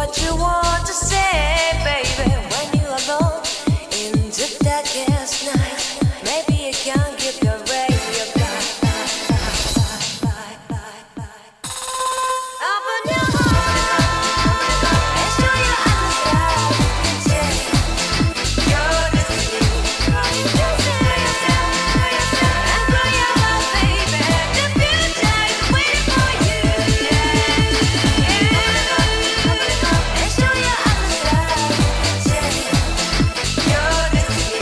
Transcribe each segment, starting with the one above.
what you want to say, baby. When you're alone in the darkest night, maybe you can give your radio back. Open your heart and show your eyes that you can change your destiny. And grow your love, baby. The future is waiting for you. And show your eyes that you can change your destiny.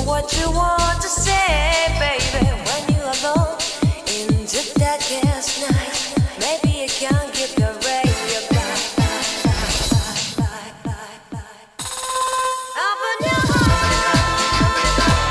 What you want to say, baby, when you're alone in the darkest night, maybe you can give the radio back. Open your heart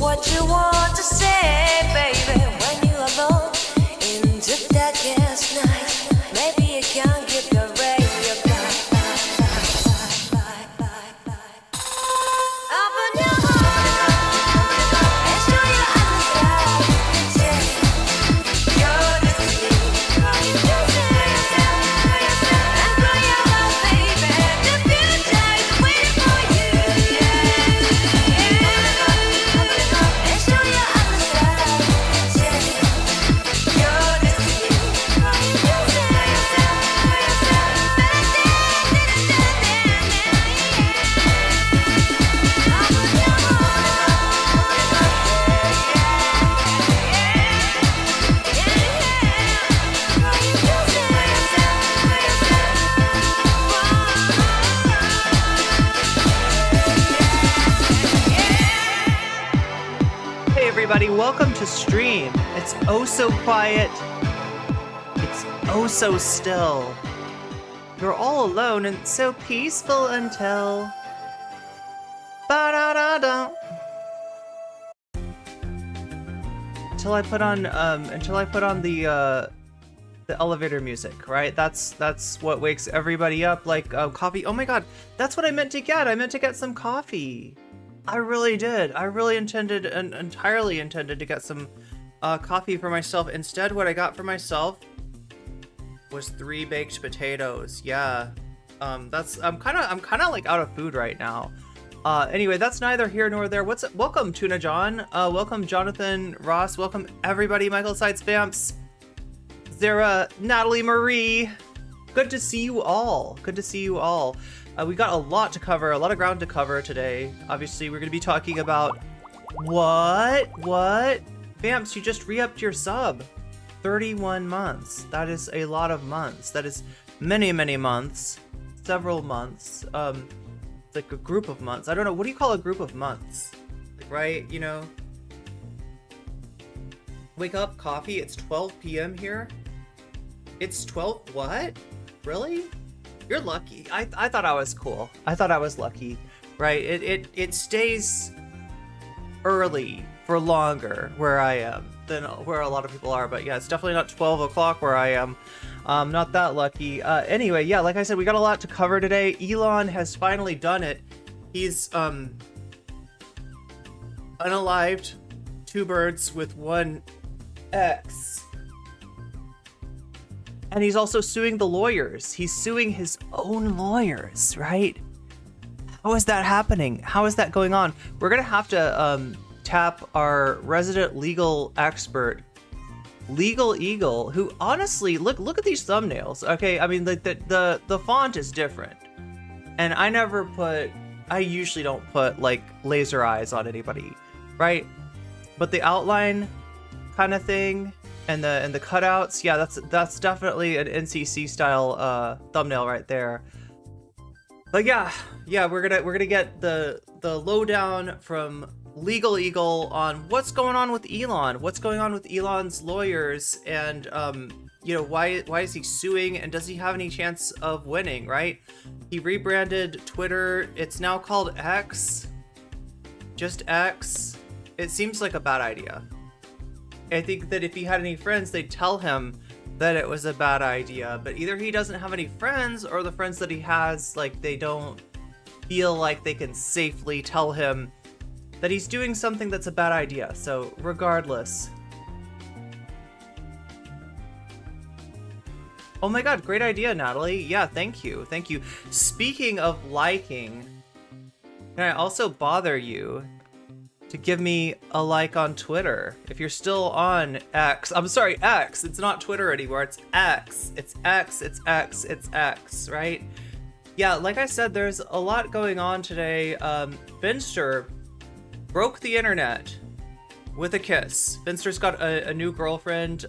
what you want to say, baby, when you're alone into that gas night. Maybe you can give the radio back. Open your heart and show your eyes that you're the sea. And grow your love, baby. The future is waiting for you. And show your eyes that you're the sea. Hey everybody, welcome to stream. It's oh so quiet. It's oh so still. You're all alone and so peaceful until ba-da-da-da. Until I put on the elevator music, right? That's what wakes everybody up, like coffee. Oh my god, that's what I meant to get. I meant to get some coffee. I really did. I really intended and entirely intended to get some coffee for myself. Instead, what I got for myself was 3 baked potatoes. Yeah, I'm kind of like out of food right now. Anyway, that's neither here nor there. Welcome Tuna John. Welcome Jonathan Ross. Welcome everybody. Michael Sides Vamps. Zara, Natalie Marie. Good to see you all. Good to see you all. We got a lot to cover, a lot of ground to cover today. Obviously, we're going to be talking about what? Vamps, you just re-upped your sub. 31 months. That is a lot of months. That is many, many months. Several months. Like a group of months. I don't know. What do you call a group of months? Like, right? You know? Wake up, coffee. It's 12 p.m. here. It's 12. What? Really? You're lucky. I thought I was cool. I thought I was lucky, right? It stays early for longer where I am than where a lot of people are. But yeah, it's definitely not 12 o'clock where I am. Not that lucky. Anyway, yeah, like I said, we got a lot to cover today. Elon has finally done it. He's unalived 2 birds with 1 X. And he's also suing the lawyers. He's suing his own lawyers, right? How is that happening? How is that going on? We're gonna have to tap our resident legal expert, Legal Eagle, who honestly, look at these thumbnails. Okay, I mean the font is different, and I usually don't put like laser eyes on anybody, right? But the outline kind of thing. And the cutouts, yeah, that's definitely an NCC style thumbnail right there. But yeah, we're gonna get the lowdown from Legal Eagle on what's going on with Elon, what's going on with Elon's lawyers, and you know, why is he suing, and does he have any chance of winning? Right? He rebranded Twitter. It's now called X. Just X. It seems like a bad idea. I think that if he had any friends, they'd tell him that it was a bad idea. But either he doesn't have any friends, or the friends that he has, like, they don't feel like they can safely tell him that he's doing something that's a bad idea. So, regardless. Oh my god, great idea, Natalie. Yeah, thank you. Thank you. Speaking of liking, can I also bother you to give me a like on Twitter? If you're still on X, I'm sorry, X, it's not Twitter anymore, it's X. It's X, it's X, it's X, right? Yeah, like I said, there's a lot going on today. Finster broke the internet with a kiss. Finster's got a new girlfriend,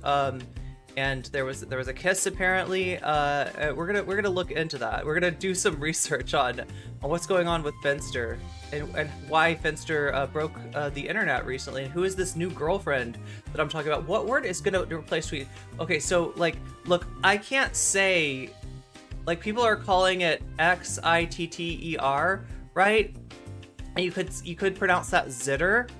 and there was a kiss apparently. We're gonna look into that. We're gonna do some research on what's going on with Finster and why Finster broke the internet recently, and who is this new girlfriend that I'm talking about. What word is gonna replace tweet? Okay, so like, look, I can't say, like, people are calling it Xitter, right? And you could pronounce that zitter,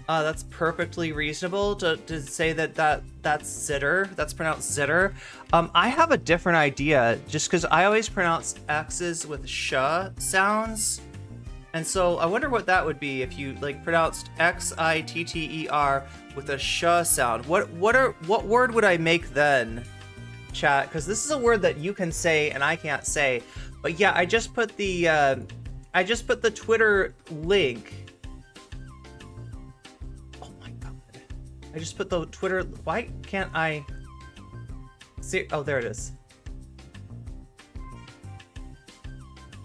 That's perfectly reasonable to say that's zitter. That's pronounced zitter. I have a different idea just because I always pronounce X's with sh sounds. And so I wonder what that would be if you like pronounced Xitter with a sh sound. What word would I make then, chat? Because this is a word that you can say and I can't say. But yeah, I just put the Twitter link. Oh my god! I just put the Twitter. Why can't I see? Oh, there it is.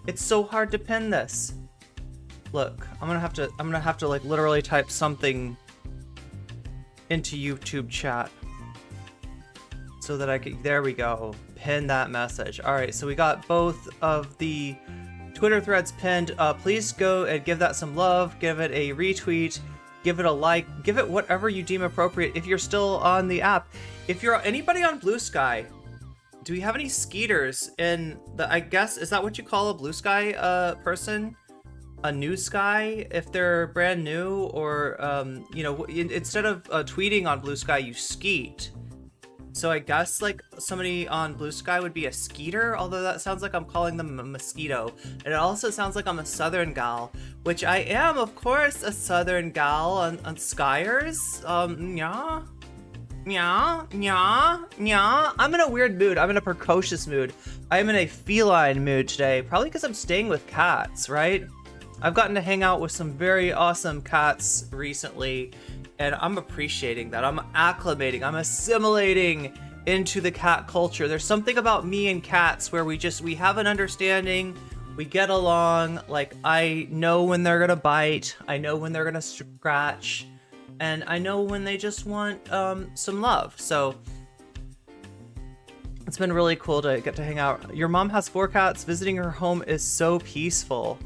It's so hard to pin this. Look, I'm gonna have to like literally type something into YouTube chat so that I can. There we go. Pin that message. All right, so we got both of the Twitter threads pinned. Please go and give that some love. Give it a retweet. Give it a like. Give it whatever you deem appropriate. If you're still on the app, if you're anybody on Blue Sky, do we have any skeeters in the? I guess is that what you call a Blue Sky person? A new Sky if they're brand new, or you know, instead of tweeting on Blue Sky, you skeet. So I guess like somebody on Blue Sky would be a skeeter, although that sounds like I'm calling them a mosquito. And it also sounds like I'm a Southern gal, which I am, of course, a Southern gal on Skyers. Yeah. I'm in a weird mood. I'm in a precocious mood. I'm in a feline mood today, probably because I'm staying with cats, right? I've gotten to hang out with some very awesome cats recently, and I'm appreciating that. I'm acclimating, I'm assimilating into the cat culture. There's something about me and cats where we have an understanding, we get along. Like, I know when they're gonna bite, I know when they're gonna scratch, and I know when they just want some love. So it's been really cool to get to hang out. Your mom has 4 cats. Visiting her home is so peaceful.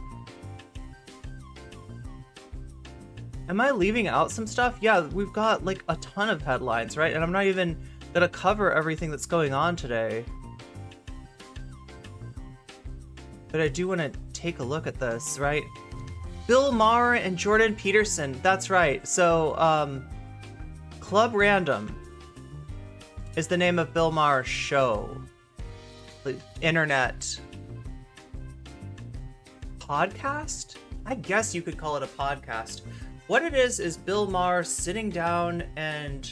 Am I leaving out some stuff? Yeah, we've got like a ton of headlines, right? And I'm not even gonna cover everything that's going on today. But I do want to take a look at this, right? Bill Maher and Jordan Peterson. That's right. So, Club Random is the name of Bill Maher's show. The internet podcast? I guess you could call it a podcast. What it is Bill Maher sitting down and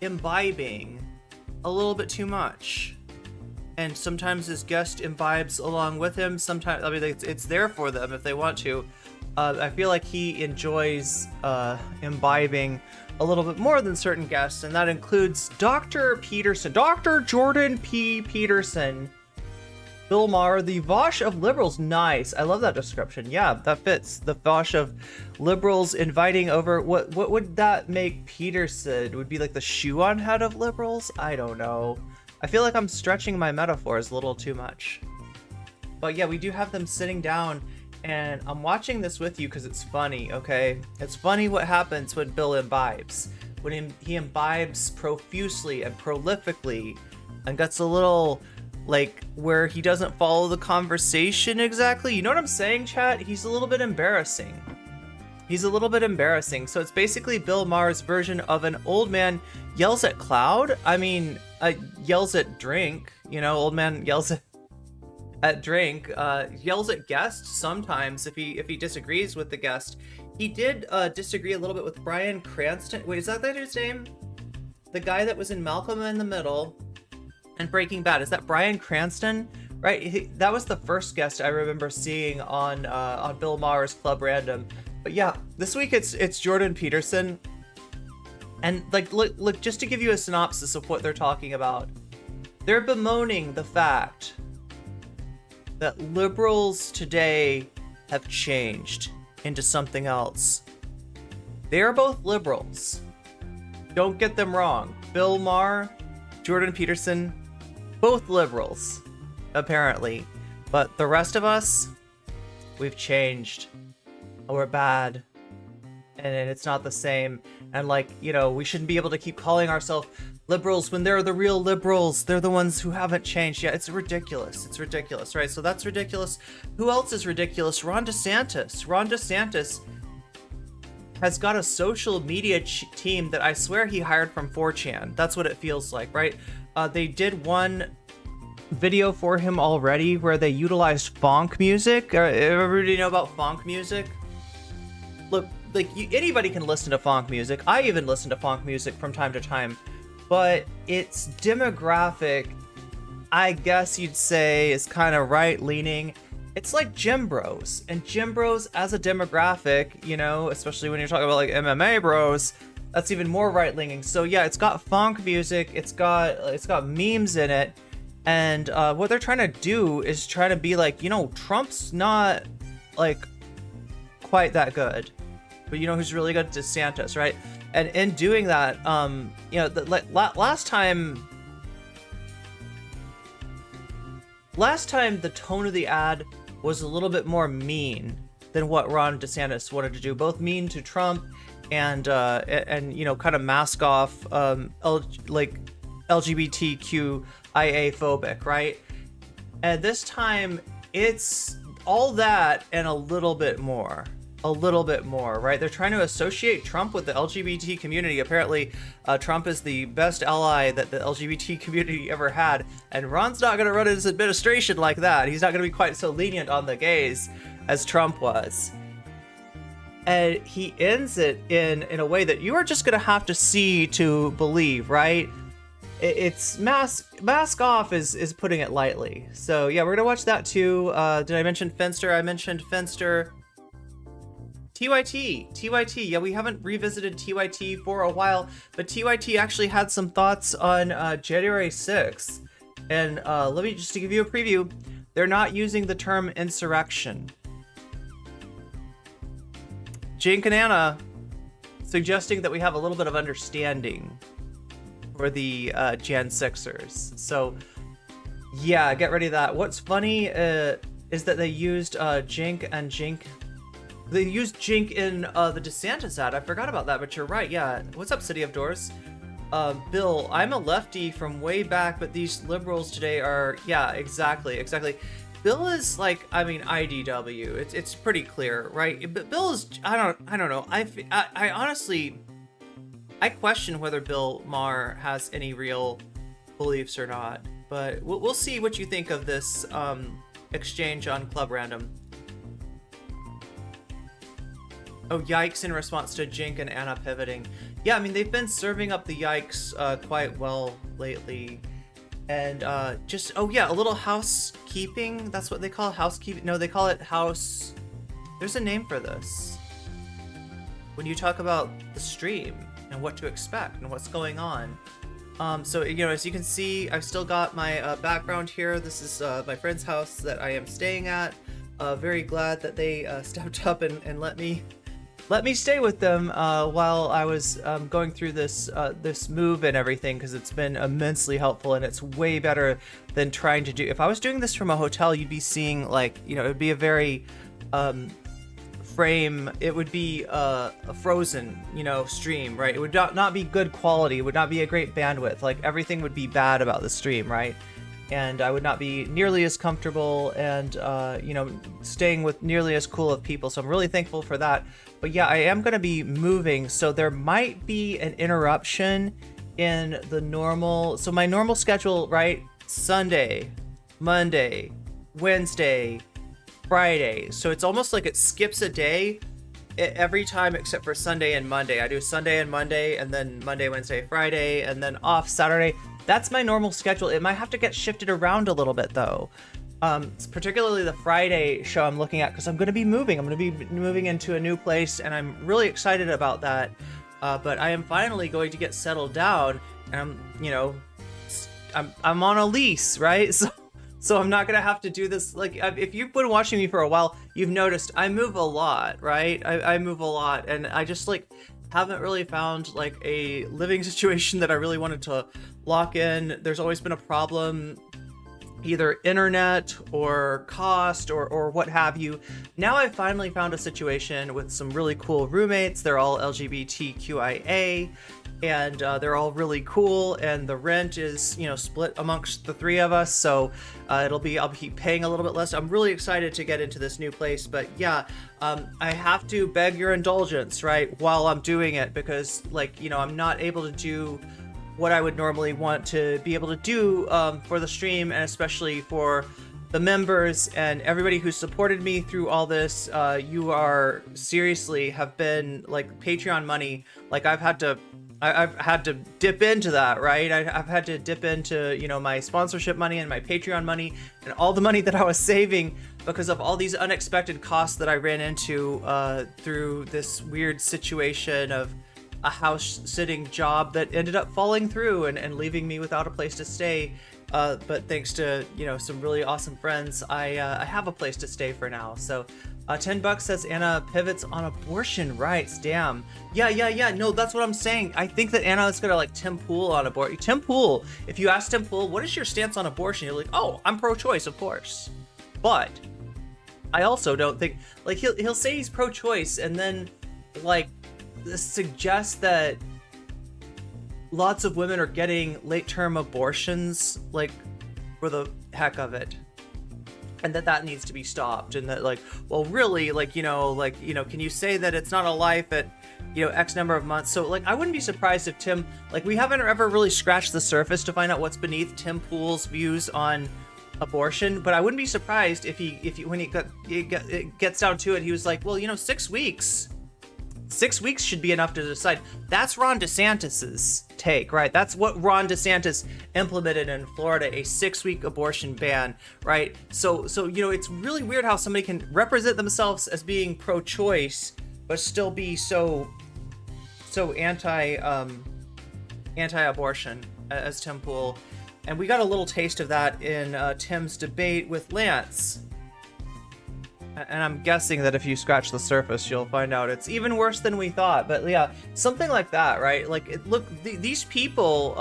imbibing a little bit too much. And sometimes his guest imbibes along with him. Sometimes, I mean, it's there for them if they want to. I feel like he enjoys imbibing a little bit more than certain guests, and that includes Dr. Peterson, Dr. Jordan P. Peterson. Bill Maher, the Vosh of liberals. Nice. I love that description. Yeah, that fits. The Vosh of liberals inviting over. What would that make Peterson? Would be like the shoe on head of liberals? I don't know. I feel like I'm stretching my metaphors a little too much. But yeah, we do have them sitting down, and I'm watching this with you because it's funny, okay? It's funny what happens when Bill imbibes. When he imbibes profusely and prolifically and gets a little, like, where he doesn't follow the conversation exactly. You know what I'm saying, chat? He's a little bit embarrassing. He's a little bit embarrassing. So it's basically Bill Maher's version of an old man yells at cloud. I mean, yells at drink. You know, old man yells at drink. Yells at guests sometimes if he disagrees with the guest. He did disagree a little bit with Bryan Cranston. Wait, is that his name? The guy that was in Malcolm in the Middle and Breaking Bad. Is that Bryan Cranston? Right, that was the first guest I remember seeing on Bill Maher's Club Random. But yeah, this week it's Jordan Peterson, and like look, just to give you a synopsis of what they're talking about, they're bemoaning the fact that liberals today have changed into something else. They are both liberals. Don't get them wrong. Bill Maher, Jordan Peterson, both liberals, apparently. But the rest of us, we've changed. We're bad. And it's not the same. And like, you know, we shouldn't be able to keep calling ourselves liberals when they're the real liberals. They're the ones who haven't changed. Yeah, it's ridiculous. It's ridiculous, right? So that's ridiculous. Who else is ridiculous? Ron DeSantis. Ron DeSantis has got a social media team that I swear he hired from 4chan. That's what it feels like, right? They did one video for him already where they utilized funk music. Everybody know about funk music? Look, like anybody can listen to funk music. I even listen to funk music from time to time, but its demographic, I guess you'd say, is kind of right-leaning. It's like gym bros, and gym bros as a demographic, you know, especially when you're talking about like MMA bros, that's even more right-leaning. So yeah, it's got funk music, it's got memes in it, and what they're trying to do is try to be like, you know, Trump's not like quite that good, but you know who's really good? DeSantis, right? And in doing that, you know, last time the tone of the ad was a little bit more mean than what Ron DeSantis wanted to do, both mean to Trump and you know, kind of mask off like LGBTQIA phobic, right? And this time it's all that and a little bit more, right? They're trying to associate Trump with the LGBT community. Apparently, Trump is the best ally that the LGBT community ever had, and Ron's not going to run his administration like that. He's not going to be quite so lenient on the gays as Trump was. And he ends it in a way that you are just going to have to see to believe, right? It's mask off is putting it lightly. So yeah, we're going to watch that too. Did I mention Finster? I mentioned Finster. TYT, yeah, we haven't revisited TYT for a while, but TYT actually had some thoughts on January 6th. And let me just to give you a preview, they're not using the term insurrection. Jink and Anna suggesting that we have a little bit of understanding for the Jan 6ers. So yeah, get ready to that. What's funny is that they used Jink. They used Jink in the DeSantis ad. I forgot about that, but you're right. Yeah. What's up, City of Doors? Bill, I'm a lefty from way back, but these liberals today are... Yeah, exactly. Bill is like, I mean, IDW. It's pretty clear, right? But Bill is... I don't know. I honestly... I question whether Bill Maher has any real beliefs or not. But we'll see what you think of this exchange on Club Random. Oh, yikes in response to Jink and Anna pivoting. Yeah, I mean, they've been serving up the yikes quite well lately. And just, oh yeah, a little housekeeping. That's what they call housekeeping. No, they call it house... There's a name for this. When you talk about the stream and what to expect and what's going on. So, you know, as you can see, I've still got my background here. This is my friend's house that I am staying at. Very glad that they stepped up and let me stay with them while I was going through this move and everything, because it's been immensely helpful, and it's way better than trying to do. If I was doing this from a hotel, you'd be seeing, like, you know, it'd be a very it would be a frozen, you know, stream, right? It would not be good quality. It would not be a great bandwidth. Like, everything would be bad about the stream, right? And I would not be nearly as comfortable and, you know, staying with nearly as cool of people. So I'm really thankful for that. But yeah, I am going to be moving. So there might be an interruption in the normal. So my normal schedule, right? Sunday, Monday, Wednesday, Friday. So it's almost like it skips a day every time except for Sunday and Monday. I do Sunday and Monday, and then Monday, Wednesday, Friday, and then off Saturday. That's my normal schedule. It might have to get shifted around a little bit though. It's particularly the Friday show I'm looking at, because I'm going to be moving. I'm going to be moving into a new place, and I'm really excited about that. But I am finally going to get settled down, and I'm on a lease, right? So I'm not going to have to do this. Like, if you've been watching me for a while, you've noticed I move a lot, right? I move a lot, and I just haven't really found like a living situation that I really wanted to lock in. There's always been a problem, either internet or cost or what have you. Now I finally found a situation with some really cool roommates. They're all LGBTQIA, and they're all really cool, and the rent is, you know, split amongst the three of us, so I'll be paying a little bit less. I'm really excited to get into this new place, but yeah, I have to beg your indulgence, right, while I'm doing it, because, like, you know, I'm not able to do what I would normally want to be able to do for the stream, and especially for the members and everybody who supported me through all this. You are seriously have been like Patreon money. Like I've had to dip into that, right? I've had to dip into, you know, my sponsorship money and my Patreon money and all the money that I was saving because of all these unexpected costs that I ran into through this weird situation of a house sitting job that ended up falling through and leaving me without a place to stay. But thanks to, you know, some really awesome friends, I have a place to stay for now. So $10 says Anna pivots on abortion rights. Damn. Yeah. No, that's what I'm saying. I think that Anna is gonna like Tim Pool on abortion. Tim Pool, if you ask Tim Pool, what is your stance on abortion? You're like, oh, I'm pro-choice, of course. But I also don't think, like, he'll say he's pro-choice and then like suggest that lots of women are getting late-term abortions, like, for the heck of it, and that needs to be stopped, and that, like, well, really, like, you know, can you say that it's not a life at, you know, X number of months? So, like, I wouldn't be surprised if Tim, like, we haven't ever really scratched the surface to find out what's beneath Tim Pool's views on abortion, but I wouldn't be surprised if he when it gets down to it, he was like, well, you know, 6 weeks. 6 weeks should be enough to decide. That's Ron DeSantis's take, right? That's what Ron DeSantis implemented in Florida, a 6-week abortion ban, right? So you know, it's really weird how somebody can represent themselves as being pro-choice, but still be so anti-abortion as Tim Pool. And we got a little taste of that in Tim's debate with Lance. And I'm guessing that if you scratch the surface, you'll find out it's even worse than we thought. But yeah, something like that, right? Like, look, these people,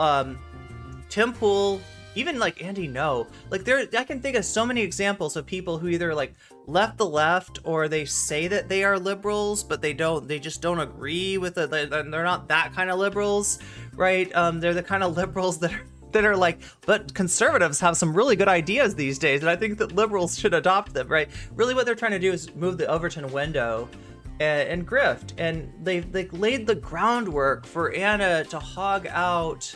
Tim Pool, even like Andy No, like I can think of so many examples of people who either like left the left or they say that they are liberals, but they just don't agree with it. They're not that kind of liberals, right? They're the kind of liberals that are like, but conservatives have some really good ideas these days, and I think that liberals should adopt them, right? Really what they're trying to do is move the Overton window and grift, and they've laid the groundwork for Anna to hog out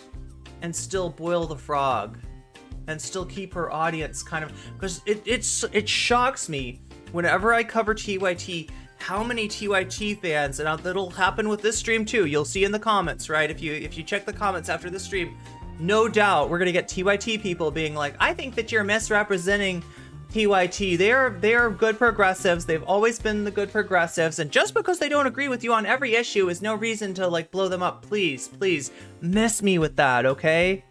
and still boil the frog and still keep her audience kind of, because it shocks me whenever I cover TYT how many TYT fans, and that'll happen with this stream too, you'll see in the comments, right? If you check the comments after the stream, no doubt we're gonna get TYT people being like, I think that you're misrepresenting TYT. They are good progressives. They've always been the good progressives, and just because they don't agree with you on every issue is no reason to like blow them up. Please miss me with that, okay?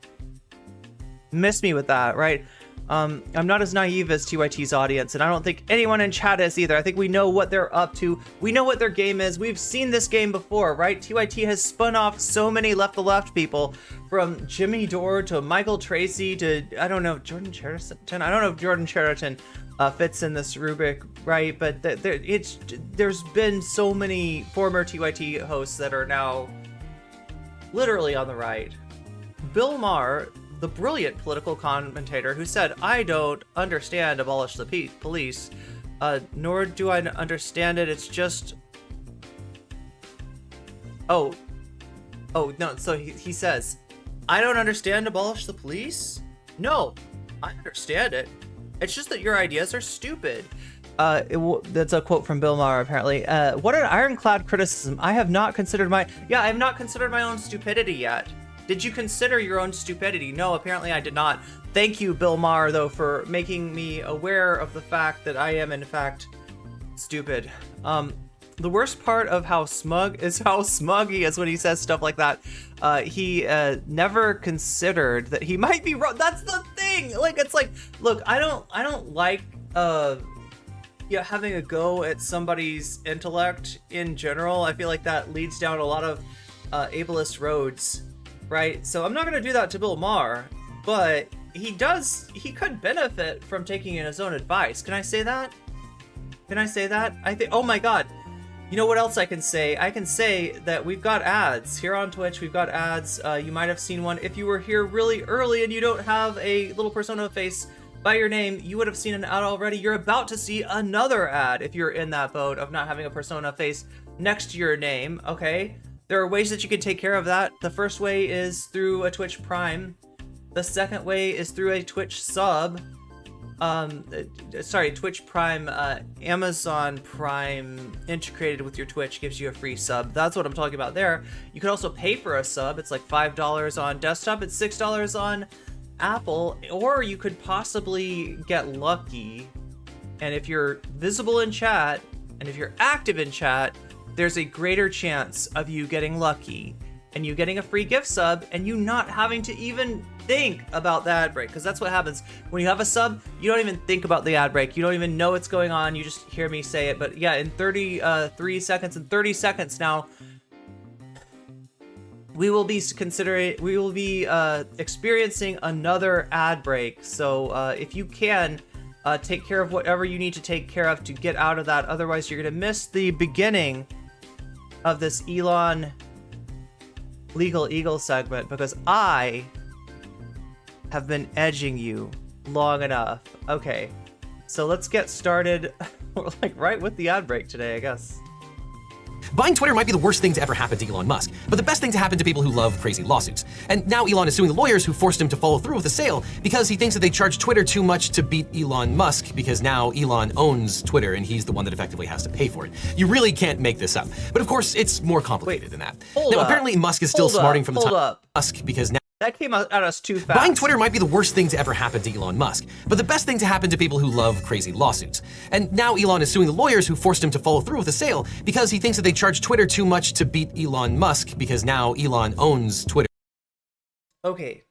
Miss me with that, right? I'm not as naive as TYT's audience, and I don't think anyone in chat is either. I think we know what they're up to. We know what their game is. We've seen this game before, right? TYT has spun off so many left people, from Jimmy Dore to Michael Tracy to, I don't know, Jordan Cheriton. I don't know if Jordan Cheriton fits in this rubric, right? But there's been so many former TYT hosts that are now literally on the right. Bill Maher, the brilliant political commentator who said, I don't understand abolish the police, nor do I understand it, it's just... Oh, no, so he says, I don't understand abolish the police? No, I understand it. It's just that your ideas are stupid. That's a quote from Bill Maher, apparently. What an ironclad criticism. I have not considered my own stupidity yet. Did you consider your own stupidity? No, apparently I did not. Thank you, Bill Maher, though, for making me aware of the fact that I am, in fact, stupid. The worst part of how smug he is when he says stuff like that. He never considered that he might be wrong. That's the thing. Like, it's like, look, I don't like having a go at somebody's intellect in general. I feel like that leads down a lot of ableist roads. Right, so I'm not going to do that to Bill Maher, but he could benefit from taking in his own advice. Can I say that? I think, oh my god, You know what else I can say? I can say that we've got ads here on Twitch. We've got ads. You might have seen one. If you were here really early and you don't have a little persona face by your name, you would have seen an ad already. You're about to see another ad if you're in that boat of not having a persona face next to your name, okay? There are ways that you can take care of that. The first way is through a Twitch Prime. The second way is through a Twitch sub. Twitch Prime, Amazon Prime integrated with your Twitch gives you a free sub. That's what I'm talking about there. You could also pay for a sub. It's like $5 on desktop. It's $6 on Apple. Or you could possibly get lucky. And if you're visible in chat, and if you're active in chat, there's a greater chance of you getting lucky and you getting a free gift sub and you not having to even think about the ad break, because that's what happens when you have a sub. You don't even think about the ad break. You don't even know what's going on. You just hear me say it. But yeah, in 33 seconds and 30 seconds now, we will be experiencing another ad break. So if you can take care of whatever you need to take care of to get out of that, otherwise you're gonna miss the beginning of this Elon Legal Eagle segment, because I have been edging you long enough. Okay, so let's get started. We're like right with the ad break today, I guess. Buying Twitter might be the worst thing to ever happen to Elon Musk, but the best thing to happen to people who love crazy lawsuits. And now Elon is suing the lawyers who forced him to follow through with the sale because he thinks that they charged Twitter too much to beat Elon Musk, because now Elon owns Twitter and he's the one that effectively has to pay for it. You really can't make this up. But of course, it's more complicated than that. Apparently Musk is still smarting from the top of Musk, because now that came at us too fast. Buying Twitter might be the worst thing to ever happen to Elon Musk, but the best thing to happen to people who love crazy lawsuits. And now Elon is suing the lawyers who forced him to follow through with the sale because he thinks that they charged Twitter too much to beat Elon Musk, because now Elon owns Twitter. Okay.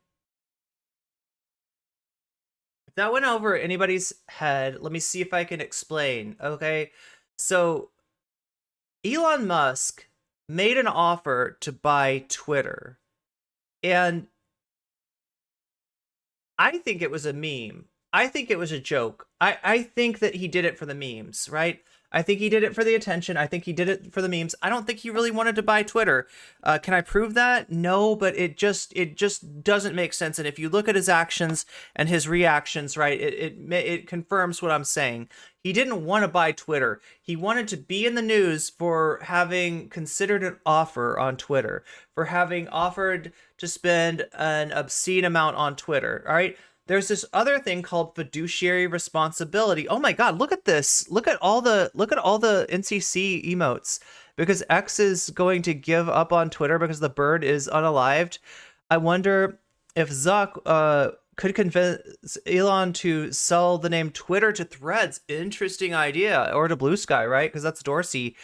If that went over anybody's head, let me see if I can explain, okay? So, Elon Musk made an offer to buy Twitter, and I think it was a meme. I think it was a joke. I think that he did it for the memes, right? I think he did it for the attention. I think he did it for the memes. I don't think he really wanted to buy Twitter. Can I prove that? No, but it just doesn't make sense. And if you look at his actions and his reactions, right, it confirms what I'm saying. He didn't want to buy Twitter. He wanted to be in the news for having considered an offer on Twitter, for having offered to spend an obscene amount on Twitter, all right? There's this other thing called fiduciary responsibility. Oh my God, look at this. Look at all the NCC emotes, because X is going to give up on Twitter because the bird is unalived. I wonder if Zuck could convince Elon to sell the name Twitter to Threads. Interesting idea. Or to Blue Sky, right? Because that's Dorsey,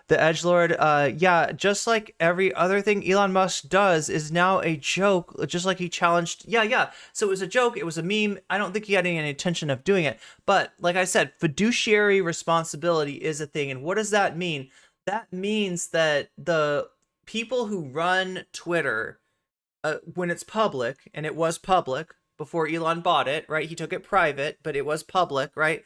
the edgelord. Yeah, just like every other thing Elon Musk does is now a joke, just like he challenged. Yeah. So it was a joke. It was a meme. I don't think he had any intention of doing it. But like I said, fiduciary responsibility is a thing. And what does that mean? That means that the people who run Twitter, when it's public, and it was public before Elon bought it, right? He took it private, but it was public, right?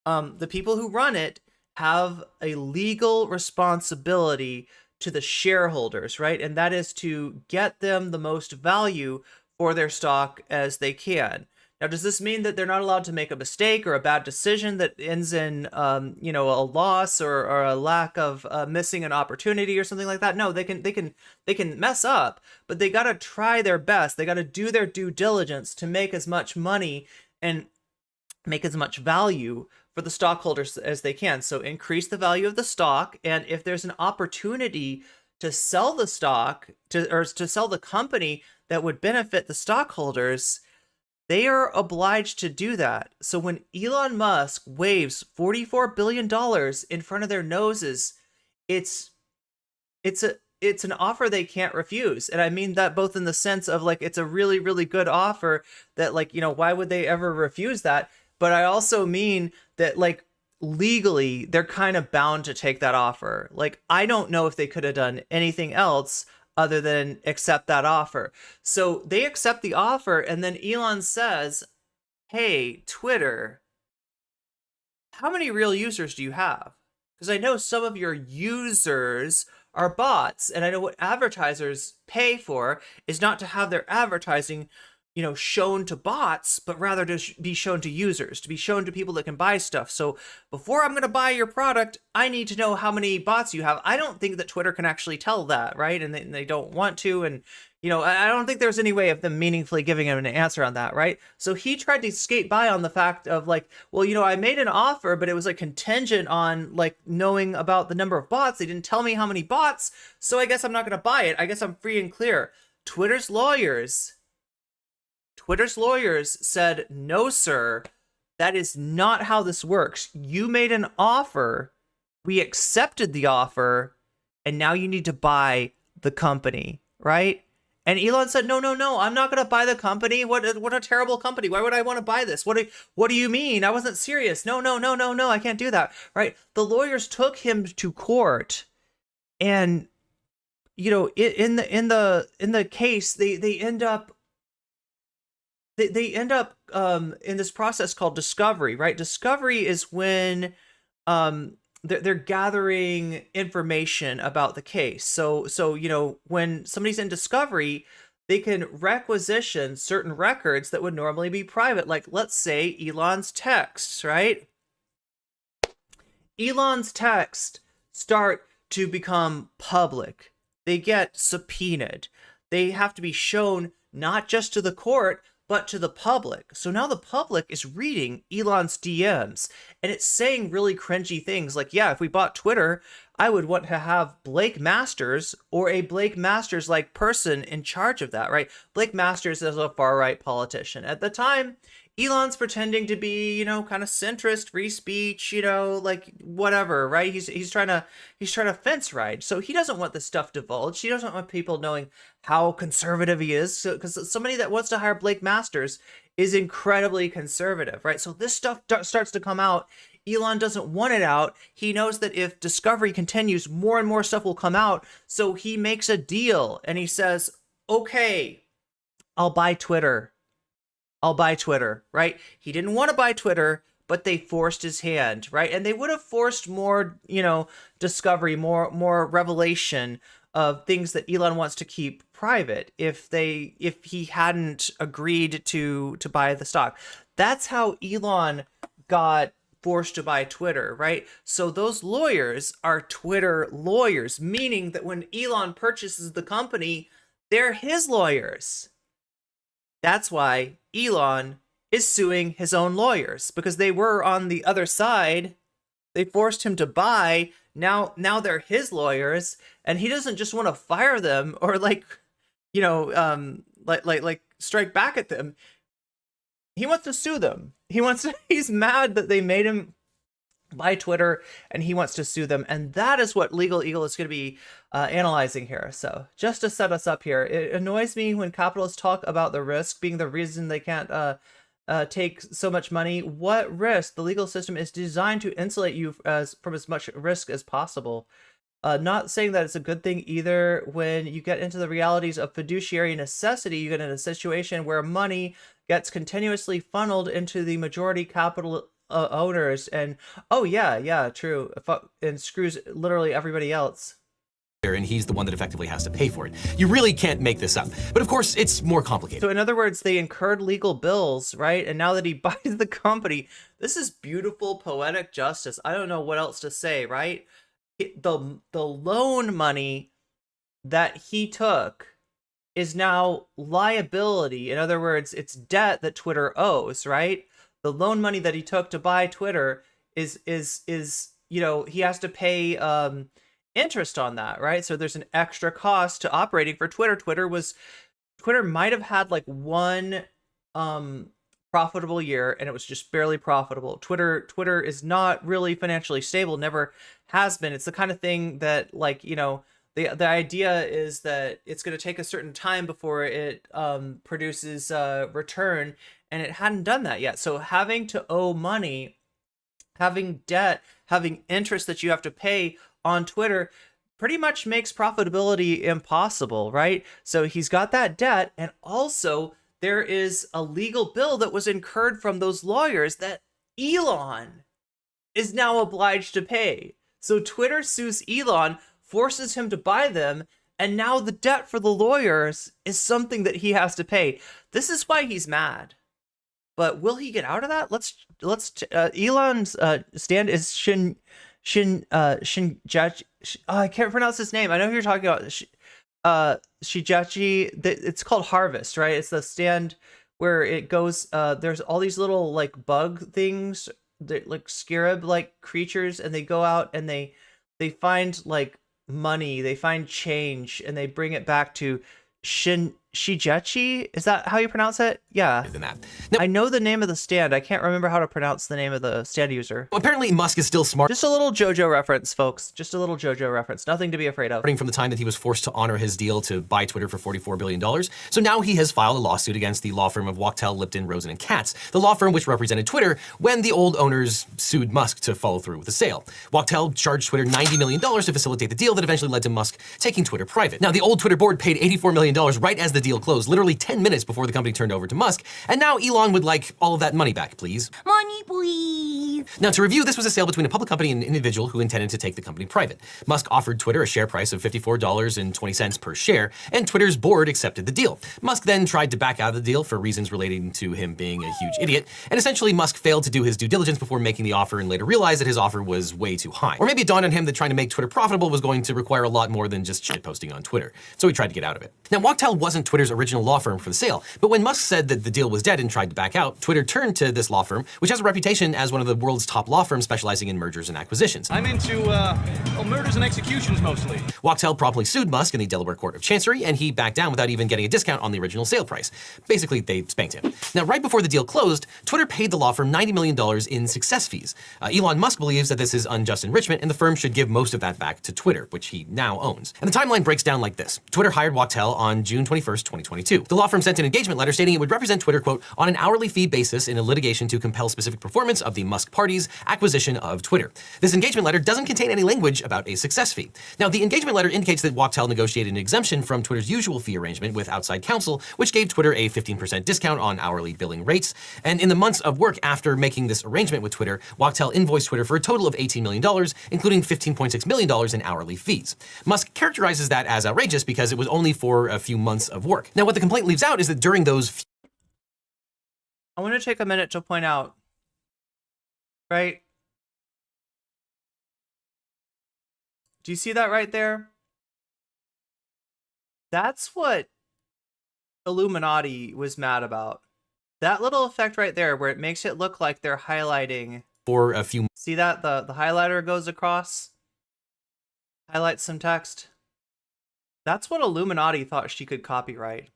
The people who run it have a legal responsibility to the shareholders, right? And that is to get them the most value for their stock as they can. Now, does this mean that they're not allowed to make a mistake or a bad decision that ends in, a loss or a lack of missing an opportunity or something like that? No, they can mess up, but they got to try their best. They got to do their due diligence to make as much money and make as much value for the stockholders as they can. So increase the value of the stock, and if there's an opportunity to sell the stock to sell the company that would benefit the stockholders, they are obliged to do that. So when Elon Musk waves $44 billion in front of their noses, it's an offer they can't refuse. And I mean that both in the sense of like, it's a really, really good offer that, like, why would they ever refuse that? But I also mean that, like, legally, they're kind of bound to take that offer. Like, I don't know if they could have done anything else other than accept that offer. So they accept the offer, and then Elon says, hey, Twitter, how many real users do you have? because I know some of your users are bots, and I know what advertisers pay for is not to have their advertising, shown to bots, but rather to be shown to users, to be shown to people that can buy stuff. So before I'm going to buy your product, I need to know how many bots you have. I don't think that Twitter can actually tell that, right? And they don't want to. And, I don't think there's any way of them meaningfully giving him an answer on that, right? So he tried to skate by on the fact of like, well, I made an offer, but it was like contingent on like knowing about the number of bots. They didn't tell me how many bots. So I guess I'm not going to buy it. I guess I'm free and clear. Twitter's lawyers said, no, sir, that is not how this works. You made an offer. We accepted the offer. And now you need to buy the company, right? And Elon said, no, I'm not going to buy the company. What a terrible company. Why would I want to buy this? What do you mean? I wasn't serious. No, I can't do that, right? The lawyers took him to court. And, in the case, they end up in this process called discovery, right? Discovery is when they're gathering information about the case. So when somebody's in discovery, they can requisition certain records that would normally be private. Like, let's say Elon's texts, right? Elon's texts start to become public. They get subpoenaed. They have to be shown not just to the court, but to the public. So now the public is reading Elon's DMs, and it's saying really cringy things like, yeah, if we bought Twitter, I would want to have Blake Masters or a Blake Masters-like person in charge of that, right? Blake Masters is a far-right politician. At the time, Elon's pretending to be, kind of centrist, free speech, like whatever, right? He's trying to fence ride. So he doesn't want this stuff divulged. He doesn't want people knowing how conservative he is. So, because somebody that wants to hire Blake Masters is incredibly conservative, right? So this stuff starts to come out. Elon doesn't want it out. He knows that if discovery continues, more and more stuff will come out. So he makes a deal and he says, okay, I'll buy Twitter, right? He didn't want to buy Twitter, but they forced his hand, right? And they would have forced more, discovery, more revelation of things that Elon wants to keep private if he hadn't agreed to buy the stock. That's how Elon got forced to buy Twitter, right? So those lawyers are Twitter lawyers, meaning that when Elon purchases the company, they're his lawyers. That's why Elon is suing his own lawyers, because they were on the other side. They forced him to buy. Now they're his lawyers, and he doesn't just want to fire them or like strike back at them. He wants to sue them. He's mad that they made him buy Twitter, and he wants to sue them. And that is what Legal Eagle is going to be analyzing here. So just to set us up here, it annoys me when capitalists talk about the risk being the reason they can't take so much money. What risk? The legal system is designed to insulate you from as much risk as possible. Not saying that it's a good thing either. When you get into the realities of fiduciary necessity, you get in a situation where money gets continuously funneled into the majority capital owners, and true, and screws literally everybody else. And he's the one that effectively has to pay for it. You really can't make this up. But of course, it's more complicated. So in other words, they incurred legal bills, right? And now that he buys the company, this is beautiful poetic justice. I don't know what else to say, right? The loan money that he took is now liability. In other words, it's debt that Twitter owes, right? The loan money that he took to buy Twitter is he has to pay interest on that, right? So there's an extra cost to operating for Twitter. Twitter might have had like one profitable year, and it was just barely profitable. Twitter is not really financially stable, never has been. It's the kind of thing that the idea is that it's going to take a certain time before it produces return, and it hadn't done that yet. So having to owe money, having debt, having interest that you have to pay on Twitter pretty much makes profitability impossible, right? So he's got that debt, and also there is a legal bill that was incurred from those lawyers that Elon is now obliged to pay. So Twitter sues Elon, forces him to buy them, and now the debt for the lawyers is something that he has to pay. This is why he's mad. But will he get out of that? Elon's stand is Shinjachi. I can't pronounce his name. I know who you're talking about. Shijachi. It's called Harvest, right? It's the stand where it goes. There's all these little like bug things, like scarab like creatures, and they go out and they find like money, they find change, and they bring it back to Shijachi. Is that how you pronounce it? Yeah. Now, I know the name of the stand. I can't remember how to pronounce the name of the stand user. apparently Musk is still smart. Just a little JoJo reference, folks. Just a little JoJo reference. Nothing to be afraid of. From the time that he was forced to honor his deal to buy Twitter for $44 billion. So now he has filed a lawsuit against the law firm of Wachtell, Lipton, Rosen, and Katz, the law firm which represented Twitter when the old owners sued Musk to follow through with the sale. Wachtell charged Twitter $90 million to facilitate the deal that eventually led to Musk taking Twitter private. Now, the old Twitter board paid $84 million right as the deal closed, literally 10 minutes before the company turned over to Musk, and now Elon would like all of that money back, please. Money, please. Now, to review, this was a sale between a public company and an individual who intended to take the company private. Musk offered Twitter a share price of $54.20 per share, and Twitter's board accepted the deal. Musk then tried to back out of the deal for reasons relating to him being a huge idiot, and essentially Musk failed to do his due diligence before making the offer and later realized that his offer was way too high. Or maybe it dawned on him that trying to make Twitter profitable was going to require a lot more than just shitposting on Twitter. So he tried to get out of it. Now, Wachtell wasn't Twitter's original law firm for the sale, but when Musk said that the deal was dead and tried to back out, Twitter turned to this law firm, which has a reputation as one of the world's top law firms specializing in mergers and acquisitions. I'm into, murders and executions mostly. Wachtell promptly sued Musk in the Delaware Court of Chancery, and he backed down without even getting a discount on the original sale price. Basically, they spanked him. Now, right before the deal closed, Twitter paid the law firm $90 million in success fees. Elon Musk believes that this is unjust enrichment, and the firm should give most of that back to Twitter, which he now owns. And the timeline breaks down like this. Twitter hired Wachtell on June 21st, 2022. The law firm sent an engagement letter stating it would represent Twitter, quote, on an hourly fee basis in a litigation to compel specific performance of the Musk party's acquisition of Twitter. This engagement letter doesn't contain any language about a success fee. Now, the engagement letter indicates that Wachtell negotiated an exemption from Twitter's usual fee arrangement with outside counsel, which gave Twitter a 15% discount on hourly billing rates. And in the months of work after making this arrangement with Twitter, Wachtell invoiced Twitter for a total of $18 million, including $15.6 million in hourly fees. Musk characterizes that as outrageous because it was only for a few months of work. Now, what the complaint leaves out is that during those I want to take a minute to point out, right? Do you see that right there? That's what Illuminati was mad about. That little effect right there where it makes it look like they're highlighting. for a few See that? The highlighter goes across, highlights some text. That's what Illuminati thought she could copyright.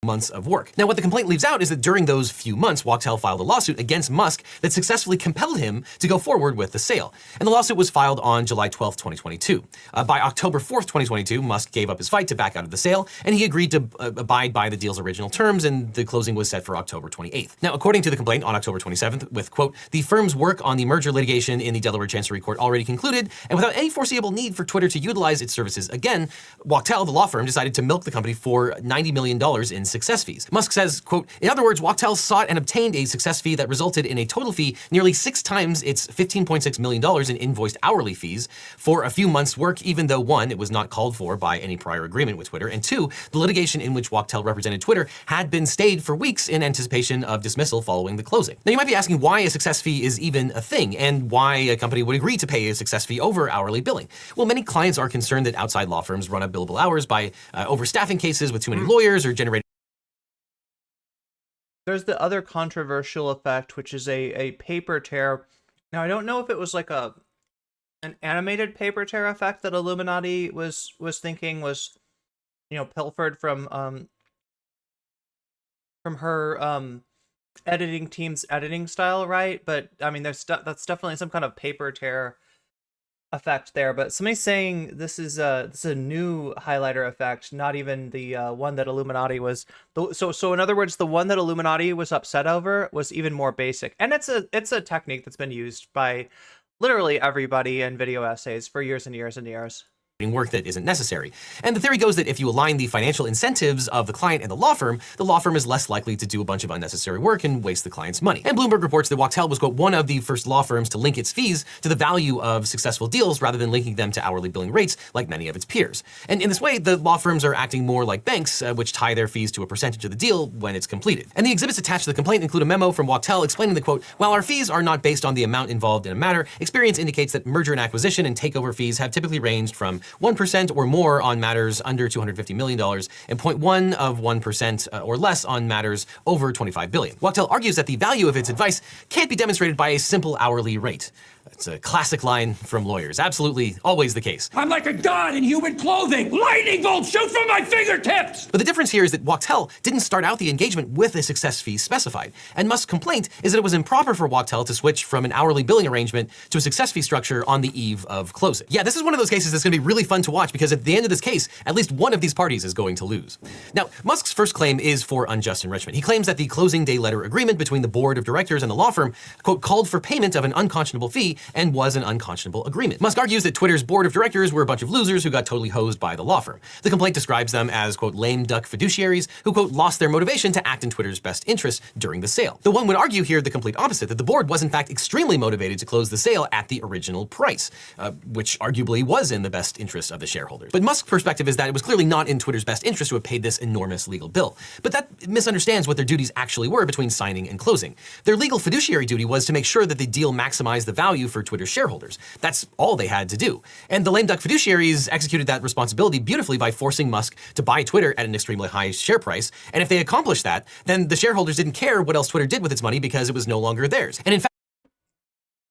months of work. Now, what the complaint leaves out is that during those few months, Wachtell filed a lawsuit against Musk that successfully compelled him to go forward with the sale. And the lawsuit was filed on July 12th, 2022. By October 4th, 2022, Musk gave up his fight to back out of the sale, and he agreed to abide by the deal's original terms, and the closing was set for October 28th. Now, according to the complaint, on October 27th, with, quote, the firm's work on the merger litigation in the Delaware Chancery Court already concluded, and without any foreseeable need for Twitter to utilize its services again, Wachtell, the law firm, decided to milk the company for $90 million in success fees. Musk says, quote, in other words, Wachtell sought and obtained a success fee that resulted in a total fee nearly 6 times its $15.6 million in invoiced hourly fees for a few months' work, even though, 1, it was not called for by any prior agreement with Twitter, and 2, the litigation in which Wachtell represented Twitter had been stayed for weeks in anticipation of dismissal following the closing. Now, you might be asking why a success fee is even a thing, and why a company would agree to pay a success fee over hourly billing. Well, many clients are concerned that outside law firms run up billable hours by overstaffing cases with too many lawyers or generating. There's the other controversial effect, which is a paper tear. Now, I don't know if it was like an animated paper tear effect that Illuminati was thinking was, you know, pilfered from her editing team's editing style, right? But I mean, that's definitely some kind of paper tear effect there. But somebody's saying this is a new highlighter effect, not even the one that Illuminati was. So in other words, the one that Illuminati was upset over was even more basic, and it's a technique that's been used by literally everybody in video essays for years and years and years. work that isn't necessary. And the theory goes that if you align the financial incentives of the client and the law firm is less likely to do a bunch of unnecessary work and waste the client's money. And Bloomberg reports that Wachtell was, quote, one of the first law firms to link its fees to the value of successful deals rather than linking them to hourly billing rates like many of its peers. And in this way, the law firms are acting more like banks, which tie their fees to a percentage of the deal when it's completed. And the exhibits attached to the complaint include a memo from Wachtell explaining that, quote, while our fees are not based on the amount involved in a matter, experience indicates that merger and acquisition and takeover fees have typically ranged from 1% or more on matters under $250 million and 0.1% or less on matters over $25 billion. Wachtell argues that the value of its advice can't be demonstrated by a simple hourly rate. It's a classic line from lawyers. Absolutely always the case. I'm like a god in human clothing. Lightning bolts shoot from my fingertips. But the difference here is that Wachtell didn't start out the engagement with a success fee specified. And Musk's complaint is that it was improper for Wachtell to switch from an hourly billing arrangement to a success fee structure on the eve of closing. Yeah, this is one of those cases that's gonna be really fun to watch because at the end of this case, at least one of these parties is going to lose. Now, Musk's first claim is for unjust enrichment. He claims that the closing day letter agreement between the board of directors and the law firm, quote, called for payment of an unconscionable fee and was an unconscionable agreement. Musk argues that Twitter's board of directors were a bunch of losers who got totally hosed by the law firm. The complaint describes them as, quote, lame duck fiduciaries who, quote, lost their motivation to act in Twitter's best interest during the sale. Though one would argue here the complete opposite, that the board was in fact extremely motivated to close the sale at the original price, which arguably was in the best interest of the shareholders. But Musk's perspective is that it was clearly not in Twitter's best interest to have paid this enormous legal bill. But that misunderstands what their duties actually were between signing and closing. Their legal fiduciary duty was to make sure that the deal maximized the value for Twitter's shareholders. That's all they had to do. And the lame duck fiduciaries executed that responsibility beautifully by forcing Musk to buy Twitter at an extremely high share price. And if they accomplished that, then the shareholders didn't care what else Twitter did with its money because it was no longer theirs. And in fact,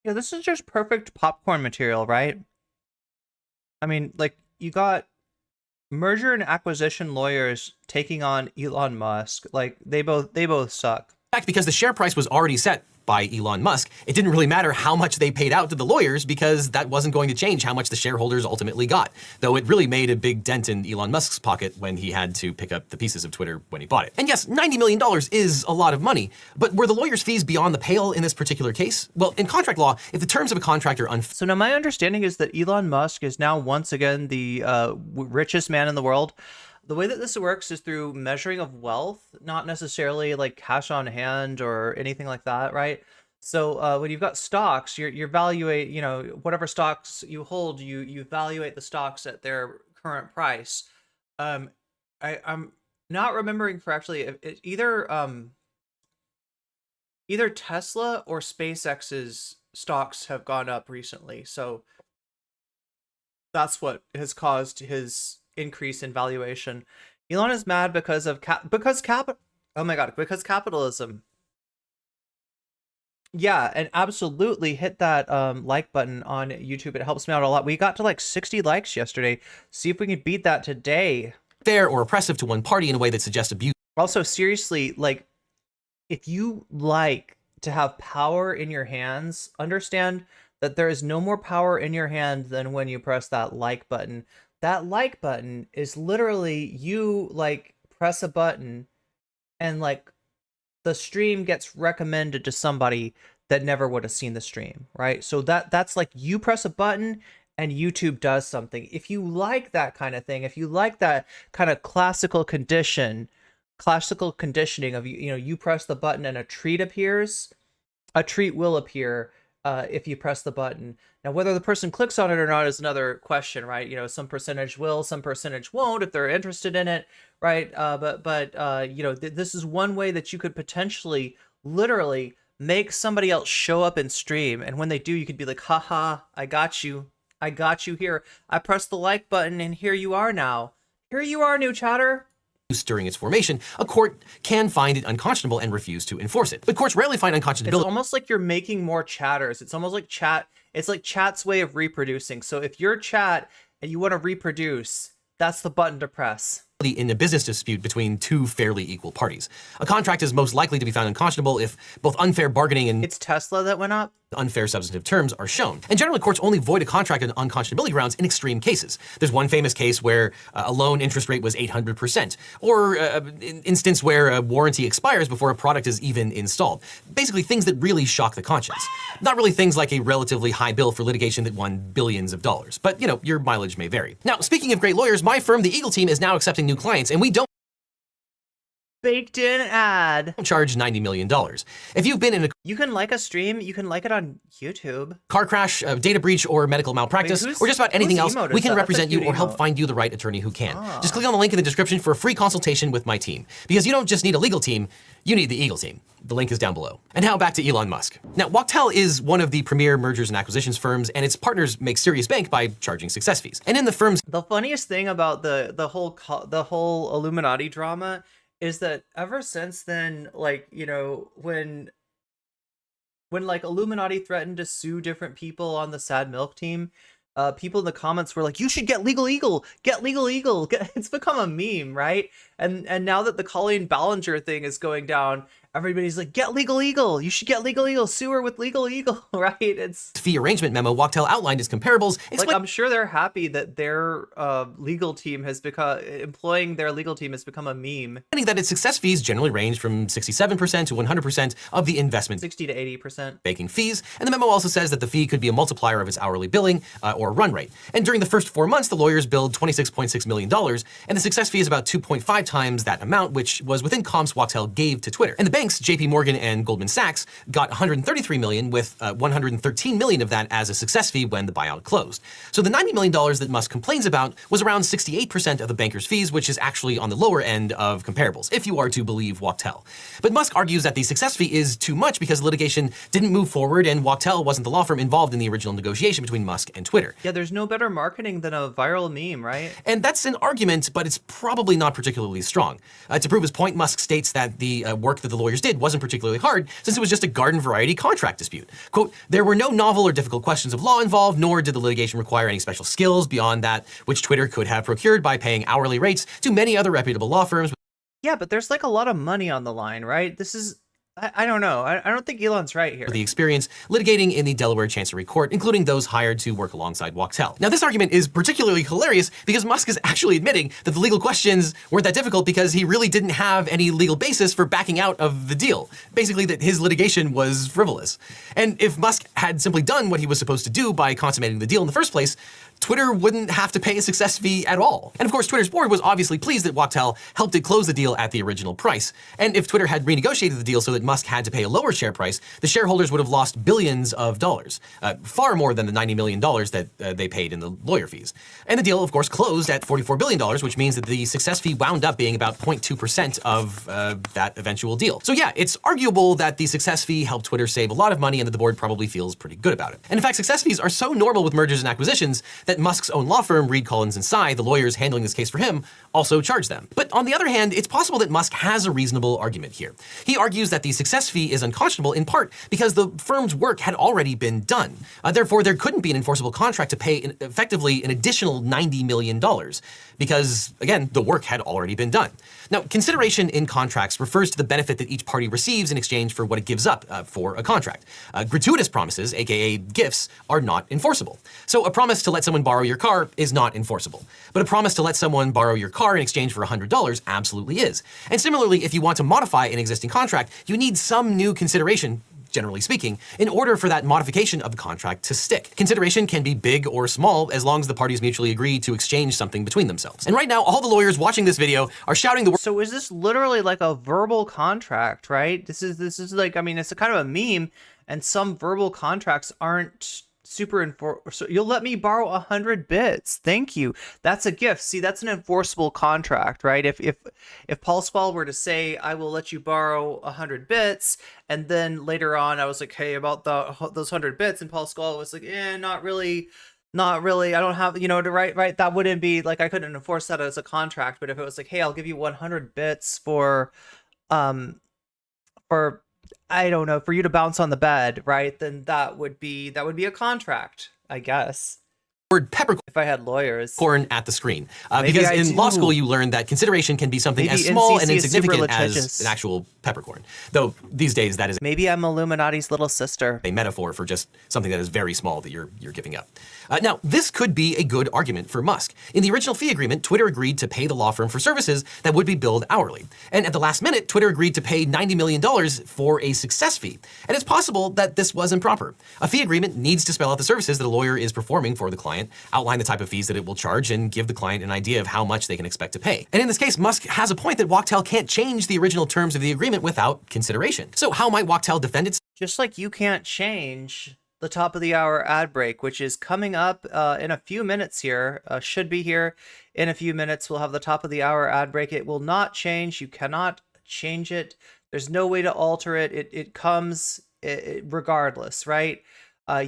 Yeah, this is just perfect popcorn material, right? I mean, like, you got merger and acquisition lawyers taking on Elon Musk. Like, they both suck. because the share price was already set by Elon Musk, it didn't really matter how much they paid out to the lawyers because that wasn't going to change how much the shareholders ultimately got. Though it really made a big dent in Elon Musk's pocket when he had to pick up the pieces of Twitter when he bought it. And yes, $90 million is a lot of money, but were the lawyers' fees beyond the pale in this particular case? Well, in contract law, if the terms of a contract are unfair. So now my understanding is that Elon Musk is now once again the richest man in the world. The way that this works is through measuring of wealth, not necessarily like cash on hand or anything like that, right? So when you've got stocks, you evaluate, you know, whatever stocks you hold, you evaluate the stocks at their current price. I'm not remembering correctly. Either Tesla or SpaceX's stocks have gone up recently, so that's what has caused his increase in valuation. Elon is mad because capitalism. Yeah, and absolutely hit that like button on YouTube. It helps me out a lot. We got to like 60 likes yesterday. See if we can beat that today. Fair or oppressive to one party in a way that suggests abuse. Also, seriously, like, if you like to have power in your hands, understand that there is no more power in your hand than when you press that like button. That like button is literally you like press a button and like the stream gets recommended to somebody that never would have seen the stream, right? So that's like you press a button and YouTube does something. If you like that kind of thing, if you like that kind of classical conditioning of, you know, you press the button and a treat appears, a treat will appear if you press the button. Now, whether the person clicks on it or not is another question, right? You know, some percentage will, some percentage won't if they're interested in it, right? But you know, this is one way that you could potentially, literally, make somebody else show up in stream, and when they do, you could be like, haha, I got you here. I pressed the like button, and here you are now. Here you are, new chatter. During its formation, a court can find it unconscionable and refuse to enforce it. But courts rarely find unconscionability. It's almost like you're making more chatters. It's almost like chat. It's like chat's way of reproducing. So if you're chat and you want to reproduce, that's the button to press. in a business dispute between two fairly equal parties. A contract is most likely to be found unconscionable if both unfair bargaining and It's Tesla that went up? unfair substantive terms are shown. And generally, courts only void a contract on unconscionability grounds in extreme cases. There's one famous case where a loan interest rate was 800%, or an instance where a warranty expires before a product is even installed. Basically, things that really shock the conscience. Not really things like a relatively high bill for litigation that won billions of dollars, but you know, your mileage may vary. Now, speaking of great lawyers, my firm, the Eagle Team, is now accepting new clients, and we don't Baked in ad. charge $90 million. If you've been in a You can like a stream, you can like it on YouTube. car crash, data breach, or medical malpractice, Wait, or just about anything else, whose emote we is can that? represent That's a you or cute help emote. find you the right attorney who can. Just click on the link in the description for a free consultation with my team. Because you don't just need a legal team, you need the Eagle Team. The link is down below. And now back to Elon Musk. Now, Wachtell is one of the premier mergers and acquisitions firms, and its partners make serious bank by charging success fees. And in the firm's The funniest thing about the whole Illuminati drama is that ever since then, like, you know, when like Illuminati threatened to sue different people on the Sad Milk team, people in the comments were like, "You should get Legal Eagle, get Legal Eagle." It's become a meme, right? And now that the Colleen Ballinger thing is going down, everybody's like, "Get Legal Eagle. You should get Legal Eagle. Sue her with Legal Eagle," right? It's fee arrangement memo, Wachtell outlined its comparables, like, I'm sure they're happy that their legal team has become, employing their legal team has become a meme. explaining that its success fees generally range from 67% to 100% of the investment 60 to 80%. banking fees, and the memo also says that the fee could be a multiplier of its hourly billing or run rate. And during the first 4 months, the lawyers billed $26.6 million, and the success fee is about 2.5 times that amount, which was within comps Wachtell gave to Twitter. And the banks, JP Morgan and Goldman Sachs, got $133 million, with $113 million of that as a success fee when the buyout closed. So the $90 million that Musk complains about was around 68% of the bankers' fees, which is actually on the lower end of comparables, if you are to believe Wachtell. But Musk argues that the success fee is too much because litigation didn't move forward and Wachtell wasn't the law firm involved in the original negotiation between Musk and Twitter. Yeah, there's no better marketing than a viral meme, right? And that's an argument, but it's probably not particularly strong. To prove his point, Musk states that the work that the lawyers did wasn't particularly hard, since it was just a garden variety contract dispute. Quote, "There were no novel or difficult questions of law involved, nor did the litigation require any special skills beyond that which Twitter could have procured by paying hourly rates to many other reputable law firms." Yeah, but there's like a lot of money on the line, right? This is, I don't know. I don't think Elon's right here. The experience litigating in the Delaware Chancery Court, including those hired to work alongside Wachtell. Now, this argument is particularly hilarious because Musk is actually admitting that the legal questions weren't that difficult because he really didn't have any legal basis for backing out of the deal. Basically, that his litigation was frivolous. And if Musk had simply done what he was supposed to do by consummating the deal in the first place, Twitter wouldn't have to pay a success fee at all. And of course, Twitter's board was obviously pleased that Wachtell helped it close the deal at the original price. And if Twitter had renegotiated the deal so that Musk had to pay a lower share price, the shareholders would have lost billions of dollars, far more than the $90 million that they paid in the lawyer fees. And the deal, of course, closed at $44 billion, which means that the success fee wound up being about 0.2% of that eventual deal. So yeah, it's arguable that the success fee helped Twitter save a lot of money and that the board probably feels pretty good about it. And in fact, success fees are so normal with mergers and acquisitions that Musk's own law firm, Reed Collins and Sy, the lawyers handling this case for him, also charge them. But on the other hand, it's possible that Musk has a reasonable argument here. He argues that the success fee is unconscionable in part because the firm's work had already been done. Therefore, there couldn't be an enforceable contract to pay effectively an additional $90 million because, again, the work had already been done. Now, consideration in contracts refers to the benefit that each party receives in exchange for what it gives up for a contract. Gratuitous promises, aka gifts, are not enforceable. So a promise to let someone borrow your car is not enforceable. But a promise to let someone borrow your car in exchange for $100 absolutely is. And similarly, if you want to modify an existing contract, you need some new consideration, generally speaking, in order for that modification of the contract to stick. Consideration can be big or small as long as the parties mutually agree to exchange something between themselves. And right now, all the lawyers watching this video are shouting the word. So is this literally like a verbal contract, right? This is like, I mean, it's a kind of a meme, and some verbal contracts aren't super so you'll let me borrow 100 bits. Thank you. That's a gift. See, that's an enforceable contract, right? If Paul Spall were to say, I will let you borrow 100 bits, and then later on I was like, hey, about those 100 bits, and Paul Spall was like, not really. I don't have, to write. That wouldn't be like, I couldn't enforce that as a contract. But if it was like, hey, I'll give you 100 bits for I don't know, for you to bounce on the bed, right? Then that would be a contract, I guess. word peppercorn If I had lawyers. at the screen. Maybe Because I in law do. school, you learn that consideration can be something Maybe as small and NCC is super insignificant as litigious. an actual peppercorn. Though these days, that is Maybe I'm Illuminati's little sister. a metaphor for just something that is very small that you're giving up. Now, this could be a good argument for Musk. In the original fee agreement, Twitter agreed to pay the law firm for services that would be billed hourly. And at the last minute, Twitter agreed to pay $90 million for a success fee. And it's possible that this was improper. A fee agreement needs to spell out the services that a lawyer is performing for the client, outline the type of fees that it will charge, and give the client an idea of how much they can expect to pay. And in this case, Musk has a point that Wachtell can't change the original terms of the agreement without consideration. So how might Wachtell defend itself? Just like you can't change the top of the hour ad break, which is coming up in a few minutes here, should be here in a few minutes. We'll have the top of the hour ad break. It will not change. You cannot change it. There's no way to alter it. It comes regardless, right?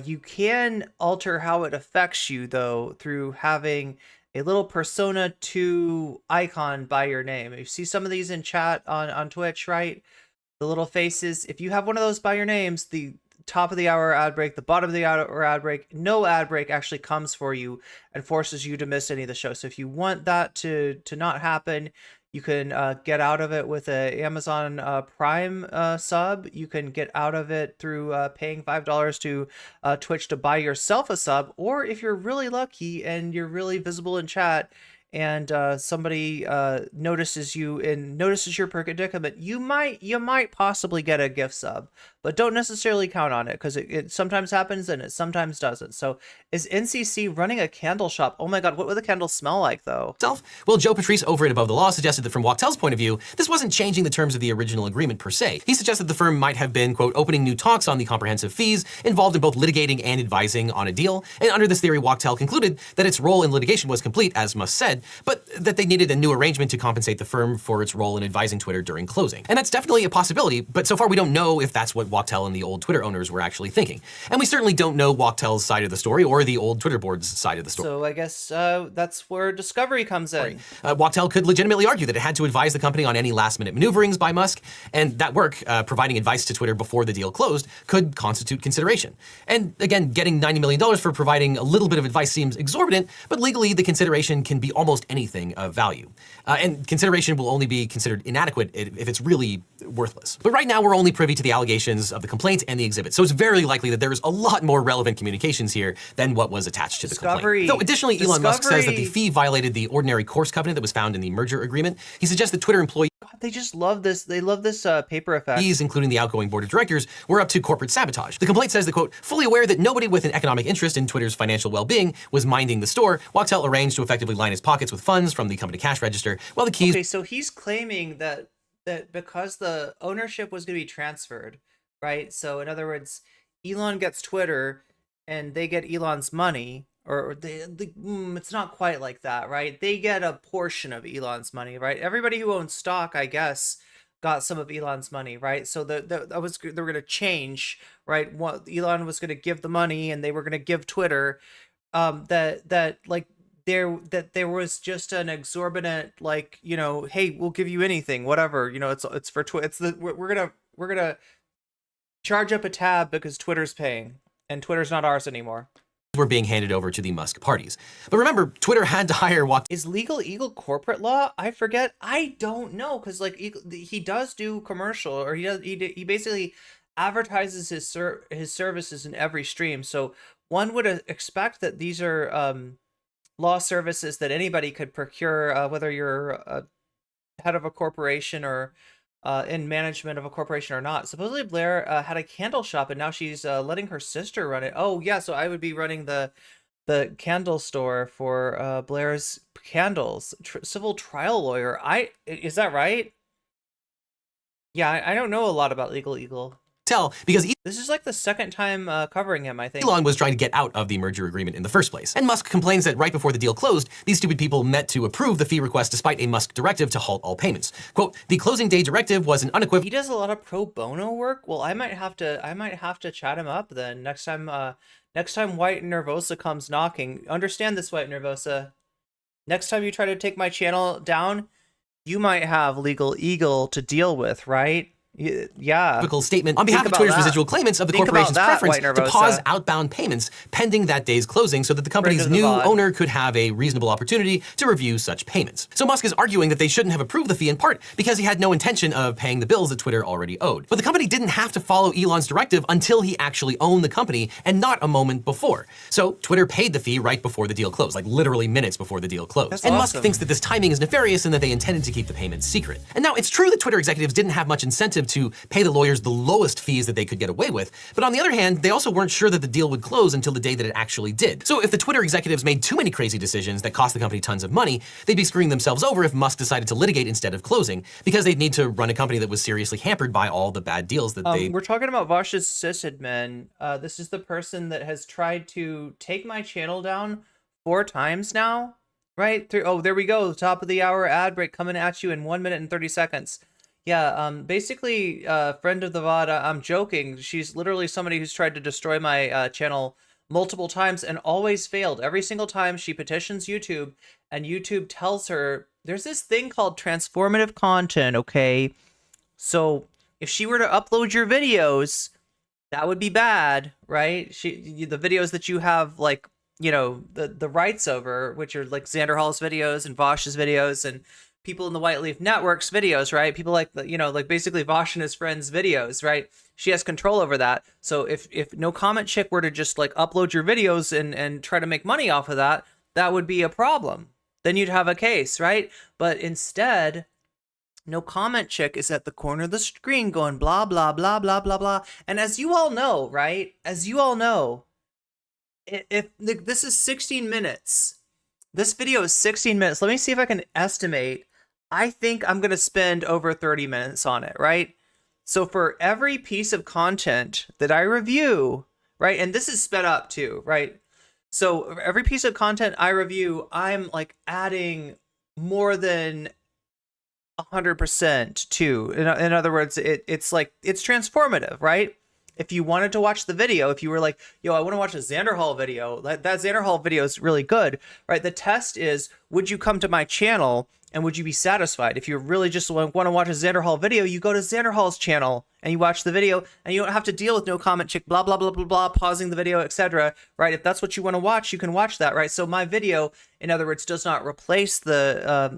You can alter how it affects you, though, through having a little Persona 2 icon by your name. You see some of these in chat on Twitch, right? The little faces. If you have one of those by your names, the top of the hour ad break, the bottom of the hour ad break, no ad break actually comes for you and forces you to miss any of the show. So if you want that to not happen, you can get out of it with a Amazon Prime sub. You can get out of it through paying $5 to Twitch to buy yourself a sub. Or if you're really lucky and you're really visible in chat, and somebody notices you and notices your predicament, you might possibly get a gift sub, but don't necessarily count on it, because it sometimes happens and it sometimes doesn't. So is NCC running a candle shop? Oh my god, what would the candles smell like though? Well, Joe Patrice over at Above the Law suggested that from Wachtell's point of view, this wasn't changing the terms of the original agreement per se. He suggested the firm might have been, quote, opening new talks on the comprehensive fees, involved in both litigating and advising on a deal. And under this theory, Wachtell concluded that its role in litigation was complete, as Musk said, but that they needed a new arrangement to compensate the firm for its role in advising Twitter during closing. And that's definitely a possibility, but so far we don't know if that's what Wachtell and the old Twitter owners were actually thinking. And we certainly don't know Wachtell's side of the story or the old Twitter board's side of the story. So I guess that's where discovery comes in. Wachtell could legitimately argue that it had to advise the company on any last-minute maneuverings by Musk, and that work, providing advice to Twitter before the deal closed, could constitute consideration. And again, getting $90 million for providing a little bit of advice seems exorbitant, but legally the consideration can be almost anything of value. And consideration will only be considered inadequate if it's really worthless. But right now we're only privy to the allegations of the complaint and the exhibit, so it's very likely that there's a lot more relevant communications here than what was attached to the complaint. Though additionally, Elon Musk says that the fee violated the ordinary course covenant that was found in the merger agreement. He suggests that Twitter employees, They just love this. They love this paper effect. including the outgoing board of directors, were up to corporate sabotage. The complaint says that, quote, fully aware that nobody with an economic interest in Twitter's financial well-being was minding the store, Wachtell arranged to effectively line his pockets with funds from the company cash register, while the keys... Okay, so he's claiming that because the ownership was going to be transferred, right? So in other words, Elon gets Twitter and they get Elon's money, or it's not quite like that, right? They get a portion of Elon's money, right? Everybody who owns stock, I guess, got some of Elon's money, right? So they were going to change, right? What Elon was going to give the money, and they were going to give Twitter. That there was just an exorbitant, like, you know, hey, we'll give you anything, whatever, you know, it's for Twitter. We're gonna charge up a tab because Twitter's paying, and Twitter's not ours anymore. were being handed over to the Musk parties. But remember, Twitter had to hire Is Legal Eagle corporate law? I forget. I don't know, because like he does do commercial, or he basically advertises his services in every stream. So one would expect that these are law services that anybody could procure, whether you're a head of a corporation or in management of a corporation or not. Supposedly Blair had a candle shop, and now she's letting her sister run it. Oh yeah, so I would be running the candle store for Blair's candles. Civil trial lawyer. Is that right? Yeah, I don't know a lot about Legal Eagle. Because This is like the second time covering him, I think. Elon was trying to get out of the merger agreement in the first place. And Musk complains that right before the deal closed, these stupid people met to approve the fee request despite a Musk directive to halt all payments. Quote, the closing day directive was an unequivocal... He does a lot of pro bono work. Well, I might have to chat him up then next time White Nervosa comes knocking. Understand this, White Nervosa. Next time you try to take my channel down, you might have Legal Eagle to deal with, right? Yeah. typical statement on behalf of about Twitter's that. residual claimants of the Think about corporation's that, preference White to Nervosa. pause outbound payments pending that day's closing so that the company's Friend of the new VOD. owner could have a reasonable opportunity to review such payments. So Musk is arguing that they shouldn't have approved the fee in part because he had no intention of paying the bills that Twitter already owed. But the company didn't have to follow Elon's directive until he actually owned the company and not a moment before. So Twitter paid the fee right before the deal closed, like literally minutes before the deal closed. That's and Musk awesome. thinks that this timing is nefarious and that they intended to keep the payment secret. And now it's true that Twitter executives didn't have much incentive to pay the lawyers the lowest fees that they could get away with, but on the other hand, they also weren't sure that the deal would close until the day that it actually did. So if the Twitter executives made too many crazy decisions that cost the company tons of money, they'd be screwing themselves over if Musk decided to litigate instead of closing, because they'd need to run a company that was seriously hampered by all the bad deals that they... We're talking about Vosh's sysadmin. This is the person that has tried to take my channel down 4 times now, right? Oh, there we go. Top of the hour ad break coming at you in 1 minute and 30 seconds. Yeah, basically, friend of the VOD, I'm joking. She's literally somebody who's tried to destroy my channel multiple times and always failed. Every single time she petitions YouTube, and YouTube tells her, there's this thing called transformative content, okay? So if she were to upload your videos, that would be bad, right? The videos that you have, like, you know, the rights over, which are like Xander Hall's videos and Vosh's videos and people in the White Leaf Network's videos, right? People like, you know, like basically Vosh and his friends' videos, right? She has control over that. So if No Comment Chick were to just like upload your videos and try to make money off of that, that would be a problem. Then you'd have a case, right? But instead, No Comment Chick is at the corner of the screen going blah, blah, blah, blah, blah, blah. And as you all know, right? As you all know, if this is 16 minutes, this video is 16 minutes. Let me see if I can estimate. I think I'm going to spend over 30 minutes on it, right? So for every piece of content that I review, right? And this is sped up too, right? So every piece of content I review, I'm like adding more than 100% to. In other words, it's like, it's transformative, right? If you wanted to watch the video, if you were like, yo, I want to watch a Xander Hall video, that Xander Hall video is really good, right? The test is, would you come to my channel and would you be satisfied? If you really just want to watch a Xander Hall video, you go to Xander Hall's channel and you watch the video and you don't have to deal with No Comment Chick, blah, blah, blah, blah, blah, pausing the video, etc., right? If that's what you want to watch, you can watch that, right? So my video, in other words, does not replace the,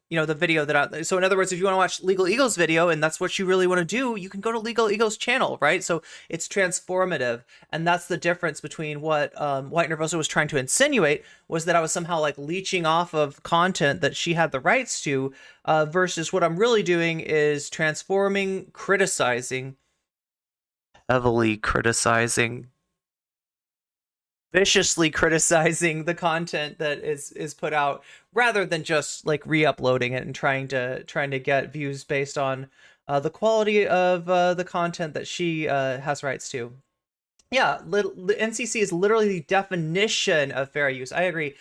you know, the video that so in other words, if you want to watch Legal Eagle's video and that's what you really want to do, you can go to Legal Eagle's channel, right? So it's transformative. And that's the difference between what White Nervosa was trying to insinuate, was that I was somehow like leeching off of content that she had the rights to, versus what I'm really doing is transforming, criticizing, heavily criticizing, viciously criticizing the content that is put out, rather than just like re-uploading it and trying to get views based on the quality of the content that she has rights to. Yeah, the NCC is literally the definition of fair use. I agree.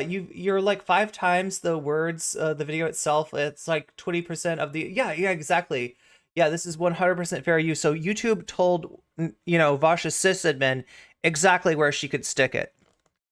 You're like 5 times the words, the video itself. It's like 20% of the, yeah, exactly. Yeah, this is 100% fair use. So YouTube told, you know, Vosh's sysadmin exactly where she could stick it.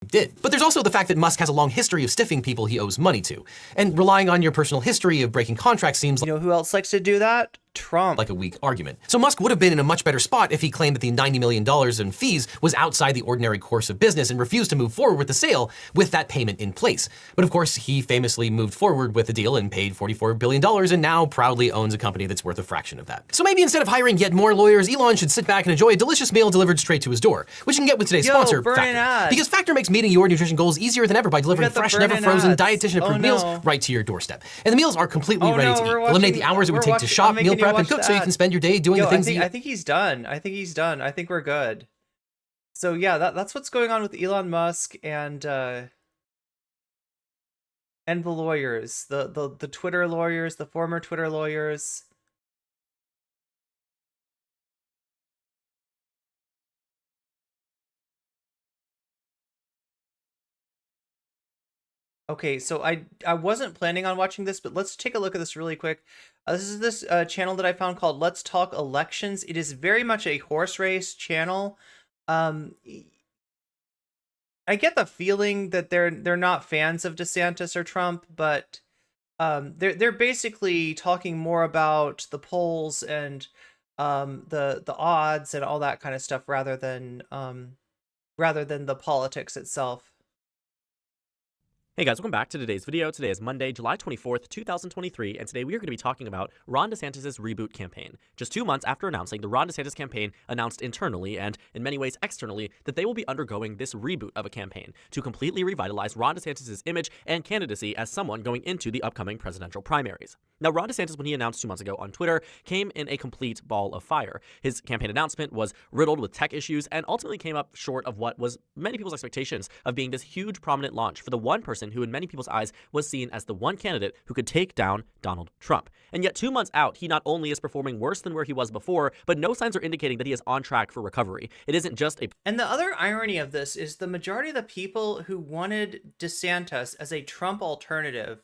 Did. But there's also the fact that Musk has a long history of stiffing people he owes money to. And relying on your personal history of breaking contracts seems You know who else likes to do that? Trump. like a weak argument. So Musk would have been in a much better spot if he claimed that the $90 million in fees was outside the ordinary course of business and refused to move forward with the sale with that payment in place. But of course, he famously moved forward with the deal and paid $44 billion and now proudly owns a company that's worth a fraction of that. So maybe instead of hiring yet more lawyers, Elon should sit back and enjoy a delicious meal delivered straight to his door, which you can get with today's sponsor, burn an Factor. ad. Because Factor makes meeting your nutrition goals easier than ever by delivering got the fresh, burn never an frozen, ads. dietitian-approved Oh, meals no. right to your doorstep. And the meals are completely Oh, ready no, to eat. we're Eliminate the watching- hours it would we're take to watching- shop, I'm meal making you prep, and watch cook the so you can ads. spend your day doing Yo, the things I think he's done. I think he's done. I think we're good. So yeah, that's what's going on with Elon Musk and the lawyers, the Twitter lawyers, the former Twitter lawyers. Okay, so I wasn't planning on watching this, but let's take a look at this really quick. This is this channel that I found called Let's Talk Elections. It is very much a horse race channel. I get the feeling that they're not fans of DeSantis or Trump, but they're basically talking more about the polls and the odds and all that kind of stuff rather than the politics itself. Hey guys, welcome back to today's video. Today is Monday, July 24th, 2023, and today we are going to be talking about Ron DeSantis' reboot campaign. Just 2 months after announcing, the Ron DeSantis campaign announced internally and in many ways externally that they will be undergoing this reboot of a campaign to completely revitalize Ron DeSantis' image and candidacy as someone going into the upcoming presidential primaries. Now, Ron DeSantis, when he announced 2 months ago on Twitter, came in a complete ball of fire. His campaign announcement was riddled with tech issues and ultimately came up short of what was many people's expectations of being this huge prominent launch for the one person who in many people's eyes was seen as the one candidate who could take down Donald Trump. And yet 2 months out, he not only is performing worse than where he was before, but no signs are indicating that he is on track for recovery. It isn't just a... And the other irony of this is the majority of the people who wanted DeSantis as a Trump alternative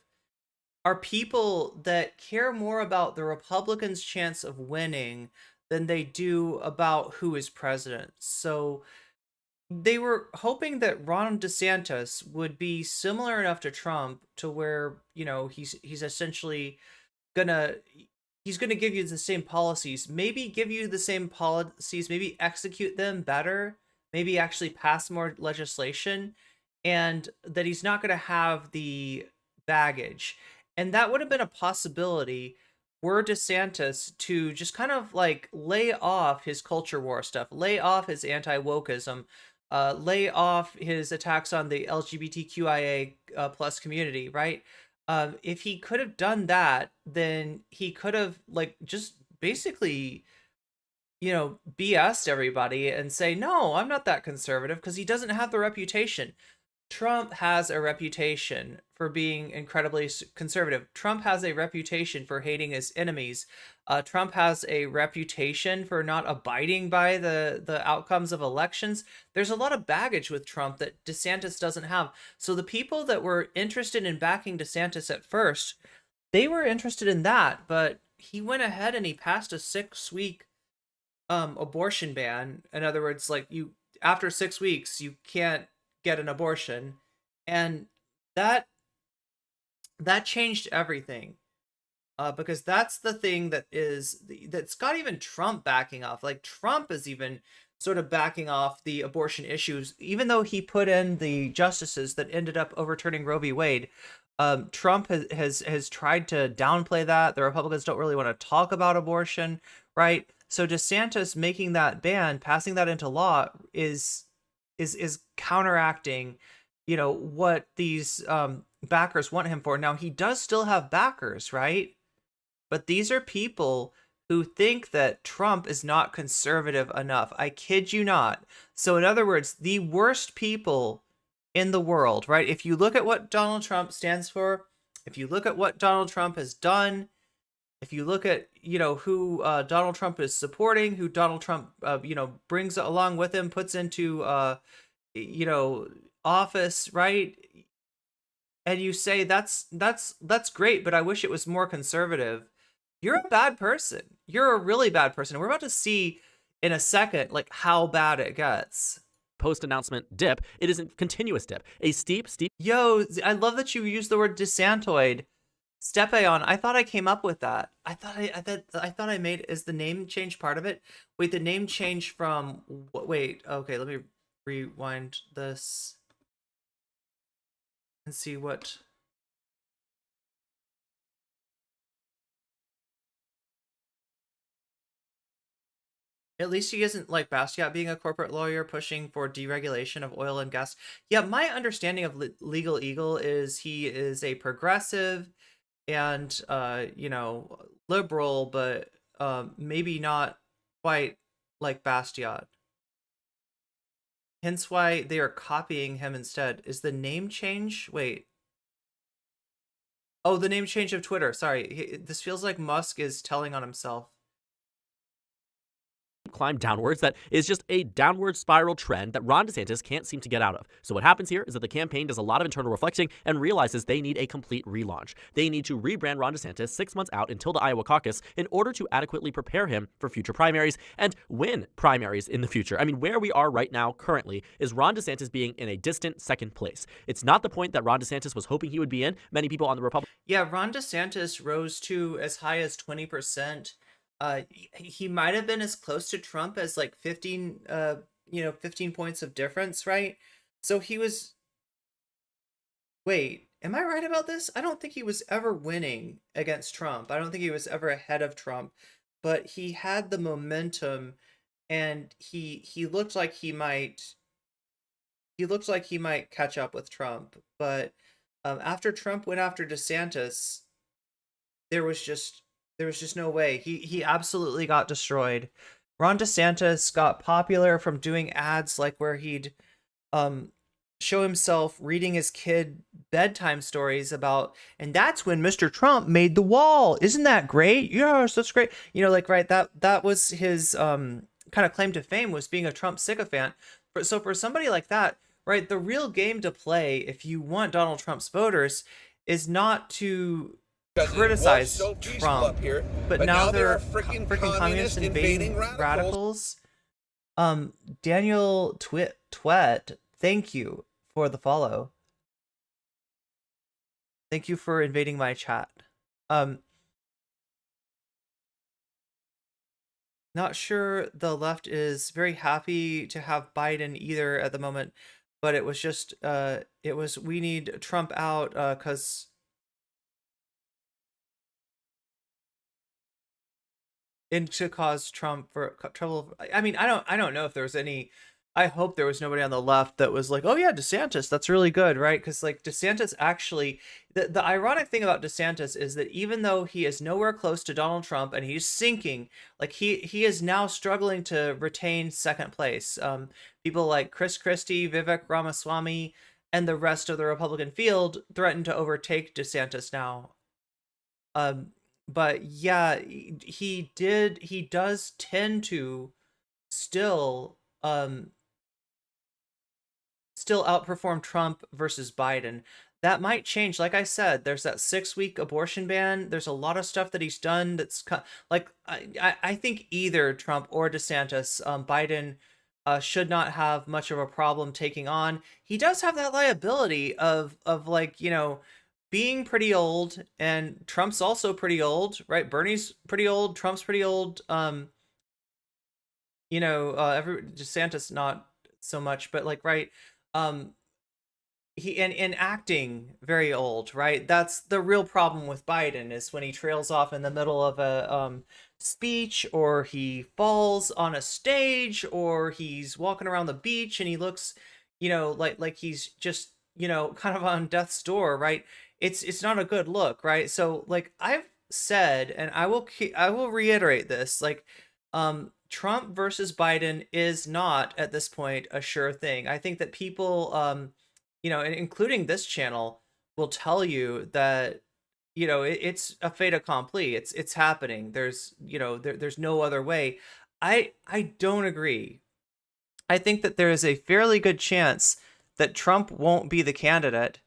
are people that care more about the Republicans' chance of winning than they do about who is president. So they were hoping that Ron DeSantis would be similar enough to Trump to where, you know, he's essentially gonna give you the same policies, maybe give you the same policies, maybe execute them better, maybe actually pass more legislation, and that he's not gonna have the baggage. And that would have been a possibility were DeSantis to just kind of like lay off his culture war stuff, lay off his anti-wokeism, lay off his attacks on the LGBTQIA plus community, right? If he could have done that, then he could have like just basically, you know, BS'd everybody and say, no, I'm not that conservative, because he doesn't have the reputation. Trump has a reputation for being incredibly conservative. Trump has a reputation for hating his enemies. Trump has a reputation for not abiding by the outcomes of elections. There's a lot of baggage with Trump that DeSantis doesn't have. So the people that were interested in backing DeSantis at first, they were interested in that, but he went ahead and he passed a 6-week abortion ban. In other words, like after 6 weeks, you can't get an abortion, and that changed everything, because that's the thing that's got even Trump backing off. Like Trump is even sort of backing off the abortion issues, even though he put in the justices that ended up overturning Roe v. Wade. Trump has tried to downplay that. The Republicans don't really want to talk about abortion, right? So DeSantis making that ban, passing that into law, is counteracting, you know, what these backers want him for. Now, he does still have backers, right? But these are people who think that Trump is not conservative enough. I kid you not. So in other words, the worst people in the world, right? If you look at what Donald Trump stands for, if you look at what Donald Trump has done, if you look at, you know, who Donald Trump is supporting, who Donald Trump, you know, brings along with him, puts into, you know, office, right? And you say, that's great, but I wish it was more conservative. You're a bad person. You're a really bad person. We're about to see in a second, like, how bad it gets. Post-announcement dip, it is a continuous dip, a steep... Yo, I love that you use the word desantoid. Stepeon, I thought I came up with that. I thought I made, is the name change part of it? Wait, the name change from, wait, okay, let me rewind this and see what... At least he isn't like Bastiat being a corporate lawyer pushing for deregulation of oil and gas. Yeah, my understanding of Legal Eagle is he is a progressive and, you know, liberal, but maybe not quite like Bastiat. Hence why they are copying him instead. Is the name change? Wait. Oh, the name change of Twitter. Sorry. This feels like Musk is telling on himself. climb downwards that is just a downward spiral trend that Ron DeSantis can't seem to get out of. So what happens here is that the campaign does a lot of internal reflecting and realizes they need a complete relaunch. They need to rebrand Ron DeSantis 6 months out until the Iowa caucus in order to adequately prepare him for future primaries and win primaries in the future. I mean, where we are right now currently is Ron DeSantis being in a distant second place. It's not the point that Ron DeSantis was hoping he would be in. Many people on the Republican Yeah, Ron DeSantis rose to as high as 20%. He might have been as close to Trump as like 15 15 points of difference, right? So he was, wait, am I right about this? I don't think he was ever winning against Trump. I don't think he was ever ahead of Trump, but he had the momentum, and he looked like he might catch up with Trump. But after Trump went after DeSantis, there was just no way. He absolutely got destroyed. Ron DeSantis got popular from doing ads like where he'd show himself reading his kid bedtime stories about, and that's when Mr. Trump made the wall. Isn't that great? Yes, that's great. You know, like, right, that was his kind of claim to fame, was being a Trump sycophant. So for somebody like that, right, the real game to play if you want Donald Trump's voters is not to criticize Trump, but now they're freaking communists invading radicals. Daniel Twet, thank you for the follow. Thank you for invading my chat. Not sure the left is very happy to have Biden either at the moment, but it was just we need Trump out because and to cause Trump for trouble. I mean, I don't know if there was any. I hope there was nobody on the left that was like, oh yeah, DeSantis, that's really good, right? Because like DeSantis actually, the ironic thing about DeSantis is that even though he is nowhere close to Donald Trump and he's sinking, like he is now struggling to retain second place. People like Chris Christie, Vivek Ramaswamy, and the rest of the Republican field threaten to overtake DeSantis now. But yeah, he does tend to still outperform Trump versus Biden. That might change. Like I said, there's that 6-week abortion ban. There's a lot of stuff that he's done that's like I think either Trump or DeSantis, Biden should not have much of a problem taking on. He does have that liability of like, you know, being pretty old, and Trump's also pretty old, right? Bernie's pretty old, Trump's pretty old. DeSantis not so much, but like, right, he in acting very old, right? That's the real problem with Biden, is when he trails off in the middle of a speech, or he falls on a stage, or he's walking around the beach and he looks, you know, like he's just, you know, kind of on death's door, right? It's not a good look, right? So like I've said, and I will reiterate this, like Trump versus Biden is not at this point a sure thing. I think that people and including this channel will tell you that, you know, it's a fait accompli. It's happening. There's, you know, there's no other way. I don't agree. I think that there is a fairly good chance that Trump won't be the candidate.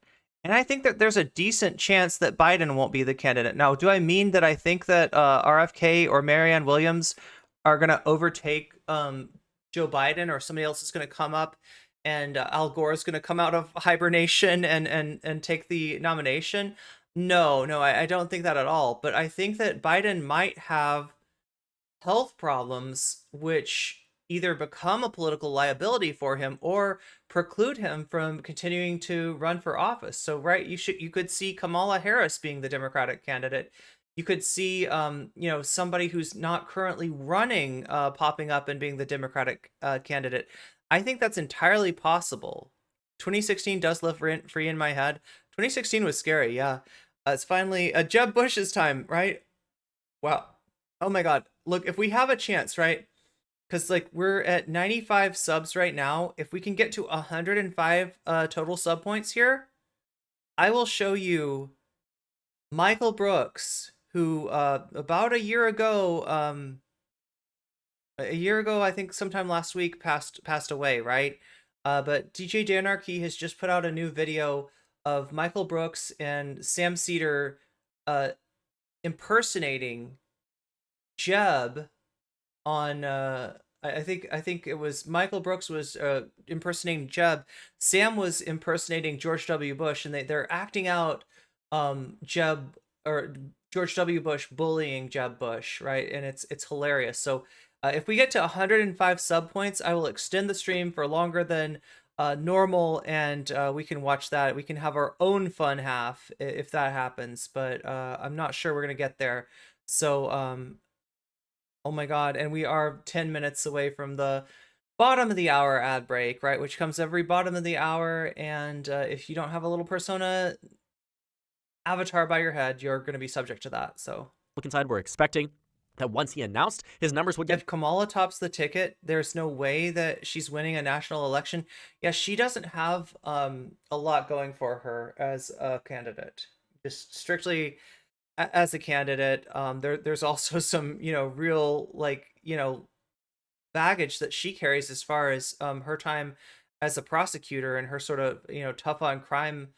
And I think that there's a decent chance that Biden won't be the candidate. Now, do I mean that I think that RFK or Marianne Williams are going to overtake Joe Biden, or somebody else is going to come up and Al Gore is going to come out of hibernation and take the nomination? No, I don't think that at all. But I think that Biden might have health problems which either become a political liability for him or preclude him from continuing to run for office. So, right, you could see Kamala Harris being the Democratic candidate. You could see, somebody who's not currently running popping up and being the Democratic candidate. I think that's entirely possible. 2016 does live rent free in my head. 2016 was scary, yeah. It's finally Jeb Bush's time, right? Wow. Oh my God. Look, if we have a chance, right? Because like we're at 95 subs right now. If we can get to 105 total sub points here, I will show you Michael Brooks, who about a year ago a year ago, I think sometime last week, passed away, right? But DJ Danarchy has just put out a new video of Michael Brooks and Sam Cedar uh, impersonating Jeb on I think it was Michael Brooks was impersonating Jeb. Sam was impersonating George W. Bush, and they're acting out Jeb or George W. Bush bullying Jeb Bush, right? And it's hilarious. So if we get to 105 sub points, I will extend the stream for longer than normal, and we can watch that. We can have our own fun half if that happens, but I'm not sure we're gonna get there. So oh my God, and we are 10 minutes away from the bottom of the hour ad break, right? Which comes every bottom of the hour, and if you don't have a little persona avatar by your head, you're going to be subject to that. So Look inside, we're expecting that once he announced his numbers would get... if Kamala tops the ticket, there's no way that she's winning a national election. Yeah, she doesn't have a lot going for her as a candidate. Just strictly as a candidate, there's also some, real, like, baggage that she carries as far as her time as a prosecutor, and her sort of, tough on crime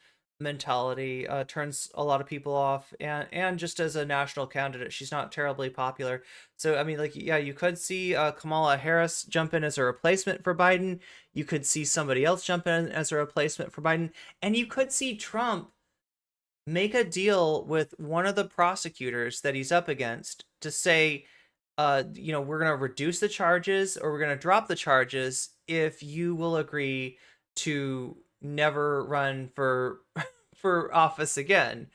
mentality turns a lot of people off, and just as a national candidate, she's not terribly popular. So, I mean, like, yeah, you could see Kamala Harris jump in as a replacement for Biden. You could see somebody else jump in as a replacement for Biden. And you could see Trump make a deal with one of the prosecutors that he's up against to say, we're going to reduce the charges, or we're going to drop the charges if you will agree to never run for office again.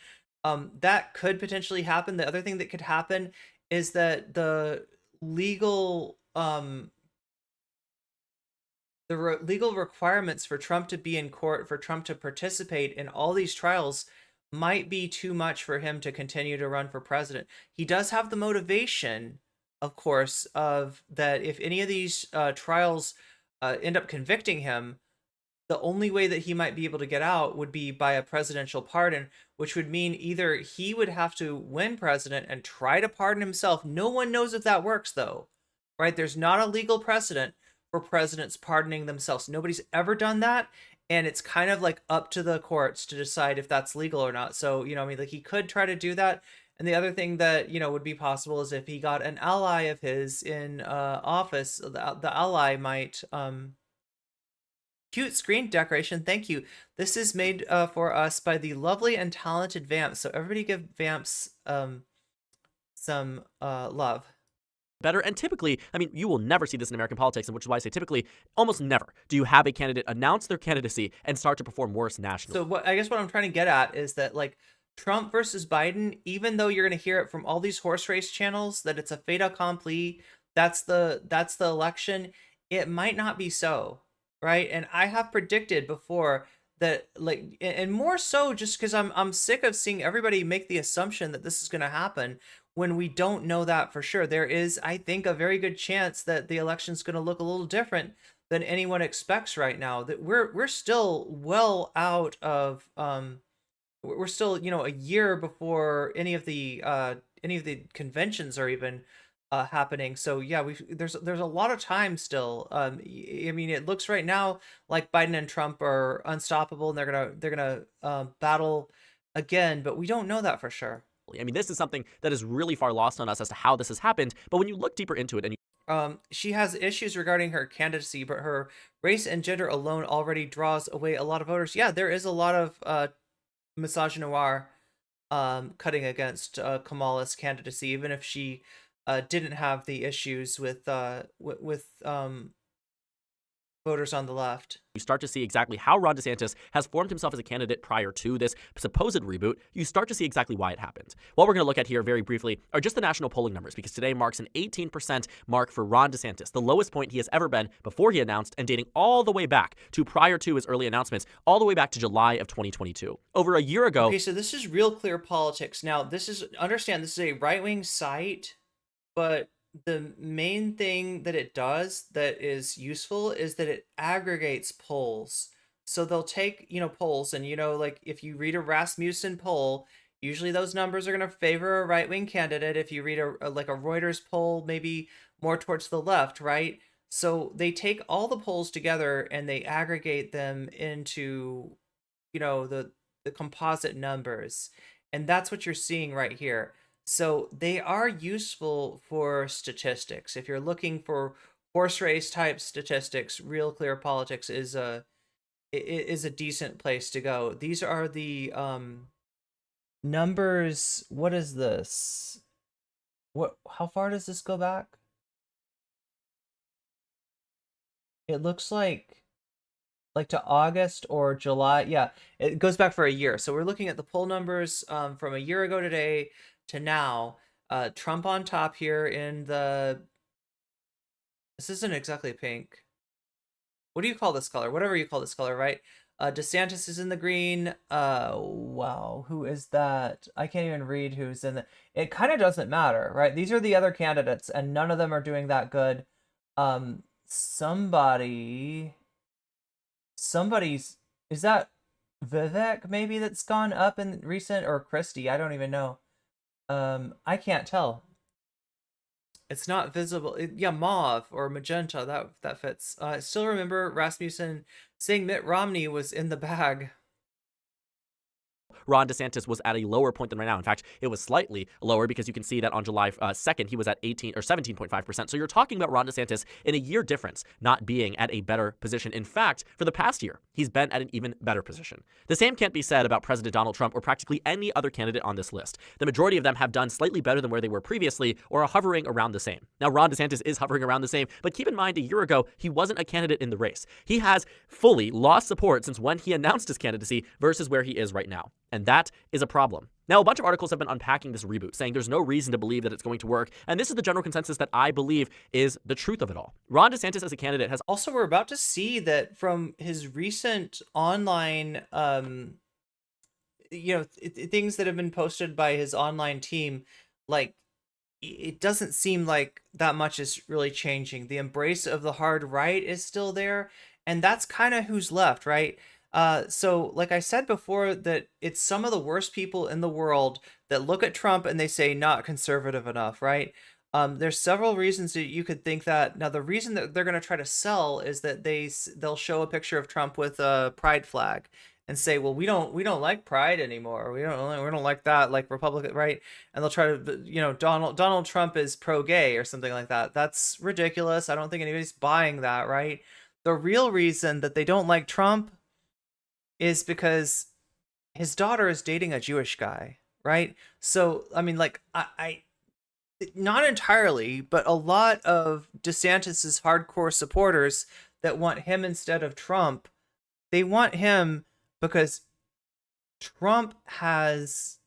That could potentially happen. The other thing that could happen is that the legal legal requirements for Trump to be in court, for Trump to participate in all these trials, might be too much for him to continue to run for president. He does have the motivation, of course, of that if any of these trials end up convicting him, the only way that he might be able to get out would be by a presidential pardon, which would mean either he would have to win president and try to pardon himself. No one knows if that works, though, right? There's not a legal precedent for presidents pardoning themselves. Nobody's ever done that, and it's kind of like up to the courts to decide if that's legal or not. So, I mean, like, he could try to do that. And the other thing that, would be possible is if he got an ally of his in office, the ally might... Cute screen decoration, thank you. This is made for us by the lovely and talented Vamps. So everybody give Vamps some love. Better. And typically, I mean, you will never see this in American politics, and which is why I say typically, almost never do you have a candidate announce their candidacy and start to perform worse nationally. So I guess what I'm trying to get at is that, like, Trump versus Biden, even though you're going to hear it from all these horse race channels that it's a fait accompli, that's the election, it might not be so. Right. And I have predicted before that, like, and more so just because I'm sick of seeing everybody make the assumption that this is going to happen when we don't know that for sure. There is, I think, a very good chance that the election's going to look a little different than anyone expects right now. That we're still well out of we're still, a year before any of the conventions are even happening. So yeah, there's a lot of time still. I mean, it looks right now like Biden and Trump are unstoppable, and they're gonna battle again, but we don't know that for sure. I mean, this is something that is really far lost on us as to how this has happened. But when you look deeper into it, and she has issues regarding her candidacy, but her race and gender alone already draws away a lot of voters. Yeah, there is a lot of misogynoir cutting against Kamala's candidacy, even if she didn't have the issues with voters on the left. You start to see exactly how Ron DeSantis has formed himself as a candidate prior to this supposed reboot. You start to see exactly why it happened. What we're going to look at here very briefly are just the national polling numbers, because today marks an 18% mark for Ron DeSantis, the lowest point he has ever been before he announced, and dating all the way back to prior to his early announcements, all the way back to July of 2022. Over a year ago. Okay, so this is Real Clear Politics. Now, understand this is a right-wing site, but the main thing that it does that is useful is that it aggregates polls. So they'll take, polls, and, like, if you read a Rasmussen poll, Usually those numbers are going to favor a right-wing candidate. If you read like a Reuters poll, maybe more towards the left, right? So they take all the polls together and they aggregate them into, the composite numbers. And that's what you're seeing right here. So they are useful for statistics. If you're looking for horse race type statistics, Real Clear Politics is a decent place to go. These are the numbers. What is this? How far does this go back? It looks like to August or July. Yeah, it goes back for a year. So we're looking at the poll numbers from a year ago today to now. Trump on top here in the... This isn't exactly pink. What do you call this color? Whatever you call this color, right? DeSantis is in the green. Wow, who is that? I can't even read who's in the... It kind of doesn't matter, right? These are the other candidates, and none of them are doing that good. Somebody's... Is that Vivek, maybe, that's gone up in recent... Or Christie, I don't even know. I can't tell. It's not visible. Yeah, mauve or magenta. That fits. I still remember Rasmussen saying Mitt Romney was in the bag. Ron DeSantis was at a lower point than right now. In fact, it was slightly lower because you can see that on July 2nd, he was at 18 or 17.5%. So you're talking about Ron DeSantis in a year difference, not being at a better position. In fact, for the past year, he's been at an even better position. The same can't be said about President Donald Trump or practically any other candidate on this list. The majority of them have done slightly better than where they were previously or are hovering around the same. Now, Ron DeSantis is hovering around the same, but keep in mind a year ago, he wasn't a candidate in the race. He has fully lost support since when he announced his candidacy versus where he is right now. And that is a problem. Now, a bunch of articles have been unpacking this reboot, saying there's no reason to believe that it's going to work. And this is the general consensus that I believe is the truth of it all. Ron DeSantis as a candidate has... Also, we're about to see that from his recent online, things that have been posted by his online team, like, it doesn't seem like that much is really changing. The embrace of the hard right is still there. And that's kind of who's left, right? So like I said before, that it's some of the worst people in the world that look at Trump and they say not conservative enough, right? There's several reasons that you could think that. Now, the reason that they're going to try to sell is that they'll show a picture of Trump with a pride flag and say, well, we don't like pride anymore. We don't like that, like Republican, right? And they'll try to, Donald Trump is pro-gay or something like that. That's ridiculous. I don't think anybody's buying that, right? The real reason that they don't like Trump is because his daughter is dating a Jewish guy, right? So, I mean, like, I not entirely, but a lot of DeSantis's hardcore supporters that want him instead of Trump, they want him because Trump has,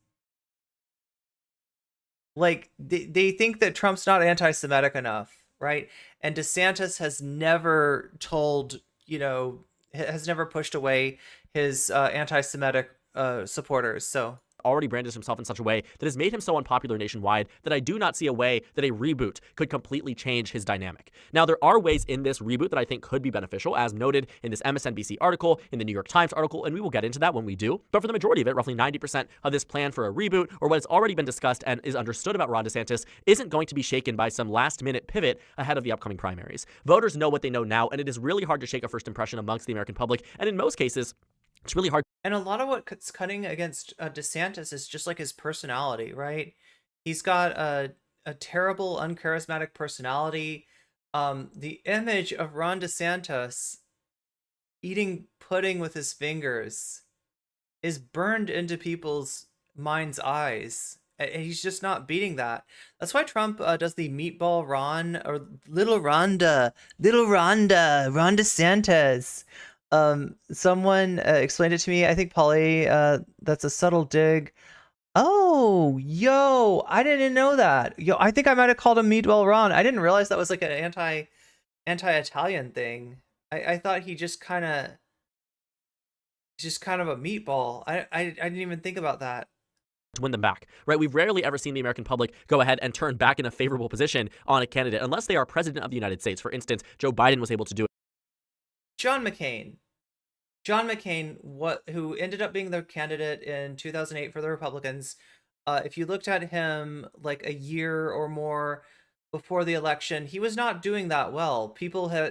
like, they think that Trump's not anti-Semitic enough, right? And DeSantis has never has never pushed away his anti-Semitic supporters. So already branded himself in such a way that has made him so unpopular nationwide that I do not see a way that a reboot could completely change his dynamic. Now, there are ways in this reboot that I think could be beneficial, as noted in this MSNBC article, in the New York Times article, and we will get into that when we do. But for the majority of it, roughly 90% of this plan for a reboot, or what has already been discussed and is understood about Ron DeSantis, isn't going to be shaken by some last-minute pivot ahead of the upcoming primaries. Voters know what they know now, and it is really hard to shake a first impression amongst the American public, and in most cases, it's really hard. And a lot of what's cutting against DeSantis is just like his personality, right? He's got a terrible, uncharismatic personality. The image of Ron DeSantis eating pudding with his fingers is burned into people's mind's eyes. And he's just not beating that. That's why Trump does the Meatball Ron, or Little Ron DeSantis. Someone explained it to me. I think Polly, that's a subtle dig. Oh, yo, I didn't know that. Yo, I think I might have called him Meatball Ron. I didn't realize that was like an anti-Italian thing. I thought he's just kind of a meatball. I didn't even think about that. To win them back, right? We've rarely ever seen the American public go ahead and turn back in a favorable position on a candidate unless they are president of the United States. For instance, Joe Biden was able to do it. John McCain. John McCain, who ended up being the candidate in 2008 for the Republicans, if you looked at him like a year or more before the election, he was not doing that well.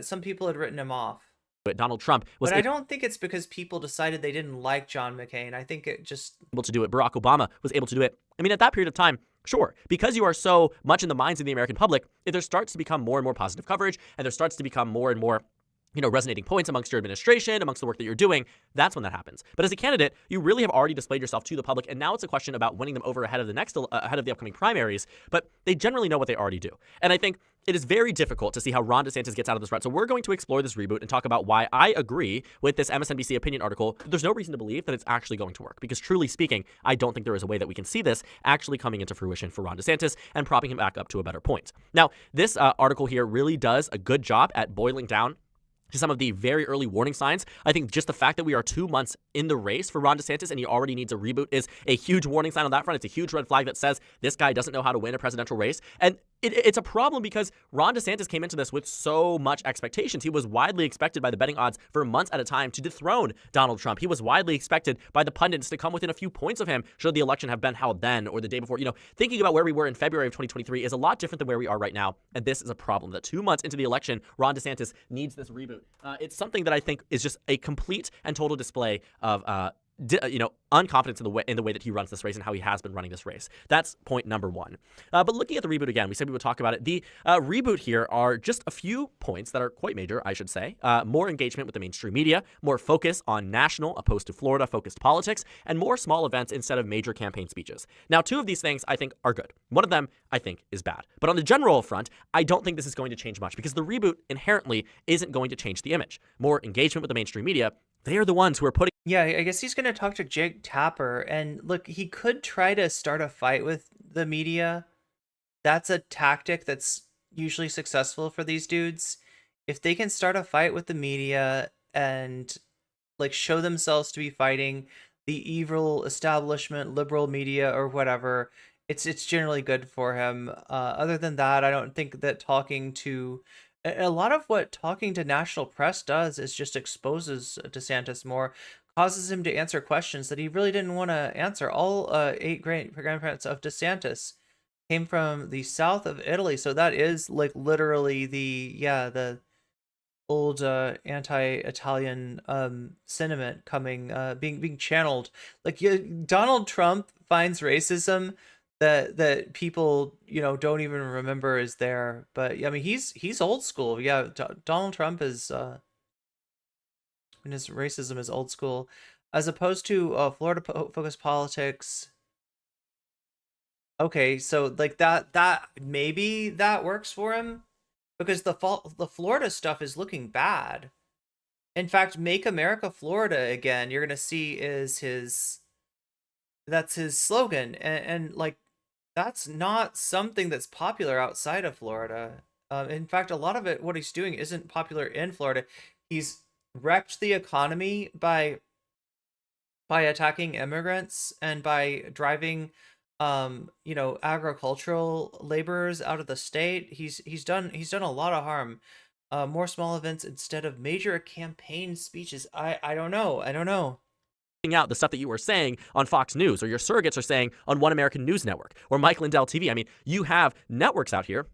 Some people had written him off. But Donald Trump was But I don't think it's because people decided they didn't like John McCain. I think it just able to do it. Barack Obama was able to do it. I mean, at that period of time, sure, because you are so much in the minds of the American public, if there starts to become more and more positive coverage, and there starts to become more and more resonating points amongst your administration, amongst the work that you're doing, that's when that happens. But as a candidate, you really have already displayed yourself to the public, and now it's a question about winning them over ahead of the upcoming primaries. But they generally know what they already do, and I think it is very difficult to see how Ron DeSantis gets out of this rut. So we're going to explore this reboot and talk about why I agree with this MSNBC opinion article. There's no reason to believe that it's actually going to work, because truly speaking, I don't think there is a way that we can see this actually coming into fruition for Ron DeSantis and propping him back up to a better point. Now, this article here really does a good job at boiling down to some of the very early warning signs. I think just the fact that we are 2 months in the race for Ron DeSantis and he already needs a reboot is a huge warning sign on that front. It's a huge red flag that says this guy doesn't know how to win a presidential race. And it's a problem because Ron DeSantis came into this with so much expectations. He was widely expected by the betting odds for months at a time to dethrone Donald Trump. He was widely expected by the pundits to come within a few points of him should the election have been held then or the day before. Thinking about where we were in February of 2023 is a lot different than where we are right now. And this is a problem that 2 months into the election, Ron DeSantis needs this reboot. It's something that I think is just a complete and total display of unconfidence in the way that he runs this race and how he has been running this race. That's point number one. But looking at the reboot again, we said we would talk about it. The reboot here are just a few points that are quite major, I should say. More engagement with the mainstream media, more focus on national opposed to Florida-focused politics, and more small events instead of major campaign speeches. Now, two of these things I think are good. One of them I think is bad. But on the general front, I don't think this is going to change much because the reboot inherently isn't going to change the image. More engagement with the mainstream media, they are the ones who are putting Yeah, I guess he's going to talk to Jake Tapper. And look, he could try to start a fight with the media. That's a tactic that's usually successful for these dudes. If they can start a fight with the media and like show themselves to be fighting the evil establishment, liberal media or whatever, it's generally good for him. Other than that, I don't think that talking to a lot of what talking to national press does is just exposes DeSantis more, causes him to answer questions that he really didn't want to answer. All 8 grandparents of DeSantis came from the south of Italy, so that is like literally the old anti-Italian sentiment coming being channeled. Like Donald Trump finds racism that people don't even remember is there, but I mean he's old school. Yeah, Donald Trump is and his racism is old school, as opposed to Florida focused politics. Okay, so like that maybe that works for him because the Florida stuff is looking bad. In fact, Make America Florida Again, you're gonna see is that's his slogan, and like that's not something that's popular outside of Florida. In fact, a lot of what he's doing isn't popular in Florida. He's wrecked the economy by attacking immigrants and by driving agricultural laborers out of the state. He's done a lot of harm. More small events instead of major campaign speeches. I don't know. out the stuff that you were saying on Fox News or your surrogates are saying on One American News Network or Mike Lindell TV. I mean, you have networks out here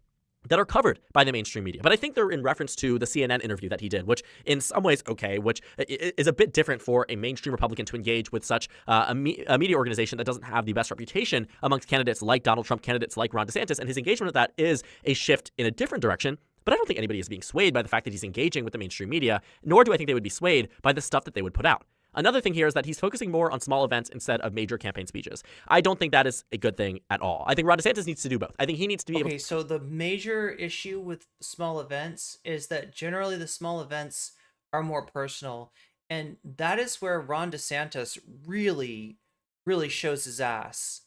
that are covered by the mainstream media. But I think they're in reference to the CNN interview that he did, which in some ways, which is a bit different for a mainstream Republican to engage with such a media organization that doesn't have the best reputation amongst candidates like Donald Trump, candidates like Ron DeSantis. And his engagement with that is a shift in a different direction. But I don't think anybody is being swayed by the fact that he's engaging with the mainstream media, nor do I think they would be swayed by the stuff that they would put out. Another thing here is that he's focusing more on small events instead of major campaign speeches. I don't think that is a good thing at all. I think Ron DeSantis needs to do both. I think he needs to be able to... Okay, so the major issue with small events is that generally the small events are more personal. And that is where Ron DeSantis really, really shows his ass.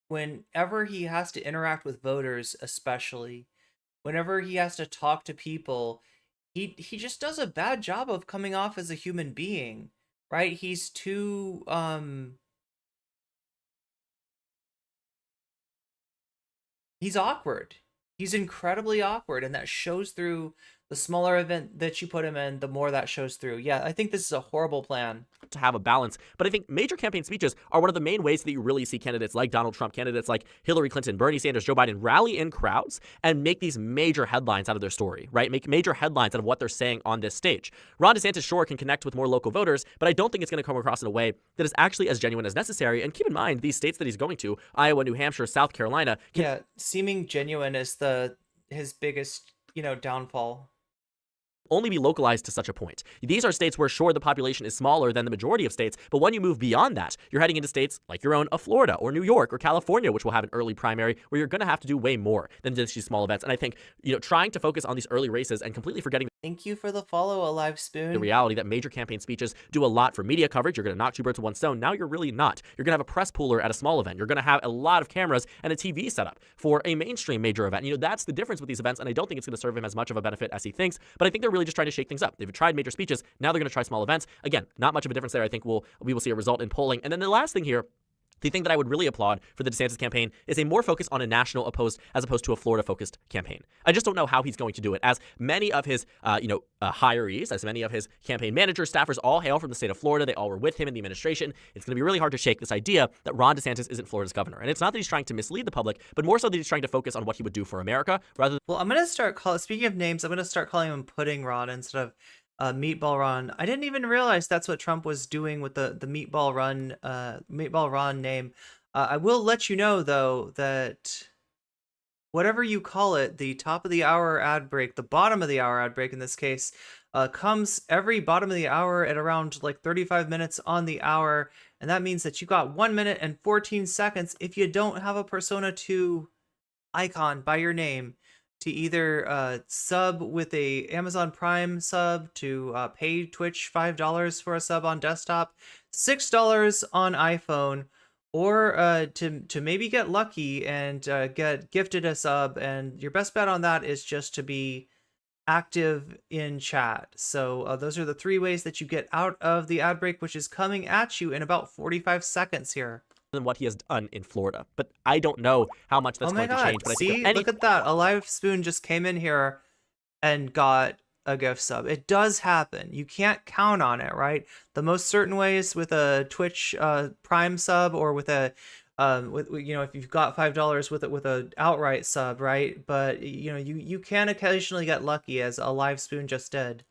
Whenever he has to interact with voters, especially, whenever he has to talk to people, he just does a bad job of coming off as a human being. Right? He's too, he's awkward. He's incredibly awkward, and that shows through The smaller event that you put him in, the more that shows through. Yeah, I think this is a horrible plan. To have a balance. But I think major campaign speeches are one of the main ways that you really see candidates like Donald Trump, candidates like Hillary Clinton, Bernie Sanders, Joe Biden rally in crowds and make these major headlines out of their story, right? Make major headlines out of what they're saying on this stage. Ron DeSantis, sure, can connect with more local voters, but I don't think it's going to come across in a way that is actually as genuine as necessary. And keep in mind, these states that he's going to, Iowa, New Hampshire, South Carolina. Yeah, seeming genuine is his biggest, downfall. Only be localized to such a point. These are states where, sure, the population is smaller than the majority of states, but when you move beyond that, you're heading into states like your own of Florida or New York or California, which will have an early primary, where you're going to have to do way more than just these small events. And I think, trying to focus on these early races and completely forgetting Thank you for the follow, Alive Spoon. the reality that major campaign speeches do a lot for media coverage. You're going to knock two birds with one stone. Now you're really not. You're going to have a press pooler at a small event. You're going to have a lot of cameras and a TV setup for a mainstream major event. That's the difference with these events, and I don't think it's going to serve him as much of a benefit as he thinks, but I think they're really just trying to shake things up. They've tried major speeches. Now they're going to try small events. Again, not much of a difference there. I think we will see a result in polling. And then the last thing here, the thing that I would really applaud for the DeSantis campaign is a more focus on a national as opposed to a Florida-focused campaign. I just don't know how he's going to do it, as many of his, hirees, as many of his campaign managers, staffers all hail from the state of Florida. They all were with him in the administration. It's going to be really hard to shake this idea that Ron DeSantis isn't Florida's governor. And it's not that he's trying to mislead the public, but more so that he's trying to focus on what he would do for America rather than... Well, I'm going to start speaking of names, I'm going to start calling him Pudding Ron instead of Meatball Ron. I didn't even realize that's what Trump was doing with the Meatball Ron name. I will let you know, though, that whatever you call it, the top of the hour ad break, the bottom of the hour ad break in this case, comes every bottom of the hour at around like 35 minutes on the hour. And that means that you got 1 minute and 14 seconds if you don't have a Persona 2 icon by your name to either sub with a Amazon Prime sub, to pay Twitch $5 for a sub on desktop, $6 on iPhone, or to maybe get lucky and get gifted a sub. And your best bet on that is just to be active in chat. So those are the three ways that you get out of the ad break, which is coming at you in about 45 seconds here. than what he has done in Florida. But I don't know how much that's going to change. But See, look at that. Alive Spoon just came in here and got a gift sub. It does happen. You can't count on it, right? The most certain ways with a Twitch Prime sub, or with a if you've got $5 with a outright sub, right? But you can occasionally get lucky, as Alive Spoon just did.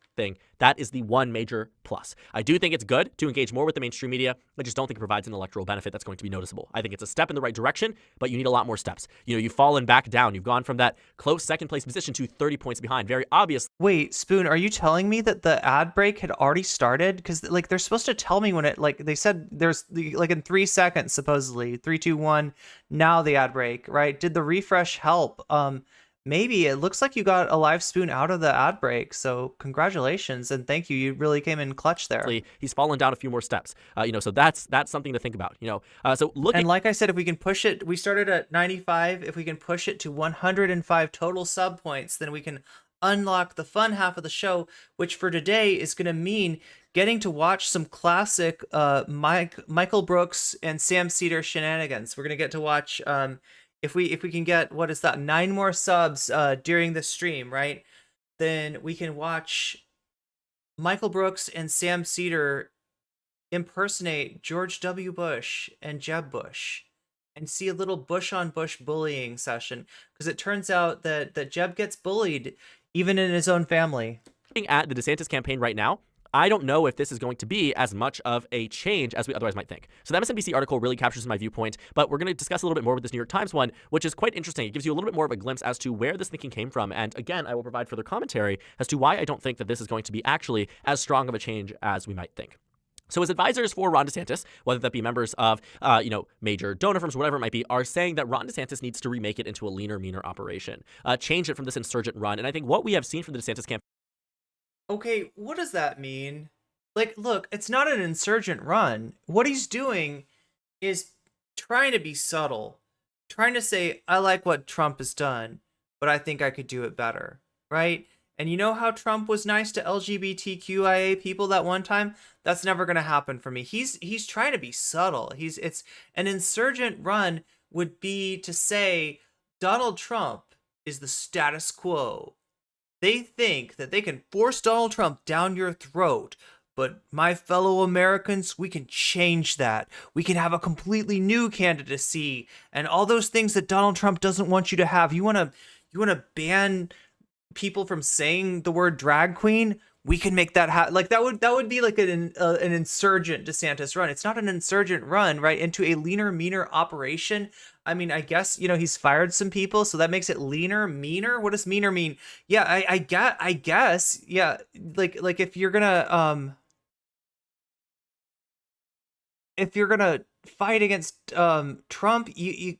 That is the one major plus. I do think it's good to engage more with the mainstream media. I just don't think it provides an electoral benefit that's going to be noticeable. I think it's a step in the right direction, but you need a lot more steps. You've fallen back down. You've gone from that close second place position to 30 points behind. Very obvious. Wait, Spoon, are you telling me that the ad break had already started? Because they're supposed to tell me when it, they said there's in 3 seconds, supposedly 3, 2, 1. Now the ad break, right? Did the refresh help? Maybe. It looks like you got Alive Spoon out of the ad break, so congratulations and thank you. You really came in clutch there. He's fallen down a few more steps. So that's something to think about. So look. And like I said, if we can push it, we started at 95. If we can push it to 105 total sub points, then we can unlock the fun half of the show, which for today is going to mean getting to watch some classic Michael Brooks and Sam Cedar shenanigans. We're going to get to watch. If we can get, 9 more subs during the stream, right? Then we can watch Michael Brooks and Sam Cedar impersonate George W. Bush and Jeb Bush, and see a little Bush on Bush bullying session, because it turns out that Jeb gets bullied even in his own family. Looking at the DeSantis campaign right now, I don't know if this is going to be as much of a change as we otherwise might think. So the MSNBC article really captures my viewpoint, but we're going to discuss a little bit more with this New York Times one, which is quite interesting. It gives you a little bit more of a glimpse as to where this thinking came from. And again, I will provide further commentary as to why I don't think that this is going to be actually as strong of a change as we might think. So his advisors for Ron DeSantis, whether that be members of, major donor firms, whatever it might be, are saying that Ron DeSantis needs to remake it into a leaner, meaner operation, change it from this insurgent run. And I think what we have seen from the DeSantis campaign. Okay, what does that mean? Look, it's not an insurgent run. What he's doing is trying to be subtle, trying to say, I like what Trump has done, but I think I could do it better, right? And you know how Trump was nice to LGBTQIA people that one time? That's never going to happen for me. He's trying to be subtle. It's an insurgent run would be to say Donald Trump is the status quo. They think that they can force Donald Trump down your throat. But my fellow Americans, we can change that. We can have a completely new candidacy and all those things that Donald Trump doesn't want you to have. You want to ban people from saying the word drag queen? We can make that happen. Like that would be like an insurgent DeSantis run. It's not an insurgent run, right? Into a leaner, meaner operation. I mean, I guess, he's fired some people, so that makes it leaner, meaner. What does meaner mean? Yeah, I guess, yeah. Like if you're gonna fight against Trump, you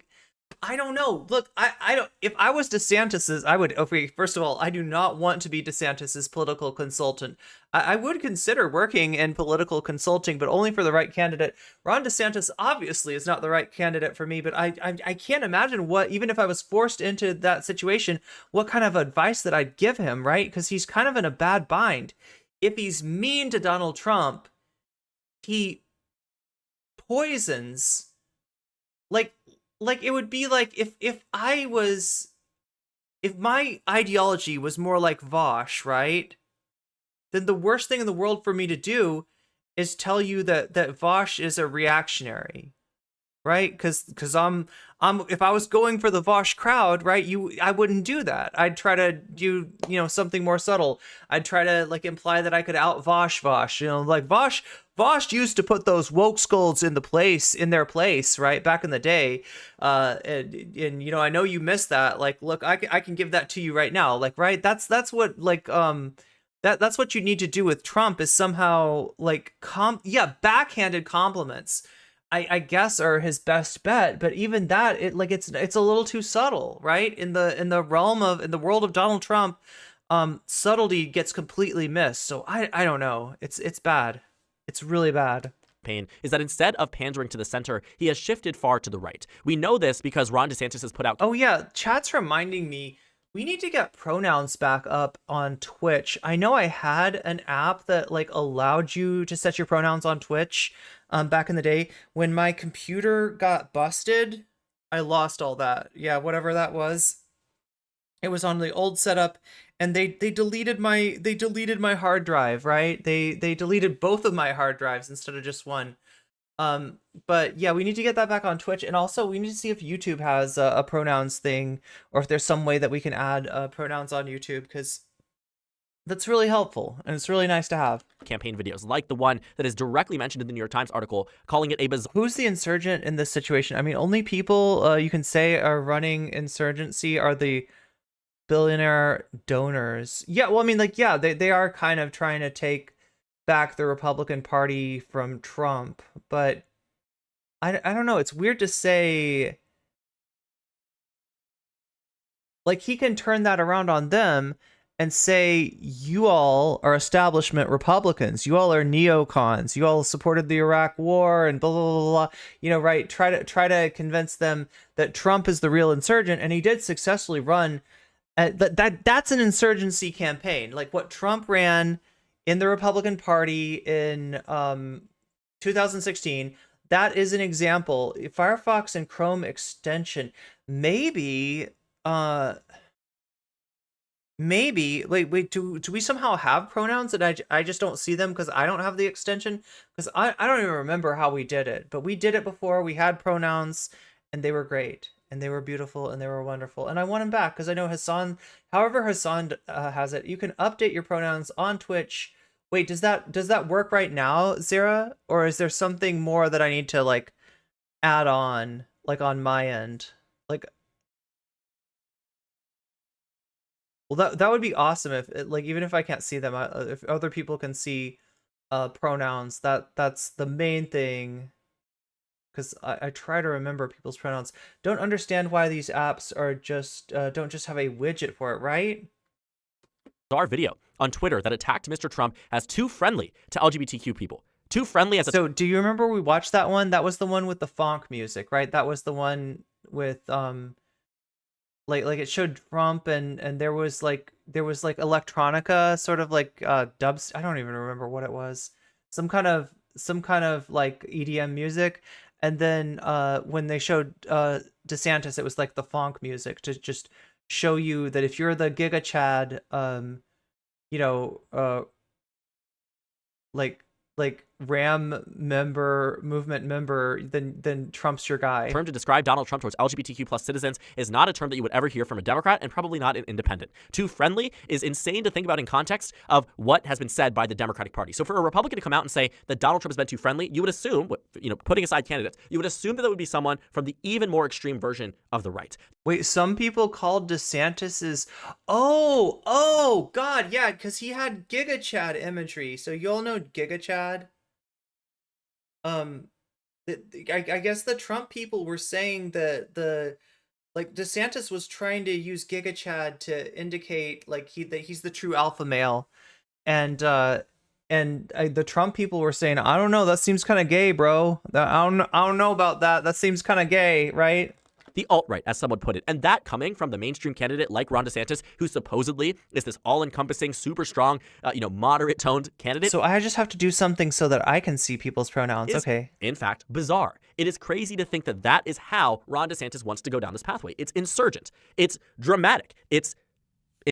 I don't know. Look, I don't. If I was DeSantis's, I would. Okay, first of all, I do not want to be DeSantis's political consultant. I would consider working in political consulting, but only for the right candidate. Ron DeSantis obviously is not the right candidate for me, but I can't imagine what, even if I was forced into that situation, what kind of advice that I'd give him, right? Because he's kind of in a bad bind. If he's mean to Donald Trump, he poisons, like it would be like if my ideology was more like Vosh, right? Then the worst thing in the world for me to do is tell you that Vosh is a reactionary, right? Because I'm if I was going for the Vosh crowd, right, I wouldn't do that. I'd try to do something more subtle. I'd try to like imply that I could out Vosh, like Vosh used to put those woke skulls in their place, right, back in the day. And I know you missed that. Like, look, I can give that to you right now. Like, right, that's what like that's what you need to do with Trump, is somehow like backhanded compliments, I guess, are his best bet. But even that, it's a little too subtle, right? In the world of Donald Trump, subtlety gets completely missed. So I don't know. It's bad. It's really bad. Is that instead of pandering to the center, he has shifted far to the right. We know this because Ron DeSantis has put out... Oh yeah, chat's reminding me, we need to get pronouns back up on Twitch. I know I had an app that like allowed you to set your pronouns on Twitch back in the day. When my computer got busted, I lost all that. Yeah, whatever that was. It was on the old setup, and they deleted my hard drive, right? They deleted both of my hard drives instead of just one. But yeah, we need to get that back on Twitch, and also we need to see if YouTube has a pronouns thing, or if there's some way that we can add pronouns on YouTube, because that's really helpful and it's really nice to have. Campaign videos like the one that is directly mentioned in the New York Times article, calling it a bizarre... Who's the insurgent in this situation? I mean, only people you can say are running insurgency are the billionaire donors. Yeah, well, I mean, like, yeah, they are kind of trying to take back the Republican Party from Trump, but I don't know. It's weird to say, like, he can turn that around on them and say, you all are establishment Republicans, you all are neocons, you all supported the Iraq war and blah blah blah, blah. Right? Try to convince them that Trump is the real insurgent, and he did successfully run. That's an insurgency campaign, like what Trump ran in the Republican Party in 2016. That is an example. Firefox and Chrome extension, maybe wait, do we somehow have pronouns that I just don't see them because I don't have the extension? Because I don't even remember how we did it, but we did it before. We had pronouns, and they were great. And they were beautiful, and they were wonderful. And I want him back because I know Hassan, however Hassan has it, you can update your pronouns on Twitch. Wait, does that work right now, Zira? Or is there something more that I need to like add on, like on my end? Like, well, that would be awesome if like, even if I can't see them, if other people can see pronouns, that's the main thing. Because I try to remember people's pronouns. Don't understand why these apps are just don't just have a widget for it, right? Our video on Twitter that attacked Mr. Trump as too friendly to LGBTQ people. Too friendly as a... So do you remember we watched that one? That was the one with the funk music, right? That was the one with like it showed Trump and there was like electronica, sort of like dubs. I don't even remember what it was. Some kind of like EDM music. And then when they showed DeSantis, it was like the funk music to just show you that if you're the Giga Chad, you know, like RAM member, movement member, then Trump's your guy. Term to describe Donald Trump towards LGBTQ plus citizens is not a term that you would ever hear from a Democrat, and probably not an independent. Too friendly is insane to think about in context of what has been said by the Democratic Party. So for a Republican to come out and say that Donald Trump has been too friendly, you would assume, you know, putting aside candidates, you would assume that would be someone from the even more extreme version of the right. Wait, some people called DeSantis oh God, yeah, because he had Giga Chad imagery. So you all know Giga Chad. I guess the Trump people were saying that like DeSantis was trying to use Giga Chad to indicate like that he's the true alpha male, and the Trump people were saying, I don't know, that seems kind of gay, bro. I don't know about that. That seems kind of gay, right? The alt-right, as someone put it, and that coming from the mainstream candidate like Ron DeSantis, who supposedly is this all-encompassing, super strong, you know, moderate-toned candidate. So I just have to do something so that I can see people's pronouns. Okay. In fact, bizarre. It is crazy to think that that is how Ron DeSantis wants to go down this pathway. It's insurgent. It's dramatic.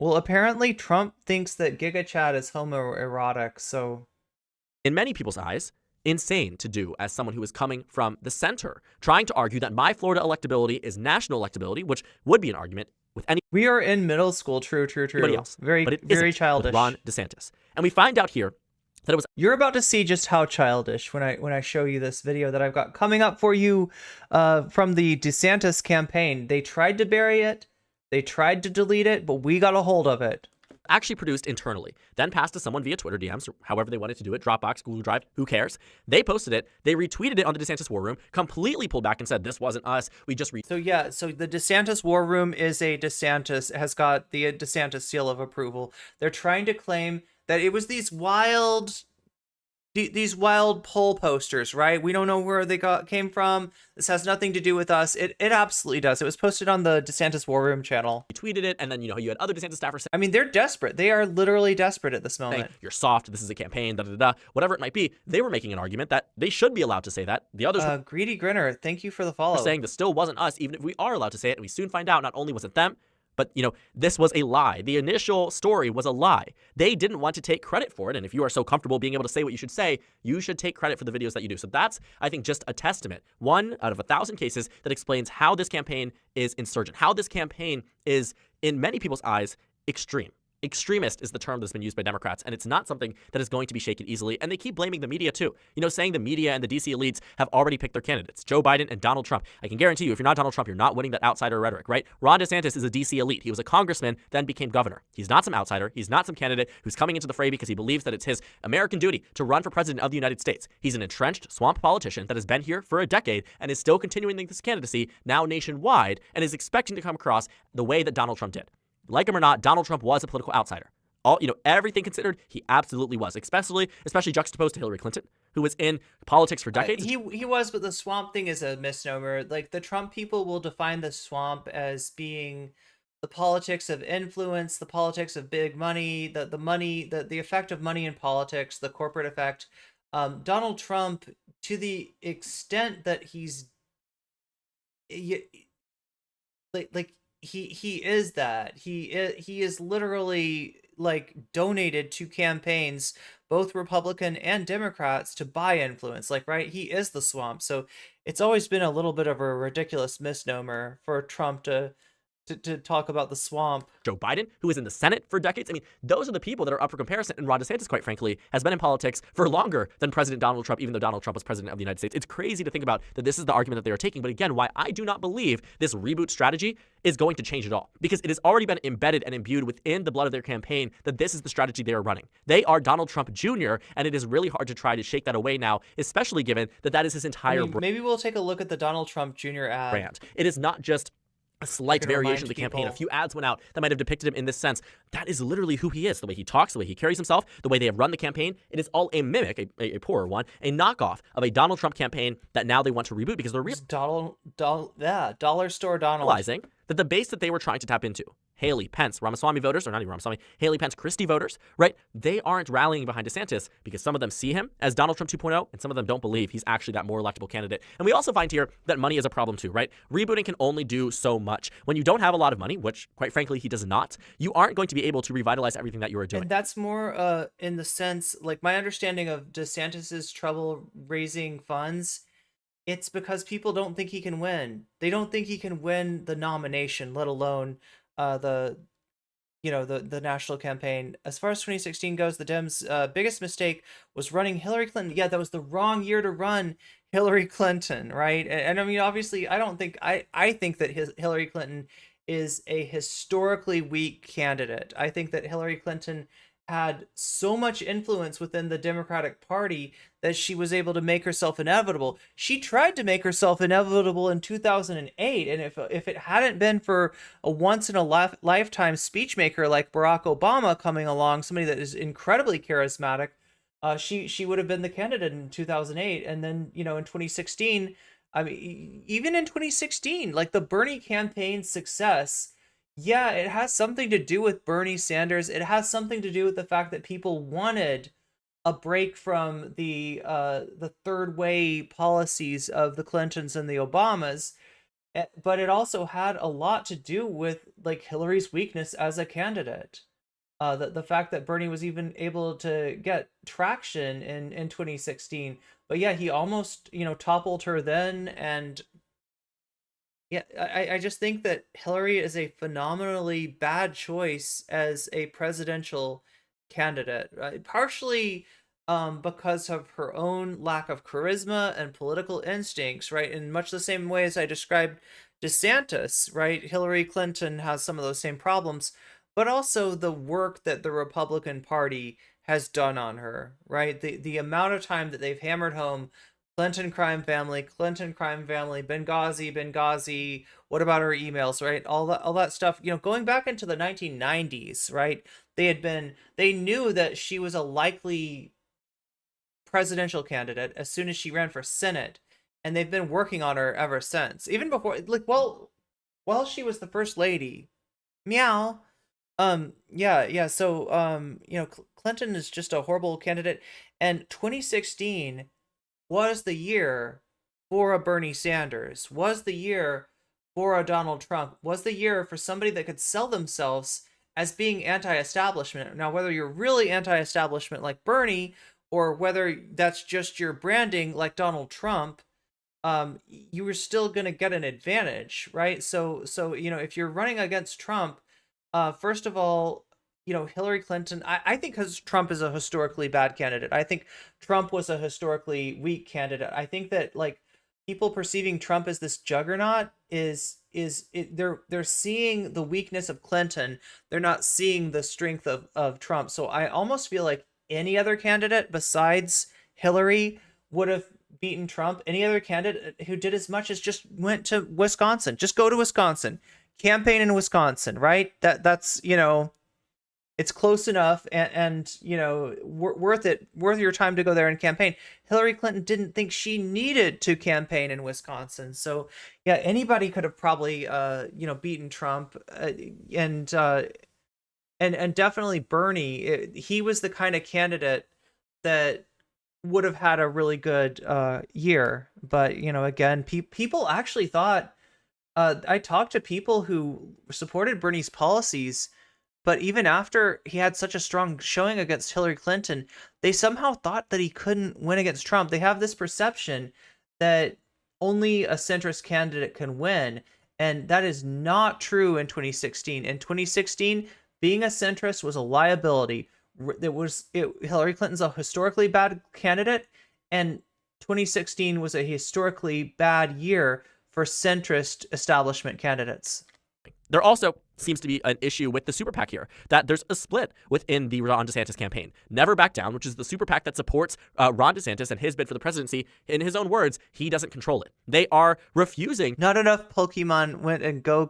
Well, apparently Trump thinks that Giga Chad is homoerotic, so... In many people's eyes, insane to do as someone who is coming from the center, trying to argue that my Florida electability is national electability, which would be an argument with any. We are in middle school. True. Anybody else. Very, but it very isn't childish. with Ron DeSantis. And we find out here that it was. You're about to see just how childish when I show you this video that I've got coming up for you from the DeSantis campaign. They tried to bury it. They tried to delete it, but we got a hold of it. Actually produced internally, then passed to someone via Twitter DMs, or however they wanted to do it, Dropbox, Google Drive, who cares? They posted it, they retweeted it on the DeSantis War Room, completely pulled back and said, this wasn't us, we just So yeah, so the DeSantis War Room is a DeSantis, has got the DeSantis seal of approval. They're trying to claim that it was these wild poll posters, right? We don't know where they came from. This has nothing to do with us. It absolutely does. It was posted on the DeSantis War Room channel. Tweeted it, and then, you know, you had other DeSantis staffers saying, I mean, they're desperate. They are literally desperate at this moment. you're soft, this is a campaign, da-da-da-da, whatever it might be. They were making an argument that they should be allowed to say that. The others were Greedy Grinner, thank you for the follow. saying this still wasn't us, even if we are allowed to say it. And we soon find out not only was it them, but, you know, this was a lie. The initial story was a lie. They didn't want to take credit for it. And if you are so comfortable being able to say what you should say, you should take credit for the videos that you do. So that's, I think, just a testament, 1 out of 1,000 cases, that explains how this campaign is insurgent, how this campaign is, in many people's eyes, extreme. Extremist is the term that's been used by Democrats, and it's not something that is going to be shaken easily. And they keep blaming the media, too. You know, saying the media and the DC elites have already picked their candidates, Joe Biden and Donald Trump. I can guarantee you, if you're not Donald Trump, you're not winning that outsider rhetoric, right? Ron DeSantis is a DC elite. He was a congressman, then became governor. He's not some outsider. He's not some candidate who's coming into the fray because he believes that it's his American duty to run for president of the United States. He's an entrenched swamp politician that has been here for a decade and is still continuing this candidacy now nationwide and is expecting to come across the way that Donald Trump did. Like him or not, Donald Trump was a political outsider. All, you know, everything considered, he absolutely was, especially juxtaposed to Hillary Clinton, who was in politics for decades. He was, but the swamp thing is a misnomer. Like, the Trump people will define the swamp as being the politics of influence, the politics of big money, the money, the effect of money in politics, the corporate effect. Donald Trump, to the extent that he's like he is that. He is literally like donated to campaigns, both Republican and Democrats, to buy influence. Like, right, he is the swamp. So it's always been a little bit of a ridiculous misnomer for Trump to talk about the swamp. Joe Biden, who was in the Senate for decades. I mean, those are the people that are up for comparison. And Ron DeSantis, quite frankly, has been in politics for longer than President Donald Trump, even though Donald Trump was president of the United States. It's crazy to think about that this is the argument that they are taking. But again, why I do not believe this reboot strategy is going to change at all. Because it has already been embedded and imbued within the blood of their campaign that this is the strategy they are running. They are Donald Trump Jr., and it is really hard to try to shake that away now, especially given that that is his entire maybe we'll take a look at the Donald Trump Jr. ad. brand. It is not just a slight variation of the campaign. people. A few ads went out that might have depicted him in this sense. That is literally who he is. The way he talks, the way he carries himself, the way they have run the campaign. It is all a mimic, a poorer one, a knockoff of a Donald Trump campaign that now they want to reboot because they're Dollar Store Donald. realizing that the base that they were trying to tap into, Haley, Pence, Ramaswamy voters, or not even Ramaswamy, Haley, Pence, Christie voters, right? They aren't rallying behind DeSantis because some of them see him as Donald Trump 2.0 and some of them don't believe he's actually that more electable candidate. And we also find here that money is a problem too, right? Rebooting can only do so much. When you don't have a lot of money, which quite frankly he does not, you aren't going to be able to revitalize everything that you are doing. And that's more in the sense, like my understanding of DeSantis's trouble raising funds, it's because people don't think he can win. They don't think he can win the nomination, let alone the national campaign. As far as 2016 goes, the Dems' biggest mistake was running Hillary Clinton. Yeah, that was the wrong year to run Hillary Clinton, right? And I mean, obviously, I don't think I think that Hillary Clinton is a historically weak candidate. I think that Hillary Clinton had so much influence within the Democratic Party that she was able to make herself inevitable. She tried to make herself inevitable in 2008, and if it hadn't been for a once-in-a-lifetime speechmaker like Barack Obama coming along, somebody that is incredibly charismatic, she would have been the candidate in 2008. And then, in 2016, I mean, even in 2016, like the Bernie campaign's success, yeah, it has something to do with Bernie Sanders. It has something to do with the fact that people wanted a break from the third way policies of the Clintons and the Obamas. But it also had a lot to do with like Hillary's weakness as a candidate. The fact that Bernie was even able to get traction in 2016. But yeah, he almost, toppled her then. And yeah, I just think that Hillary is a phenomenally bad choice as a presidential candidate, right? Partially because of her own lack of charisma and political instincts, right? In much the same way as I described DeSantis, right? Hillary Clinton has some of those same problems, but also the work that the Republican Party has done on her, right? The amount of time that they've hammered home Clinton crime family, Benghazi, what about her emails, right? All that stuff, going back into the 1990s, right? They knew that she was a likely presidential candidate as soon as she ran for Senate, and they've been working on her ever since. Even before, like, while she was the first lady. Meow. Yeah. So, Clinton is just a horrible candidate, and 2016 was the year for a Bernie Sanders, was the year for a Donald Trump, was the year for somebody that could sell themselves as being anti-establishment. Now, whether you're really anti-establishment like Bernie, or whether that's just your branding like Donald Trump, you were still going to get an advantage, right? So if you're running against Trump, first of all, Hillary Clinton, I think because Trump is a historically bad candidate. I think Trump was a historically weak candidate. I think that like people perceiving Trump as this juggernaut they're seeing the weakness of Clinton. They're not seeing the strength of Trump. So I almost feel like any other candidate besides Hillary would have beaten Trump. Any other candidate who did as much as just went to Wisconsin, just go to Wisconsin, campaign in Wisconsin, right? That's it's close enough and worth your time to go there and campaign. Hillary Clinton didn't think she needed to campaign in Wisconsin. So yeah, anybody could have probably beaten Trump, and definitely Bernie. He was the kind of candidate that would have had a really good year. But again, people actually thought, I talked to people who supported Bernie's policies, but even after he had such a strong showing against Hillary Clinton, they somehow thought that he couldn't win against Trump. They have this perception that only a centrist candidate can win, and that is not true in 2016. In 2016, being a centrist was a liability. Hillary Clinton's a historically bad candidate, and 2016 was a historically bad year for centrist establishment candidates. There also seems to be an issue with the super PAC here, that there's a split within the Ron DeSantis campaign. Never Back Down, which is the super PAC that supports Ron DeSantis and his bid for the presidency. In his own words, he doesn't control it. They are refusing. Not enough Pokemon went and go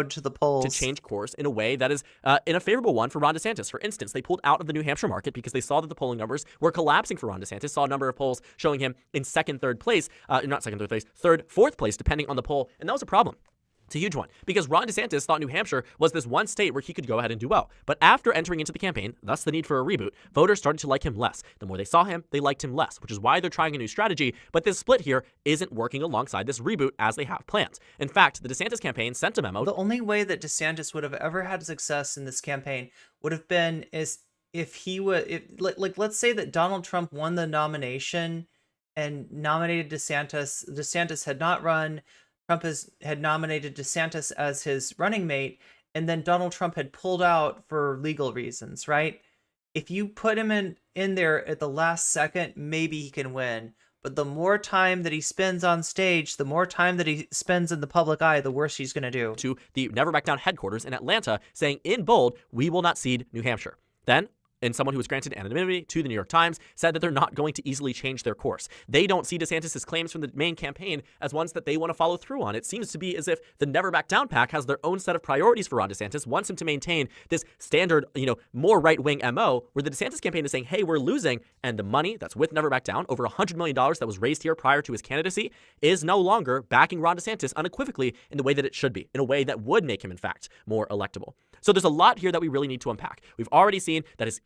to the polls to change course in a way that is in a favorable one for Ron DeSantis. For instance, they pulled out of the New Hampshire market because they saw that the polling numbers were collapsing for Ron DeSantis, saw a number of polls showing him in fourth place, depending on the poll. And that was a problem. It's a huge one because Ron DeSantis thought New Hampshire was this one state where he could go ahead and do well. But after entering into the campaign, thus the need for a reboot, voters started to like him less. The more they saw him, they liked him less, which is why they're trying a new strategy. But this split here isn't working alongside this reboot as they have plans. In fact, the DeSantis campaign sent a memo. The only way that DeSantis would have ever had success in this campaign would have been if he would, like, let's say that Donald Trump won the nomination and nominated DeSantis. DeSantis had not run. Trump had nominated DeSantis as his running mate, and then Donald Trump had pulled out for legal reasons, right? If you put him in there at the last second, maybe he can win. But the more time that he spends on stage, the more time that he spends in the public eye, the worse he's going to do. To the Never Back Down headquarters in Atlanta, saying in bold, we will not cede New Hampshire. Then, and someone who was granted anonymity to the New York Times said that they're not going to easily change their course. They don't see DeSantis' claims from the main campaign as ones that they want to follow through on. It seems to be as if the Never Back Down pack has their own set of priorities for Ron DeSantis, wants him to maintain this standard, more right-wing MO, where the DeSantis campaign is saying, hey, we're losing, and the money that's with Never Back Down, over $100 million that was raised here prior to his candidacy, is no longer backing Ron DeSantis unequivocally in the way that it should be, in a way that would make him, in fact, more electable. So there's a lot here that we really need to unpack. We've already seen that his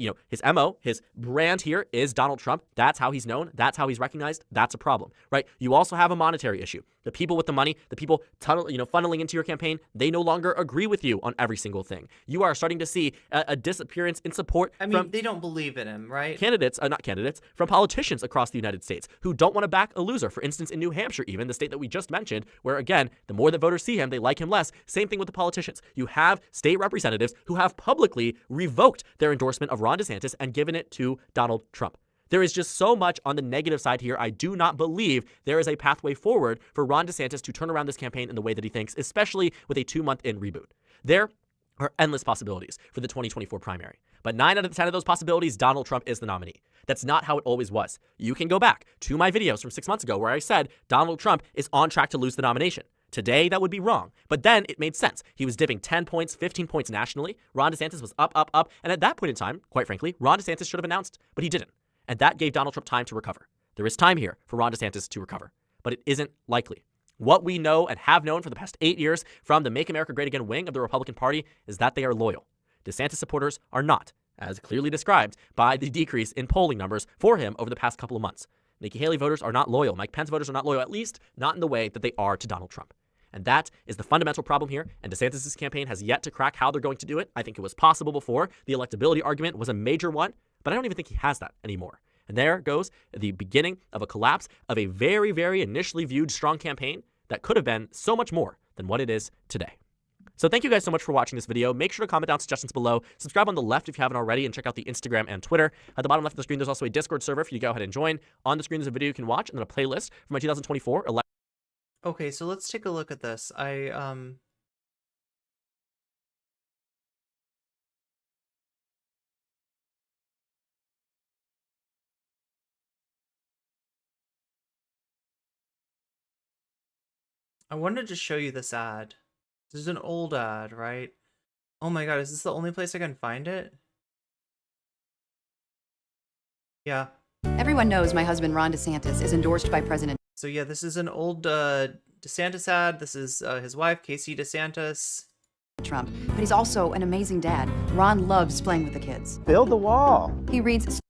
MO, his brand here is Donald Trump. That's how he's known. That's how he's recognized. That's a problem, right? You also have a monetary issue. The people with the money, the people funneling into your campaign, they no longer agree with you on every single thing. You are starting to see a disappearance in support from they don't believe in him, right? From politicians across the United States who don't want to back a loser. For instance, in New Hampshire, even the state that we just mentioned, where again, the more that voters see him, they like him less. Same thing with the politicians. You have state representatives who have publicly revoked their endorsement of Ron DeSantis and given it to Donald Trump. There is just so much on the negative side here. I do not believe there is a pathway forward for Ron DeSantis to turn around this campaign in the way that he thinks, especially with a 2-month-in reboot. There are endless possibilities for the 2024 primary. But 9 out of 10 of those possibilities, Donald Trump is the nominee. That's not how it always was. You can go back to my videos from 6 months ago where I said Donald Trump is on track to lose the nomination. Today, that would be wrong. But then it made sense. He was dipping 10 points, 15 points nationally. Ron DeSantis was up. And at that point in time, quite frankly, Ron DeSantis should have announced, but he didn't. And that gave Donald Trump time to recover. There is time here for Ron DeSantis to recover, but it isn't likely. What we know and have known for the past 8 years from the Make America Great Again wing of the Republican Party is that they are loyal. DeSantis supporters are not, as clearly described by the decrease in polling numbers for him over the past couple of months. Nikki Haley voters are not loyal. Mike Pence voters are not loyal, at least not in the way that they are to Donald Trump. And that is the fundamental problem here. And DeSantis' campaign has yet to crack how they're going to do it. I think it was possible before. The electability argument was a major one, but I don't even think he has that anymore. And there goes the beginning of a collapse of a very, very initially viewed strong campaign that could have been so much more than what it is today. So thank you guys so much for watching this video. Make sure to comment down suggestions below. Subscribe on the left if you haven't already, and check out the Instagram and Twitter. At the bottom left of the screen, there's also a Discord server for you to go ahead and join. On the screen, there's a video you can watch, and then a playlist for my 2024 election. Okay, so let's take a look at this. I wanted to show you this ad. This is an old ad, right? Oh my god, is this the only place I can find it? Yeah. Everyone knows my husband, Ron DeSantis, is endorsed by President So yeah, this is an old DeSantis ad. This is his wife, Casey DeSantis. Trump, but he's also an amazing dad. Ron loves playing with the kids. Build the wall. He reads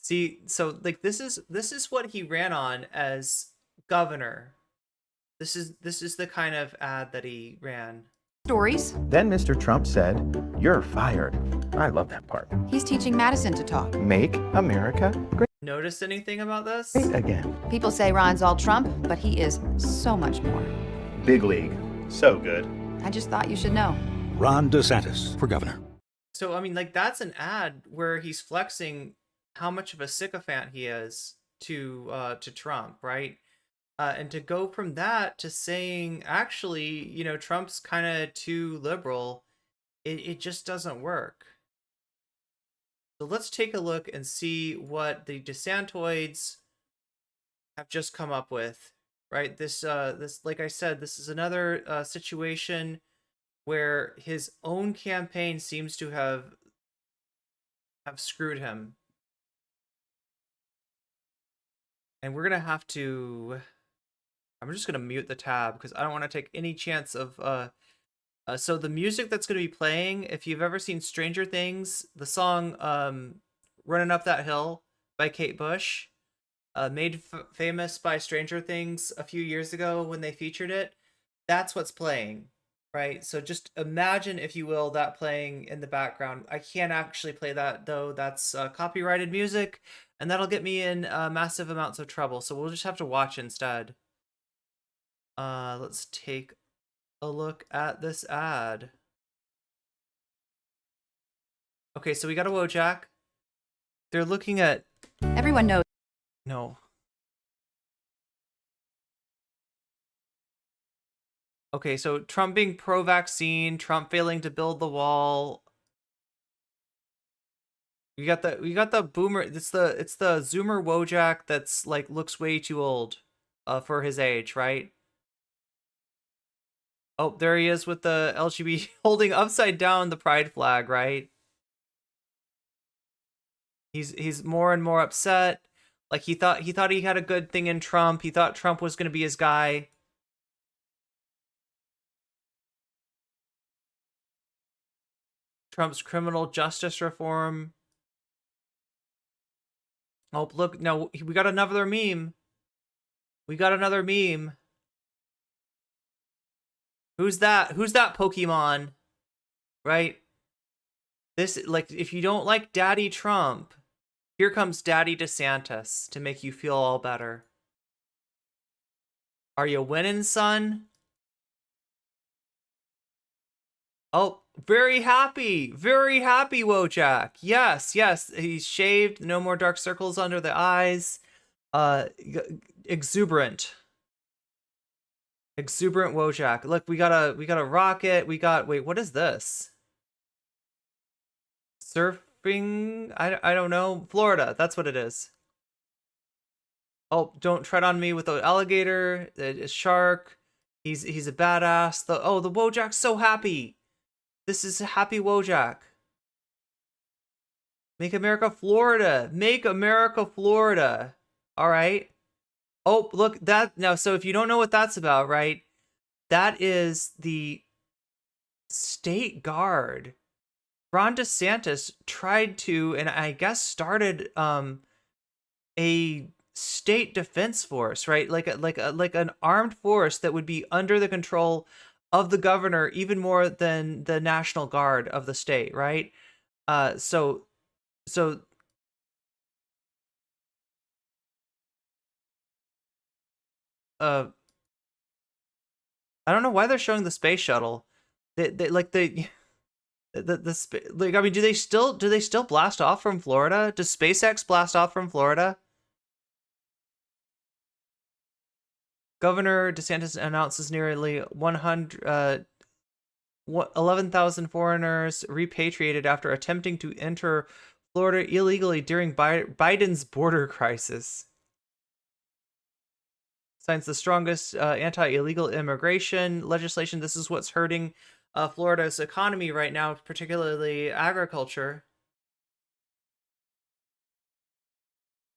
See, so like this is what he ran on as governor. This is the kind of ad that he ran. stories. Then Mr. Trump said, "You're fired." I love that part. He's teaching Madison to talk. Make America great Noticed anything about this? again. People say Ron's all Trump, but he is so much more. Big league. So good. I just thought you should know. Ron DeSantis for governor. So I mean, like that's an ad where he's flexing how much of a sycophant he is to Trump, right? And to go from that to saying, actually, Trump's kind of too liberal, it just doesn't work. So let's take a look and see what the DeSantoids have just come up with, right? This, like I said, this is another situation where his own campaign seems to have screwed him. And we're going to have to... I'm just going to mute the tab because I don't want to take any chance of So the music that's going to be playing, if you've ever seen Stranger Things, the song Running Up That Hill by Kate Bush, made famous by Stranger Things a few years ago when they featured it, that's what's playing, right? So just imagine, if you will, that playing in the background. I can't actually play that, though. That's copyrighted music, and that'll get me in massive amounts of trouble, so we'll just have to watch instead. Let's take a look at this ad. Okay, so we got a Wojak. They're looking at... Everyone knows. No. Okay, so Trump being pro-vaccine, Trump failing to build the wall. We got the boomer. It's the Zoomer Wojak that's like looks way too old for his age, right? Oh, there he is with the LGBT holding upside down the pride flag, right? He's more and more upset. Like he thought he had a good thing in Trump. He thought Trump was going to be his guy. Trump's criminal justice reform. Oh, look, no, we got another meme. We got another meme. Who's that? Who's that Pokemon? Right? This, like, if you don't like Daddy Trump, here comes Daddy DeSantis to make you feel all better. Are you winning, son? Oh, very happy, Wojak. Yes, yes, he's shaved, no more dark circles under the eyes. Exuberant Wojak. Look, we got a rocket. We got, wait, what is this? Surfing? I don't know. Florida, that's what it is. Oh, don't tread on me with the alligator, a shark. He's a badass. The Wojak's so happy. This is a happy Wojak. Make America Florida. Make America Florida. All right. Oh, look, that now. So if you don't know what that's about, right? That is the state guard. Ron DeSantis tried to, and I guess started a state defense force, right? Like an armed force that would be under the control of the governor, even more than the National Guard of the state, right? So I don't know why they're showing the space shuttle. Like I mean, do they still blast off from Florida? Does SpaceX blast off from Florida? Governor DeSantis announces nearly 11,000 foreigners repatriated after attempting to enter Florida illegally during Biden's border crisis. Signs the strongest anti-illegal immigration legislation. This is what's hurting Florida's economy right now, particularly agriculture.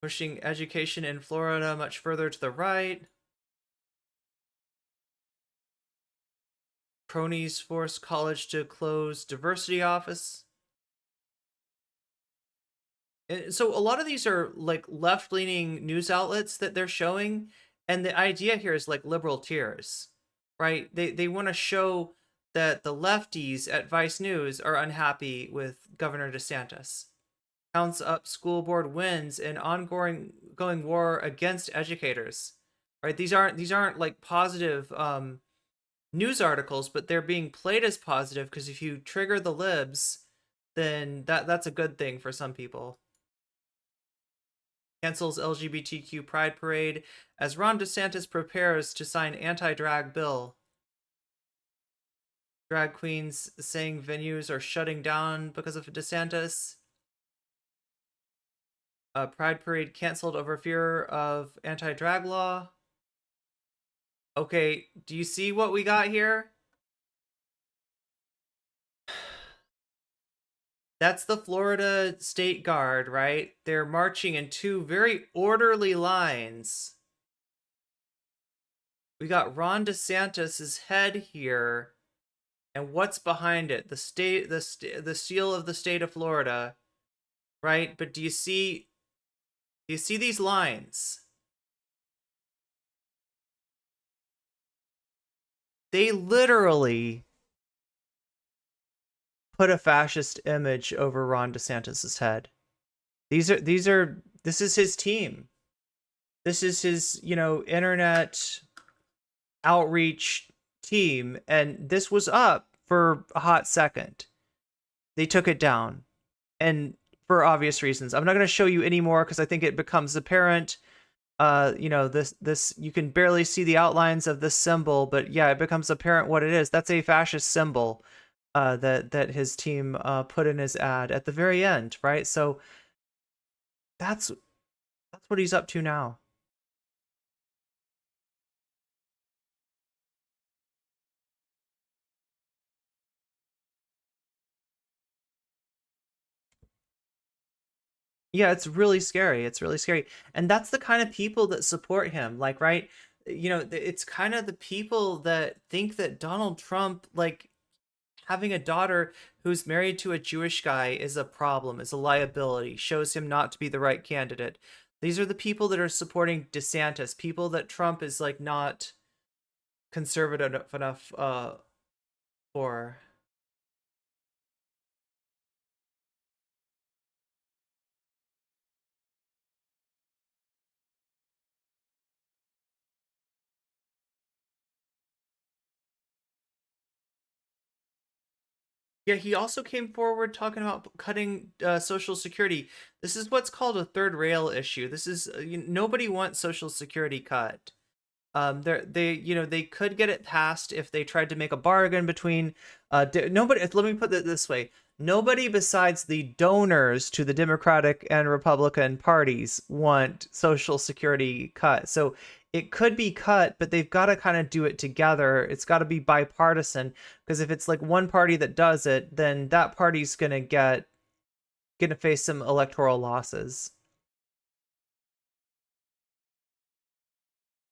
Pushing education in Florida much further to the right. Cronies force college to close diversity office. And so a lot of these are like left-leaning news outlets that they're showing, and the idea here is like liberal tears, right? They want to show that the lefties at Vice News are unhappy with Governor DeSantis. Counts up school board wins and ongoing war against educators, right? These aren't like positive news articles, but they're being played as positive because if you trigger the libs, then that's a good thing for some people. Cancels LGBTQ pride parade as Ron DeSantis prepares to sign anti-drag bill. Drag queens saying venues are shutting down because of DeSantis. Pride parade canceled over fear of anti-drag law. Okay, do you see what we got here? That's the Florida State Guard, right? They're marching in two very orderly lines. We got Ron DeSantis's head here. And what's behind it? The seal of the state of Florida, right? But do you see these lines? They literally put a fascist image over Ron DeSantis's head. This is his team. This is his, internet outreach team, and this was up for a hot second. They took it down, and for obvious reasons. I'm not going to show you anymore because I think it becomes apparent. This you can barely see the outlines of this symbol, but yeah, it becomes apparent what it is. That's a fascist symbol that his team put in his ad at the very end, right? So that's what he's up to now. Yeah, it's really scary. It's really scary. And that's the kind of people that support him. Like, right? It's kind of the people that think that Donald Trump, like, having a daughter who's married to a Jewish guy is a problem, is a liability, shows him not to be the right candidate. These are the people that are supporting DeSantis, people that Trump is, like, not conservative enough for. Yeah, he also came forward talking about cutting Social Security. This is what's called a third rail issue. This is nobody wants Social Security cut. They could get it passed if they tried to make a bargain between nobody. Let me put it this way: nobody besides the donors to the Democratic and Republican parties want Social Security cut. So it could be cut, but they've got to kind of do it together. It's got to be bipartisan, because if it's like one party that does it, then that party's gonna face some electoral losses.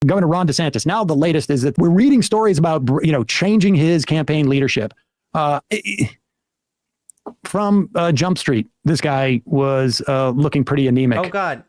Governor Ron DeSantis. Now the latest is that we're reading stories about, changing his campaign leadership. From Jump Street, this guy was looking pretty anemic. Oh, God.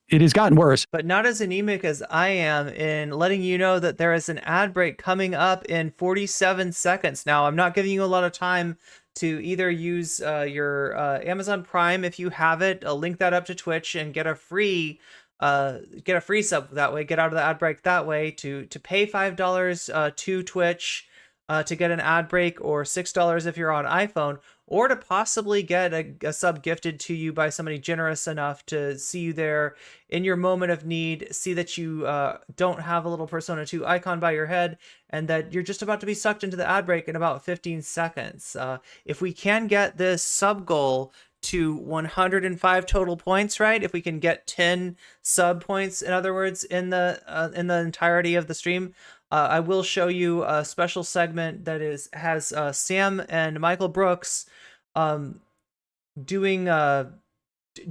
It has gotten worse. But not as anemic as I am in letting you know that there is an ad break coming up in 47 seconds. Now, I'm not giving you a lot of time to either use your Amazon Prime if you have it, link that up to Twitch and get a free sub that way, get out of the ad break that way, to pay $5 to Twitch to get an ad break, or $6 if you're on iPhone, or to possibly get a sub gifted to you by somebody generous enough to see you there in your moment of need, see that you don't have a little Persona 2 icon by your head, and that you're just about to be sucked into the ad break in about 15 seconds. If we can get this sub goal to 105 total points, right? If we can get 10 sub points, in other words, in the entirety of the stream, I will show you a special segment that has Sam and Michael Brooks doing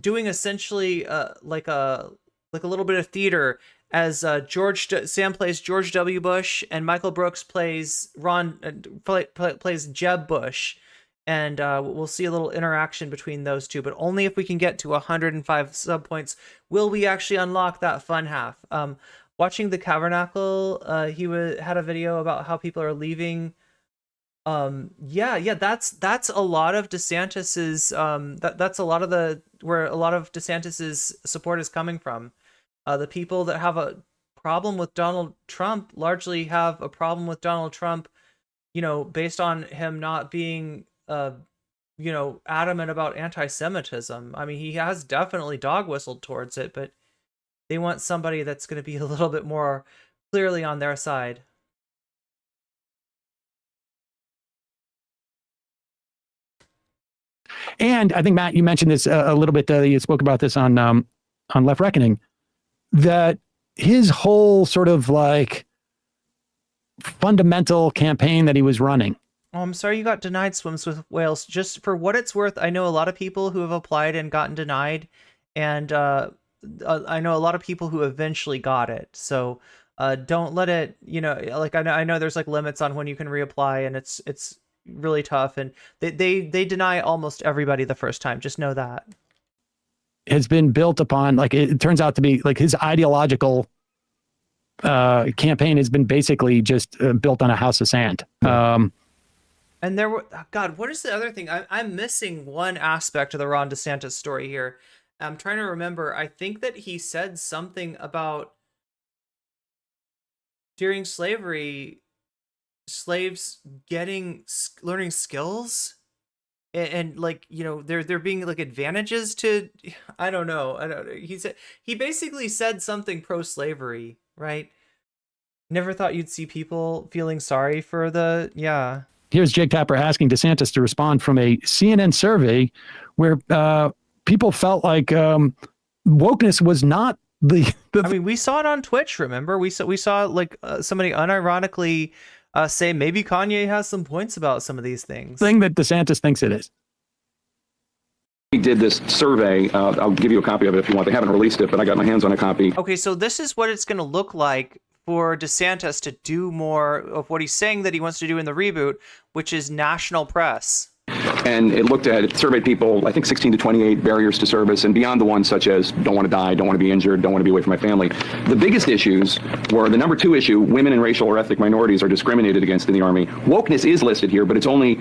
essentially like a little bit of theater, as Sam plays George W. Bush and Michael Brooks plays plays Jeb Bush. And we'll see a little interaction between those two, but only if we can get to 105 sub points will we actually unlock that fun half. Watching the Cavernacle, he had a video about how people are leaving. That's a lot of DeSantis's. That's a lot of where a lot of DeSantis's support is coming from. The people that have a problem with Donald Trump largely have a problem with Donald Trump, based on him not being adamant about anti-Semitism. I mean, he has definitely dog whistled towards it, but they want somebody that's going to be a little bit more clearly on their side. And I think, Matt, you mentioned this a little bit. You spoke about this on Left Reckoning, that his whole sort of like fundamental campaign that he was running. Oh, I'm sorry you got denied Swims with Whales. Just for what it's worth, I know a lot of people who have applied and gotten denied, and I know a lot of people who eventually got it. So Don't let it, like I know there's like limits on when you can reapply, and it's really tough, and they deny almost everybody the first time. Just know that. Has been built upon, like, it turns out to be like his ideological campaign has been basically just built on a house of sand. And there were, God, what is the other thing? I'm missing one aspect of the Ron DeSantis story here. I'm trying to remember. I think that he said something about during slavery, slaves learning skills. And like, there being like advantages to, I don't know. He basically said something pro-slavery, right? Never thought you'd see people feeling sorry for yeah. Here's Jake Tapper asking DeSantis to respond from a CNN survey where people felt like wokeness was not the I mean, we saw it on Twitch, remember? We saw like somebody unironically say maybe Kanye has some points about some of these things. thing that DeSantis thinks it is. We did this survey. I'll give you a copy of it if you want. They haven't released it, but I got my hands on a copy. Okay, so this is what it's going to look like for DeSantis to do more of what he's saying that he wants to do in the reboot, which is national press. And it surveyed people, I think 16 to 28 barriers to service, and beyond the ones such as don't want to die, don't want to be injured, don't want to be away from my family. The biggest issues were the number 2 issue: women and racial or ethnic minorities are discriminated against in the Army. Wokeness is listed here, but it's only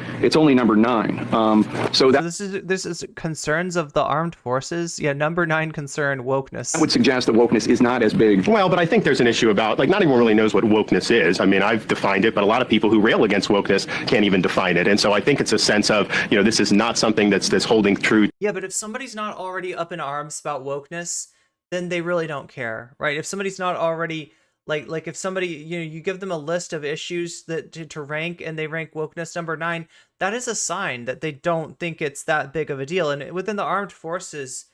number 9. So this is concerns of the armed forces. Yeah, number 9 concern, wokeness. I would suggest that wokeness is not as big. Well, but I think there's an issue about, like, not everyone really knows what wokeness is. I mean, I've defined it, but a lot of people who rail against wokeness can't even define it. And so I think it's a sense of, this is not something that's holding true. Yeah, but if somebody's not already up in arms about wokeness, then they really don't care, right? If somebody's not already like if somebody, you give them a list of issues that to rank and they rank wokeness number 9, that is a sign that they don't think it's that big of a deal. And within the armed forces,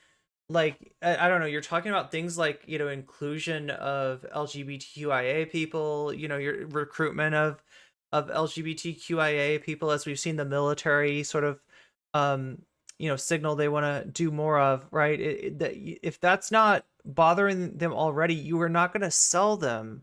like, I don't know, you're talking about things like, inclusion of LGBTQIA people, your recruitment of LGBTQIA people, as we've seen the military sort of, signal they want to do more of, right? If that's not bothering them already, you are not going to sell them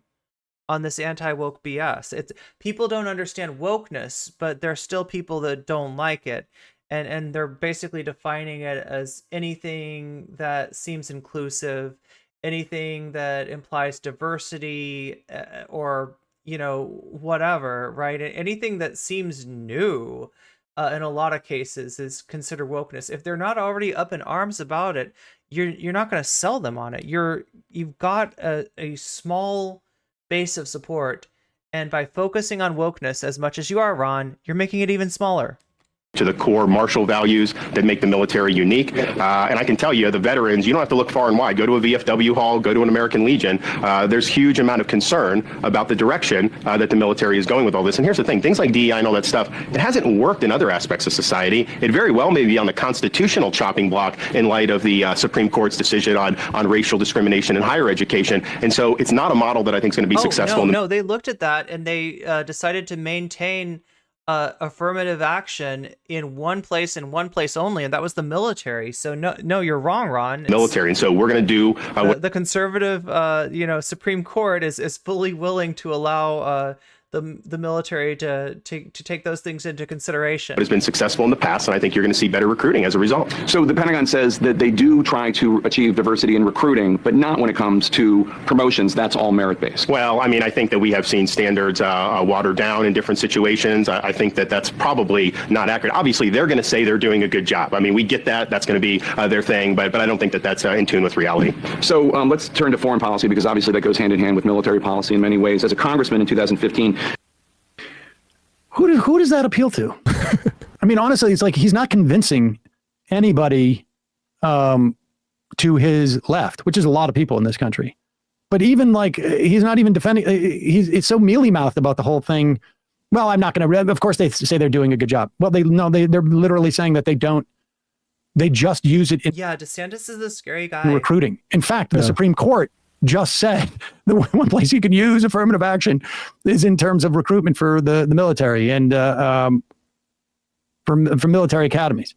on this anti-woke BS. People don't understand wokeness, but there's still people that don't like it. And they're basically defining it as anything that seems inclusive, anything that implies diversity, or whatever, right? Anything that seems new in a lot of cases is considered wokeness. If they're not already up in arms about it, you're not going to sell them on it. You've got a small base of support, and by focusing on wokeness as much as you are, Ron, you're making it even smaller. To the core martial values that make the military unique. And I can tell you, the veterans, you don't have to look far and wide. Go to a VFW hall, go to an American Legion. There's huge amount of concern about the direction that the military is going with all this. And here's the thing, things like DEI and all that stuff, it hasn't worked in other aspects of society. It very well may be on the constitutional chopping block in light of the Supreme Court's decision on racial discrimination in higher education. And so it's not a model that I think is going to be successful. No, they looked at that and they decided to maintain affirmative action in one place and one place only, and that was the military. So no, you're wrong, Ron. Military, and so we're going to do the conservative, Supreme Court is fully willing to allow the military to take those things into consideration. It has been successful in the past, and I think you're going to see better recruiting as a result. So the Pentagon says that they do try to achieve diversity in recruiting, but not when it comes to promotions. That's all merit-based. Well, I mean, I think that we have seen standards watered down in different situations. I think that that's probably not accurate. Obviously, they're going to say they're doing a good job. I mean, we get that. That's going to be their thing, but I don't think that that's in tune with reality. So let's turn to foreign policy, because obviously that goes hand in hand with military policy in many ways. As a congressman in 2015, who does that appeal to? I mean, honestly, it's like he's not convincing anybody to his left, which is a lot of people in this country. But even like, he's not even defending. It's so mealy-mouthed about the whole thing. Well, I'm not going to. Of course, they say they're doing a good job. Well, they're literally saying that they don't. They just use it. Yeah, DeSantis is a scary guy. Recruiting. In fact, the Supreme Court just said the one place you can use affirmative action is in terms of recruitment for the military and for military academies.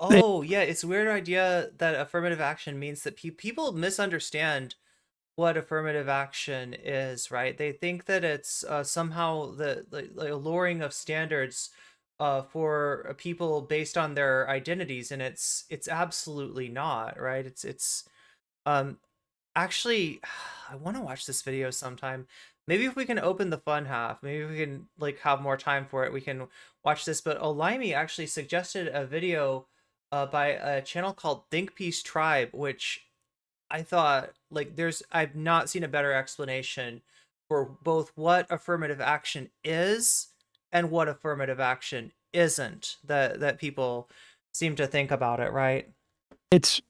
Oh, yeah, it's a weird idea that affirmative action means that people misunderstand what affirmative action is, right? They think that it's somehow the lowering of standards for people based on their identities, and it's absolutely not, right? It's actually, I want to watch this video sometime. Maybe if we can open the fun half, maybe we can like have more time for it, we can watch this. But Olimey actually suggested a video by a channel called Think Peace Tribe, which I thought, like, I've not seen a better explanation for both what affirmative action is and what affirmative action isn't that people seem to think about it, right? It's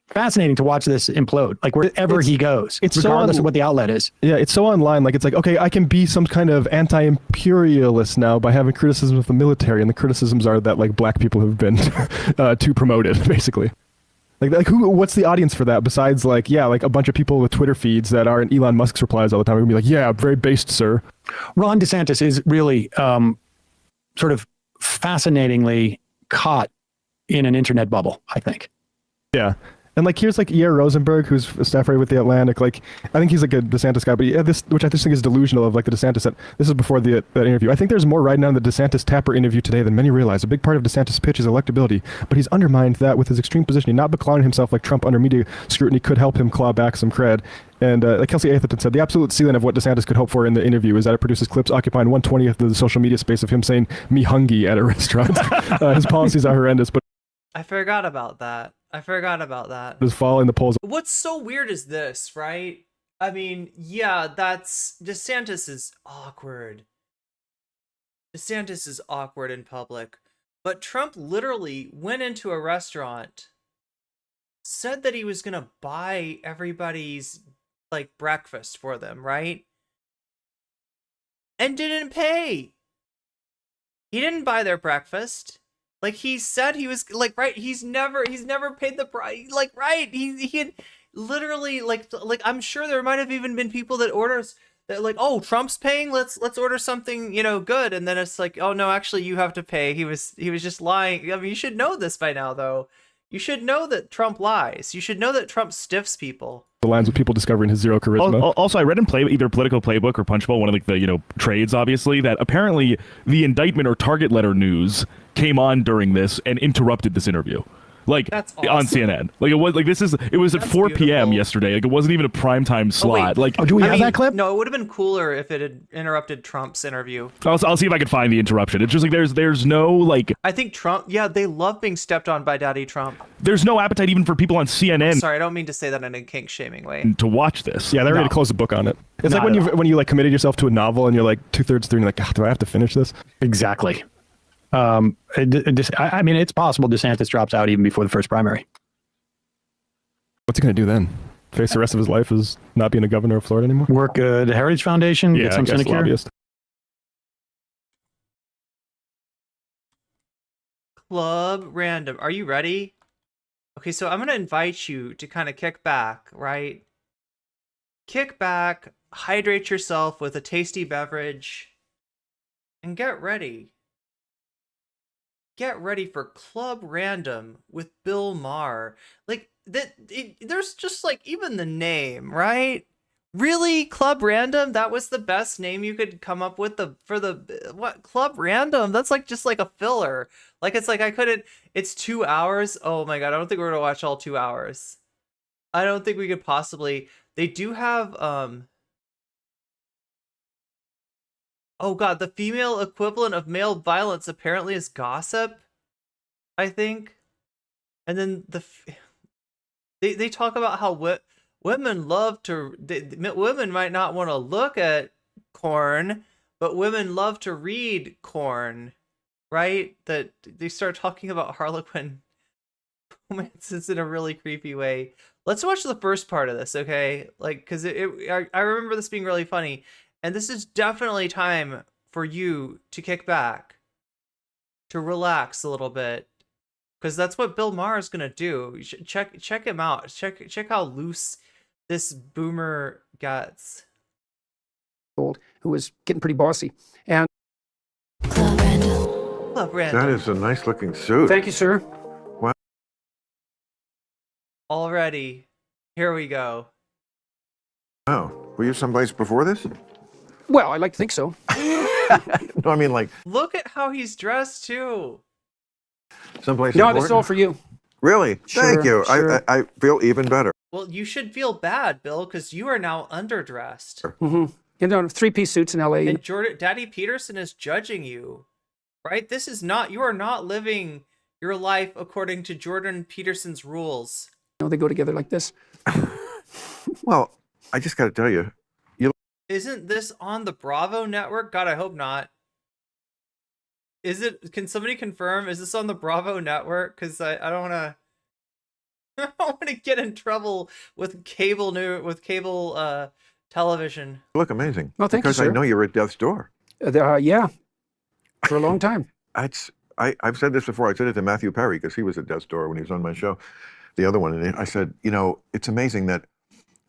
fascinating to watch this implode, like wherever he goes, it's regardless so of what the outlet is. Yeah, it's so online. Like, it's like, okay, I can be some kind of anti-imperialist now by having criticism of the military, and the criticisms are that like black people have been too promoted, basically. Like who? What's the audience for that besides like, yeah, like a bunch of people with Twitter feeds that are in Elon Musk's replies all the time? We're gonna be like, yeah, very based, sir. Ron DeSantis is really sort of fascinatingly caught in an internet bubble, I think. Yeah. And like, here's like Yair Rosenberg, who's a staff writer with The Atlantic. Like, I think he's like a DeSantis guy, but yeah, this, which I just think is delusional of like the DeSantis. This is before that interview. I think there's more riding on the DeSantis Tapper interview today than many realize. A big part of DeSantis' pitch is electability, but he's undermined that with his extreme positioning. Not beclowning himself like Trump under media scrutiny could help him claw back some cred. And like Kelsey Atherton said, the absolute ceiling of what DeSantis could hope for in the interview is that it produces clips occupying 1/20th of the social media space of him saying "me hungry" at a restaurant. His policies are horrendous, but I forgot about that. Does fall in the polls. What's so weird is this, right? I mean, yeah, DeSantis is awkward. DeSantis is awkward in public. But Trump literally went into a restaurant, said that he was going to buy everybody's like breakfast for them, right? And didn't pay. He didn't buy their breakfast. Like he said he was like, right. He's never paid the price. Like, right. He had literally like I'm sure there might have even been people that orders that like, oh, Trump's paying. Let's order something, good. And then it's like, oh no, actually you have to pay. He was just lying. I mean, you should know this by now though. You should know that Trump lies. You should know that Trump stiffs people. The lines with people discovering his zero charisma. Also, I read in either Political Playbook or Punchbowl, one of like the trades, obviously, that apparently the indictment or target letter news came on during this and interrupted this interview. Like, that's awesome. On CNN. Like, it was at 4 p.m. yesterday. Like, it wasn't even a primetime slot. Do we have that clip? No, it would have been cooler if it had interrupted Trump's interview. I'll see if I can find the interruption. It's just like there's no like. I think Trump. Yeah, they love being stepped on by Daddy Trump. There's no appetite even for people on CNN. Sorry, I don't mean to say that in a kink shaming way. To watch this. Yeah, they're ready to close the book on it. It's like when you like committed yourself to a novel and you're like 2/3 through and you're like, oh, do I have to finish this? Exactly. I mean, it's possible DeSantis drops out even before the first primary. What's he going to do then? Face the rest of his life as not being a governor of Florida anymore? Work at the Heritage Foundation? Yeah, get some sinecure? Lobbyist. Club Random. Are you ready? Okay, so I'm going to invite you to kind of kick back, right? Kick back, hydrate yourself with a tasty beverage, and get ready. Get ready for Club Random with Bill Maher. Like, there's just like even the name, right? Really, Club Random? That was the best name you could come up with for what? Club Random? That's like just like a filler. Like it's like it's 2 hours. Oh my god, I don't think we're gonna watch all 2 hours. I don't think we could possibly. They do have oh god, the female equivalent of male violence apparently is gossip, I think. And then they talk about how women love to. Women might not want to look at corn, but women love to read corn, right? That they start talking about Harlequin romances in a really creepy way. Let's watch the first part of this, okay? Like, because I remember this being really funny, and this is definitely time for you to kick back, to relax a little bit. Because that's what Bill Maher is gonna do. You should check him out. Check how loose this boomer gets. Who was getting pretty bossy. And Club Random. That is a nice looking suit. Thank you, sir. Wow. Already, here we go. Oh, were you someplace before this? Well, I like to think so. No, I mean like Look at how he's dressed too. someplace. No, important? this is all for you. Really? Thank you. Sure. I feel even better. Well, you should feel bad, Bill, because you are now underdressed. Mm-hmm. You know, 3-piece suits in L.A. And Daddy Peterson is judging you, right? This is not, you are not living your life according to Jordan Peterson's rules. You know, they go together like this. Well, I just got to tell you, Isn't this on the Bravo network? God, I hope not. Is it? Can somebody confirm? Is this on the Bravo network? Because I don't want to. I don't want to get in trouble with cable television. you look amazing. Well, thank you, because sir. I know you're at death's door. Yeah, for a long time. I've said this before. I said it to Matthew Perry because he was at death's door when he was on my show, the other one. And I said, you know, it's amazing that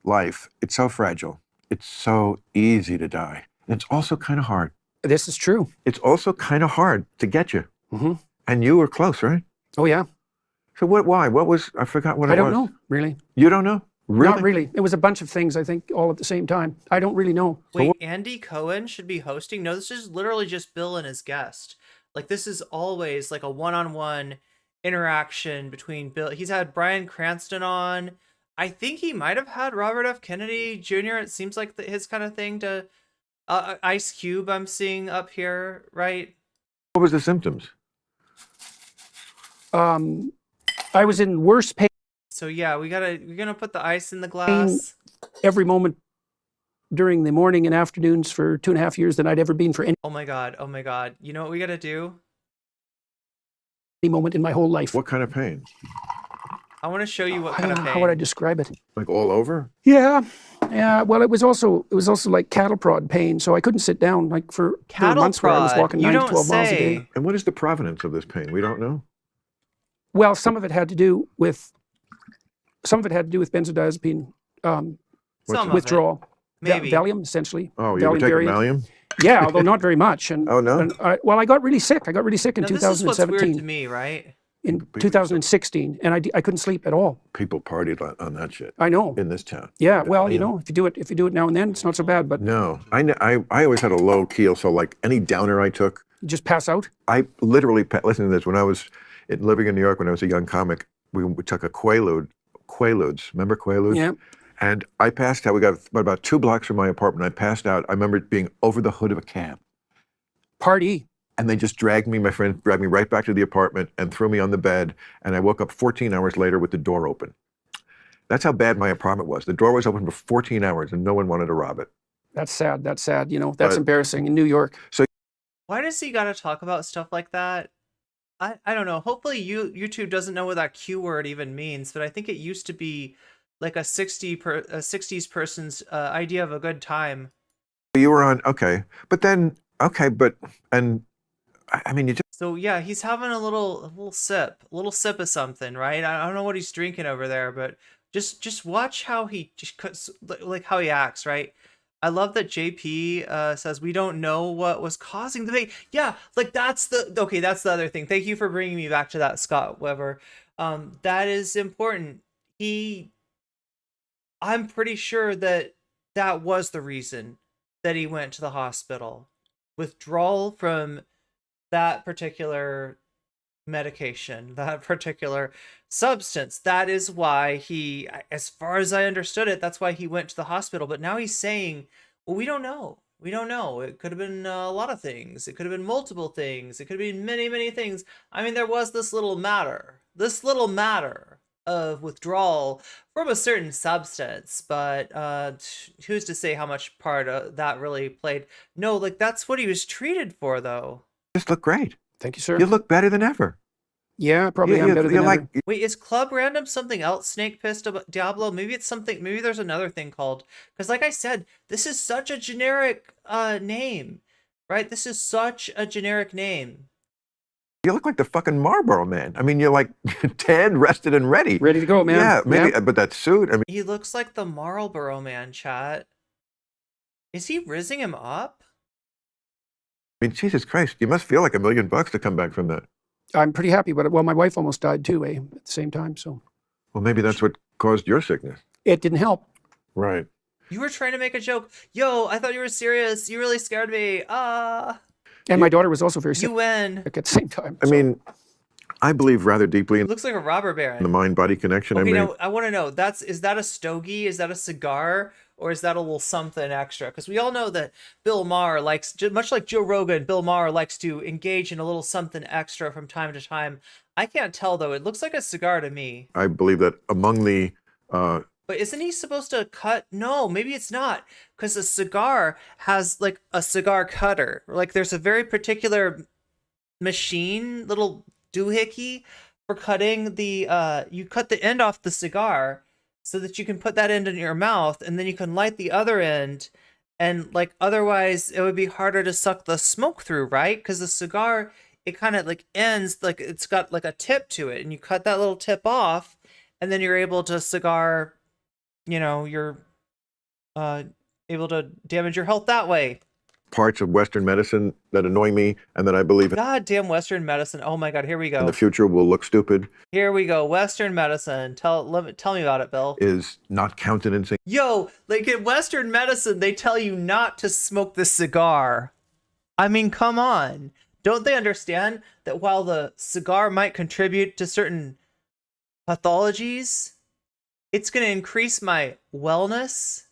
life, it's so fragile. It's so easy to die. And it's also kind of hard. This is true. It's also kind of hard to get you. Mm-hmm. And you were close, right? Oh, yeah. So why? What was, I forgot what it was. I don't know, really. You don't know? Really? Not really. It was a bunch of things, I think, all at the same time. I don't really know. Wait, Andy Cohen should be hosting? No, this is literally just Bill and his guest. Like, this is always like a one-on-one interaction between Bill. He's had Bryan Cranston on. I think he might have had Robert F. Kennedy Jr. It seems like his kind of thing to Ice Cube I'm seeing up here, right? What was the symptoms? I was in worse pain. So yeah, we're gonna put the ice in the glass. Every moment during the morning and afternoons for 2.5 years than I'd ever been for any Oh my god, oh my god. You know what we gotta do? moment in my whole life. What kind of pain? I want to show you what I kind don't of know, pain. how would I describe it? Like all over? Yeah. Yeah. Well, it was also like cattle prod pain. So I couldn't sit down like there were Cattle months where I was prod? walking You 9 to don't 12 miles a say. day. And what is the provenance of this pain? We don't know. Well, some of it had to do with benzodiazepine Some of it. withdrawal. Maybe. Valium, essentially. Oh, you were taking variant. Valium? Yeah, although not very much. And, Oh, no? and I got really sick. I got really sick in Now, this is what's 2017. weird to me, right? In 2016, and I couldn't sleep at all. People partied on that shit. I know. In this town. Yeah, well, you know, if you do it now and then, it's not so bad. But No, I always had a low keel, so like any downer I took, you just pass out. I literally, listen to this, when I was living in New York when I was a young comic, we took a Quaaludes, remember Quaaludes? Yeah. And I passed out, we got about 2 blocks from my apartment, I passed out, I remember it being over the hood of a cab. Party. And they just my friend dragged me right back to the apartment and threw me on the bed, and I woke up 14 hours later with the door open. That's how bad my apartment was. The door was open for 14 hours and no one wanted to rob it. That's sad. That's sad. You know, that's embarrassing in New York. So Why does he gotta talk about stuff like that? I don't know. Hopefully YouTube doesn't know what that Q word even means, but I think it used to be like a 60s person's idea of a good time. you were on, okay. But then, okay, I mean, you just... So yeah, he's having a little sip of something, right? I don't know what he's drinking over there, but just watch how he like how he acts, right? I love that JP says we don't know what was causing the pain. Yeah, like that's the other thing. Thank you for bringing me back to that, Scott Weber. That is important. I'm pretty sure that was the reason that he went to the hospital. Withdrawal from that particular medication, that particular substance. That is why he, as far as I understood it, that's why he went to the hospital. But now he's saying, well, we don't know. We don't know. It could have been a lot of things. It could have been multiple things. It could have been many, many things. I mean, there was this little matter of withdrawal from a certain substance, but who's to say how much part that really played? No, like that's what he was treated for, though. just look great. Thank you, sir. You look better than ever. Yeah, probably I'm better than ever. Wait, is Club Random something else, Snake Piss Diablo? Maybe it's something, maybe there's another thing called, because like I said, this is such a generic name, right? This is such a generic name. You look like the fucking Marlboro Man. I mean, you're like tan, rested, and ready. Ready to go, man. Yeah, maybe, but that suit, I mean. He looks like the Marlboro Man, chat. Is he rizzing him up? I mean, Jesus Christ, you must feel like $1 million to come back from that. I'm pretty happy, but well, my wife almost died too, at the same time. So. Well, maybe that's what caused your sickness. It didn't help. Right. You were trying to make a joke. Yo, I thought you were serious. You really scared me. And my daughter was also very sick You win. at the same time. I mean, I believe rather deeply in Looks like a robber baron. the mind-body connection. Okay, I mean, now I want to know, is that a stogie? Is that a cigar? Or is that a little something extra? Because we all know that Bill Maher likes, much like Joe Rogan, Bill Maher likes to engage in a little something extra from time to time. I can't tell, though. It looks like a cigar to me. I believe that among the But isn't he supposed to cut? No, maybe it's not. Because a cigar has like a cigar cutter. Like there's a very particular machine, little doohickey for cutting the, you cut the end off the cigar so that you can put that end in your mouth and then you can light the other end. And like, otherwise it would be harder to suck the smoke through, right? Because the cigar, it kind of like ends, like it's got like a tip to it and you cut that little tip off and then you're able to cigar, you know, you're able to damage your health that way. parts of Western medicine that annoy me and that I believe Goddamn Western medicine. Oh my God, here we go. in the future will look stupid Here we go. Western medicine. Tell me about it, Bill. is not countenancing. Yo, like in Western medicine, they tell you not to smoke the cigar. I mean, come on. Don't they understand that while the cigar might contribute to certain pathologies, it's going to increase my wellness?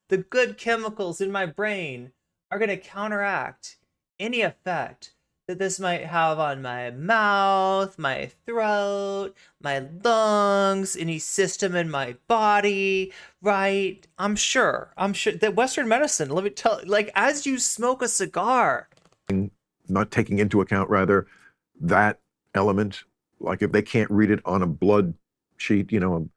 The good chemicals in my brain are going to counteract any effect that this might have on my mouth, my throat, my lungs, any system in my body, right? I'm sure that Western medicine, let me tell, like as you smoke a cigar, Not taking into account rather that element, like if they can't read it on a blood sheet, you know,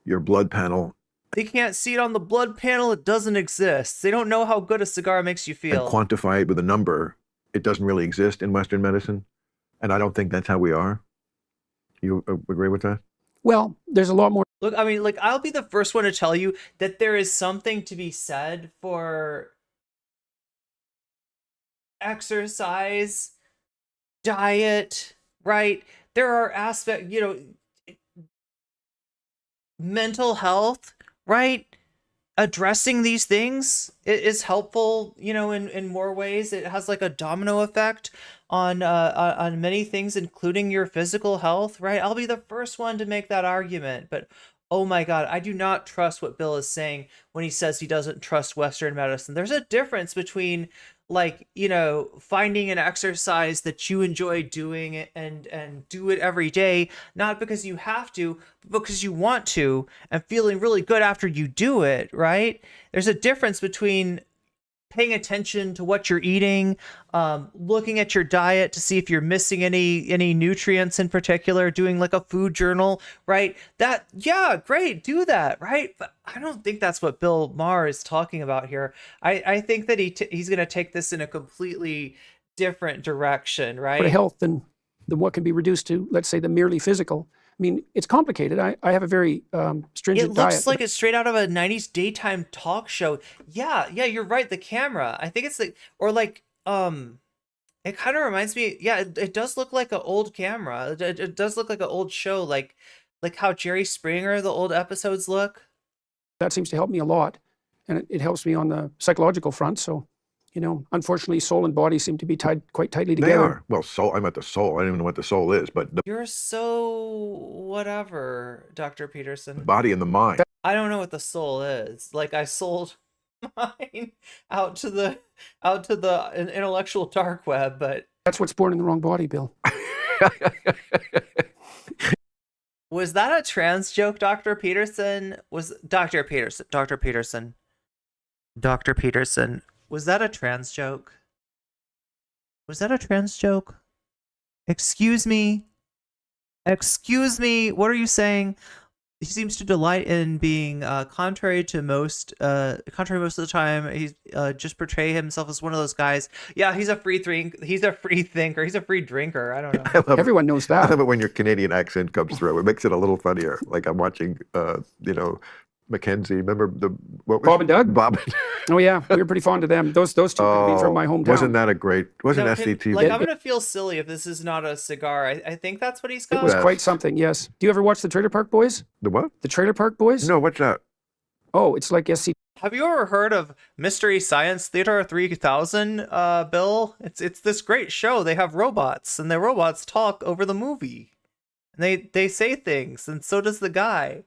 your blood panel, they can't see it on the blood panel, it doesn't exist. They don't know how good a cigar makes you and feel. quantify it with a number. It doesn't really exist in Western medicine, and I don't think that's how we are. You agree with that? Well, there's a lot more. Look, I mean, like, I'll be the first one to tell you that there is something to be said for exercise, diet, right? There are aspects, you know, mental health, right? Addressing these things is helpful, you know, in more ways. It has like a domino effect on many things, including your physical health, right? I'll be the first one to make that argument, but oh my God, I do not trust what Bill is saying when he says he doesn't trust Western medicine. There's a difference between, like, you know, finding an exercise that you enjoy doing and do it every day, not because you have to, but because you want to, and feeling really good after you do it, right? There's a difference between paying attention to what you're eating, looking at your diet to see if you're missing any nutrients in particular, doing like a food journal, right? That, yeah, great, do that, right? But I don't think that's what Bill Maher is talking about here. I think that he's going to take this in a completely different direction, right? For health than what can be reduced to, let's say, the merely physical. I mean, it's complicated. I have a very stringent diet. It looks like it's straight out of a 90s daytime talk show. Yeah, you're right. The camera. I think it's like, or like, it kind of reminds me, yeah, it does look like an old camera. It does look like an old show, like how Jerry Springer, the old episodes look. That seems to help me a lot. And it helps me on the psychological front. So, you know, unfortunately, soul and body seem to be tied quite tightly together. They are. Well, soul, I'm at the soul. I don't even know what the soul is, but the You're so whatever, Dr. Peterson. body and the mind. I don't know what the soul is. Like, I sold mine out to the intellectual dark web, but That's what's born in the wrong body, Bill. was that a trans joke, Dr. Peterson? Was Dr. Peterson? Was that a trans joke? Was that a trans joke? Excuse me. What are you saying? He seems to delight in being contrary most of the time. He's just portray himself as one of those guys. Yeah, he's a free thinker. He's a free drinker. I don't know. Everyone knows that. I love it when your Canadian accent comes through. It makes it a little funnier. Like I'm watching, you know, Mackenzie. Remember what was Bob and Doug? Bob. Oh yeah, we were pretty fond of them. Those two could be from my hometown. Wasn't that a great? Wasn't No, SCTV? like, I'm gonna feel silly if this is not a cigar. I think that's what he's got. It was quite something. Yes. Do you ever watch the Trailer Park Boys? The what? The Trailer Park Boys? No, what's that? Oh, it's like SC. Have you ever heard of Mystery Science Theater 3000, Bill? It's this great show. They have robots, and the robots talk over the movie. And they say things, and so does the guy.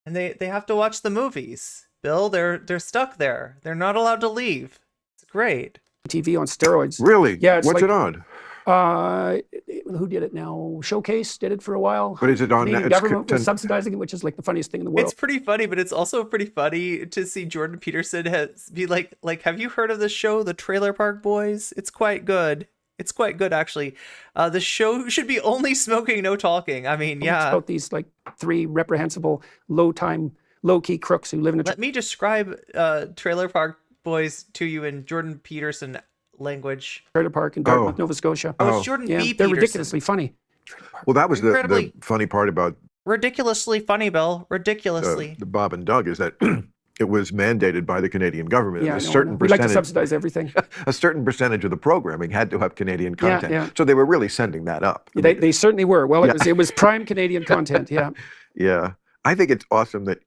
And they have to watch the movies. Bill, they're stuck there. They're not allowed to leave. It's great. TV on steroids. Really? Yeah. It's What's like, it on? Who did it now? Showcase did it for a while. But is it on? Canadian It's government was subsidizing it, which is like the funniest thing in the world. It's pretty funny, but it's also pretty funny to see Jordan Peterson be like, have you heard of this show, The Trailer Park Boys? It's quite good. It's quite good, actually. The show should be only smoking, no talking. I mean, yeah. It's about these like three reprehensible, low-key crooks who live in a. Let me describe Trailer Park Boys to you in Jordan Peterson language. Trailer Park in Dartmouth, Nova Scotia. Oh, it's Jordan B. They're Peterson. ridiculously funny. Well, that was the Incredibly- funny part about Ridiculously funny, Bill. Ridiculously. the Bob and Doug is that it was mandated by the Canadian government. Yeah, and I a know, certain we like to percentage, subsidize everything. a certain percentage of the programming had to have Canadian Yeah, content. yeah. So they were really sending that up. They certainly were. Well, Yeah. it was prime Canadian content. Yeah. Yeah, I think it's awesome that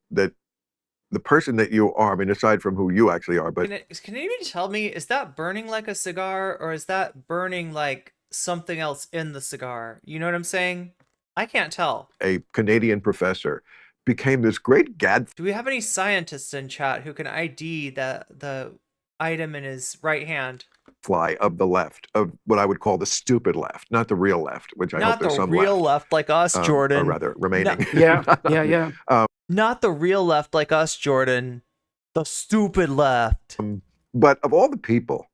the person that you are. I mean, aside from who you actually are, but Can anybody tell me, is that burning like a cigar, or is that burning like something else in the cigar? You know what I'm saying? I can't tell. a Canadian professor became this great gadfly Do we have any scientists in chat who can ID the item in his right hand? of the left, of what I would call the stupid left, not the real left, which I Not hope there's the some real left like us, or Jordan. rather remaining. Yeah. Not the real left like us, Jordan. The stupid left. But of all the people,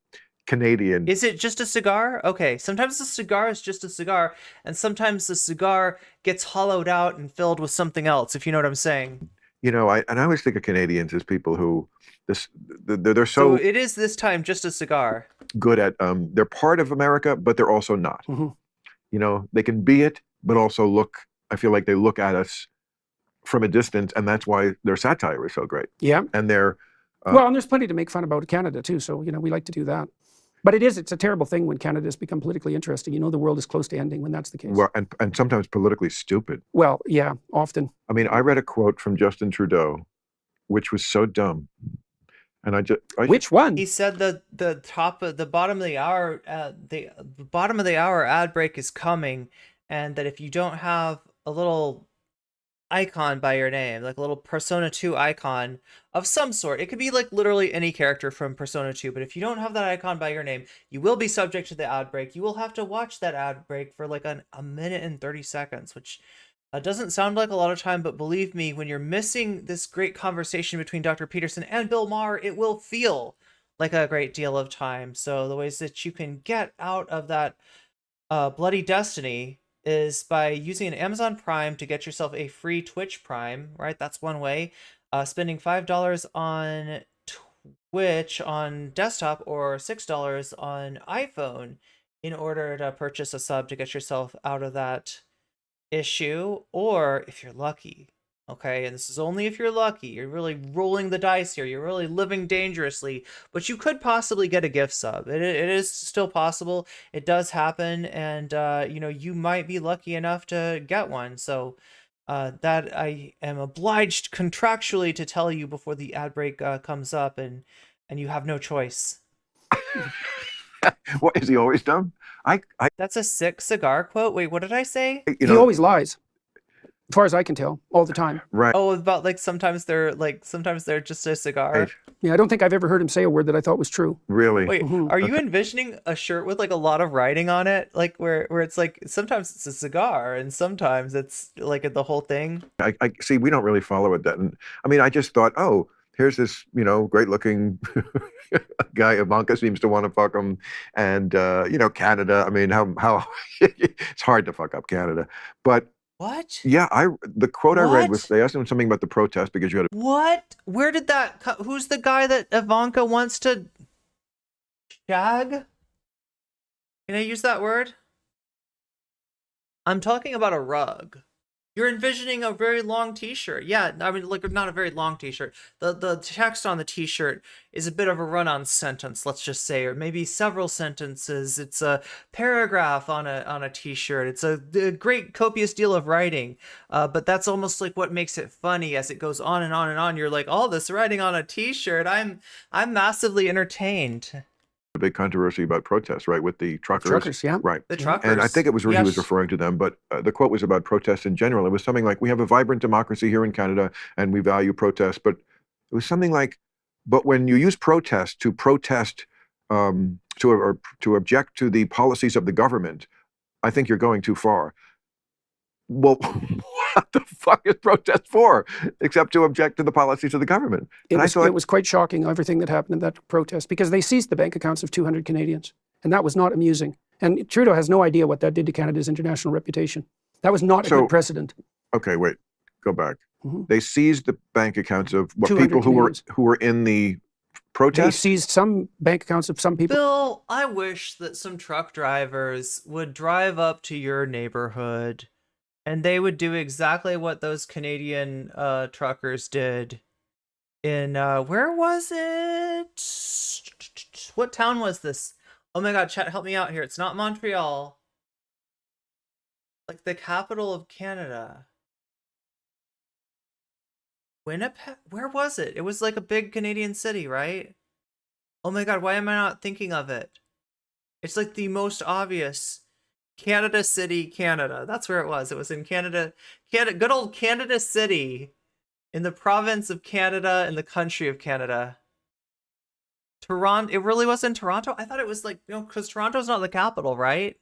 Canadian. Is it just a cigar? Okay, sometimes the cigar is just a cigar, and sometimes the cigar gets hollowed out and filled with something else, if you know what I'm saying. You know, I always think of Canadians as people who they're So so it is this time just a cigar. good at they're part of America, but they're also not. Mhm. You know, they can be it, but also look. I feel like they look at us from a distance, and that's why their satire is so great. Yeah. And they're Well, and there's plenty to make fun about Canada too. So, we like to do that. But it's a terrible thing when Canada has become politically interesting. The world is close to ending when that's the case. well, and sometimes politically stupid. Well, yeah, often. I mean, I read a quote from Justin Trudeau, which was so dumb, and Which one? He said the bottom of the hour, the bottom of the hour ad break is coming, and that if you don't have a little icon by your name, like a little Persona 2 icon of some sort, it could be like literally any character from Persona 2, but if you don't have that icon by your name, you will be subject to the ad break. You will have to watch that ad break for like a minute and 30 seconds, which doesn't sound like a lot of time, but believe me, when you're missing this great conversation between Dr. Peterson and Bill Maher, it will feel like a great deal of time. So the ways that you can get out of that bloody destiny is by using an Amazon Prime to get yourself a free Twitch Prime, right? That's one way. Spending $5 on Twitch on desktop or $6 on iPhone in order to purchase a sub to get yourself out of that issue. Or if you're lucky, okay, and this is only if you're lucky, you're really rolling the dice here, you're really living dangerously, but you could possibly get a gift sub. It is still possible. It does happen, and you might be lucky enough to get one. So that I am obliged contractually to tell you before the ad break comes up, and you have no choice. What is he always dumb? That's a sick cigar quote. Wait, what did I say? He always lies, as far as I can tell, all the time. Right. Oh, about like sometimes they're just a cigar. Yeah, I don't think I've ever heard him say a word that I thought was true. Really? Wait, are you envisioning a shirt with like a lot of writing on it, like where it's like sometimes it's a cigar and sometimes it's like the whole thing? I see. We don't really follow it that. And I mean, I just thought, oh, here's this, great-looking guy. Ivanka seems to want to fuck him, and Canada. I mean, how it's hard to fuck up Canada, but. What? Yeah, the quote I read was they asked him something about the protest because you had What? Where did that who's the guy that Ivanka wants to shag? Can I use that word? I'm talking about a rug. You're envisioning a very long t-shirt. Yeah, I mean, like, not a very long t-shirt. The text on the t-shirt is a bit of a run-on sentence, let's just say, or maybe several sentences. It's a paragraph on a t-shirt. It's a great copious deal of writing. But that's almost like what makes it funny as it goes on and on and on. You're like, all this writing on a t-shirt. I'm massively entertained. A big controversy about protests, right, with the truckers. Truckers, yeah. Right. The truckers. And I think it was where he was Yes. referring to them, but the quote was about protests in general. It was something like, we have a vibrant democracy here in Canada and we value protests, but it was something like, but when you use protest to protest, to object to the policies of the government, I think you're going too far. Well, what the fuck is protest for, except to object to the policies of the government? It was quite shocking, everything that happened in that protest, because they seized the bank accounts of 200 Canadians, and that was not amusing. And Trudeau has no idea what that did to Canada's international reputation. That was not a good precedent. Okay, wait, go back. Mm-hmm. They seized the bank accounts of what 200 people Canadians. who were in the They protest? seized some bank accounts of some people. Bill, I wish that some truck drivers would drive up to your neighborhood and they would do exactly what those Canadian truckers did in, where was it? What town was this? Oh my God, chat, help me out here. It's not Montreal. Like the capital of Canada. Winnipeg? Where was it? It was like a big Canadian city, right? Oh my God, why am I not thinking of it? It's like the most obvious. Canada City, Canada. That's where it was. It was in Canada, good old Canada City, in the province of Canada, in the country of Canada. Toronto. It really was in Toronto? I thought it was like, because Toronto's not the capital, right?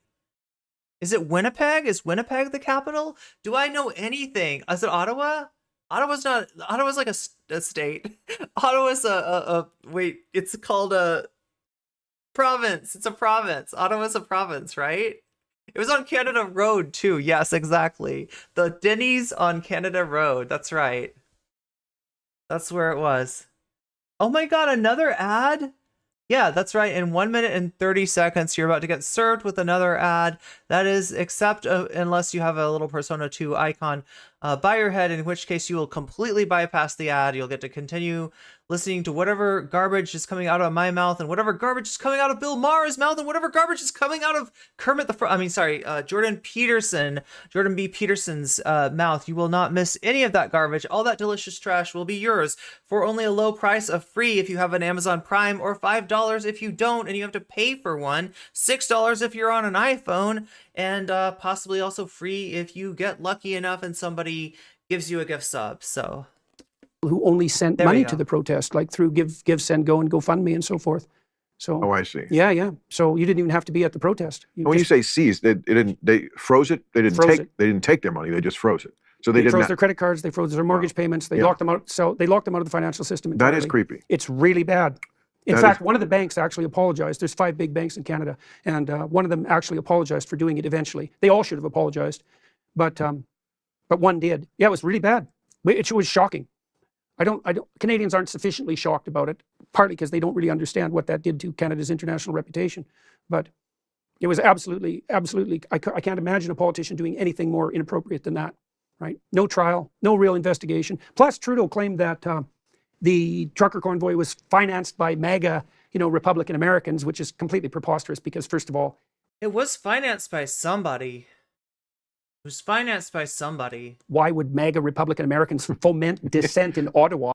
Is it Winnipeg? Is Winnipeg the capital? Do I know anything? Is it Ottawa? Ottawa's like a state. Ottawa's wait, it's called a province. It's a province. Ottawa's a province, right? It was on Canada Road too. Yes, exactly. The Denny's on Canada Road. That's right. That's where it was. Oh my God, another ad? Yeah, that's right. In 1 minute and 30 seconds, you're about to get served with another ad. That is, except unless you have a little Persona 2 icon by your head, in which case you will completely bypass the ad. You'll get to continue listening to whatever garbage is coming out of my mouth, and whatever garbage is coming out of Bill Maher's mouth, and whatever garbage is coming out of Jordan B. Peterson's mouth. You will not miss any of that garbage. All that delicious trash will be yours for only a low price of free if you have an Amazon Prime, or $5 if you don't, and you have to pay for one, $6 if you're on an iPhone, and possibly also free if you get lucky enough and somebody gives you a gift sub. So Who only sent There we money go. to the protest, like through Give, Send, Go, and GoFundMe and so forth. So Oh, I see. yeah. So you didn't even have to be at the protest. When you say seized, they froze it. They didn't Froze take. it. They didn't take their money. They just froze it. So they They did froze not. their credit cards, they froze their mortgage payments, they Yeah. locked them out. So they locked them out of the financial system That entirely. is creepy. It's really bad. In That fact, is- one of the banks actually apologized. There's 5 big banks in Canada, and one of them actually apologized for doing it eventually. They all should have apologized, but one did. Yeah, it was really bad. It was shocking. Canadians aren't sufficiently shocked about it, partly because they don't really understand what that did to Canada's international reputation. But it was absolutely, I can't imagine a politician doing anything more inappropriate than that, right? No trial, no real investigation. Plus, Trudeau claimed that the trucker convoy was financed by MAGA, Republican Americans, which is completely preposterous because, first of all, it was financed by somebody. It was financed by somebody. why would MAGA Republican Americans foment dissent in Ottawa?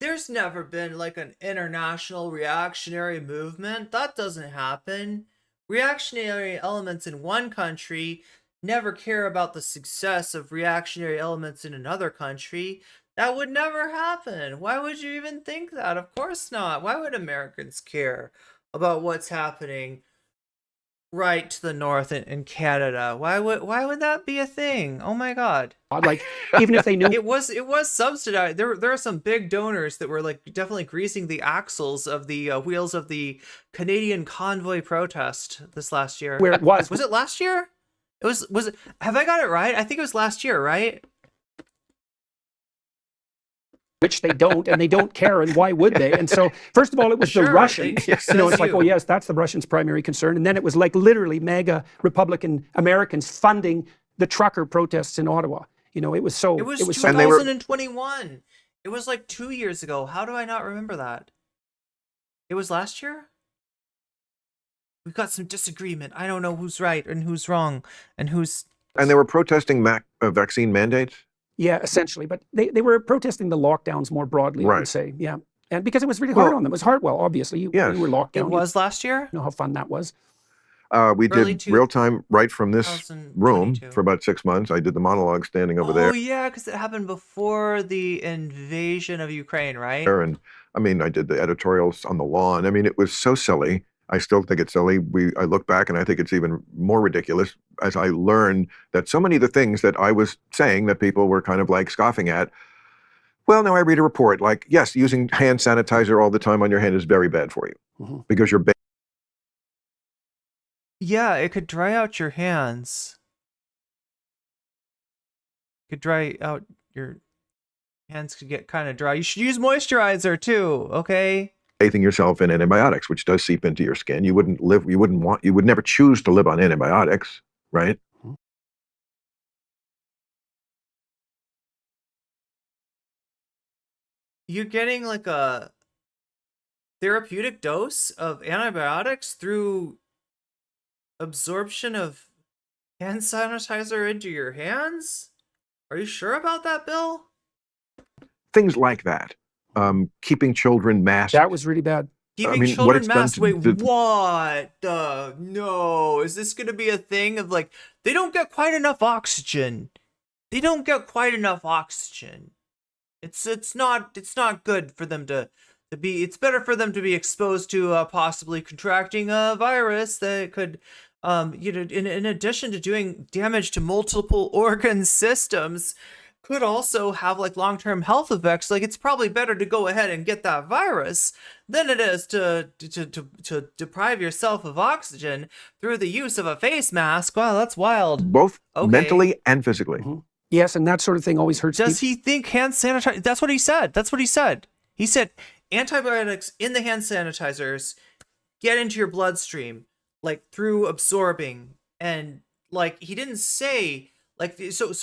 There's never been like an international reactionary movement. That doesn't happen. Reactionary elements in one country never care about the success of reactionary elements in another country. That would never happen. Why would you even think that? Of course not. Why would Americans care about what's happening right to the north in Canada? Why would that be a thing? Oh my God. Like, even if they knew it was subsidized. There are some big donors that were like definitely greasing the axles of the wheels of the Canadian convoy protest this last year. where it was. Was it last year? Was it? Have I got it right? I think it was last year, right? Which they don't, and they don't care, and why would they? And so, first of all, it was the Sure, Russians. yes, It's like, you. oh yes, that's the Russians' primary concern. And then it was like literally MAGA Republican Americans funding the trucker protests in Ottawa. You know, it was so. It was so 2021. It was like 2 years ago. How do I not remember that? It was last year? We've got some disagreement. I don't know who's right and who's wrong and who's... And they were protesting vaccine mandates? Yeah, essentially. But they were protesting the lockdowns more broadly, I Right. would say. Yeah. And because it was really hard Well, on them. It was hard. Well, obviously, you were locked down. It was last year? You know how fun that was. We Early did real time right from this room 2022. for about 6 months. I did the monologue standing over Oh, there. yeah, because it happened before the invasion of Ukraine, right? And I mean, I did the editorials on the lawn. I mean, it was so silly. I still think it's silly. I look back and I think it's even more ridiculous as I learned that so many of the things that I was saying that people were kind of like scoffing at. Well, now I read a report like, yes, using hand sanitizer all the time on your hand is very bad for you because you're Yeah, it could dry out your hands. Could dry out your hands, could get kind of dry. You should use moisturizer too, okay? bathing yourself in antibiotics, which does seep into your skin. You would never choose to live on antibiotics, right? You're getting like a therapeutic dose of antibiotics through absorption of hand sanitizer into your hands? Are you sure about that, Bill? Things like that. Keeping children masked. That was really bad. Keeping children masked. Wait, what? No. Is this going to be a thing of like, they don't get quite enough oxygen. They don't get quite enough oxygen. It's not good for them to be. It's better for them to be exposed to possibly contracting a virus that could, in addition to doing damage to multiple organ systems, could also have like long-term health effects. Like, it's probably better to go ahead and get that virus than it is to deprive yourself of oxygen through the use of a face mask. Wow, that's wild. Both mentally and physically. Yes, and that sort of thing always hurts. Does he think hand sanitizer? That's what he said. He said antibiotics in the hand sanitizers get into your bloodstream, like through absorbing, and like he didn't say like so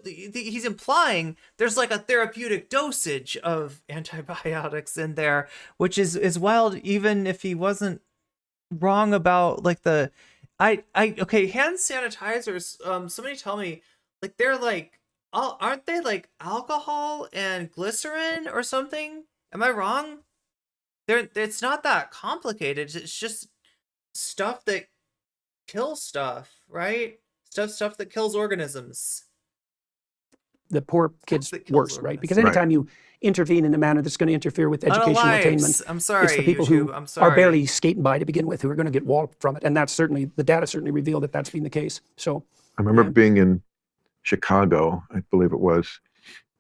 he's implying there's like a therapeutic dosage of antibiotics in there, which is wild, even if he wasn't wrong about like the hand sanitizers. Somebody tell me, like, they're like, aren't they like alcohol and glycerin or something? Am I wrong? It's not that complicated. It's just stuff that kills stuff, right? Stuff that kills organisms. The poor kids worse, right? Because anytime you intervene in a manner that's going to interfere with educational attainment, I'm sorry, it's the people YouTube, who are barely skating by to begin with who are going to get walloped from it. And that's certainly, the data certainly revealed that that's been the case. So I remember being in Chicago, I believe it was,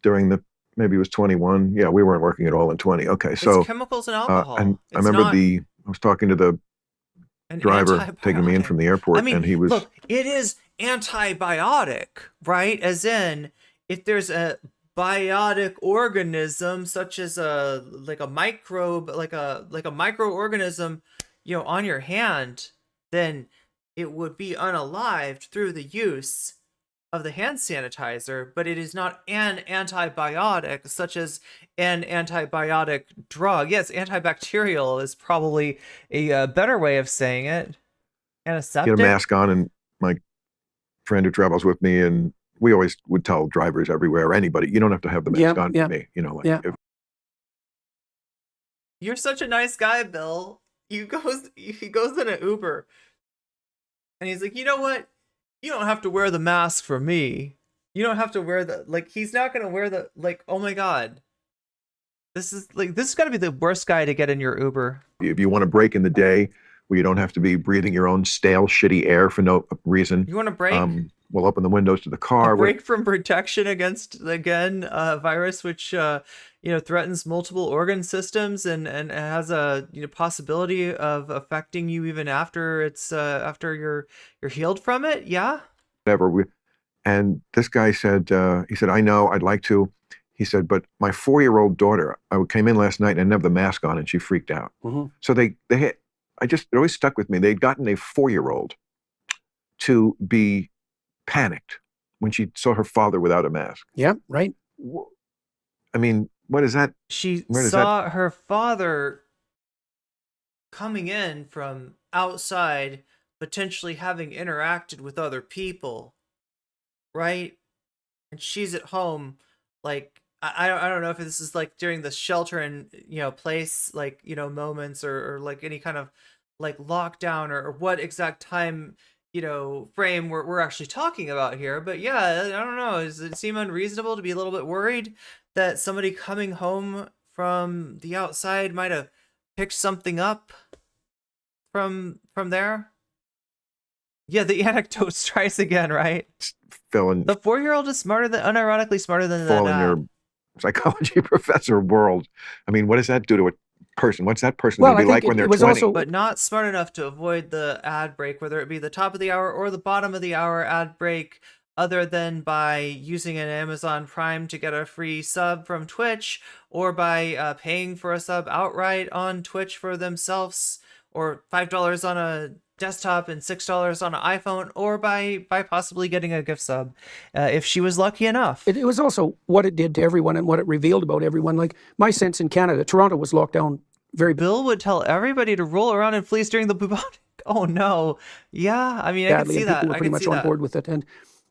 during maybe it was 21. Yeah, we weren't working at all in 20. Okay, so it's chemicals and alcohol. And I remember I was talking to the driver taking me in from the airport, I mean, and he was... Look, it is antibiotic, right? As in, if there's a biotic organism, such as a microbe, like a microorganism, on your hand, then it would be unalived through the use of the hand sanitizer, but it is not an antibiotic, such as an antibiotic drug. Yes, antibacterial is probably a better way of saying it. Antiseptic. Get a mask on, and my friend who travels with me, and we always would tell drivers everywhere, anybody, you don't have to have the mask on for me. You're such a nice guy, Bill. He goes in an Uber, and he's like, you know what? You don't have to wear the mask for me. You don't have to wear he's not going to wear oh my God. This has got to be the worst guy to get in your Uber. If you want to break in the day where you don't have to be breathing your own stale, shitty air for no reason. You want to break? We'll open the windows to the car. A break from protection against, again, a virus which, threatens multiple organ systems and has a possibility of affecting you even after after you're healed from it. Yeah. Whatever. And this guy said, he said, I know, I'd like to. He said, but my 4-year-old daughter, I came in last night and I didn't have the mask on, and she freaked out. So they had, it always stuck with me. They'd gotten a 4-year-old to be panicked when she saw her father without a mask. Yeah, right. I mean, what is that? She Where does saw her father coming in from outside, potentially having interacted with other people, right? And she's at home, like, I don't know if this is like during the shelter in, place, like, moments or like any kind of like lockdown or what exact time, frame we're actually talking about here. But yeah, I don't know. Does it seem unreasonable to be a little bit worried that somebody coming home from the outside might have picked something up from there? Yeah, the anecdote strikes again, right? Filling The 4-year-old is unironically smarter than fall that in dad. your psychology professor world. I mean, what does that do to a person? What's that person Well, going to be I like think when it they're was 20? also- But not smart enough to avoid the ad break, whether it be the top of the hour or the bottom of the hour ad break, other than by using an Amazon Prime to get a free sub from Twitch, or by paying for a sub outright on Twitch for themselves, or $5 on a desktop and $6 on an iPhone, or by possibly getting a gift sub, if she was lucky enough. It was also what it did to everyone and what it revealed about everyone. Like my sense in Canada, Toronto was locked down very. Bill would tell everybody to roll around in fleece during the bubonic. Oh no, yeah. I mean, I can badly, see and that. people were I pretty can much see on that. board with it. And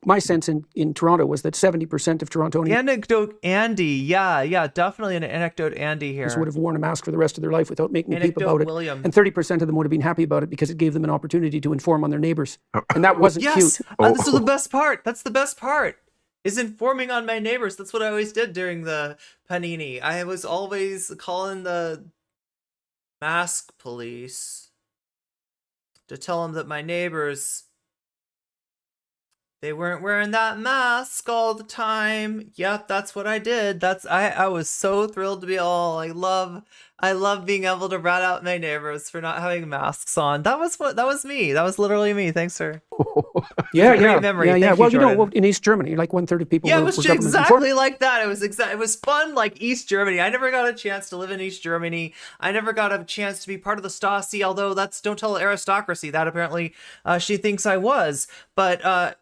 my sense in Toronto was that 70% of Torontonians Anecdote Andy, yeah, definitely an anecdote Andy here. would have worn a mask for the rest of their life without making a peep Anecdote about it. William. And 30% of them would have been happy about it because it gave them an opportunity to inform on their neighbors. And that wasn't Yes, cute. this is the best part. That's the best part. Is informing on my neighbors. That's what I always did during the panini. I was always calling the mask police to tell them that my neighbors, they weren't wearing that mask all the time. Yep, that's what I did. I was so thrilled to be all I love being able to rat out my neighbors for not having masks on. That was me. That was literally me. Thanks, sir. Yeah, Great memory. Thank you, Well, Jordan. in East Germany, like 1/3 of people Yeah, were, it was were government exactly informed. like that. It was fun like East Germany. I never got a chance to live in East Germany. I never got a chance to be part of the Stasi, although that's don't tell aristocracy. That apparently she thinks I was. But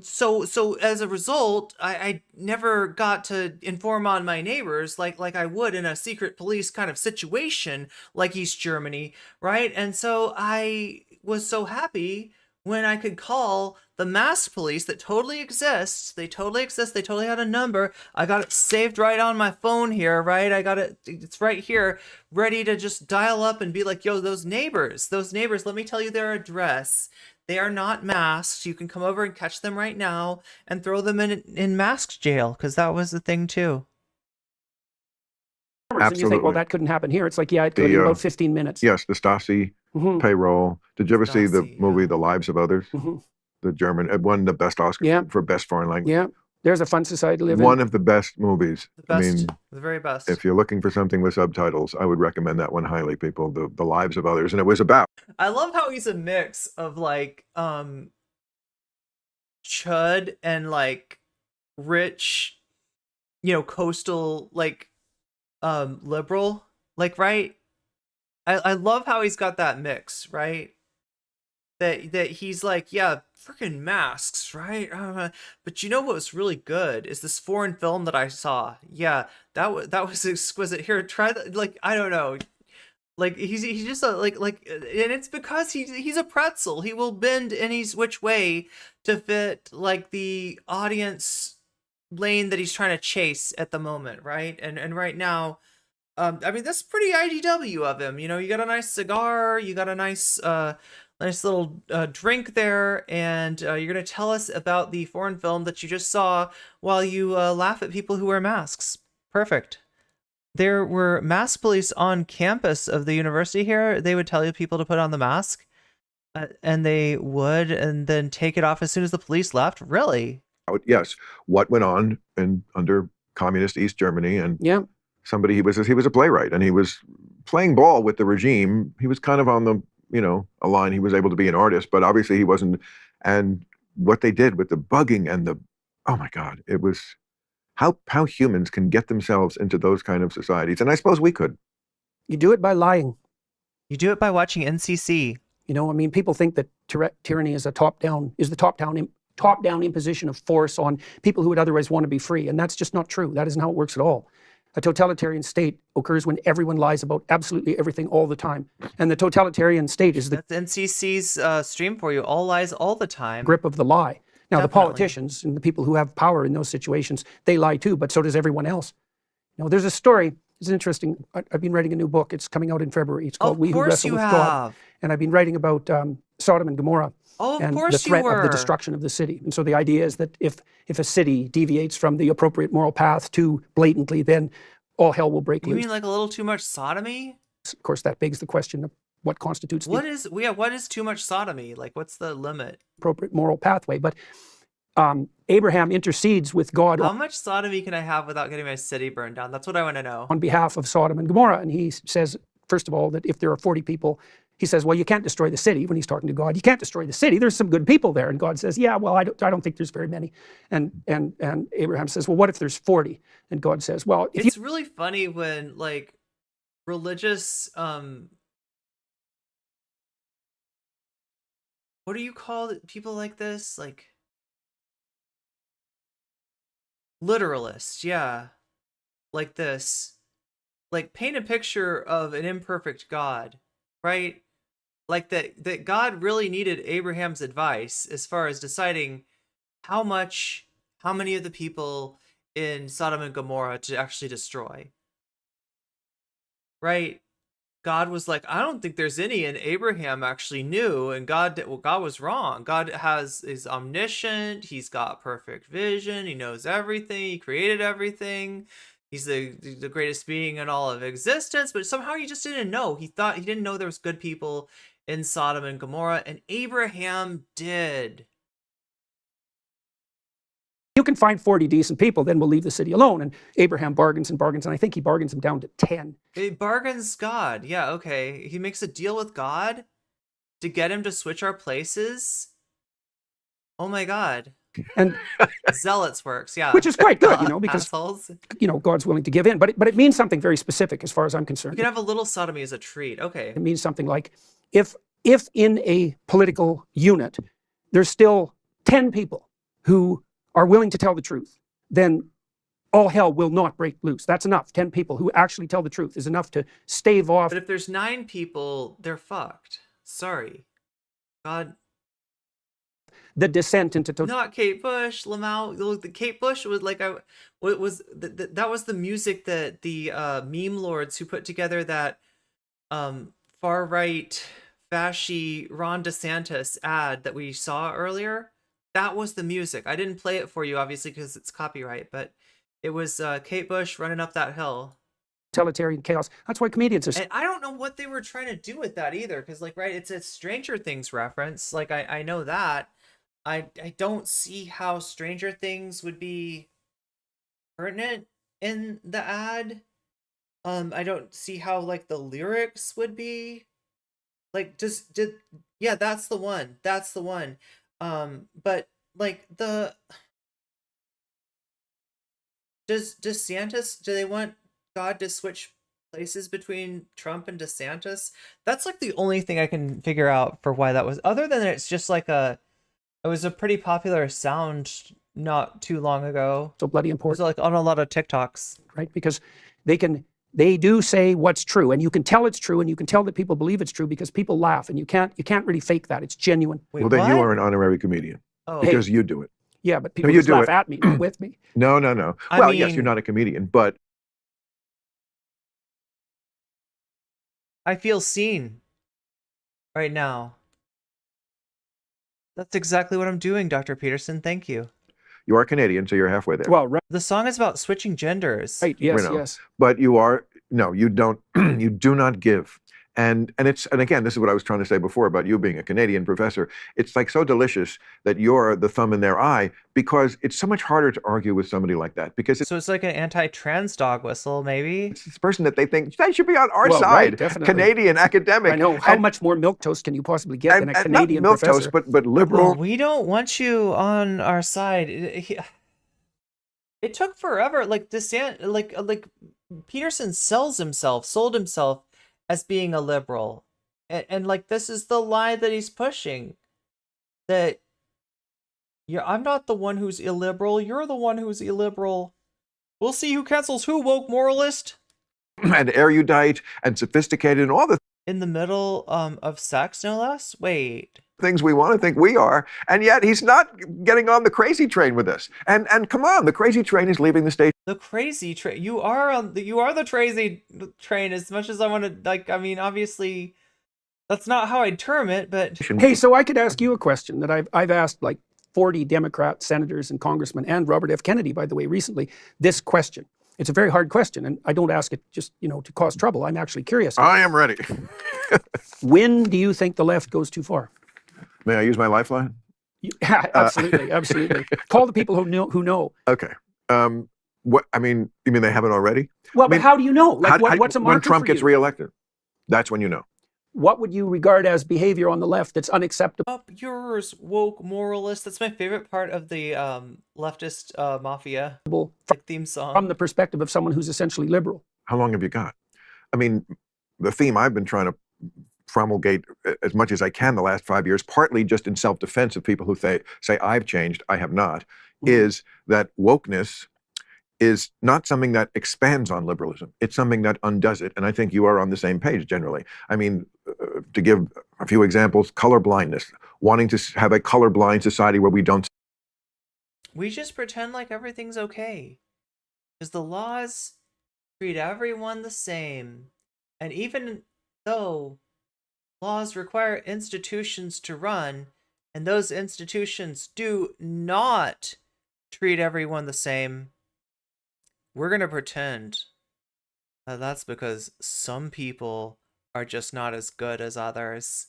so as a result, I never got to inform on my neighbors like I would in a secret police kind of situation like East Germany, right? And so I was so happy when I could call the mask police that totally exists. They totally exist. They totally had a number. I got it saved right on my phone here, right? I got it. It's right here, ready to just dial up and be like, yo, those neighbors, let me tell you their address. They are not masked. You can come over and catch them right now and throw them in mask jail, because that was the thing too. And you think, well, that couldn't happen here. It's like, yeah, it could in about 15 minutes. Yes, the Stasi payroll. Did you ever see the movie The Lives of Others? The German, it won the best Oscar for best foreign language. Yeah, there's a fun society to live in. One of the best movies. The best, I mean, the very best. if you're looking for something with subtitles, I would recommend that one highly, people. The Lives of Others, and it was about. I love how he's a mix of like chud and like rich, coastal like liberal, like, right? I love how he's got that mix, right? That he's like, yeah, freaking masks, right? But you know what was really good is this foreign film that I saw. Yeah, that was exquisite. Here, try that. Like, I don't know. Like he's just like, and it's because he's a pretzel. He will bend any which way to fit like the audience lane that he's trying to chase at the moment, right? And right now, I mean, that's pretty IDW of him. You got a nice cigar, you got a nice little drink there, and you're gonna tell us about the foreign film that you just saw while you laugh at people who wear masks. Perfect. There were mask police on campus of the university here. They would tell you people to put on the mask, and they would, and then take it off as soon as the police left. Really? Yes. What went on under communist East Germany, and somebody he was a playwright, and he was playing ball with the regime. He was kind of on the a line. He was able to be an artist, but obviously he wasn't. And what they did with the bugging and oh my God, it was. How humans can get themselves into those kind of societies. And I suppose we could. You do it by lying. You do it by watching NCC. I mean, people think that tyranny is the top-down top-down imposition of force on people who would otherwise want to be free. And that's just not true. That isn't how it works at all. A totalitarian state occurs when everyone lies about absolutely everything all the time. And the totalitarian state is the That's NCC's stream for you. All lies all the time. grip of the lie. Now, the Definitely. politicians and the people who have power in those situations, they lie too, but so does everyone else. You know, there's a story, it's interesting. I've been writing a new book. It's coming out in February. It's called Of We Who course Wrestle you with have. God. And I've been writing about Sodom and Gomorrah. Oh, of and course the threat you were. of the destruction of the city. And so the idea is that if a city deviates from the appropriate moral path too blatantly, then all hell will break You loose. mean like a little too much sodomy? Of course, that begs the question of what constitutes What the is too much sodomy? Like, what's the limit? appropriate moral pathway. But Abraham intercedes with God How much sodomy can I have without getting my city burned down? That's what I want to know. on behalf of Sodom and Gomorrah. And he says, first of all, that if there are 40 people, he says, well, you can't destroy the city. When he's talking to God, you can't destroy the city. There's some good people there. And God says, yeah, well, I don't think there's very many. And Abraham says, well, what if there's 40? And God says, well, if It's really funny when like religious what do you call it? People like this? Like literalists, yeah. Like this. Like paint a picture of an imperfect God, right? Like that God really needed Abraham's advice as far as deciding how many of the people in Sodom and Gomorrah to actually destroy. Right? God was like, I don't think there's any, and Abraham actually knew, and God was wrong. God is omniscient, he's got perfect vision, he knows everything, he created everything. He's the greatest being in all of existence, but somehow he just didn't know. He didn't know there was good people in Sodom and Gomorrah, and Abraham did. you can find 40 decent people, then we'll leave the city alone. And Abraham bargains and bargains, and I think he bargains them down to 10. He bargains God. Yeah, okay. He makes a deal with God to get him to switch our places. Oh my God. And Zealots works, yeah. which is quite good, you know, because Assholes. you know, God's willing to give in, but it means something very specific as far as I'm concerned. You can have a little sodomy as a treat. Okay. It means something like if in a political unit there's still 10 people who are willing to tell the truth, then all hell will not break loose. That's enough. 10 people who actually tell the truth is enough to stave off. But if there's 9 people, they're fucked. Sorry. God. The descent into Not Kate Bush, Lamau. The Kate Bush was like that was the music that the meme lords who put together that far right fasci Ron DeSantis ad that we saw earlier. That was the music. I didn't play it for you obviously because it's copyright, but it was Kate Bush running up that hill. Totalitarian chaos. That's why comedians are. And I don't know what they were trying to do with that either, because like it's a Stranger Things reference. Like I know that. I don't see how Stranger Things would be pertinent in the ad. I don't see how like the lyrics would be. Like yeah, that's the one. That's the one. But like does DeSantis, do they want God to switch places between Trump and DeSantis? That's like the only thing I can figure out for why that was, other than it's just like it was a pretty popular sound not too long ago. So bloody important. It was like on a lot of TikToks. Right? Because they do say what's true, and you can tell it's true, and you can tell that people believe it's true because people laugh, and you can't really fake that. It's genuine. Wait, well, then you what? are an honorary comedian Oh. because you do it. Yeah, but people you just do laugh it. at me, not with me. No. I Well, yes, mean- you're not a comedian, but I feel seen right now. That's exactly what I'm doing, Dr. Peterson. Thank you. you are Canadian, so you're halfway there. Well, right. The song is about switching genders. Right. Yes. We know. Yes. But you don't, you do not give. And again, this is what I was trying to say before about you being a Canadian professor. It's like so delicious that you're the thumb in their eye, because it's so much harder to argue with somebody like that, because So it's like an anti-trans dog whistle, maybe? it's this person that they think they should be on our Well, side. right, definitely. Canadian academic. I know. How much more milquetoast can you possibly get than a and Canadian not professor? milquetoast, but liberal. Oh, we don't want you on our side. It took forever. Like like Peterson sold himself as being a liberal, and like this is the lie that he's pushing, that Yeah, I'm not the one who's illiberal. You're the one who's illiberal. We'll see who cancels who, woke moralist. And erudite and sophisticated and all the In the middle of sex, no less? Wait. things we want to think we are, and yet he's not getting on the crazy train with us. And come on, the crazy train is leaving the station. The crazy train. You are the crazy train. As much as I want to, like, I mean, obviously, that's not how I'd term it, but Hey, so I could ask you a question that I've asked like 40 Democrat senators and congressmen, and Robert F. Kennedy, by the way, recently. This question. It's a very hard question, and I don't ask it just, to cause trouble. I'm actually curious. I am ready. When do you think the left goes too far? May I use my lifeline? Yeah, absolutely, absolutely. Call the people who know. Okay. What I mean, you mean they haven't already? Well, I mean, but how do you know? Like, what's a marker when Trump for gets you? reelected? That's when you know. What would you regard as behavior on the left that's unacceptable? up yours, woke moralist. That's my favorite part of the leftist mafia theme song. From the perspective of someone who's essentially liberal. How long have you got? I mean, the theme I've been trying to promulgate as much as I can the last 5 years, partly just in self-defense of people who say I've changed, I have not, is that wokeness is not something that expands on liberalism. It's something that undoes it. And I think you are on the same page generally. I mean, to give a few examples, color blindness, wanting to have a colorblind society where we don't. We just pretend like everything's okay. Because the laws treat everyone the same. And even though laws require institutions to run, and those institutions do not treat everyone the same, we're going to pretend that that's because some people are just not as good as others.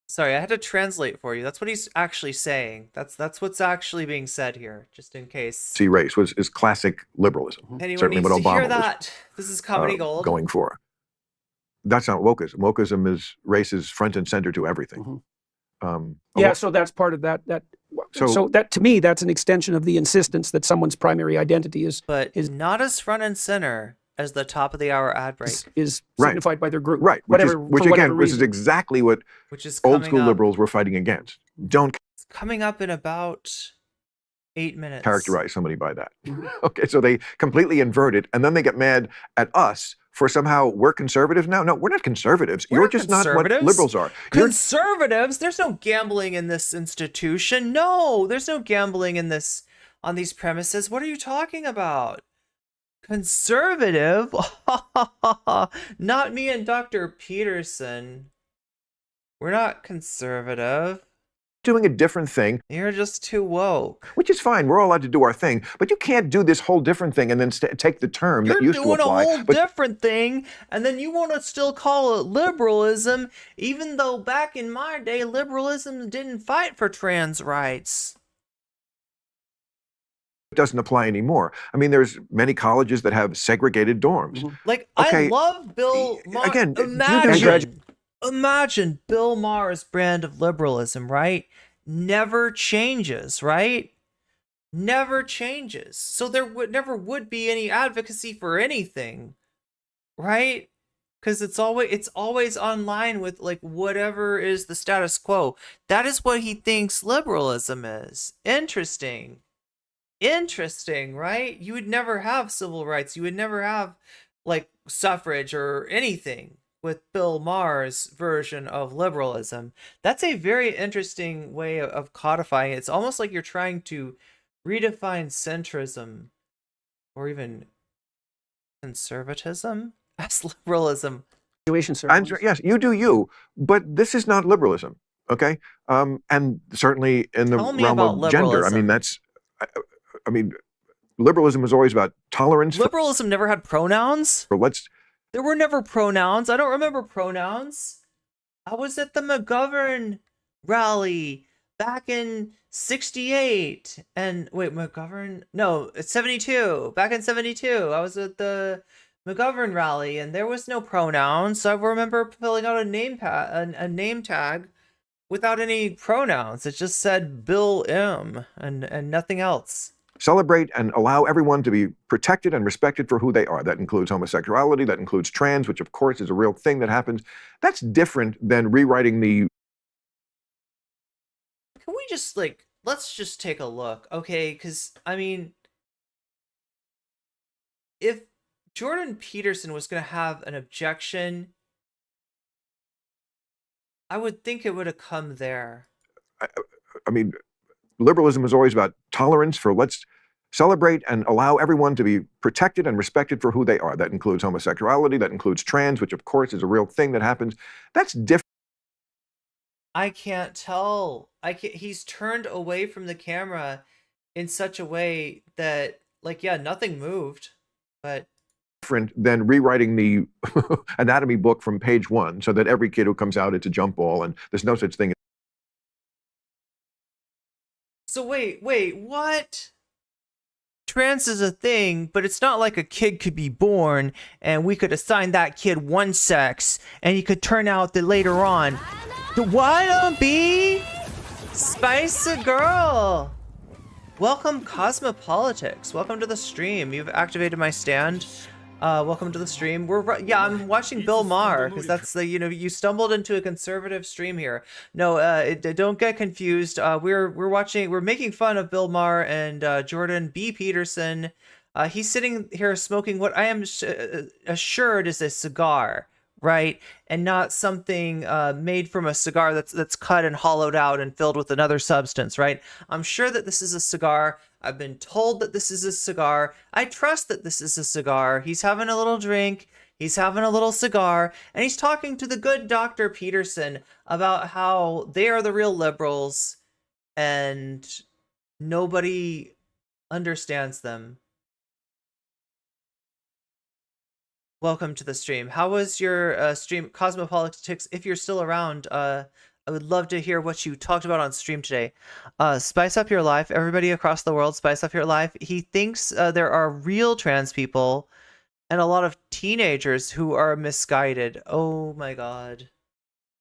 Sorry, I had to translate for you. That's what he's actually saying. That's what's actually being said here, just in case. See, race is classic liberalism. Anyone Certainly needs what to Obama hear that. This is comedy was gold. going for. That's not wokeism. Wokeism is race is front and center to everything. Yeah, so that's part of that. So that, to me, that's an extension of the insistence that someone's primary identity is not as front and center as the top of the hour ad break is signified by their group. Right. Which again, this is exactly what old school liberals were fighting against. Don't It's coming up in about 8 minutes. characterize somebody by that. Okay, so they completely invert it, and then they get mad at us for somehow we're conservatives now. No, we're not conservatives. You're just not what liberals are. Conservatives? There's no gambling in this institution. No, there's no gambling in this on these premises. What are you talking about? Conservative? Not me and Dr. Peterson. We're not conservative. Doing a different thing. You're just too woke. Which is fine. We're all allowed to do our thing. But you can't do this whole different thing and then take the term that used to apply. You're doing a whole different thing, and then you want to still call it liberalism, even though back in my day, liberalism didn't fight for trans rights. It doesn't apply anymore. I mean, there's many colleges that have segregated dorms. Like, Okay, I love Bill Maher. again, Imagine Bill Maher's brand of liberalism, right? Never changes, right? Never changes. So there never would be any advocacy for anything, right? Because it's always online with like whatever is the status quo. That is what he thinks liberalism is. Interesting, right? You would never have civil rights. You would never have like suffrage or anything with Bill Maher's version of liberalism. That's a very interesting way of codifying it. It's almost like you're trying to redefine centrism or even conservatism as liberalism. Yes, you do you, but this is not liberalism, okay? And certainly in the realm of gender, I mean, I mean, liberalism was always about tolerance. Liberalism never had pronouns. There were never pronouns. I don't remember pronouns. I was at the McGovern rally back in 68. And wait, McGovern? No, it's 72. Back in 72. I was at the McGovern rally and there was no pronouns. So I remember filling out a name tag without any pronouns. It just said Bill M and nothing else. Celebrate and allow everyone to be protected and respected for who they are. That includes homosexuality, that includes trans, which of course is a real thing that happens. That's different than rewriting the... Can we just like let's just take a look, okay? Because, I mean, if Jordan Peterson was going to have an objection, I would think it would have come there. I mean, liberalism is always about tolerance for let's celebrate and allow everyone to be protected and respected for who they are. That includes homosexuality, that includes trans, which of course is a real thing that happens. That's different. I can't tell. He's turned away from the camera in such a way that, like, yeah, nothing moved, but Different than rewriting the anatomy book from page 1 so that every kid who comes out, it's a jump ball and there's no such thing. So wait, what? Trans is a thing, but it's not like a kid could be born and we could assign that kid one sex and he could turn out that later on. Why don't be Spice a Girl? Welcome Cosmopolitics. Welcome to the stream. You've activated my stand. Welcome to the stream. I'm watching Bill Maher because that's the, you stumbled into a conservative stream here. No, don't get confused. We're making fun of Bill Maher and Jordan B. Peterson. He's sitting here smoking what I am assured is a cigar, right? And not something made from a cigar that's cut and hollowed out and filled with another substance, right? I'm sure that this is a cigar. I've been told that this is a cigar. I trust that this is a cigar. He's having a little drink. He's having a little cigar. And he's talking to the good Dr. Peterson about how they are the real liberals and nobody understands them. Welcome to the stream. How was your stream, Cosmopolitics? If you're still around, I would love to hear what you talked about on stream today. Spice up your life. Everybody across the world, spice up your life. He thinks there are real trans people and a lot of teenagers who are misguided. Oh my God.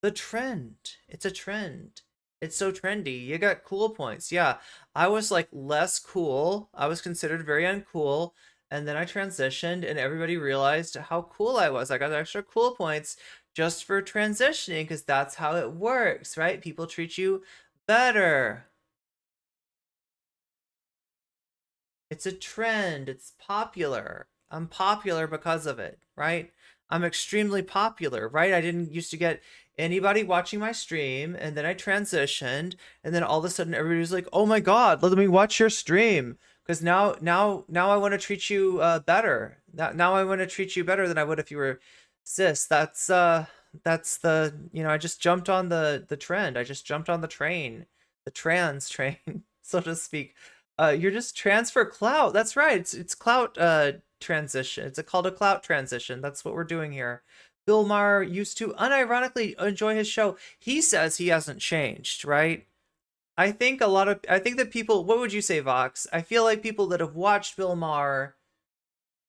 The trend. It's a trend. It's so trendy. You got cool points. Yeah, I was like less cool. I was considered very uncool. And then I transitioned and everybody realized how cool I was. I got extra cool points just for transitioning because that's how it works, right? People treat you better. It's a trend. It's popular. I'm popular because of it, right? I'm extremely popular, right? I didn't used to get anybody watching my stream, and then I transitioned, and then all of a sudden everybody was like, "Oh my God, let me watch your stream." Because now I want to treat you better. Now I want to treat you better than I would if you were cis. That's the, I just jumped on the trend. I just jumped on the train, the trans train, so to speak. You're just trans for clout. That's right. It's clout transition. It's called a clout transition. That's what we're doing here. Bill Maher used to unironically enjoy his show. He says he hasn't changed, right? I think that people, what would you say, Vox? I feel like people that have watched Bill Maher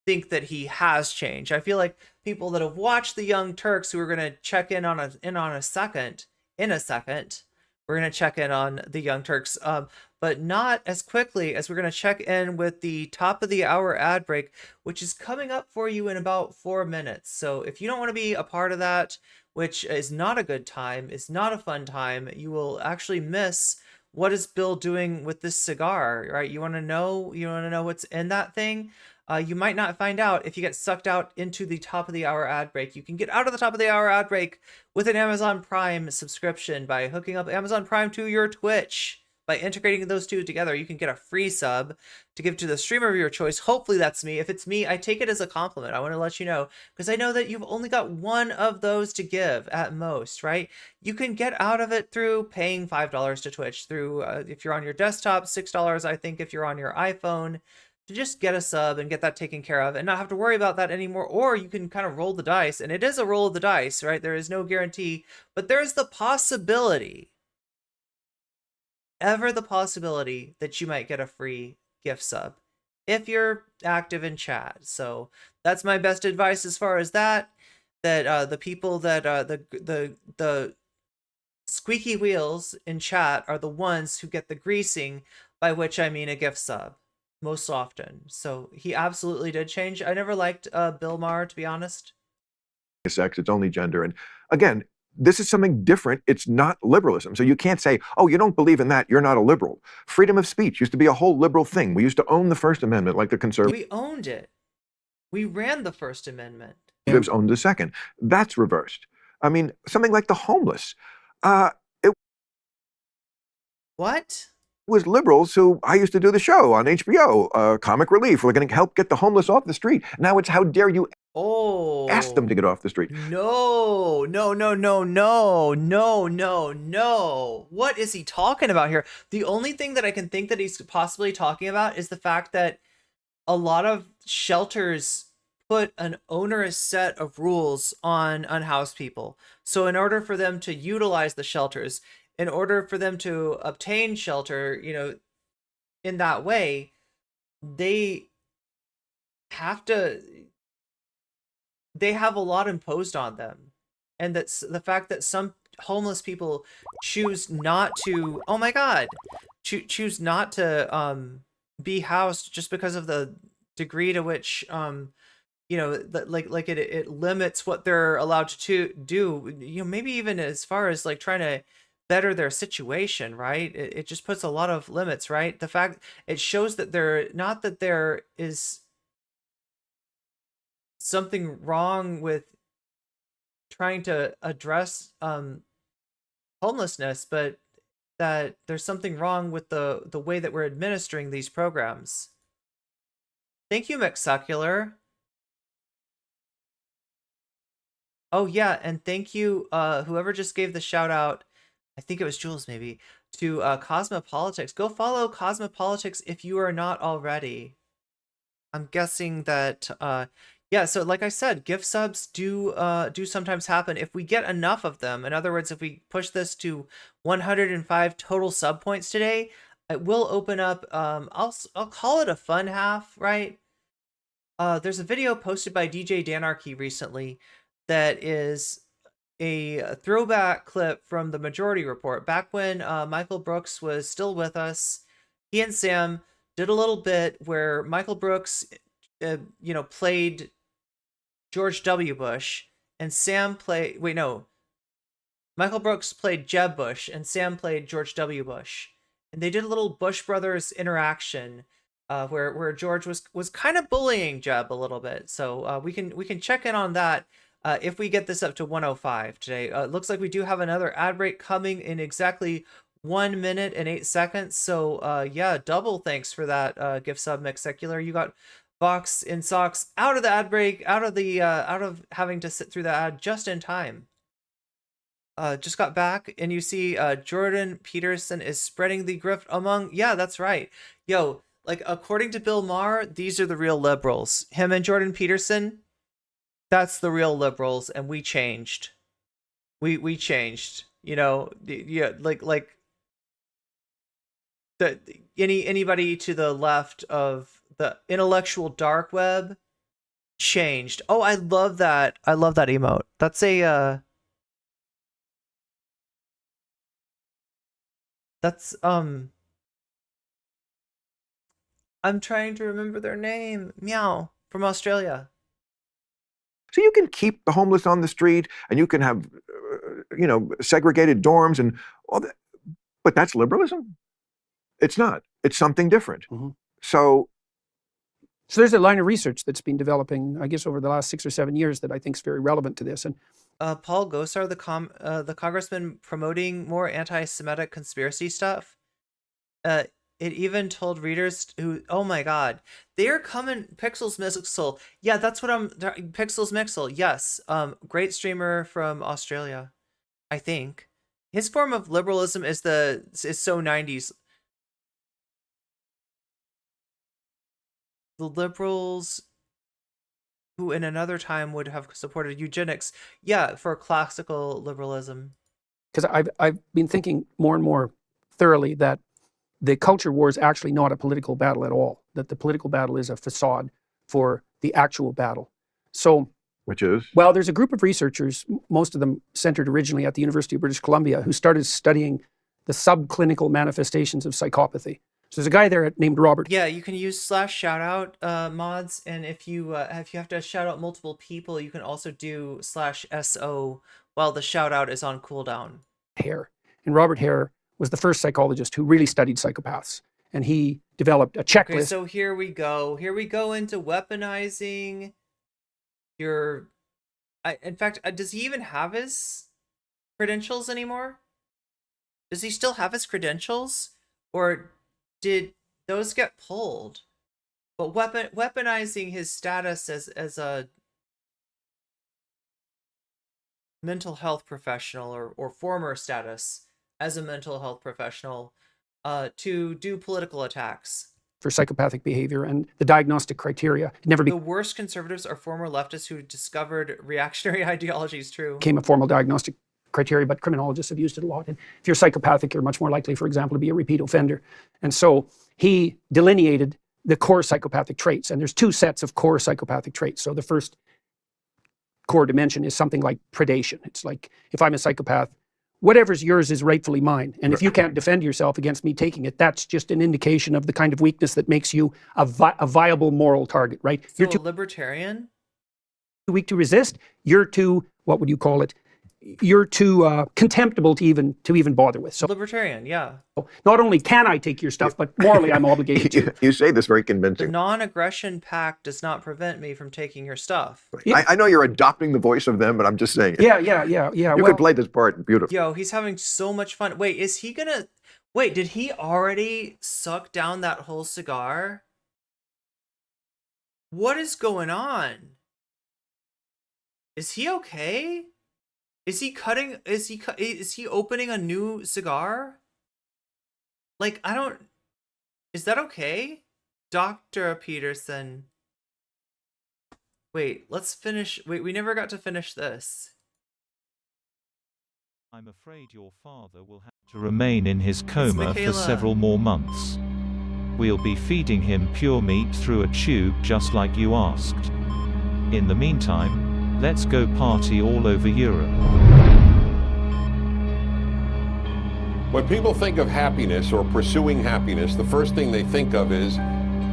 think that he has changed. I feel like people that have watched the Young Turks, who are going to check in on a second, we're going to check in on the Young Turks, but not as quickly as we're going to check in with the top of the hour ad break, which is coming up for you in about 4 minutes. So if you don't want to be a part of that, which is not a good time, is not a fun time, you will actually miss what is Bill doing with this cigar, right? You want to know what's in that thing? You might not find out if you get sucked out into the top of the hour ad break. You can get out of the top of the hour ad break with an Amazon Prime subscription by hooking up Amazon Prime to your Twitch. By integrating those two together, you can get a free sub to give to the streamer of your choice. Hopefully that's me. If it's me, I take it as a compliment. I want to let you know, because I know that you've only got one of those to give at most, right? You can get out of it through paying $5 to Twitch, through if you're on your desktop, $6, I think, if you're on your iPhone, to just get a sub and get that taken care of and not have to worry about that anymore. Or you can kind of roll the dice, and it is a roll of the dice, right? There is no guarantee, but there's the possibility, ever the possibility, that you might get a free gift sub if you're active in chat. So that's my best advice as far as that. That the people that the squeaky wheels in chat are the ones who get the greasing, by which I mean a gift sub most often. So he absolutely did change. I never liked Bill Maher, to be honest. Sex, it's only gender. And again, this is something different. It's not liberalism. So you can't say, oh, you don't believe in that, you're not a liberal. Freedom of speech used to be a whole liberal thing. We used to own the First Amendment like the conservatives. We owned it. We ran the First Amendment. Owned the second. That's reversed. I mean, something like the homeless. It What? was liberals who, I used to do the show on HBO, Comic Relief. We're going to help get the homeless off the street. Now it's how dare you ask them to get off the street. No, no, no, no, no, no, no, no. What is he talking about here? The only thing that I can think that he's possibly talking about is the fact that a lot of shelters put an onerous set of rules on unhoused people. So in order for them to utilize the shelters, in order for them to obtain shelter, you know, in that way, they have a lot imposed on them. And that's the fact that some homeless people choose not to, oh my God, choose not to be housed just because of the degree to which, you know, like it limits what they're allowed to do, you know, maybe even as far as like trying to better their situation, right? It just puts a lot of limits, right? The fact it shows that not that there is something wrong with trying to address homelessness, but that there's something wrong with the way that we're administering these programs. Thank you, McSecular. Oh yeah, and thank you, whoever just gave the shout out, I think it was Jules maybe, to Cosmopolitics. Go follow Cosmopolitics if you are not already. I'm guessing that, yeah, so like I said, gift subs do sometimes happen if we get enough of them. In other words, if we push this to 105 total sub points today, it will open up, I'll call it a fun half, right? There's a video posted by DJ Danarchy recently that is a throwback clip from the Majority Report. Back when Michael Brooks was still with us, he and Sam did a little bit where Michael Brooks, you know, played George W. Bush, and Sam played, wait, no. Michael Brooks played Jeb Bush, and Sam played George W. Bush. And they did a little Bush Brothers interaction where George was kind of bullying Jeb a little bit. So we can check in on that. If we get this up to 105 today. It looks like we do have another ad break coming in exactly 1 minute and 8 seconds. So yeah, double thanks for that gift sub, McSecular. You got Box in Socks out of the ad break, out of having to sit through the ad just in time. Just got back, and you see Jordan Peterson is spreading the grift among, yeah, that's right. Yo, like according to Bill Maher, these are the real liberals. Him and Jordan Peterson, that's the real liberals, and we changed. We changed. You know, yeah, like anybody to the left of the intellectual dark web changed. Oh, I love that. I love that emote. That's a that's I'm trying to remember their name. Meow, from Australia. So you can keep the homeless on the street, and you can have, you know, segregated dorms and all that, but that's liberalism. It's not. It's something different. Mm-hmm. So there's a line of research that's been developing, I guess, over the last 6 or 7 years that I think is very relevant to this. And Paul Gosar, the congressman promoting more anti-Semitic conspiracy stuff. It even told readers who, oh my God, they're coming. Pixels Mixel, yeah, that's what Pixels Mixel, yes, great streamer from Australia, I think. His form of liberalism is so 90s. The liberals who in another time would have supported eugenics, yeah, for classical liberalism. Because I've been thinking more and more thoroughly that the culture war is actually not a political battle at all, that the political battle is a facade for the actual battle. So, which is? Well, there's a group of researchers, most of them centered originally at the University of British Columbia, who started studying the subclinical manifestations of psychopathy. So there's a guy there named Robert. Yeah, you can use /shoutout mods, and if you have to shout out multiple people, you can also do /SO while the shout out is on cooldown. Hare. And Robert Hare was the first psychologist who really studied psychopaths. And he developed a checklist. Okay, so here we go. Here we go into weaponizing your... in fact, does he even have his credentials anymore? Does he still have his credentials? Or did those get pulled? But weaponizing his status as a mental health professional or former status as a mental health professional to do political attacks. For psychopathic behavior and the diagnostic criteria. The worst conservatives are former leftists who discovered reactionary ideologies, true. Became a formal diagnostic criteria, but criminologists have used it a lot. And if you're psychopathic, you're much more likely, for example, to be a repeat offender. And so he delineated the core psychopathic traits. And there's two sets of core psychopathic traits. So the first core dimension is something like predation. It's like, if I'm a psychopath, whatever's yours is rightfully mine. And if you can't defend yourself against me taking it, that's just an indication of the kind of weakness that makes you a viable moral target, right? So you're too libertarian? Too weak to resist. You're too, what would you call it? You're too contemptible to even bother with. So libertarian, yeah. Not only can I take your stuff, but morally I'm obligated to. You say this very convincing. The non-aggression pact does not prevent me from taking your stuff. I know you're adopting the voice of them, but I'm just saying it. Yeah. You could play this part beautifully. Yo, he's having so much fun. Wait, is he gonna... Wait, did he already suck down that whole cigar? What is going on? Is he okay? Is he cutting... Is he opening a new cigar? Like, I don't... Is that okay? Dr. Peterson. Wait, let's finish... Wait, we never got to finish this. I'm afraid your father will have to remain in his coma for several more months. We'll be feeding him pure meat through a tube just like you asked. In the meantime, let's go party all over Europe. When people think of happiness or pursuing happiness, the first thing they think of is,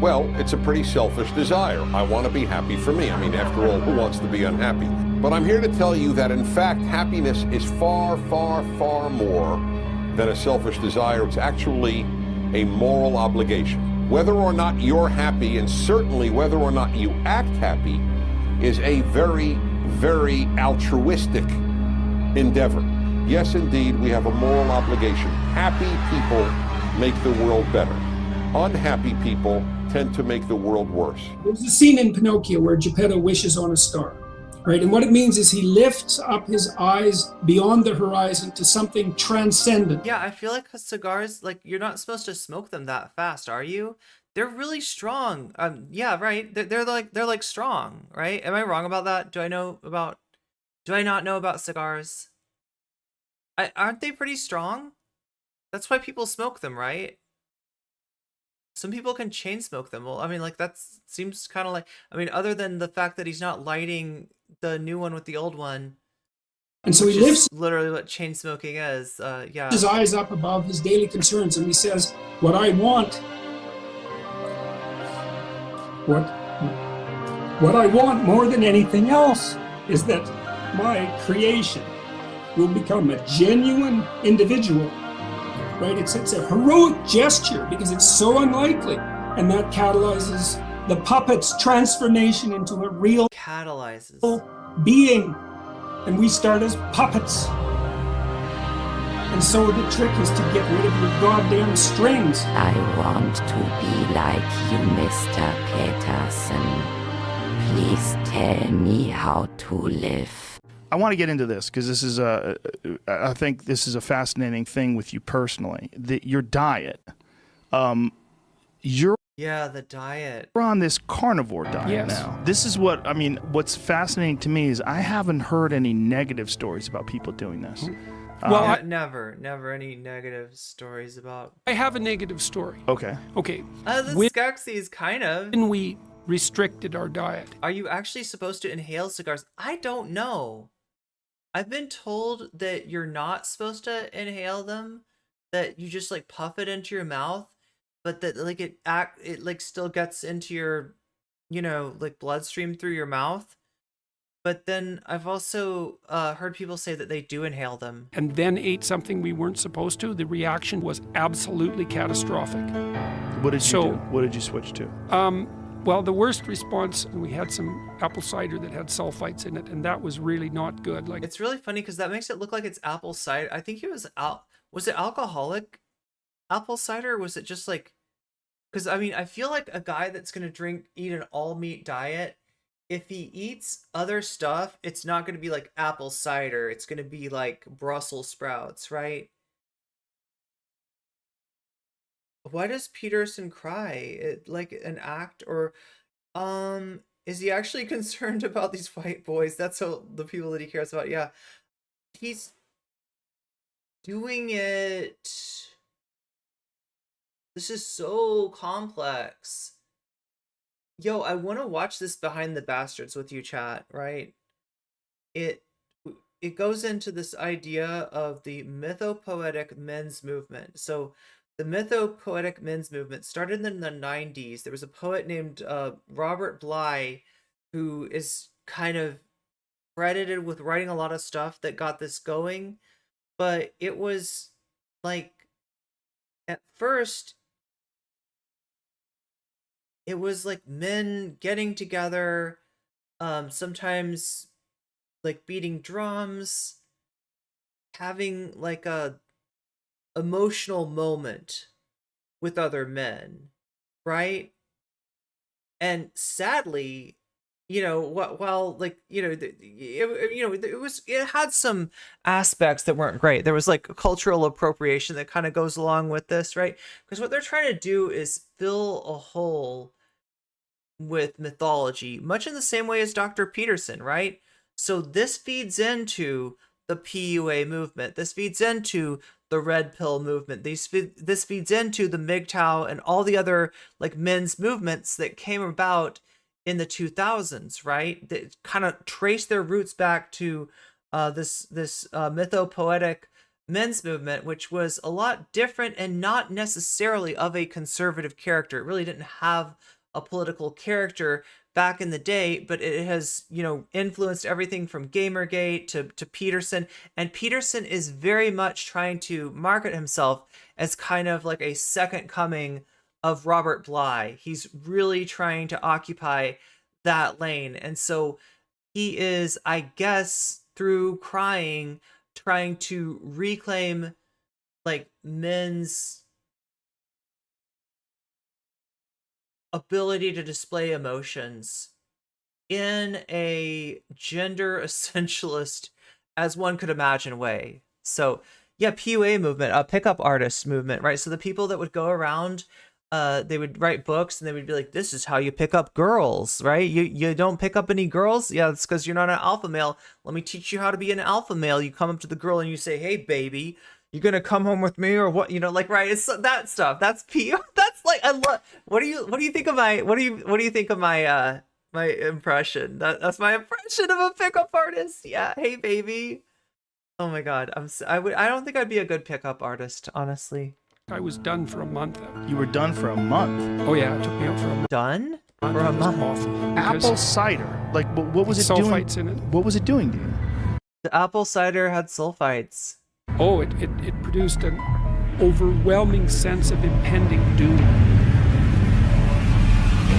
well, it's a pretty selfish desire. I want to be happy for me. I mean, after all, who wants to be unhappy? But I'm here to tell you that, in fact, happiness is far, far, far more than a selfish desire. It's actually a moral obligation. Whether or not you're happy, and certainly whether or not you act happy, is a very, very altruistic endeavor. Yes, indeed, we have a moral obligation. Happy people make the world better. Unhappy people tend to make the world worse. There's a scene in Pinocchio where Geppetto wishes on a star, right? And what it means is he lifts up his eyes beyond the horizon to something transcendent. Yeah, I feel like cigars, like, you're not supposed to smoke them that fast, are you? They're really strong. Yeah, right. They're like strong, right? Am I wrong about that? Do I not know about cigars? Aren't they pretty strong? That's why people smoke them, right? Some people can chain smoke them. Well, I mean, like, that seems kind of like, I mean, other than the fact that he's not lighting the new one with the old one. And so he lifts literally what chain smoking is. Yeah. His eyes up above his daily concerns, and he says, what I want, what I want more than anything else is that my creation will become a genuine individual. Right? It's a heroic gesture because it's so unlikely. And that catalyzes the puppet's transformation into a real being. And we start as puppets. And so the trick is to get rid of your goddamn strings. I want to be like you, Mr. Peterson. Please tell me how to live. I want to get into this because this is I think this is a fascinating thing with you personally. Your diet. You're the diet. You're on this carnivore diet now. This is what, I mean, what's fascinating to me is I haven't heard any negative stories about people doing this. Well, never any negative stories about. I have a negative story. Okay. The Skeksis kind of. When we restricted our diet. Are you actually supposed to inhale cigars? I don't know. I've been told that you're not supposed to inhale them, that you just like puff it into your mouth. but that like it like still gets into your, you know, like bloodstream through your mouth. But then I've also heard people say that they do inhale them. And then ate something we weren't supposed to, the reaction was absolutely catastrophic. What did you do? What did you switch to? Well, the worst response, we had some apple cider that had sulfites in it, and that was really not good. Like, it's really funny because that makes it look like it's apple cider. I think it was it alcoholic apple cider? Or was it just like, because I mean, I feel like a guy that's going to eat an all meat diet, if he eats other stuff, it's not going to be like apple cider. It's going to be like Brussels sprouts, right? Why does Peterson cry? Like an act, or is he actually concerned about these white boys? That's the people that he cares about. Yeah, he's doing it. This is so complex. Yo, I want to watch this Behind the Bastards with you, chat, right? It goes into this idea of the mythopoetic men's movement. So the mythopoetic men's movement started in the 90s. There was a poet named Robert Bly, who is kind of credited with writing a lot of stuff that got this going. But it was like, at first, it was like men getting together, sometimes like beating drums, having like a emotional moment with other men, right? And sadly, you know, while like, you know, it had some aspects that weren't great. There was like cultural appropriation that kind of goes along with this, right? Because what they're trying to do is fill a hole with mythology, much in the same way as Dr. Peterson, right? So this feeds into the PUA movement. This feeds into the red pill movement. This feeds into the MGTOW and all the other like men's movements that came about in the 2000s, right? That kind of trace their roots back to this mythopoetic men's movement, which was a lot different and not necessarily of a conservative character. It really didn't have a political character back in the day, but it has, you know, influenced everything from Gamergate to Peterson. And Peterson is very much trying to market himself as kind of like a second coming of Robert Bly. He's really trying to occupy that lane. And so he is, I guess, through crying, trying to reclaim like men's ability to display emotions in a gender essentialist, as one could imagine, way. So yeah, PUA movement, a pickup artist movement, right? So the people that would go around, they would write books and they would be like, this is how you pick up girls, right? You don't pick up any girls? Yeah, it's because you're not an alpha male. Let me teach you how to be an alpha male. You come up to the girl and you say, hey baby, you gonna come home with me or what? You know, like, right? It's that stuff. That's that's like, I love. What do you think of my? What do you think of my my impression? That's my impression of a pickup artist. Yeah. Hey, baby. Oh my God. I don't think I'd be a good pickup artist, honestly. I was done for a month. You were done for a month? Oh yeah, it took me out for a month. Done for a month? Awful. Apple cider. Like, what was it doing? Sulfites in it. What was it doing to you? The apple cider had sulfites. Oh, it produced an overwhelming sense of impending doom.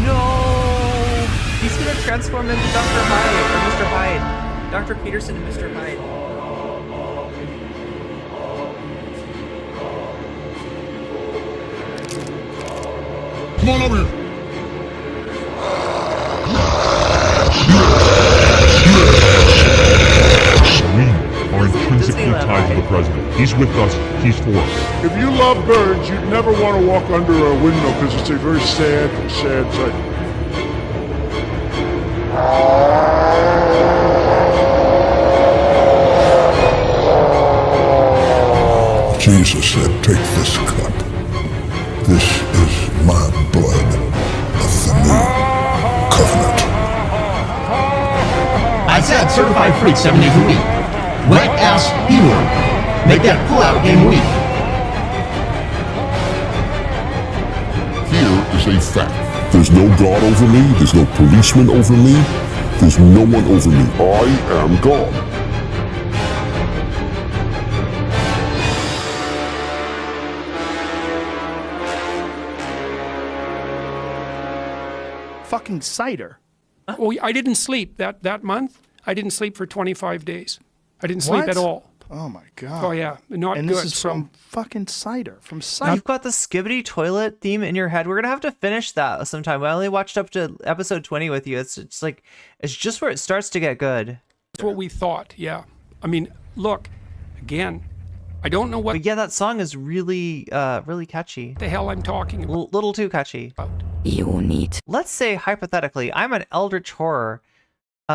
No! He's gonna transform into Dr. Hyde, or Mr. Hyde. Dr. Peterson and Mr. Hyde. Come on over here. Are intrinsically tied to the president. He's with us, he's for us. If you love birds, you'd never want to walk under a window because it's a very sad, sad sight. Jesus said, take this cup. This is my blood of the new covenant. I said certified freak 7 days a week. Wet ass B-word. Make that pull-out game weak. a fact. There's no God over me. There's no policeman over me. There's no one over me. I am God. Fucking cider. Oh, I didn't sleep that month. I didn't sleep for 25 days. I didn't sleep What? at all. Oh my god. Oh yeah, not and good. this is from fucking cider. From cider. You've got the skibbity toilet theme in your head. We're gonna have to finish that sometime. I only watched up to episode 20 with you. It's just where it starts to get good. That's what we thought. Yeah. I mean, look, again, I don't know what. But yeah, that song is really, really catchy. The hell I'm talking about. Little too catchy. You need. Let's say hypothetically, I'm an eldritch horror.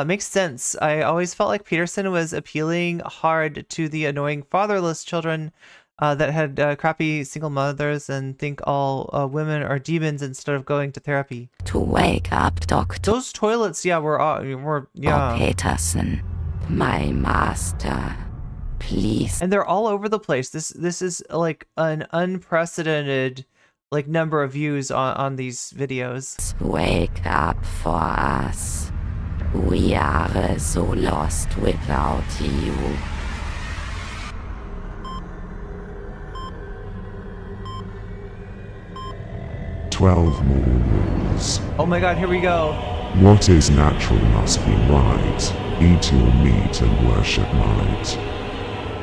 Makes sense. I always felt like Peterson was appealing hard to the annoying fatherless children that had crappy single mothers and think all women are demons instead of going to therapy. To wake up, Doctor. Those toilets, yeah, were yeah. Peterson, my master, please. And they're all over the place. This is like an unprecedented number of views on these videos. Wake up for us. We are so lost without you. "12 more rules. Oh my god, here we go. What is natural must be right. Eat your meat and worship might.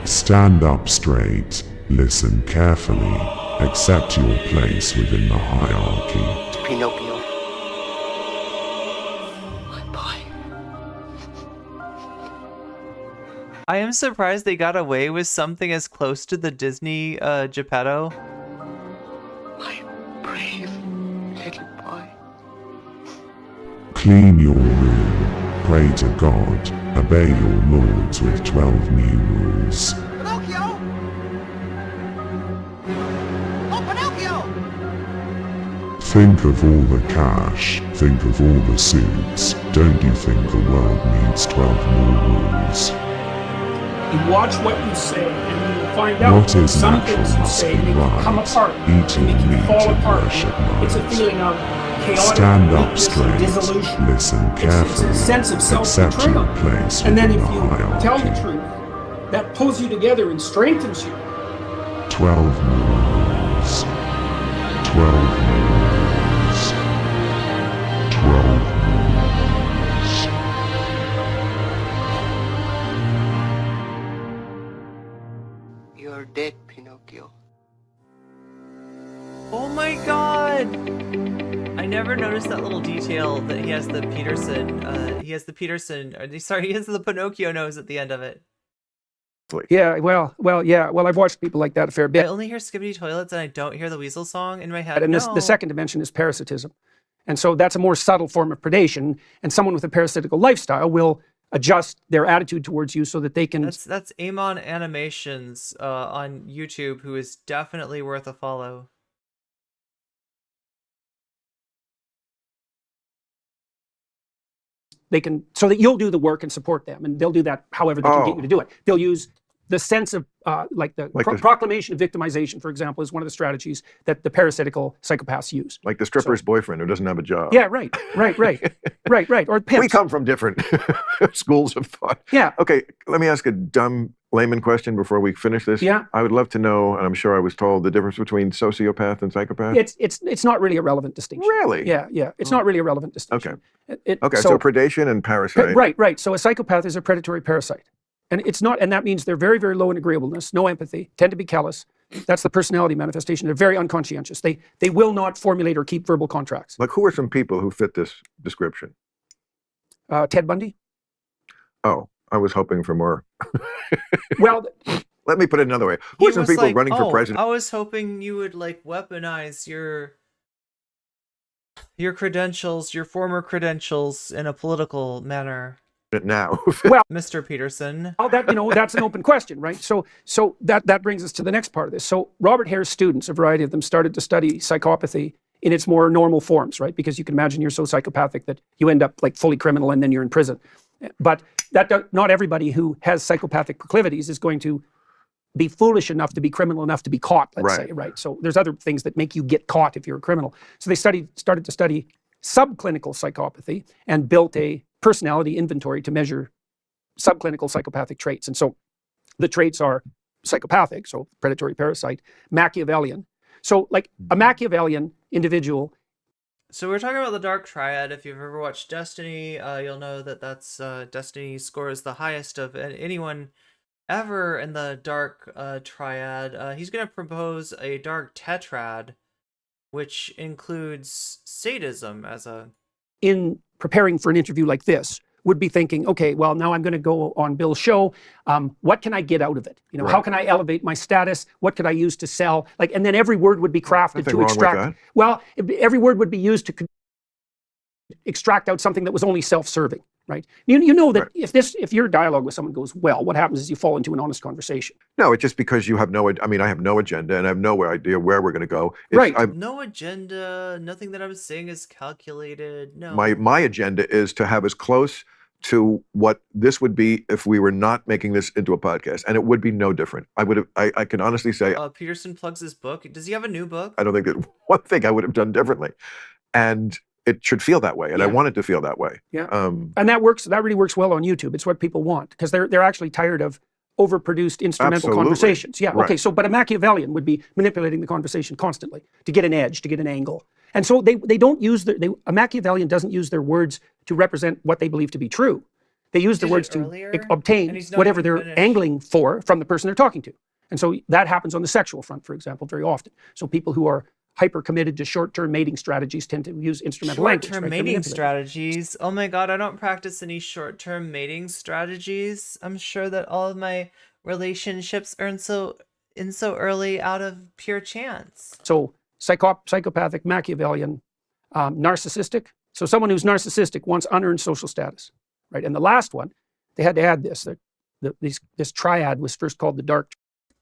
Stand up straight, listen carefully, accept your place within the hierarchy." Pinocchio. I am surprised they got away with something as close to the Disney Geppetto. My brave little boy. Clean your room, pray to God, obey your lords with 12 new rules. Pinocchio! Oh, Pinocchio! Think of all the cash, think of all the suits. Don't you think the world needs 12 more rules? You watch what you say, and you will find out What is some natural things you must say be make you come right. apart, Eat your make you meat fall and apart. worship It's a might. feeling of chaotic Stand up weakness and straight, dissolution. listen It's carefully, a sense of accept self-betrayal. your place And then within if the you hierarchy. tell the truth, that pulls you together and strengthens you. 12 more rules. 12 more rules. 12 more rules. You're dead, Pinocchio. Oh my god! I never noticed that little detail that he has the Peterson, he has the Pinocchio nose at the end of it. Yeah, well, yeah. Well, I've watched people like that a fair I bit. only hear skibbity toilets and I don't hear the weasel song in my head. And No. the second dimension is parasitism. And so that's a more subtle form of predation. And someone with a parasitical lifestyle will adjust their attitude towards you so that they can. That's Amon Animations on YouTube, who is definitely worth a follow. They can, so that you'll do the work and support them, and they'll do that however they can get you to do it. They'll use the sense of proclamation of victimization, for example, is one of the strategies that the parasitical psychopaths use. Like the stripper's boyfriend who doesn't have a job. Yeah, right. Or pimps. We come from different schools of thought. Yeah. Okay, let me ask a dumb layman question before we finish this. Yeah. I would love to know, and I'm sure I was told, the difference between sociopath and psychopath. It's not really a relevant distinction. Really? Yeah. It's not really a relevant distinction. Okay. So predation and parasite. Right. So a psychopath is a predatory parasite. And it's not, and that means they're very, very low in agreeableness, no empathy, tend to be callous. That's the personality manifestation. They're very unconscientious. They will not formulate or keep verbal contracts. Like, who are some people who fit this description? Ted Bundy. Oh, I was hoping for more. Well, let me put it another way. Who are some people running for president? I was hoping you would weaponize your credentials, your former credentials, in a political manner. Now, well, Mr. Peterson. Oh, that's an open question, right? So that brings us to the next part of this. So Robert Hare's students, a variety of them, started to study psychopathy in its more normal forms, right? Because you can imagine you're so psychopathic that you end up fully criminal and then you're in prison. But not everybody who has psychopathic proclivities is going to be foolish enough to be criminal enough to be caught, let's Right. say, right? So there's other things that make you get caught if you're a criminal. So they started to study subclinical psychopathy and built a personality inventory to measure subclinical psychopathic traits. And so the traits are psychopathic, so predatory parasite, Machiavellian. So like a Machiavellian individual. So we're talking about the dark triad. If you've ever watched Destiny, you'll know that Destiny scores the highest of anyone ever in the dark triad. He's going to propose a dark tetrad, which includes sadism as a... In preparing for an interview like this, would be thinking, okay, well, now I'm going to go on Bill's show. What can I get out of it? You know, Right. how can I elevate my status? What could I use to sell? Like, and then every word would be crafted Nothing to wrong with extract. that. Well, every word would be used to extract out something that was only self-serving, right? You know that if your dialogue with someone goes well, what happens is you fall into an honest conversation. No, it's just because you have I have no agenda and I have no idea where we're going to go. It's, Right. No agenda. Nothing that I'm saying is calculated. No. My agenda is to have as close to what this would be if we were not making this into a podcast, and it would be no different. I can honestly say, Peterson plugs his book. Does he have a new book? I don't think that one thing I would have done differently, and it should feel that way, and I want it to feel that way. Yeah. And that works. That really works well on YouTube. It's what people want because they're actually tired of overproduced instrumental Absolutely. conversations. Yeah. Right. Okay. So, but a Machiavellian would be manipulating the conversation constantly to get an edge, to get an angle. And so they don't use a Machiavellian doesn't use their words to represent what they believe to be true. They use their words to obtain whatever they're angling for from the person they're talking to. And so that happens on the sexual front, for example, very often. So people who are hyper committed to short-term mating strategies tend to use instrumental language. Short-term right? mating strategies. Oh my god, I don't practice any short-term mating strategies. I'm sure that all of my relationships are in so early out of pure chance. So psychopathic, Machiavellian, narcissistic. So someone who's narcissistic wants unearned social status, right? And the last one, they had to add this. This triad was first called the dark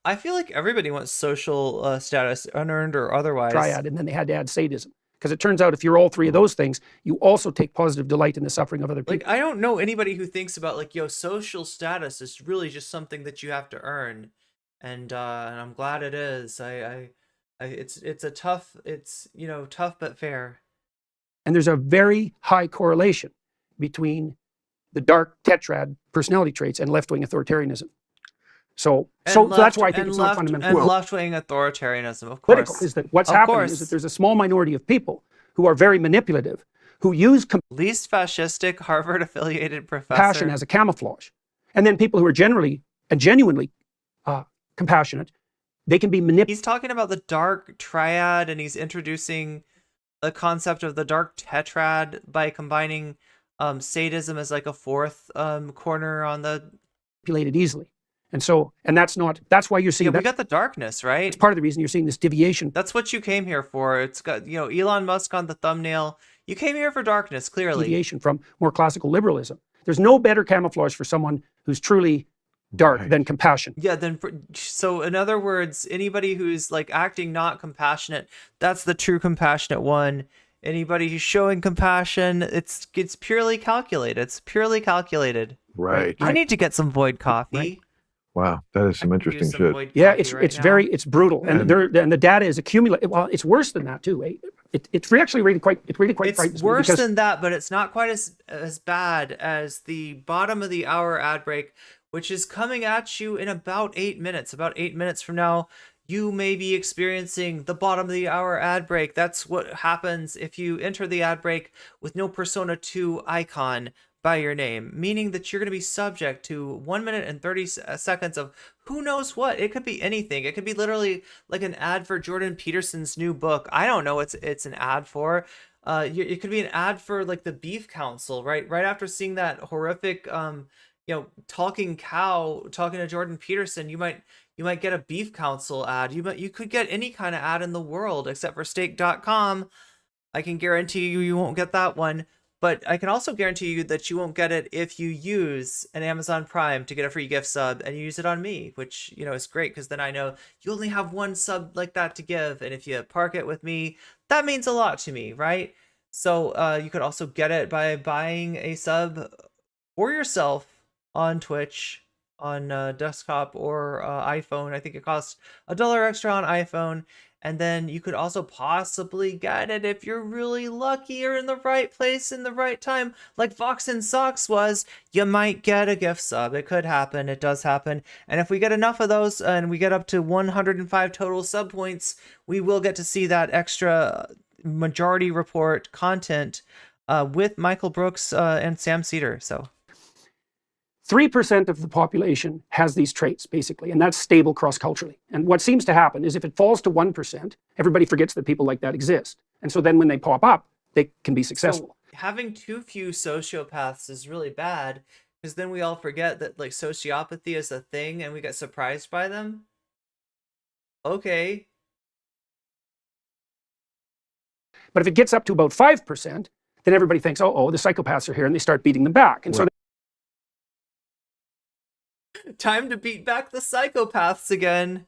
I feel like everybody wants social status, unearned or otherwise. triad, and then they had to add sadism. Because it turns out if you're all three of those things, you also take positive delight in the suffering of other people. Like, I don't know anybody who thinks about like, yo, social status is really just something that you have to earn. And I'm glad it is. It's a tough, tough but fair. And there's a very high correlation between the dark tetrad personality traits and left-wing authoritarianism. So that's why I think it's not fundamental. And left-wing authoritarianism, of Political course. is that what's happening is that there's a small minority of people who are very manipulative, who use least fascistic Harvard-affiliated professor compassion as a camouflage. And then people who are generally and genuinely compassionate, they can be manipulated. He's talking about the dark triad, and he's introducing the concept of the dark tetrad by combining sadism as like a fourth corner on the... Manipulated easily. And that's why you're seeing we got the darkness, right? It's part of the reason you're seeing this deviation. That's what you came here for. It's got, Elon Musk on the thumbnail. You came here for darkness, clearly. Deviation from more classical liberalism. There's no better camouflage for someone who's truly dark than compassion. Yeah, so in other words, anybody who's like acting not compassionate, that's the true compassionate one. Anybody who's showing compassion, it's purely calculated. It's purely calculated. Right. I need to get some Void coffee. Right. Wow, that is some interesting shit. Yeah, it's brutal, and the data is accumulated. Well, it's worse than that too. It's really quite It's worse than that, but it's not quite as bad as the bottom of the hour ad break, which is coming at you in about 8 minutes. About 8 minutes from now, you may be experiencing the bottom of the hour ad break. That's what happens if you enter the ad break with no Persona 2 icon by your name, meaning that you're going to be subject to 1 minute and 30 seconds of who knows what. It could be anything. It could be literally like an ad for Jordan Peterson's new book. I don't know what it's an ad for. It could be an ad for like the Beef Council, right after seeing that horrific talking cow talking to Jordan Peterson. You might get a Beef Council ad. You could get any kind of ad in the world except for steak.com. I can guarantee you won't get that one. But I can also guarantee you that you won't get it if you use an Amazon Prime to get a free gift sub and you use it on me, which, is great because then I know you only have one sub like that to give. And if you park it with me, that means a lot to me, right? So you could also get it by buying a sub for yourself on Twitch desktop or iPhone. I think it costs $1 extra on iPhone. And then you could also possibly get it if you're really lucky or in the right place in the right time, like Fox and Socks was. You might get a gift sub. It could happen. It does happen. And if we get enough of those and we get up to 105 total sub points, we will get to see that extra Majority Report content with Michael Brooks and Sam Cedar. So 3% of the population has these traits, basically, and that's stable cross-culturally. And what seems to happen is if it falls to 1%, everybody forgets that people like that exist. And so then when they pop up, they can be successful. So having too few sociopaths is really bad, because then we all forget that like sociopathy is a thing and we get surprised by them. Okay. But if it gets up to about 5%, then everybody thinks, oh, the psychopaths are here, and they start beating them back. And so time to beat back the psychopaths again.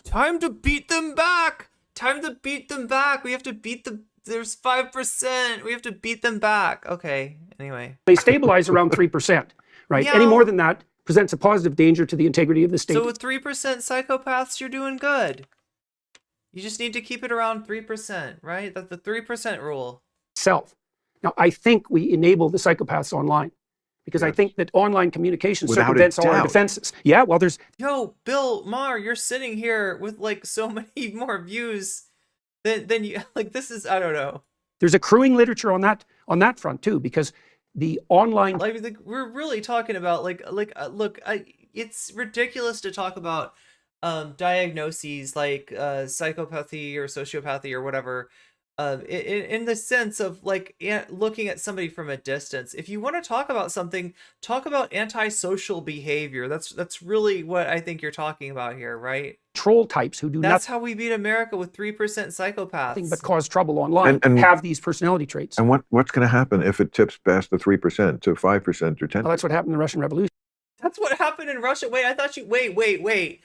Time to beat them back. Time to beat them back. We have to beat the... There's 5%. We have to beat them back. Okay, anyway. They stabilize around 3%, right? Yeah. Any more than that presents a positive danger to the integrity of the state. So with 3% psychopaths, you're doing good. You just need to keep it around 3%, right? That's the 3% rule. Self. Now, I think we enable the psychopaths online. Because I think that online communication circumvents all our defenses. Yeah, well, there's... Yo, Bill Maher, you're sitting here with like so many more views than you... Like, this is... I don't know. There's accruing literature on that front, too, because the online... Like, we're really talking about, look, it's ridiculous to talk about diagnoses like psychopathy or sociopathy or whatever, in the sense of like looking at somebody from a distance. If you want to talk about something, talk about antisocial behavior. That's really what I think you're talking about here, right? Troll types who do That's how we beat America with 3% psychopaths. Nothing but cause trouble online and have these personality traits. And what's going to happen if it tips past the 3% to 5% or 10%? Well, that's what happened in the Russian Revolution. That's what happened in Russia. Wait, I thought you... Wait.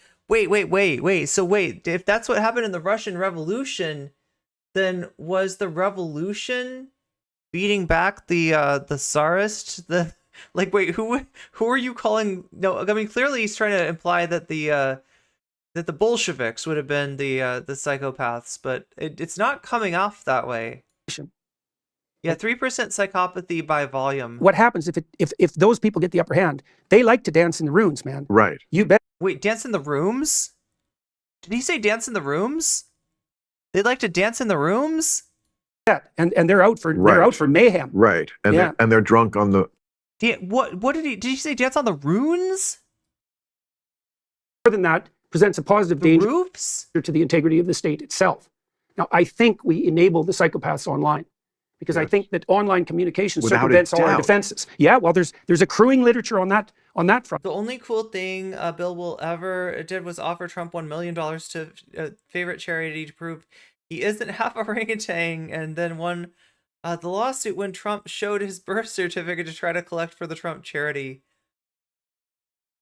So wait, if that's what happened in the Russian Revolution, then was the revolution beating back the Tsarist? Who are you calling? No, I mean, clearly he's trying to imply that the Bolsheviks would have been the psychopaths, but it's not coming off that way. Yeah, 3% psychopathy by volume. What happens if those people get the upper hand? They like to dance in the rooms, man. Right. You bet. Wait, dance in the rooms? Did he say dance in the rooms? They like to dance in the rooms? Yeah, and they're out for mayhem. Right. And they're drunk on the... What did he say dance on the runes? More than that presents a positive danger to the integrity of the state itself. Now, I think we enable the psychopaths online. Because I think that online communication circumvents all our defenses. Yeah, well, there's accruing literature on that front. The only cool thing Bill will ever did was offer Trump $1 million to a favorite charity to prove he isn't half orangutan, and then won the lawsuit when Trump showed his birth certificate to try to collect for the Trump charity.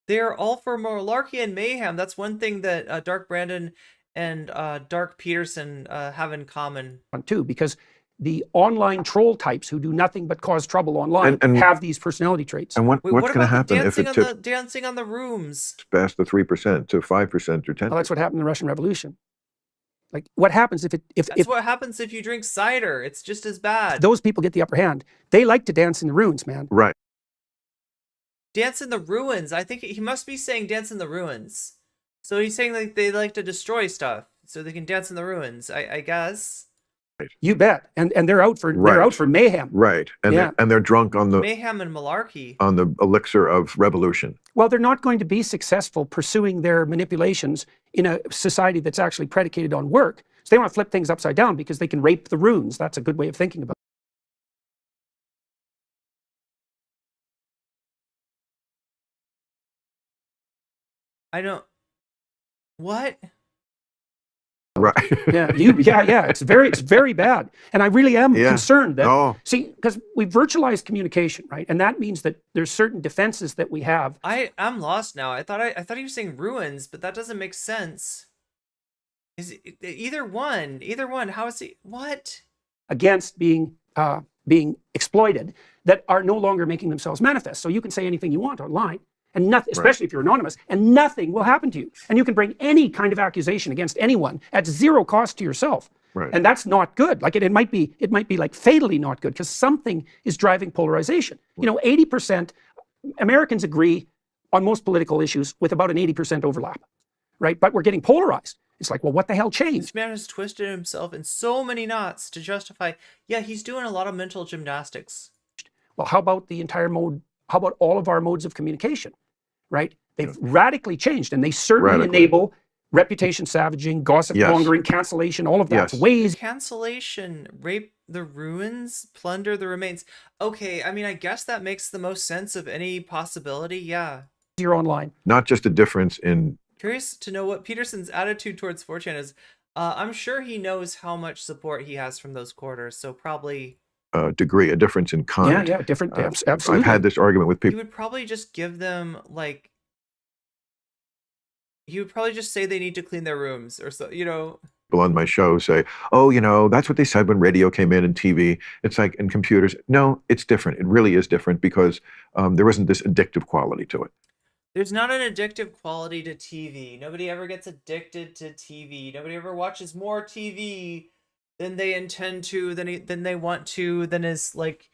They're all for malarkey and mayhem. That's one thing that Dark Brandon and Dark Peterson have in common. Too, because the online troll types who do nothing but cause trouble online and have these personality traits. And what's going to happen if it tips dancing on the rooms past the 3% to 5% or 10%? Well, that's what happened in the Russian Revolution. Like, what happens if what happens if you drink cider? It's just as bad. Those people get the upper hand. They like to dance in the ruins, man. Right. Dance in the ruins. I think he must be saying dance in the ruins. So he's saying like they like to destroy stuff so they can dance in the ruins. I guess. You bet, and they're out for mayhem. Right, and they're drunk on the mayhem and malarkey, on the elixir of revolution. Well, they're not going to be successful pursuing their manipulations in a society that's actually predicated on work. So they want to flip things upside down because they can rape the runes. That's a good way of thinking about it. I don't. What? Right. Yeah. It's very bad, and I really am concerned that see, because we virtualized communication, right, and that means that there's certain defenses that we have. I'm lost now. I thought he was saying ruins, but that doesn't make sense. Is it, either one? How is he? What? Against being exploited that are no longer making themselves manifest. So you can say anything you want online, and nothing, especially if you're anonymous, and nothing will happen to you. And you can bring any kind of accusation against anyone at zero cost to yourself. Right. And that's not good. Like it might be like fatally not good, because something is driving polarization. You know, 80% Americans agree on most political issues with about an 80% overlap, right? But we're getting polarized. It's like, well, what the hell changed? This man has twisted himself in so many knots to justify, yeah, he's doing a lot of mental gymnastics. Well, how about the entire mode? How about all of our modes of communication, right? They've radically changed, and they certainly enable reputation savaging, gossip mongering, cancellation, all of that. Ways. Cancellation, rape the ruins, plunder the remains. Okay, I mean, I guess that makes the most sense of any possibility, yeah. You're online. Not just a difference in... Curious to know what Peterson's attitude towards 4chan is. I'm sure he knows how much support he has from those quarters, so probably... degree, a difference in kind. Yeah, different, absolutely. I've had this argument with people. He would probably just give them, like... He would probably just say they need to clean their rooms, or so, you know... People on my show say, oh, you know, that's what they said when radio came in and TV. It's like, in computers. No, it's different. It really is different, because there isn't this addictive quality to it. There's not an addictive quality to TV. Nobody ever gets addicted to TV. Nobody ever watches more TV than they intend to, than they want to, than is, like,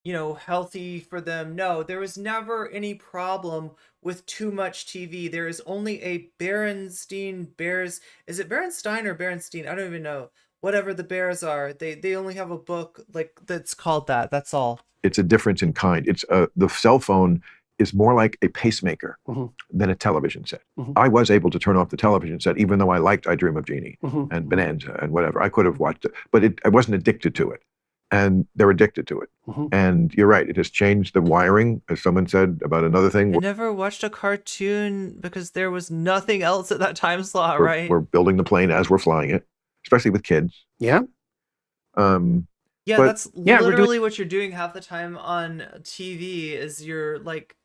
you know, healthy for them. No, there was never any problem with too much TV. There is only a Berenstein Bears. Is it Berenstein or Berenstein? I don't even know. Whatever the bears are, they only have a book like that's called that. That's all. It's a difference in kind. It's the cell phone is more like a pacemaker than a television set. I was able to turn off the television set, even though I liked I Dream of Jeannie and Bonanza and whatever. I could have watched it, but I wasn't addicted to it. And they're addicted to it. And you're right, it has changed the wiring, as someone said about another thing. I never watched a cartoon because there was nothing else at that time slot, right? We're building the plane as we're flying it, especially with kids. Yeah. Yeah, that's literally what you're doing half the time on TV is you're like,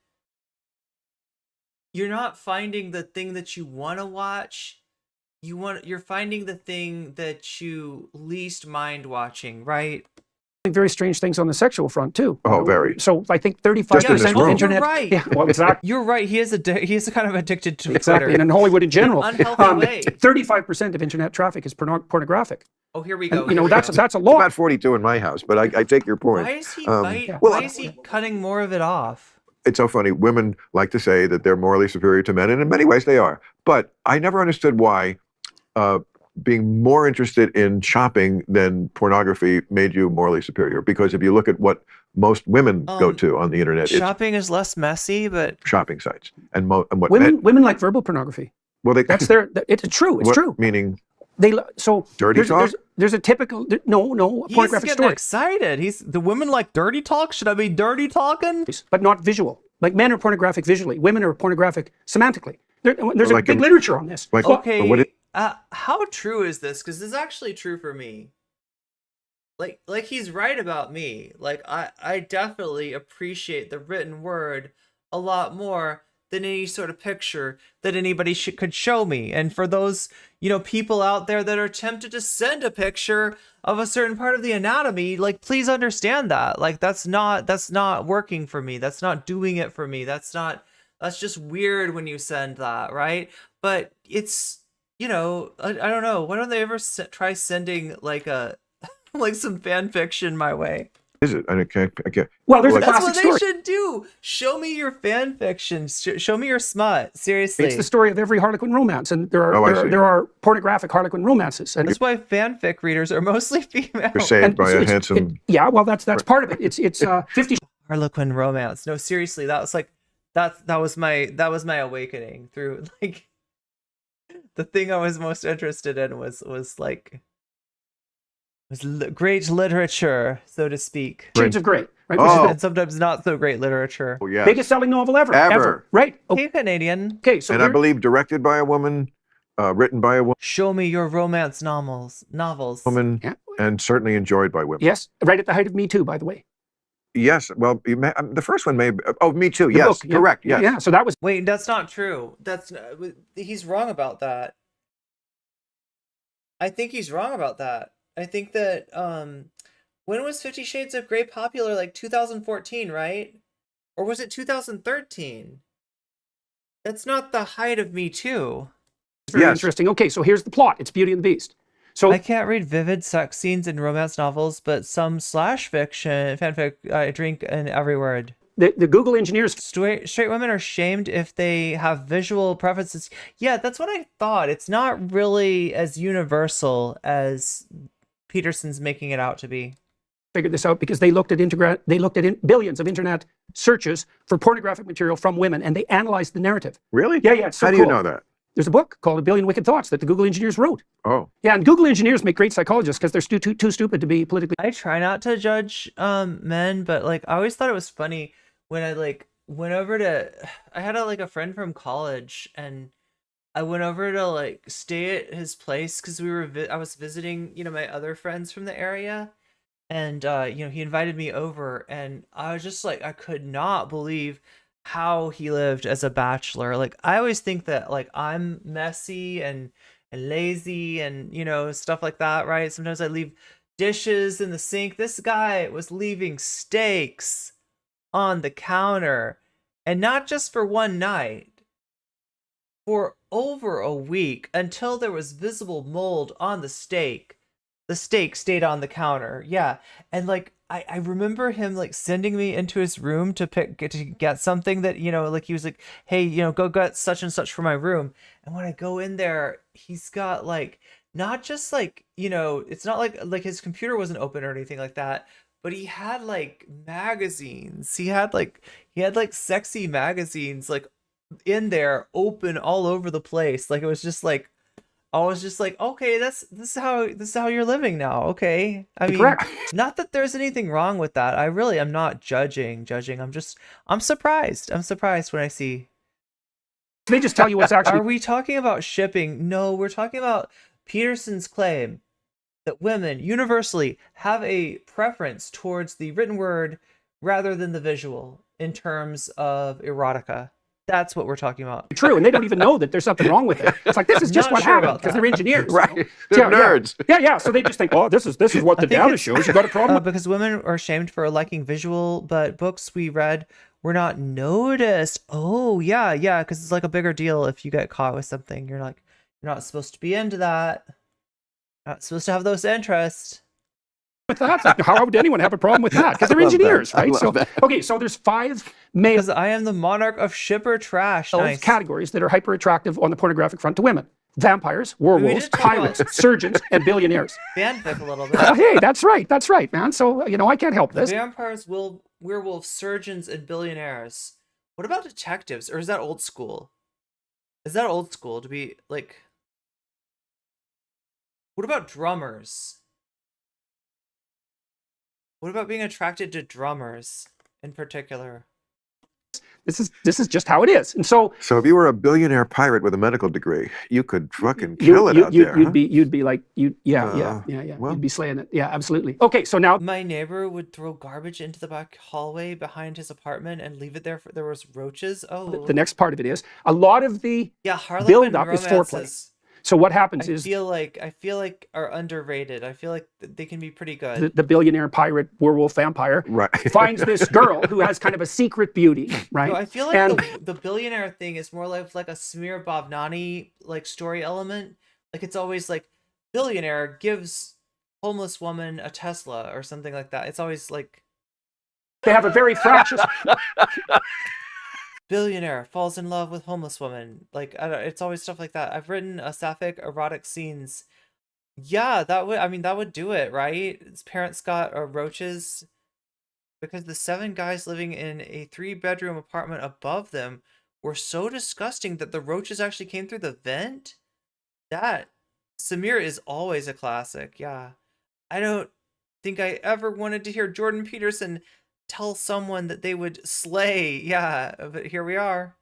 you're not finding the thing that you want to watch. You're finding the thing that you least mind watching, right? Very strange things on the sexual front too. Oh, very. So I think 35% of internet. You're right. Yeah, well, exactly. You're right. He is kind of addicted to exactly, Twitter. and in Hollywood in general. In an unhealthy way. 35% of internet traffic is pornographic. Oh, here we go. And, you know, that's a lot. About 42 in my house, but I take your point. Why is he why is he cutting more of it off? It's so funny. Women like to say that they're morally superior to men, and in many ways they are. But I never understood why being more interested in shopping than pornography made you morally superior. Because if you look at what most women go to on the internet, shopping is less messy, but shopping sites and what women like verbal pornography. Well, that's their. It's true. It's true. Meaning dirty talk. There's a typical pornographic He's story. Excited. The women like dirty talk. Should I be dirty talking? But not visual. Like men are pornographic visually. Women are pornographic semantically. There's a big literature on this. Okay. How true is this? Because this is actually true for me. Like he's right about me. Like I definitely appreciate the written word a lot more than any sort of picture that anybody could show me. And for those, you know, people out there that are tempted to send a picture of a certain part of the anatomy, like, please understand that. Like, that's not working for me. That's not doing it for me. That's just weird when you send that, right? But it's, you know, I don't know. Why don't they ever try sending like some fan fiction my way? Is it? I can't. Well, there's that's a classic what they story. should do. Show me your fan fiction. Show me your smut. Seriously, it's the story of every Harlequin romance, and there are pornographic Harlequin romances. And that's why fanfic readers are mostly female. You're saved by a handsome. Yeah, well, that's part of it. It's 50 Harlequin romance. No, seriously, that was like that was my awakening through like the thing I was most interested in was great literature, so to speak. Shades of Grey, right? And sometimes not so great literature. Oh, yes. Biggest selling novel ever. Right? Okay, Canadian. Okay, so I believe directed by a woman, written by a woman. Show me your romance novels. Woman, and certainly enjoyed by women. Yes, right at the height of Me Too, by the way. Yes, well, the first one may. Oh, Me Too. Yes, book, correct. Yes. Yeah. So that was. Wait, that's not true. He's wrong about that. I think he's wrong about that. I think that when was 50 Shades of Grey popular? Like 2014, right? Or was it 2013? That's not the height of Me Too. It's very interesting. Okay, so here's the plot. It's Beauty and the Beast. So I can't read vivid sex scenes in romance novels, but some slash fiction fanfic, I drink in every word. The Google engineers... Straight women are shamed if they have visual preferences. Yeah, that's what I thought. It's not really as universal as Peterson's making it out to be. Figured this out because they looked at billions of internet searches for pornographic material from women, and they analyzed the narrative. Really? Yeah, yeah. It's so How do you know that? There's a book called A Billion Wicked Thoughts that the Google engineers wrote. Oh. Yeah, and Google engineers make great psychologists because they're too stupid to be politically... I try not to judge men, but like I always thought it was funny when I like went over to... I had a friend from college, and I went over to like stay at his place because I was visiting, my other friends from the area. And, he invited me over, and I was just like, I could not believe how he lived as a bachelor. Like, I always think that, like, I'm messy and lazy and, stuff like that, right? Sometimes I leave dishes in the sink. This guy was leaving steaks on the counter, and not just for one night, for over a week, until there was visible mold on the steak. The steak stayed on the counter. Yeah. And like, I remember him like sending me into his room to get something that, like he was like, hey, go get such and such for my room. And when I go in there, he's got like, not just like, it's not like his computer wasn't open or anything like that, but he had like magazines. He had like sexy magazines like in there open all over the place. Like, it was just like, I was just like, okay, this is how you're living now. Okay. I mean, not that there's anything wrong with that. I really am not judging. I'm surprised. I'm surprised when I see. They just tell you what's actually... Are we talking about shipping? No, we're talking about Peterson's claim that women universally have a preference towards the written word rather than the visual in terms of erotica. That's what we're talking about. True, and they don't even know that there's something wrong with it. It's like, this is just what happened, because they're engineers. Right, they're nerds. Yeah, so they just think, oh, this is what the data shows. You got a problem? Because women are shamed for liking visual, but books we read were not noticed. Oh, yeah, because it's like a bigger deal if you get caught with something. You're not supposed to be into that. Not supposed to have those interests. With that, how would anyone have a problem with that? Because they're engineers, right? So okay, so there's 5 male... Because I am the monarch of shipper trash. Nice. Categories that are hyper attractive on the pornographic front to women: vampires, werewolves, pirates, surgeons, and billionaires. Fanfic a little bit. Hey, that's right, man. So I can't help this. Vampires, werewolves, surgeons, and billionaires. What about detectives, or is that old school? Is that old school to be like? What about drummers? What about being attracted to drummers in particular? This is just how it is. And so if you were a billionaire pirate with a medical degree, you could fucking kill it out there. You'd be like, yeah. Well, you'd be slaying it. Yeah, absolutely. Okay, so now my neighbor would throw garbage into the back hallway behind his apartment and leave it there. There was roaches. Oh, the next part of it is a lot of the Harlequin build-up is foreplay. So what happens is... I feel like are underrated. I feel like they can be pretty good. The billionaire pirate werewolf vampire finds this girl who has kind of a secret beauty, right? No, I feel like the billionaire thing is more like a Smear Bobnani like story element. Like, it's always like billionaire gives homeless woman a Tesla or something like that. It's always like they have a very fractious... Billionaire falls in love with homeless woman. Like, it's always stuff like that. I've written sapphic erotic scenes. Yeah, that would do it, right? His parents got roaches because the 7 guys living in a 3-bedroom apartment above them were so disgusting that the roaches actually came through the vent. That Samir is always a classic. Yeah, I don't think I ever wanted to hear Jordan Peterson tell someone that they would slay. Yeah, but here we are.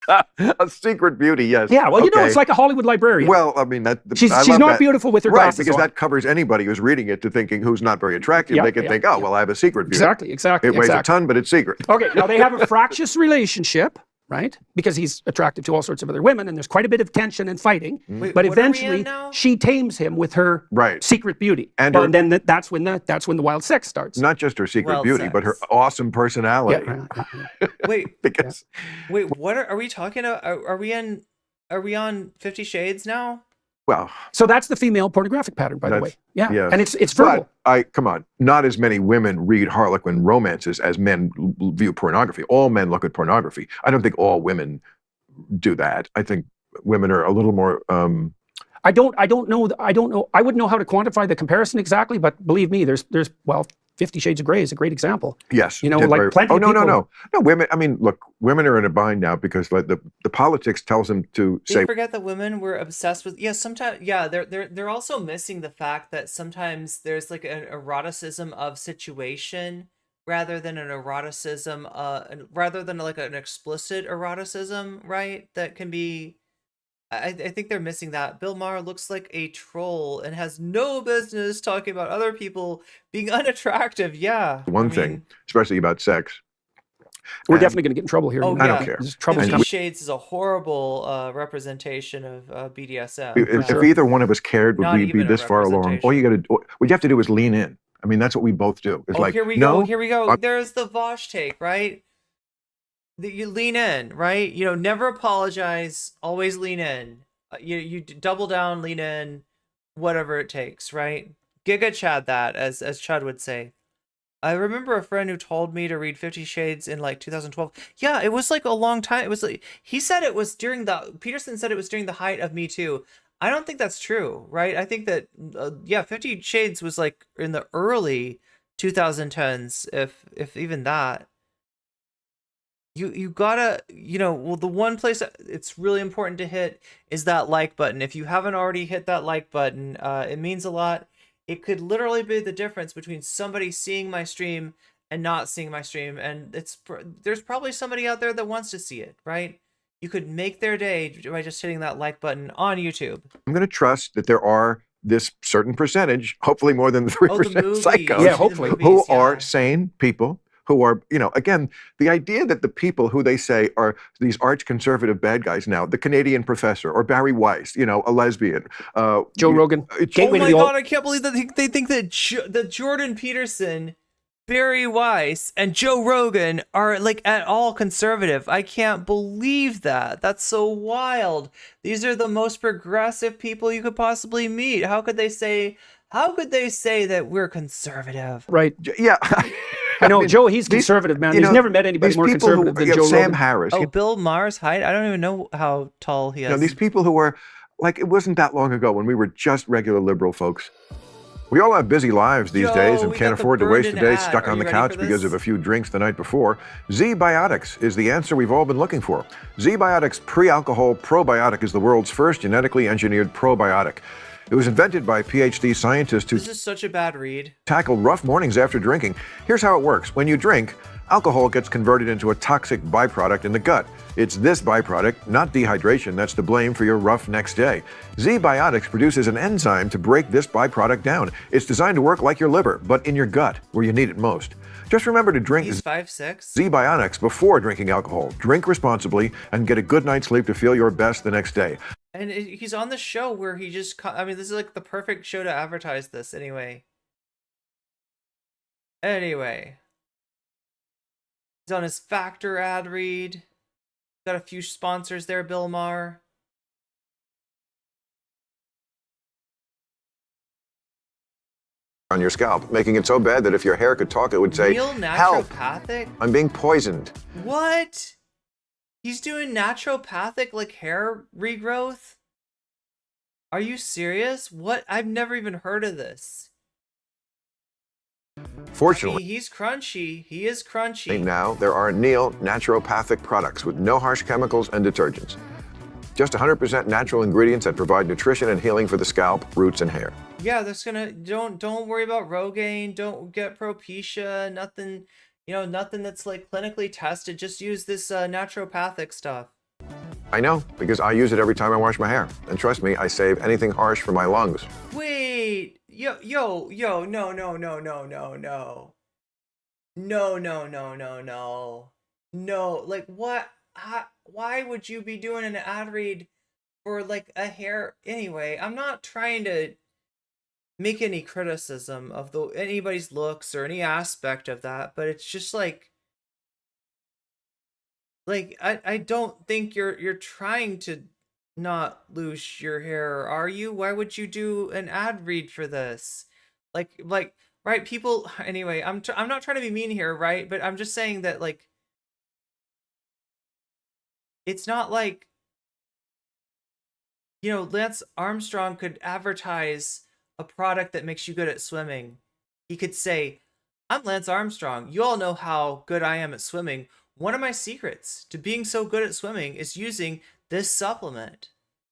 A secret beauty, yes. Yeah, well, it's like a Hollywood librarian. Well, I mean, she's not beautiful with her glasses because that covers anybody who's reading it to thinking who's not very attractive. They can think, well, I have a secret beauty. Exactly. It weighs a ton, but it's secret. Okay, now they have a fractious relationship right? Because he's attracted to all sorts of other women, and there's quite a bit of tension and fighting. Wait, but what are we eventually, in now? she tames him with her secret beauty, And well, her- and then that's when the wild sex starts. Not just her secret Wild beauty, sex. but her awesome personality. Wait, because wait, what are we talking about? Are we on 50 Shades now? well, So that's the female pornographic pattern, by the way. Yeah, yes. and it's verbal. But come on, not as many women read Harlequin romances as men view pornography. All men look at pornography. I don't think all women do that. I think women are a little more. I don't know. I wouldn't know how to quantify the comparison exactly, but believe me, there's 50 Shades of Grey is a great example. Yes, You know, did like very- plenty Oh of no, people. no. Women. I mean, look, women are in a bind now because like the politics tells them to They say. forget that women were obsessed with sometimes they're also missing the fact that sometimes there's like an eroticism of situation rather than an eroticism rather than like an explicit eroticism, right? That can be I think they're missing that. Bill Maher looks like a troll and has no business talking about other people being unattractive. Yeah. One thing, especially about sex. We're And- definitely going to get in trouble here. Oh, I yeah. don't care. There's trouble. 50 And- Shades is a horrible representation of BDSM. If either one of us cared, would Not we be even a this far along? All you got to, what you have to do is lean in. I mean, that's what we both do. It's Oh, like, here we no, go. Here we go. I'm- There's the Vosh take, right? You lean in, right? You know, never apologize. Always lean in. You double down, lean in, whatever it takes, right? Giga Chad that, as Chad would say. I remember a friend who told me to read 50 Shades in like 2012. Yeah, it was like a long time. It was like he said it was Peterson said it was during the height of Me Too. I don't think that's true, right? I think that 50 Shades was like in the early 2010s, if even that. You gotta, well, the one place that it's really important to hit is that like button. If you haven't already hit that like button, it means a lot. It could literally be the difference between somebody seeing my stream and not seeing my stream, and there's probably somebody out there that wants to see it, right? You could make their day by just hitting that like button on YouTube. I'm going to trust that there are this certain percentage, hopefully more than 3% movies. psychos, Yeah, hopefully. who are sane people. Who are, again, the idea that the people who they say are these arch conservative bad guys now, the Canadian professor or Barry Weiss, a lesbian. Joe Rogan. Oh my God, I can't believe that they think that Jordan Peterson, Barry Weiss, and Joe Rogan are like at all conservative. I can't believe that. That's so wild. These are the most progressive people you could possibly meet. How could they say that we're conservative? Right. Yeah. I know, Joe, he's conservative, man. He's never met anybody more conservative than Joe Sam Rogan. Harris. Oh, Bill Maher's height? I don't even know how tall he is. These people who were, like, it wasn't that long ago when we were just regular liberal folks. We all have busy lives these days and we can't got the afford to waste a burned-in day ad. stuck Are on you the ready couch for because this? of a few drinks the night before. Z-Biotics is the answer we've all been looking for. Z-Biotics pre-alcohol probiotic is the world's first genetically engineered probiotic. It was invented by PhD scientists to This is such a bad read. tackle rough mornings after drinking. Here's how it works. When you drink, alcohol gets converted into a toxic byproduct in the gut. It's this byproduct, not dehydration, that's to blame for your rough next day. Z-Biotics produces an enzyme to break this byproduct down. It's designed to work like your liver, but in your gut, where you need it most. Just remember to drink He's 5'6". Z-Biotics before drinking alcohol. Drink responsibly and get a good night's sleep to feel your best the next day. And he's on the show where he just... this is like the perfect show to advertise this anyway. He's on his Factor ad read. Got a few sponsors there, Bill Maher. On your scalp, making it so bad that if your hair could talk, it would say, Real "Help, naturopathic? I'm being poisoned." What? He's doing naturopathic, like, hair regrowth? Are you serious? What? I've never even heard of this. Fortunately, He's crunchy. He is crunchy. now there are Neil naturopathic products with no harsh chemicals and detergents. Just 100% natural ingredients that provide nutrition and healing for the scalp, roots, and hair. Yeah, that's gonna... Don't worry about Rogaine. Don't get Propecia. Nothing... nothing that's like clinically tested. Just use this naturopathic stuff. I know, because I use it every time I wash my hair. And trust me, I save anything harsh for my lungs. Wait, no, like what? why would you be doing an ad read for like a hair anyway? I'm not trying to make any criticism of anybody's looks or any aspect of that, but it's just like I don't think you're trying to not lose your hair, are you? Why would you do an ad read for this? Like right, people, anyway, I'm not trying to be mean here, right? But I'm just saying that, like, it's not like, you know, Lance Armstrong could advertise a product that makes you good at swimming. He could say, I'm Lance Armstrong. You all know how good I am at swimming. One of my secrets to being so good at swimming is using this supplement.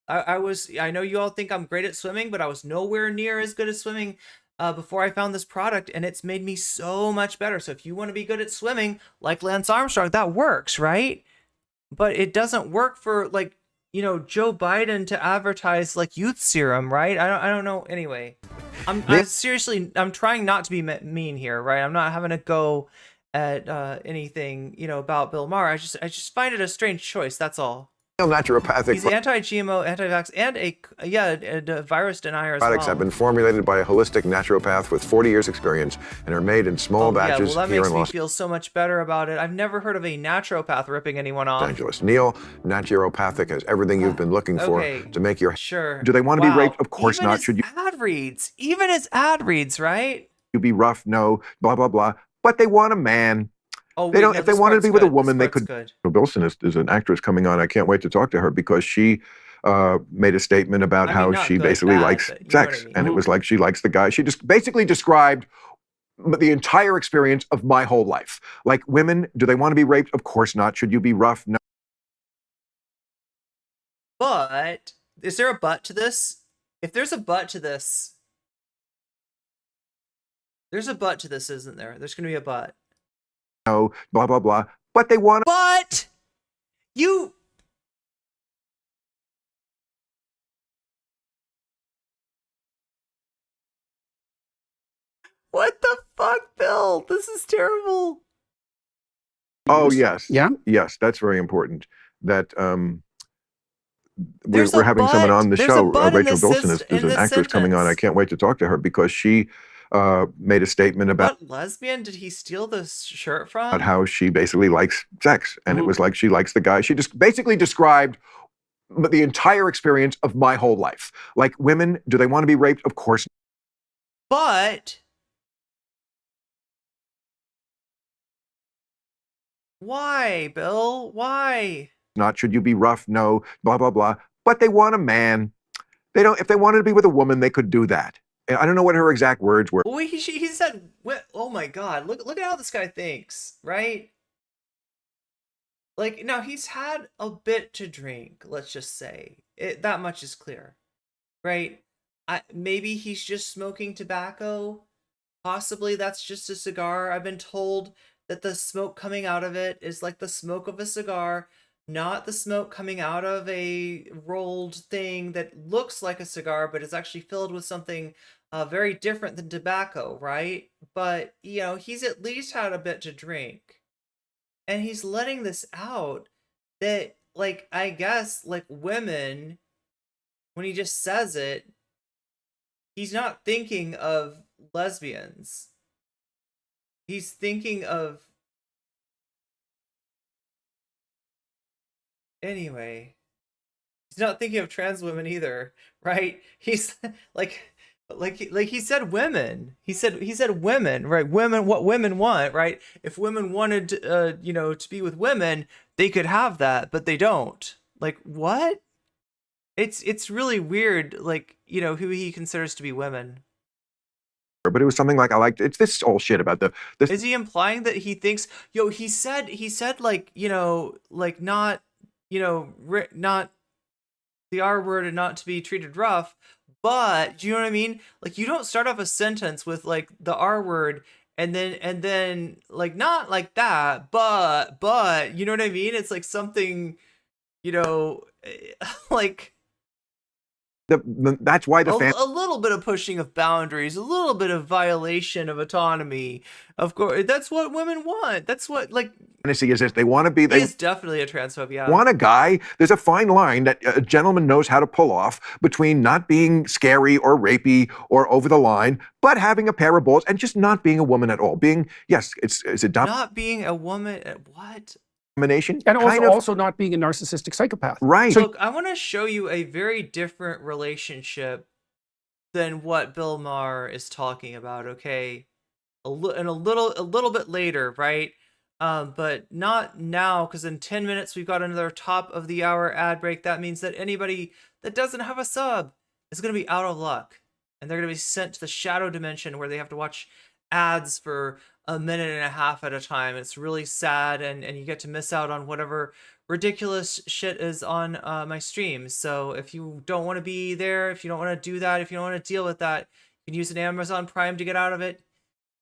I know you all think I'm great at swimming, but I was nowhere near as good at swimming before I found this product, and it's made me so much better. So if you want to be good at swimming like Lance Armstrong, that works, right? But it doesn't work for, like, you know, Joe Biden to advertise like youth serum, right? I don't know. Anyway, I'm seriously, I'm trying not to be mean here, right? I'm not having a go at anything, you know, about Bill Maher. I just find it a strange choice. That's all. Naturopathic He's anti-GMO, anti-vax, and a virus denier as products well. have been formulated by a holistic naturopath with 40 years experience and are made in small batches well, that here makes in me Los feel so much better about it. I've never heard of a naturopath ripping anyone off. Angeles. Neil, naturopathic has everything you've been looking for to make your... Sure. Do they want to be raped? Of course Even not. his Should you ad reads, even his ad reads, right? be rough? No, blah, blah, blah. But they want a man. Oh, They don't. If they wanted to be with a woman, they Spark's could. good. Wilson is an actress coming on. I can't wait to talk to her because she made a statement about how not she good, basically bad, likes but you know sex, what I mean. and it was like she likes the guy. She just basically described the entire experience of my whole life. Like, women, do they want to be raped? Of course not. Should you be rough? No. But is there a but to this? If there's a but to this, there's a but to this, isn't there? There's going to be a but. No, blah, blah, blah. But they want to. But you. What the fuck, Bill? This is terrible. Oh, yes. Yeah? Yes, that's very important. That There's we're a having but. someone on the There's a show. but in Rachel this Bilson sys- is in an this actress coming on. I sentence. can't wait to talk to her because she made a statement about What lesbian did he steal this shirt from? how she basically likes sex. And it was like she likes the guy. She just basically described the entire experience of my whole life. Like, women, do they want to be raped? Of course. But why, Bill? Why? Not. Should you be rough? No, blah, blah, blah. But they want a man. They don't. If they wanted to be with a woman, they could do that. I don't know what her exact words were. Well, he said, "Oh my God, look at how this guy thinks, right?" Like, now he's had a bit to drink. Let's just say that much is clear, right? Maybe he's just smoking tobacco. Possibly that's just a cigar. I've been told that the smoke coming out of it is like the smoke of a cigar, not the smoke coming out of a rolled thing that looks like a cigar, but is actually filled with something very different than tobacco, right? But, you know, he's at least had a bit to drink. And he's letting this out that, like, I guess, like, women, when he just says it, he's not thinking of lesbians. He's thinking of... Anyway. He's not thinking of trans women either, right? He's like he said women. He said women, right? Women, what women want, right? If women wanted you know, to be with women, they could have that, but they don't. Like, what? It's really weird, like, you know, who he considers to be women. But it was something like, I liked it's this whole shit about this. Is he implying that he thinks, he said like, you know, like, not, you know, not the R word and not to be treated rough, but do you know what I mean? Like, you don't start off a sentence with like the R word and then like, not like that, but you know what I mean? It's like something, you know, like, That's why the a little bit of pushing of boundaries, a little bit of violation of autonomy. Of course, that's what women want. That's what fantasy is this. They want to be. He is definitely a transphobe. Yeah. Want a guy. There's a fine line that a gentleman knows how to pull off between not being scary or rapey or over the line, but having a pair of balls and just not being a woman at all. Being not being a woman. What? Domination, and also not being a narcissistic psychopath. Right. So, look, I want to show you a very different relationship than what Bill Maher is talking about. Okay, a little bit later, right? But not now, because in 10 minutes we've got another top of the hour ad break. That means that anybody that doesn't have a sub is going to be out of luck, and they're going to be sent to the shadow dimension where they have to watch ads for a minute and a half at a time. It's really sad, and you get to miss out on whatever ridiculous shit is on my streams. So if you don't want to be there, if you don't want to do that, if you don't want to deal with that, you can use an Amazon Prime to get out of it.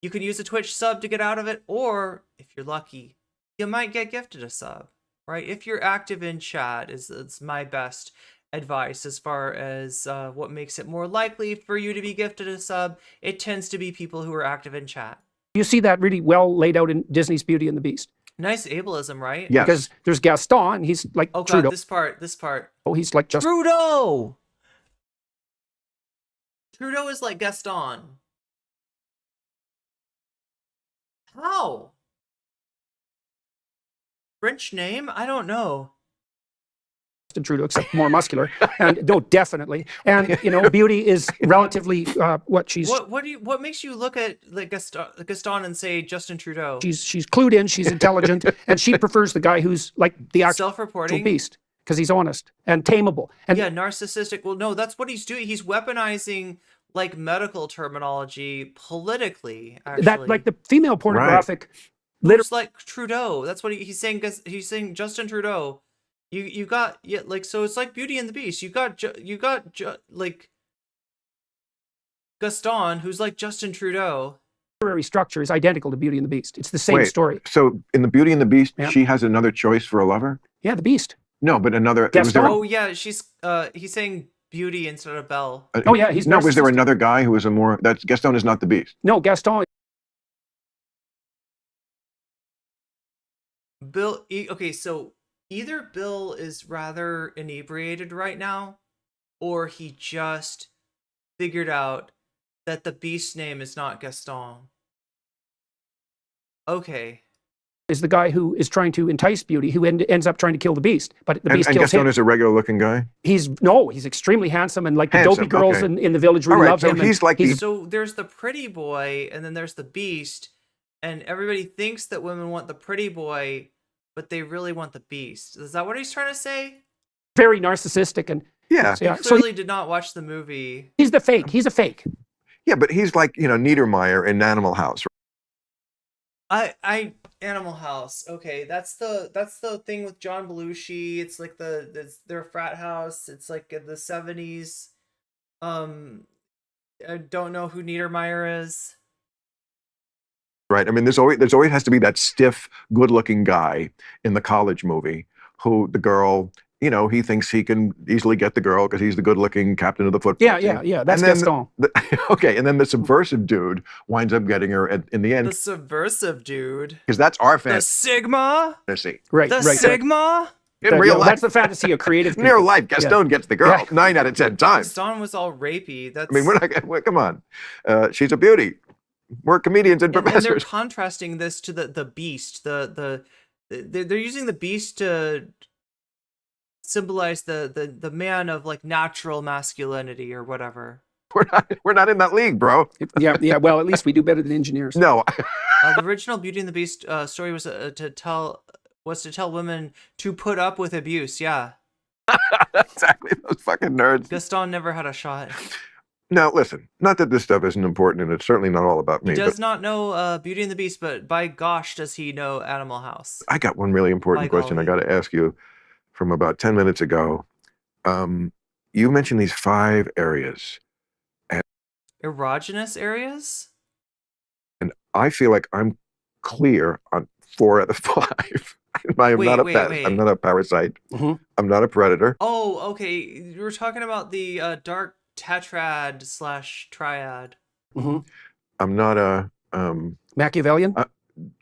You can use a Twitch sub to get out of it, or if you're lucky, you might get gifted a sub, right? If you're active in chat is my best advice as far as what makes it more likely for you to be gifted a sub. It tends to be people who are active in chat. You see that really well laid out in Disney's Beauty and the Beast. Nice ableism, right? Yes. Because there's Gaston, he's like Trudeau. God, this part. Oh, he's like just Trudeau! Trudeau is like Gaston. How? French name? I don't know. Trudeau, except more muscular, and no, definitely. And Beauty is relatively what makes you look at like Gaston and say Justin Trudeau? She's clued in, she's intelligent, and she prefers the guy who's like the actual self-reporting beast because he's honest and tameable. And yeah, narcissistic. Well, no, that's what he's doing. He's weaponizing like medical terminology politically. Actually, that like the female pornographic. Right. It's like Trudeau. That's what he's saying. He's saying Justin Trudeau. You got so it's like Beauty and the Beast. You got like Gaston, who's like Justin Trudeau. Literary structure is identical to Beauty and the Beast. It's the same story. So in the Beauty and the Beast, she has another choice for a lover. Yeah, the Beast. No, but another. Oh yeah, he's saying Beauty instead of Belle. Oh yeah, he's no. Was there another guy who was a more? That's Gaston is not the Beast. No, Gaston. Bill. Okay, so. Either Bill is rather inebriated right now, or he just figured out that the beast's name is not Gaston. Okay. Is the guy who is trying to entice Beauty, who ends up trying to kill the beast, but the beast kills Gaston him. Is a regular-looking guy. He's extremely handsome, and like the dopey girls in the village really love him. So there's the pretty boy, and then there's the beast, and everybody thinks that women want the pretty boy, but they really want the beast. Is that what he's trying to say? Very narcissistic and He clearly did not watch the movie. He's the fake. He's a fake. Yeah, but he's like Niedermeyer in Animal House. Animal House. Okay, that's the thing with John Belushi. It's like their frat house. It's like in the 70s. I don't know who Niedermeyer is. Right. I mean, there's always has to be that stiff, good-looking guy in the college movie who the girl, he thinks he can easily get the girl because he's the good-looking captain of the football team. Yeah. That's Gaston. Okay, and then the subversive dude winds up getting her in the end. The subversive dude. Because that's our fantasy. The Sigma. Right. The Sigma. In real life, that's the fantasy of creative people. In real life, Gaston gets the girl 9 out of 10 times. Gaston was all rapey. I mean, come on. She's a beauty. We're comedians and professors. And they're contrasting this to the beast. They're using the beast to symbolize the man of like natural masculinity or whatever. We're not in that league, bro. Yeah. Well, at least we do better than engineers. No. The original Beauty and the Beast story was to tell women to put up with abuse. Yeah. Exactly. Those fucking nerds. Gaston never had a shot. Now, listen, not that this stuff isn't important, and it's certainly not all about me. He does not know Beauty and the Beast, but by gosh, does he know Animal House. I got one really important question I got to ask you from about 10 minutes ago. You mentioned these 5 areas. Erogenous areas? And I feel like I'm clear on 4 out of 5. I am not a Wait, pest. wait. I'm not a parasite. I'm not a predator. Oh, okay. You were talking about the dark tetrad / triad. I'm not a Machiavellian.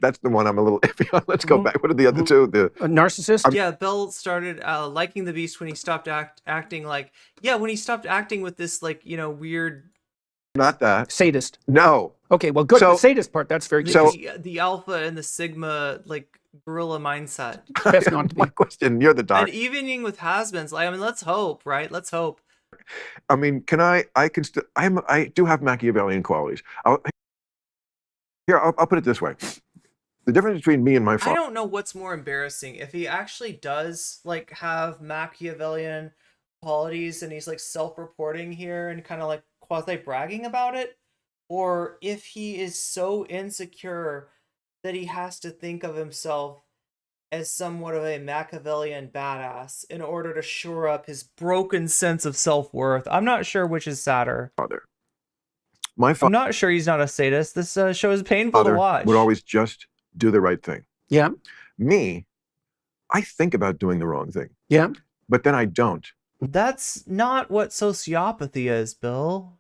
That's the one I'm a little iffy on. Let's go back. What are the other two? A narcissist. Yeah, Bill started liking the Beast when he stopped acting like when he stopped acting with this weird. Not that sadist. No. Okay, well, good. So- The sadist part, that's very good. So- The alpha and the sigma gorilla mindset. Best not to be. My question. You're the And doc. evening with has-beens. I mean, let's hope, right? Let's hope. I mean, can I can still. I do have Machiavellian qualities. I'll put it this way. The difference between me and my I father. don't know what's more embarrassing, if he actually does have Machiavellian qualities and he's self-reporting here and kind of quasi-bragging about it, or if he is so insecure that he has to think of himself as somewhat of a Machiavellian badass in order to shore up his broken sense of self-worth. I'm not sure which is sadder. I'm not sure he's not a sadist. This show is painful to watch. Would always just do the right thing. Yeah. Me, I think about doing the wrong thing. Yeah. But then I don't. That's not what sociopathy is, Bill.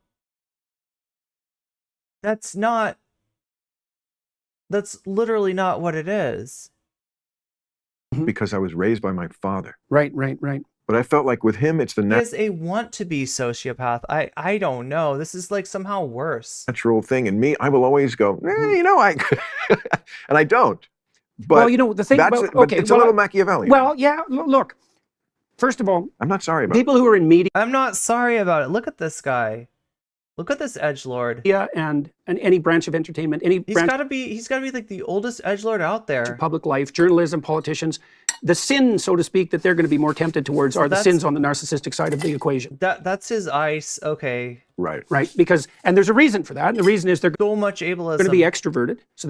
That's literally not what it is. Because I was raised by my father. Right. But I felt like with him, it's the He has a want to be sociopath. I don't know. This is somehow worse. natural thing. And me, I will always go, I, and I don't. But well, the thing that's about but it's a little Machiavellian. Well, yeah. Look, first of all, I'm not sorry about people who are in media. I'm not sorry about it. Look at this guy. Look at this edgelord. Yeah, and any branch of entertainment, He's got to be the oldest edgelord out there. Public life, journalism, politicians. The sin, so to speak, that they're going to be more tempted towards are the sins on the narcissistic side of the equation. That's his ice. Okay. Right. Because there's a reason for that. And the reason is they're so much ableism. Going to be extroverted. So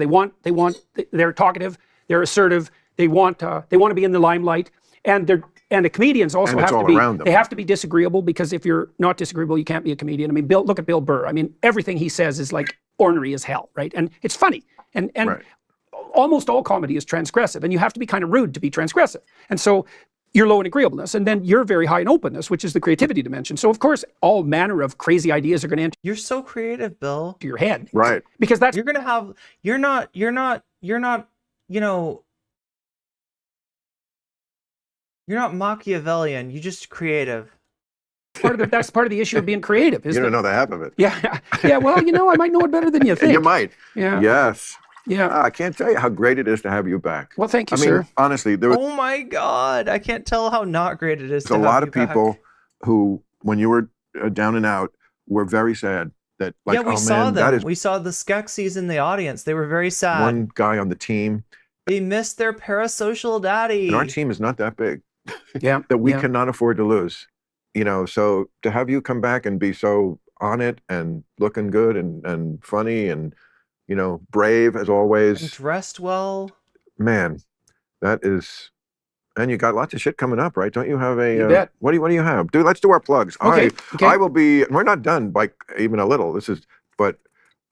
they're talkative, they're assertive, they want to be in the limelight, and the comedians also And it's have to all be. around them. They have to be disagreeable, because if you're not disagreeable, you can't be a comedian. I mean, look at Bill Burr. I mean, everything he says is ornery as hell, right? And it's funny, and Right. almost all comedy is transgressive, and you have to be kind of rude to be transgressive. And so you're low in agreeableness, and then you're very high in openness, which is the creativity dimension. So of course, all manner of crazy ideas are going to enter. You're so creative, Bill. To your head, right? Because that's you're going to have. You're not. You're not Machiavellian. You're just creative. That's part of the issue of being creative. You don't know the half of it. Yeah. Well, I might know it better than you think. You might. Yeah. Yes. Yeah. I can't tell you how great it is to have you back. Well, thank you, I mean, sir. honestly, there was Oh my God! I can't tell how not great it is. a lot of people who, when you were down and out, were very sad. That Yeah, we oh saw man, them. that is We saw the Skeksis in the audience. They were very sad. one guy on the team. They missed their parasocial daddy. And our team is not that big. Yeah. That we yeah. cannot afford to lose. So to have you come back and be so on it and looking good and funny and brave as always. And dressed well. Man, that is. And you got lots of shit coming up, right? Don't you have a? You bet. What do you have? Dude, let's do our plugs. Okay. I will be. We're not done by even a little. But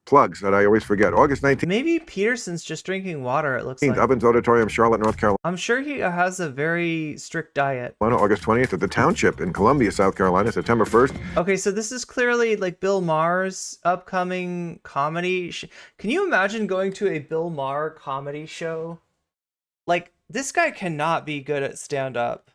plugs that I always forget. August 19th. Maybe Peterson's just drinking water. It looks like. Ovens Auditorium, Charlotte, North Carolina. I'm sure he has a very strict diet. August 20th at the Township in Columbia, South Carolina. September 1st. Okay, so this is clearly Bill Maher's upcoming comedy. Can you imagine going to a Bill Maher comedy show? This guy cannot be good at stand-up.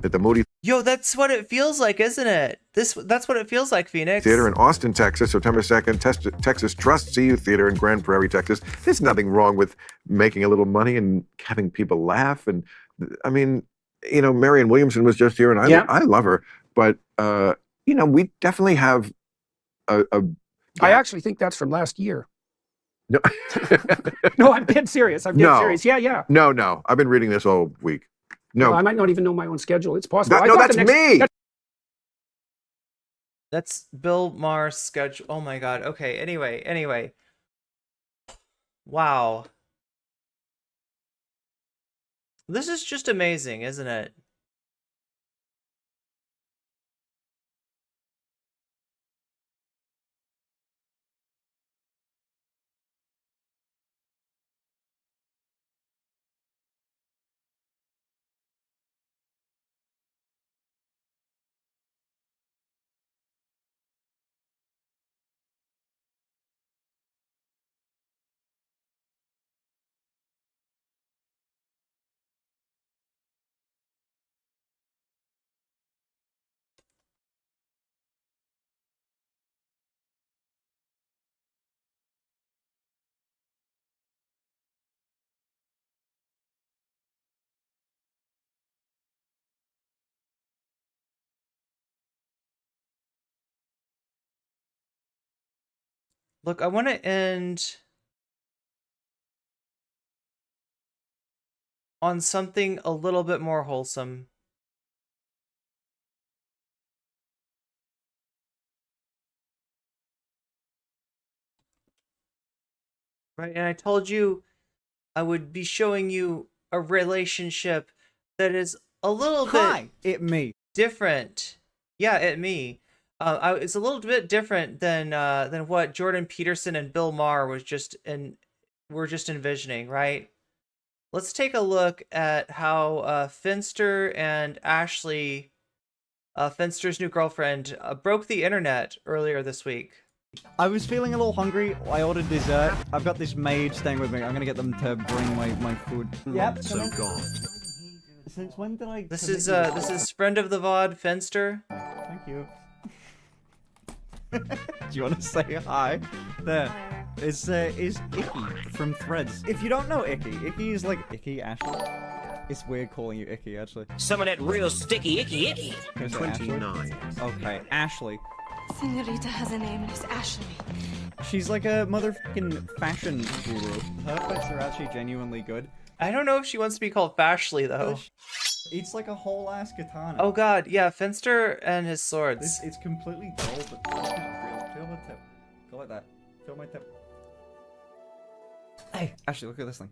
At the Moody Yo, that's what it feels like, isn't it? That's what it feels like, Phoenix. Theater in Austin, Texas, September 2nd. Texas Trust CU Theater in Grand Prairie, Texas. There's nothing wrong with making a little money and having people laugh. And I mean, Marianne Williamson was just here, and I love her. But we definitely have a I actually think that's from last year. No, No, I'm dead serious. I'm dead serious. Yeah. No. I've been reading this all week. No, Well, I might not even know my own schedule. It's possible. that's me. That's Bill Maher's schedule. Oh my God. Okay. Anyway. Wow. This is just amazing, isn't it? Look, I want to end on something a little bit more wholesome. Right, and I told you I would be showing you a relationship that is a little bit different. Yeah, it me. It's a little bit different than what Jordan Peterson and Bill Maher were just envisioning, right? Let's take a look at how Finster and Ashley, Finster's new girlfriend, broke the internet earlier this week. I was feeling a little hungry. I ordered dessert. I've got this maid staying with me. I'm gonna get them to bring my food. Yep. So gone. Since when did I? This is friend of the VOD, Finster. Thank you. Do you want to say hi? There. Is Icky from Threads. If you don't know Icky is like Icky Ashley. It's weird calling you Icky, actually. Some of that real sticky icky. Is it 29. Ashley? Okay, Ashley. Senorita has a name and it's Ashley. She's like a motherfucking fashion guru. Her fights are actually genuinely good. I don't know if she wants to be called Fashley, though. It's like a whole ass katana. Oh god, yeah, Finster and his swords. It's completely dull, but feel the tip. Go like that. Feel my tip. Hey, Ashley, look at this thing.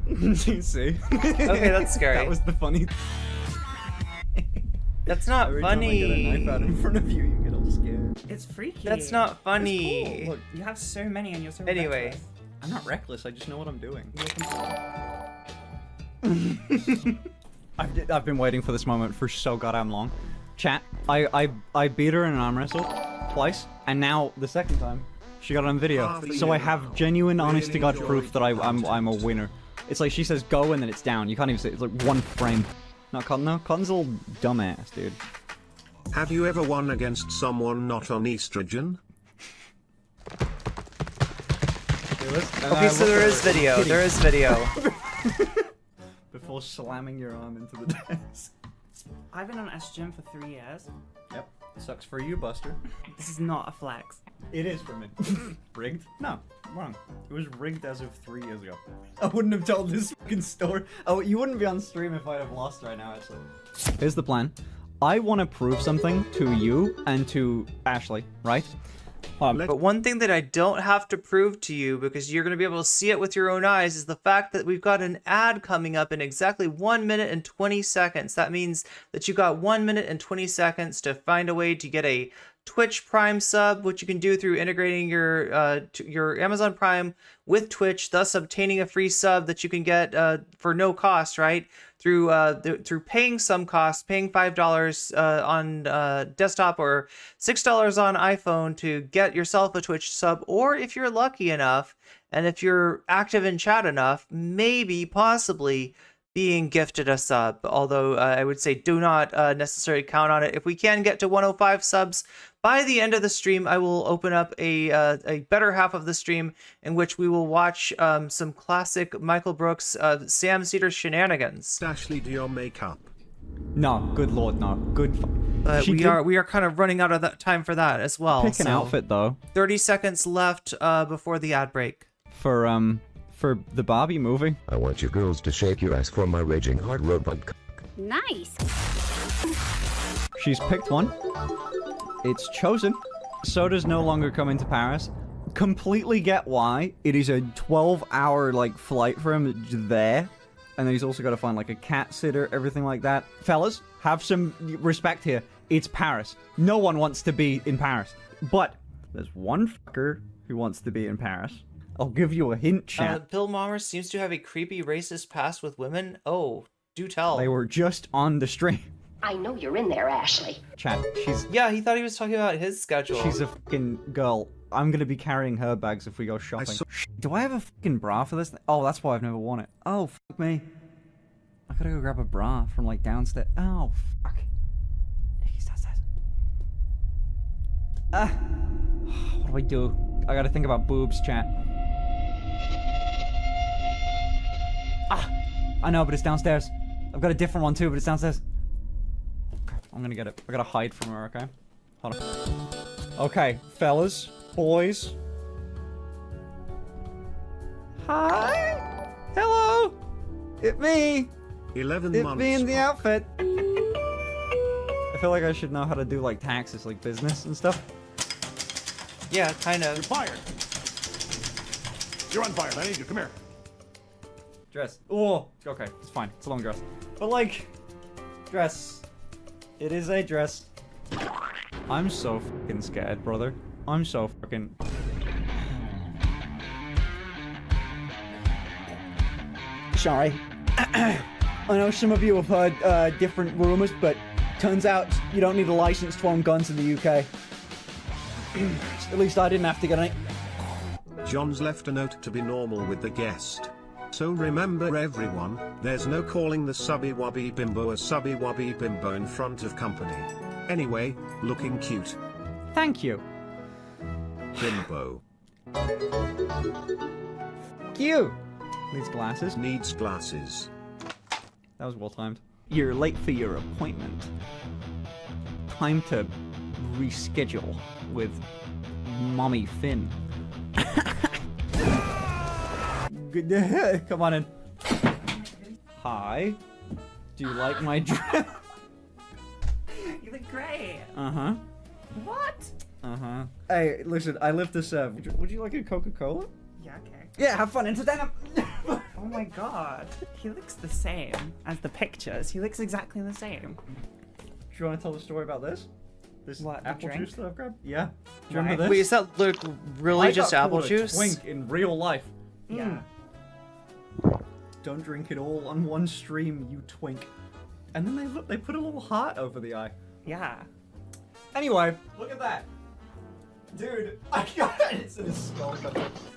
You see? Okay, that's scary. That was the funny. That's not Every funny. time I get a knife out in front of you, you get all scared. It's freaky. That's not funny. It's cool. Look, you have so many and you're so Anyway. reckless. I'm not reckless, I just know what I'm doing. I've been waiting for this moment for so goddamn long. Chat, I beat her in an arm wrestle twice, and now the second time she got it on video. So I have genuine, honest to god proof that I'm a winner. It's like she says go and then it's down. You can't even say it's like one frame. Not Cotton though. Cotton's a little dumbass, dude. Have you ever won against someone not on estrogen? Okay, so there is video. There is video. Before slamming your arm into the desk. I've been on estrogen for 3 years. Yep. Sucks for you, Buster. This is not a flex. It is for me. Rigged? No, wrong. It was rigged as of 3 years ago. I wouldn't have told this fucking story. Oh, you wouldn't be on stream if I'd have lost right now, actually. Here's the plan. I want to prove something to you and to Ashley, right? But one thing that I don't have to prove to you, because you're going to be able to see it with your own eyes, is the fact that we've got an ad coming up in exactly 1 minute and 20 seconds. That means that you got 1 minute and 20 seconds to find a way to get a Twitch Prime sub, which you can do through integrating your Amazon Prime with Twitch, thus obtaining a free sub that you can get for no cost, right? Through paying some cost, paying $5 on desktop or $6 on iPhone to get yourself a Twitch sub, or if you're lucky enough and if you're active in chat enough, maybe possibly being gifted a sub. Although I would say do not necessarily count on it. If we can get to 105 subs by the end of the stream, I will open up a better half of the stream in which we will watch some classic Michael Brooks, Sam Cedar shenanigans. Ashley, do your makeup? No, good lord, no. Good. We are kind of running out of that time for that as well. Pick an outfit though. 30 seconds left before the ad break. For the Barbie movie. I want you girls to shake your ass for my raging hard robot cock. Nice. She's picked one. It's chosen. Soda's no longer coming to Paris. Completely get why. It is a 12-hour like flight for him there. And then he's also got to find like a cat sitter, everything like that. Fellas, have some respect here. It's Paris. No one wants to be in Paris. But there's one fucker who wants to be in Paris. I'll give you a hint, chat. Bill Maher seems to have a creepy racist past with women. Oh, do tell. They were just on the stream. I know you're in there, Ashley. Chat, she's... Yeah, he thought he was talking about his schedule. She's a fucking girl. I'm gonna be carrying her bags if we go shopping. Do I have a fucking bra for this thing? Oh, that's why I've never worn it. Oh, fuck me. I gotta go grab a bra from, like, downstairs. Oh, fuck. He's downstairs. What do I do? I gotta think about boobs, chat. I know, but it's downstairs. I've got a different one too, but it's downstairs. Okay, I'm gonna get it. I gotta hide from her, okay? Hold on. Okay, fellas, boys, Hi. Hello. It's me. 11 It's months. me in the outfit. I feel like I should know how to do like taxes, like business and stuff. Yeah, kind of. You're fired. You're on fire. I need you. Come here. Dress. Oh, okay. It's fine. It's a long dress. But like, dress. It is a dress. I'm so fucking scared, brother. I'm so fucking... Sorry. I know some of you have heard different rumors, but turns out you don't need a license to own guns in the UK. At least I didn't have to get any. John's left a note to be normal with the guest. So remember everyone, there's no calling the subby wubby bimbo a subby wubby bimbo in front of company. Anyway, looking cute. Thank you. Bimbo. Cute. Needs glasses. Needs glasses. That was well timed. You're late for your appointment. Time to reschedule with Mommy Finn. Good. Come on in. Hi. Do you like my dress? You look great. Uh-huh. What? Uh-huh. Hey, listen, I live to serve. Would you like a Coca-Cola? Yeah, okay. Yeah, have fun. Entertain. Oh my god. He looks the same as the pictures. He looks exactly the same. Do you want to tell the story about this? This What, the apple drink? juice that I've grabbed? Yeah. Do you Why? remember this? Wait, is that look really I just got apple called a juice? twink in real life. Yeah. Don't drink it all on one stream, you twink. And then they put a little heart over the eye. Yeah. Anyway, look at that. Dude, I got it. It's in his skull.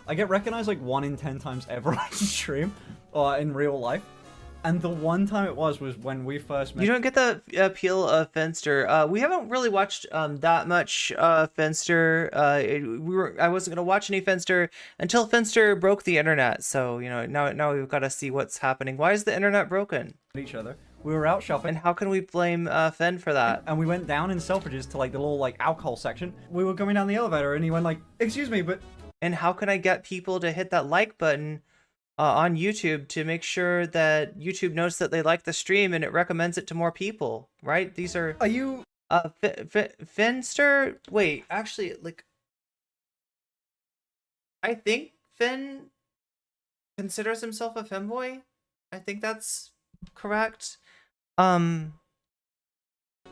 I get recognized like 1 in 10 times ever on stream or in real life. And the one time it was when we first met. You don't get the appeal of Finster. We haven't really watched that much Finster. I wasn't gonna watch any Finster until Finster broke the internet. So you know now we've got to see what's happening. Why is the internet broken? Each other. We were out shopping. And how can we blame Finn for that? And we went down in Selfridges to like the little like alcohol section. We were coming down the elevator and he went like, "Excuse me, but." And how can I get people to hit that like button on YouTube to make sure that YouTube knows that they like the stream and it recommends it to more people, right? These are... Are you... Finster? Wait, actually, like... I think Finn considers himself a femboy. I think that's correct. And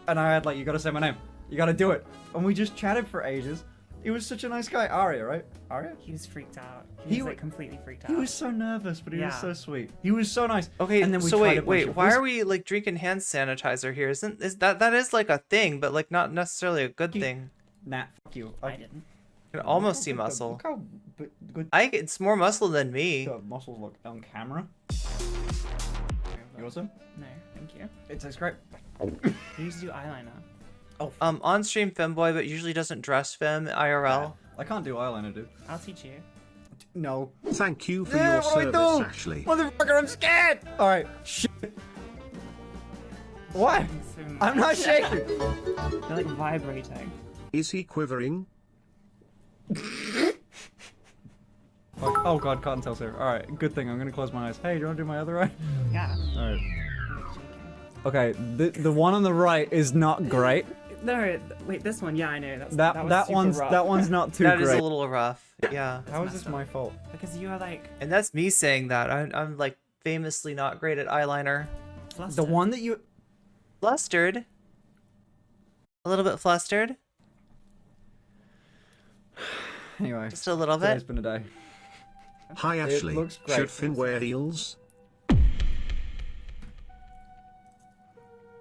I had like, you gotta say my name. You gotta do it. And we just chatted for ages. He was such a nice guy. Arya, right? Arya? He was freaked out. He was like completely freaked out. He was so nervous, but he was Yeah. so sweet. He was so nice. Okay, and then we so tried a wait, bunch of why whis- are we like drinking hand sanitizer here? Is that is like a thing, but like not necessarily a good thing. Nah, fuck you. I didn't. I can almost see muscle. Look how good It's more muscle than me. the muscles look on camera. You want some? No, thank you. It tastes great. He used to do eyeliner. Oh, on stream femboy, but usually doesn't dress femme IRL. I can't do eyeliner, dude. I'll teach you. No. Thank you for Yeah, your what do I service, do? Ashley. Motherfucker, I'm scared! Alright, shit. What? I'm not shaking. They're like vibrating. Is he quivering? Fuck. Oh god, Cottontail's here. Alright, good thing. I'm gonna close my eyes. Hey, do you wanna do my other eye? Yeah. Alright. Okay, the one on the right is not great. No, wait, this one. Yeah, I know. Was That super rough. one's not too That great. is a little rough. Yeah. How is this my fault? Because you are like And that's me saying that. I'm like famously not great at eyeliner. flustered. The one that you... Flustered. A little bit flustered. Anyway. Just a little Today's bit. been a day. Hi, Ashley. looks great. Should Finn wear heels?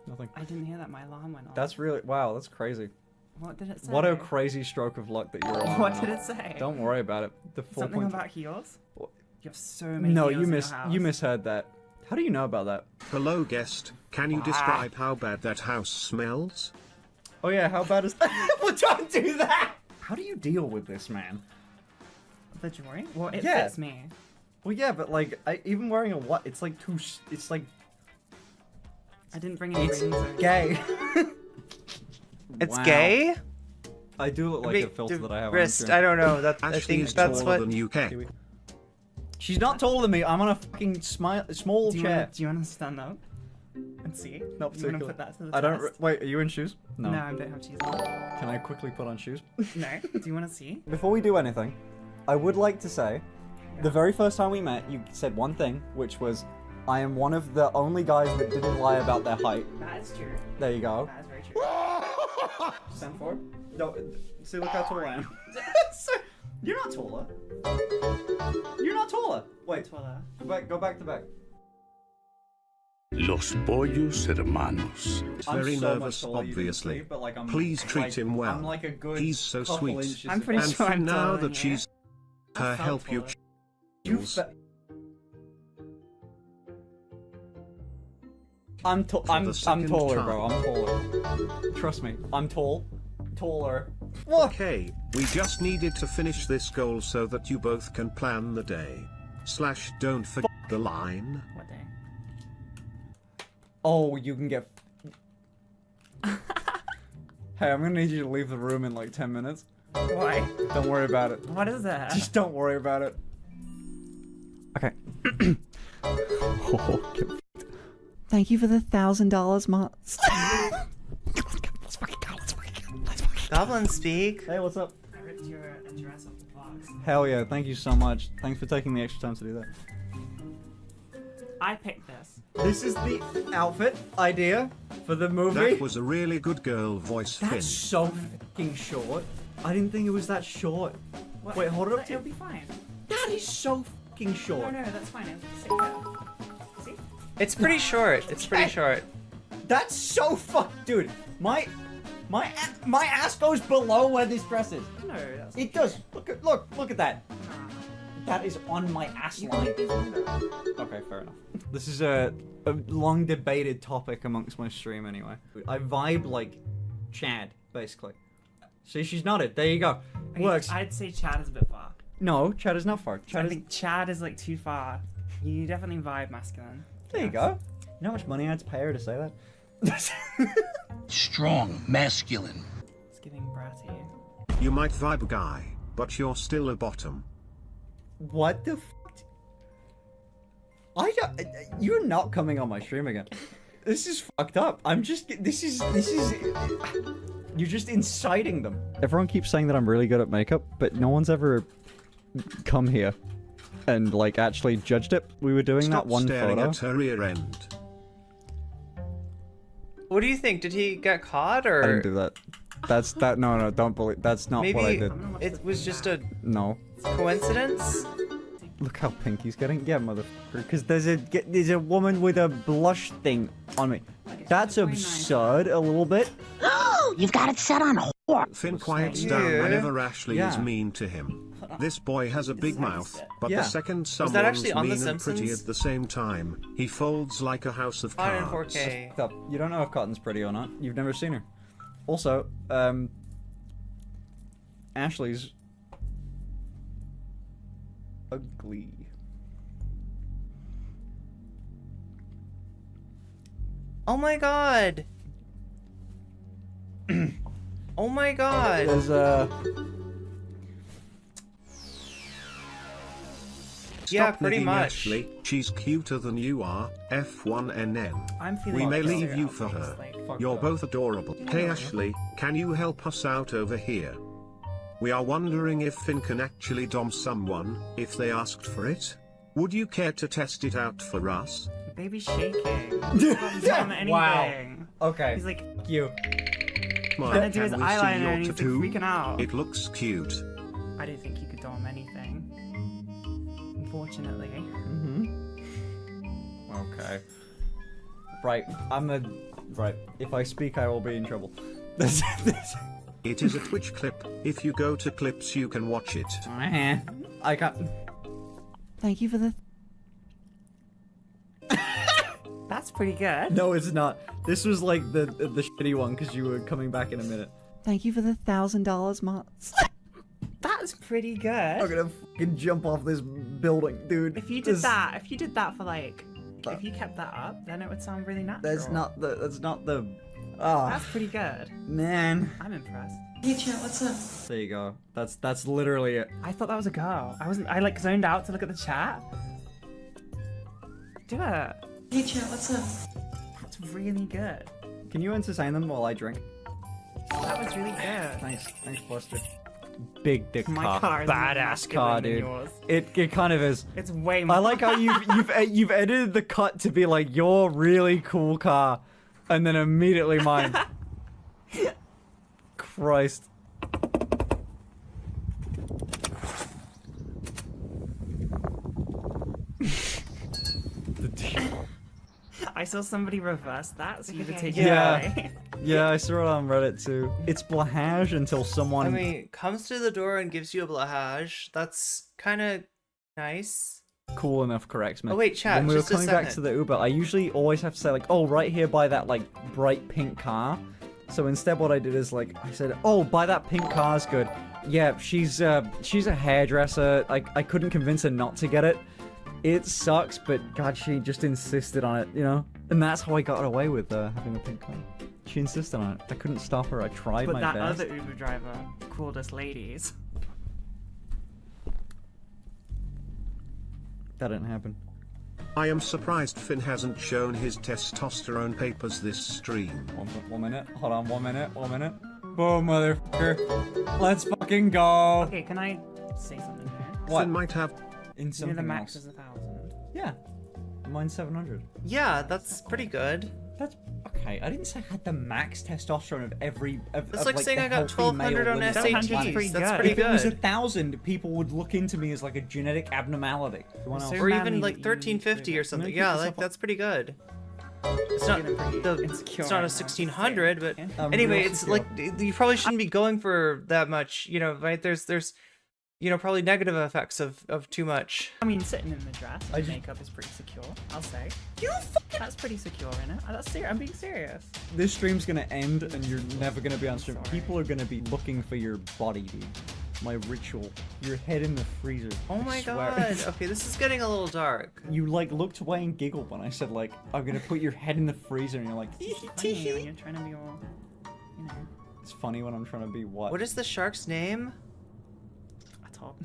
Nothing. I didn't hear that. My alarm went off. That's really... Wow, that's crazy. What did it say? What a crazy stroke of luck that you're on. What did it say? Don't worry about it. The 4 Something point- about heels? You have so many No, heels you in your mis house. you misheard that. How do you know about that? Hello, guest. Can you describe how bad that house smells? Oh yeah, how bad is well, don't do that! How do you deal with this, man? The joint? Well, it Yeah. fits me. Well, yeah, but like, even wearing a what? It's like too. It's like. I didn't bring any It's rings. Or... gay. It's Wow. gay? I do look like a filter that I have on Wrist, Instagram. I don't know. I Ashley think is that's taller what... than UK. She's not taller than me. I'm on a fucking small chair. Do you want to stand up and see? Not You want to particularly. put that to the I don't. test? Wait, are you in shoes? No, I don't have shoes on. Can I quickly put on shoes? No. Do you want to see? Before we do anything, I would like to say, the very first time we met, you said one thing, which was, I am one of the only guys that didn't lie about their height. That is true. There you go. That is very true. Stand forward. No, see, look how tall I am. You're not taller. You're not taller. Wait. Taller. Go back to back. Los pollos hermanos. He's I'm very so much nervous, taller, you didn't obviously. see, but, like, I'm Please treat like- him well. I'm like a good He's so couple sweet. inches I'm pretty and sure I'm now taller than that you. she's her felt help you. taller. You I'm the I'm second taller, time. bro. I'm taller. Trust me, I'm tall. Taller. Okay, we just needed to finish this goal so that you both can plan the day. / don't forget the line. What day? Oh, you can get. Hey, I'm gonna need you to leave the room in like 10 minutes. Why? Don't worry about it. What is that? Just don't worry about it. Okay. Thank you for the $1,000, Mots. Goblin speak. Hey, what's up? I ripped your address off the box. Hell yeah, thank you so much. Thanks for taking the extra time to do that. I picked this. This is the outfit idea for the movie. That was a really good girl voice, Finn. That's so fucking short. I didn't think it was that short. What? Wait, hold it up. It'll be fine. That is so fucking short. No, that's fine. It'll sit here. See? It's pretty short. It's pretty short. That's so dude. My ass goes below where this dress is. No, that's It does. Look at that. That is on my ass line. Okay, fair enough. This is a long debated topic amongst my stream anyway. I vibe like Chad, basically. See, she's nodded. There you go. Works. I'd say Chad is a bit far. No, Chad is not far. I think Chad is like too far. You definitely vibe masculine. There you go. You know how much money I had to pay her to say that? Strong, masculine. It's giving bratty. You might vibe guy, but you're still a bottom. What the f? I don't. You're not coming on my stream again. This is fucked up. This is. You're just inciting them. Everyone keeps saying that I'm really good at makeup, but no one's ever come here and like actually judged it. We were doing Stop that one staring photo. at her rear end. What do you think? Did he get caught or? I didn't do that. No, don't believe. That's not Maybe what I did. it was just a No. coincidence. Look how pink he's getting. Yeah, motherfucker. Because there's a woman with a blush thing on me. That's absurd a little bit. You've got it set on whore. Finn quiets down whenever Ashley is mean to him. This boy has a big mouth, but Yeah. the second that someone's actually on The mean and pretty Simpsons? at the same time, he folds like a house of Fine in cards. 4K. Stop. You don't know if Cotton's pretty or not. You've never seen her. Also, Ashley's ugly. Oh my god. Oh my god. There's Yeah, Stop pretty nigging much. Ashley. She's cuter than you are. F1NN. I'm feeling We may like leave this you year, for I'm her. just like, fucked You're up. both adorable. Hey Ashley, can you help us out over here? We are wondering if Finn can actually dom someone, if they asked for it. Would you care to test it out for us? Baby's shaking. Anything. Wow. Okay. He's like, you. Come on, Trying to do can his we see eyeliner your and he's like tattoo? freaking out. It looks cute. I don't think you could dom anything. Unfortunately. Okay. Right. Right. If I speak, I will be in trouble. It is a Twitch clip. If you go to clips, you can watch it. I can't. Thank you for the. That's pretty good. No, it's not. This was like the shitty one because you were coming back in a minute. Thank you for the $1,000, Mots. That's pretty good. I'm gonna fucking jump off this building, dude. If you did that for like, if you kept that up, then it would sound really natural. That's not the. That's pretty good. Man. I'm impressed. Hey chat, what's up? There you go. That's literally it. I thought that was a girl. I like zoned out to look at the chat. Do it. Hey chat, what's up? That's really good. Can you entertain them while I drink? That was really good. Thanks, Buster. Big dick My car. car is Badass car, masculine than dude. yours. It kind of is. It's way more. I like how you've edited the cut to be like your really cool car, and then immediately mine. Christ. I saw somebody reverse that, so you could take it Yeah. away. Yeah, I saw it on Reddit too. It's blahage until someone. I mean, comes to the door and gives you a blahage. That's kind of nice. Cool enough corrects me. Oh, wait, chat, When we were just a coming back to second. the Uber, I usually always have to say like, oh, right here by that like bright pink car. So instead what I did is like, I said, oh, by that pink car's good. Yeah, she's a hairdresser. I couldn't convince her not to get it. It sucks, but God, she just insisted on it, you know? And that's how I got away with having a pink car. She insisted on it. I couldn't stop her. I tried But my that best. other Uber driver called us ladies. That didn't happen. I am surprised Finn hasn't shown his testosterone papers this stream. One minute. Hold on, 1 minute. 1 minute. Boom, motherfucker. Let's fucking go. Okay, can I say something here? What? Finn might have... In You know something the max else. is 1,000. Yeah. Mine's 700. Yeah, that's pretty good. That's okay. I didn't say I had the max testosterone of every. That's like saying I got 1,200 on SATs. That's pretty If it was good. 1,000, people would look into me as like a genetic abnormality. Or even like 1,350 or something. Yeah, like that's pretty good. It's not it's not a 1,600, but anyway, it's like you probably shouldn't be going for that much. You know, right? There's you know, probably negative effects of too much. I mean, sitting in the dress and makeup is pretty secure, I'll say. That's pretty secure, innit? That's serious. I'm being serious. This stream's gonna end, and you're never gonna be on stream. People are gonna be looking for your body, dude. My ritual. Your head in the freezer. Oh I my swear. god. Okay, this is getting a little dark. You like looked away and giggled when I said like, I'm gonna put your head in the freezer, and you're like, Funny when you're trying to be all, you know. it's funny when I'm trying to be what? What is the shark's name? Top.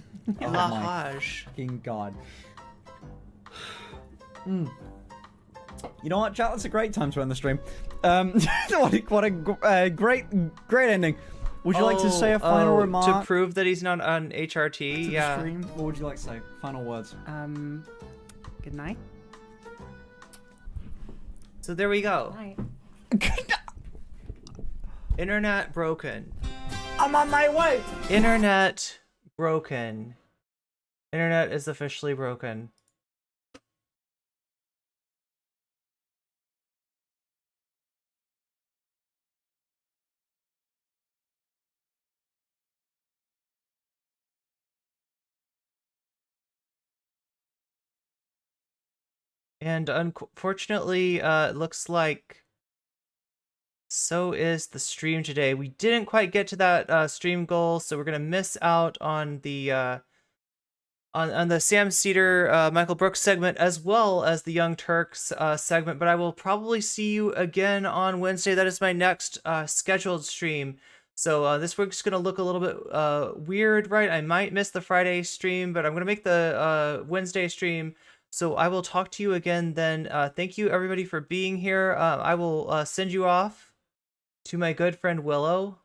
Oh my Lahaj. fucking god. You know what, chat? That's a great time to end the stream. What a great ending. Would you like to say a final remark to prove that he's not on HRT? to the Yeah. stream? What would you like to say? Final words. Good night. So there we go. Night. Internet broken. I'm on my way. Internet broken. Internet is officially broken. And unfortunately, it looks like so is the stream today. We didn't quite get to that stream goal, so we're gonna miss out on the Sam Cedar, Michael Brooks segment, as well as the Young Turks segment. But I will probably see you again on Wednesday. That is my next scheduled stream. So this week's gonna look a little bit weird, right? I might miss the Friday stream, but I'm gonna make the Wednesday stream. So I will talk to you again then. Thank you everybody for being here. I will send you off to my good friend Willow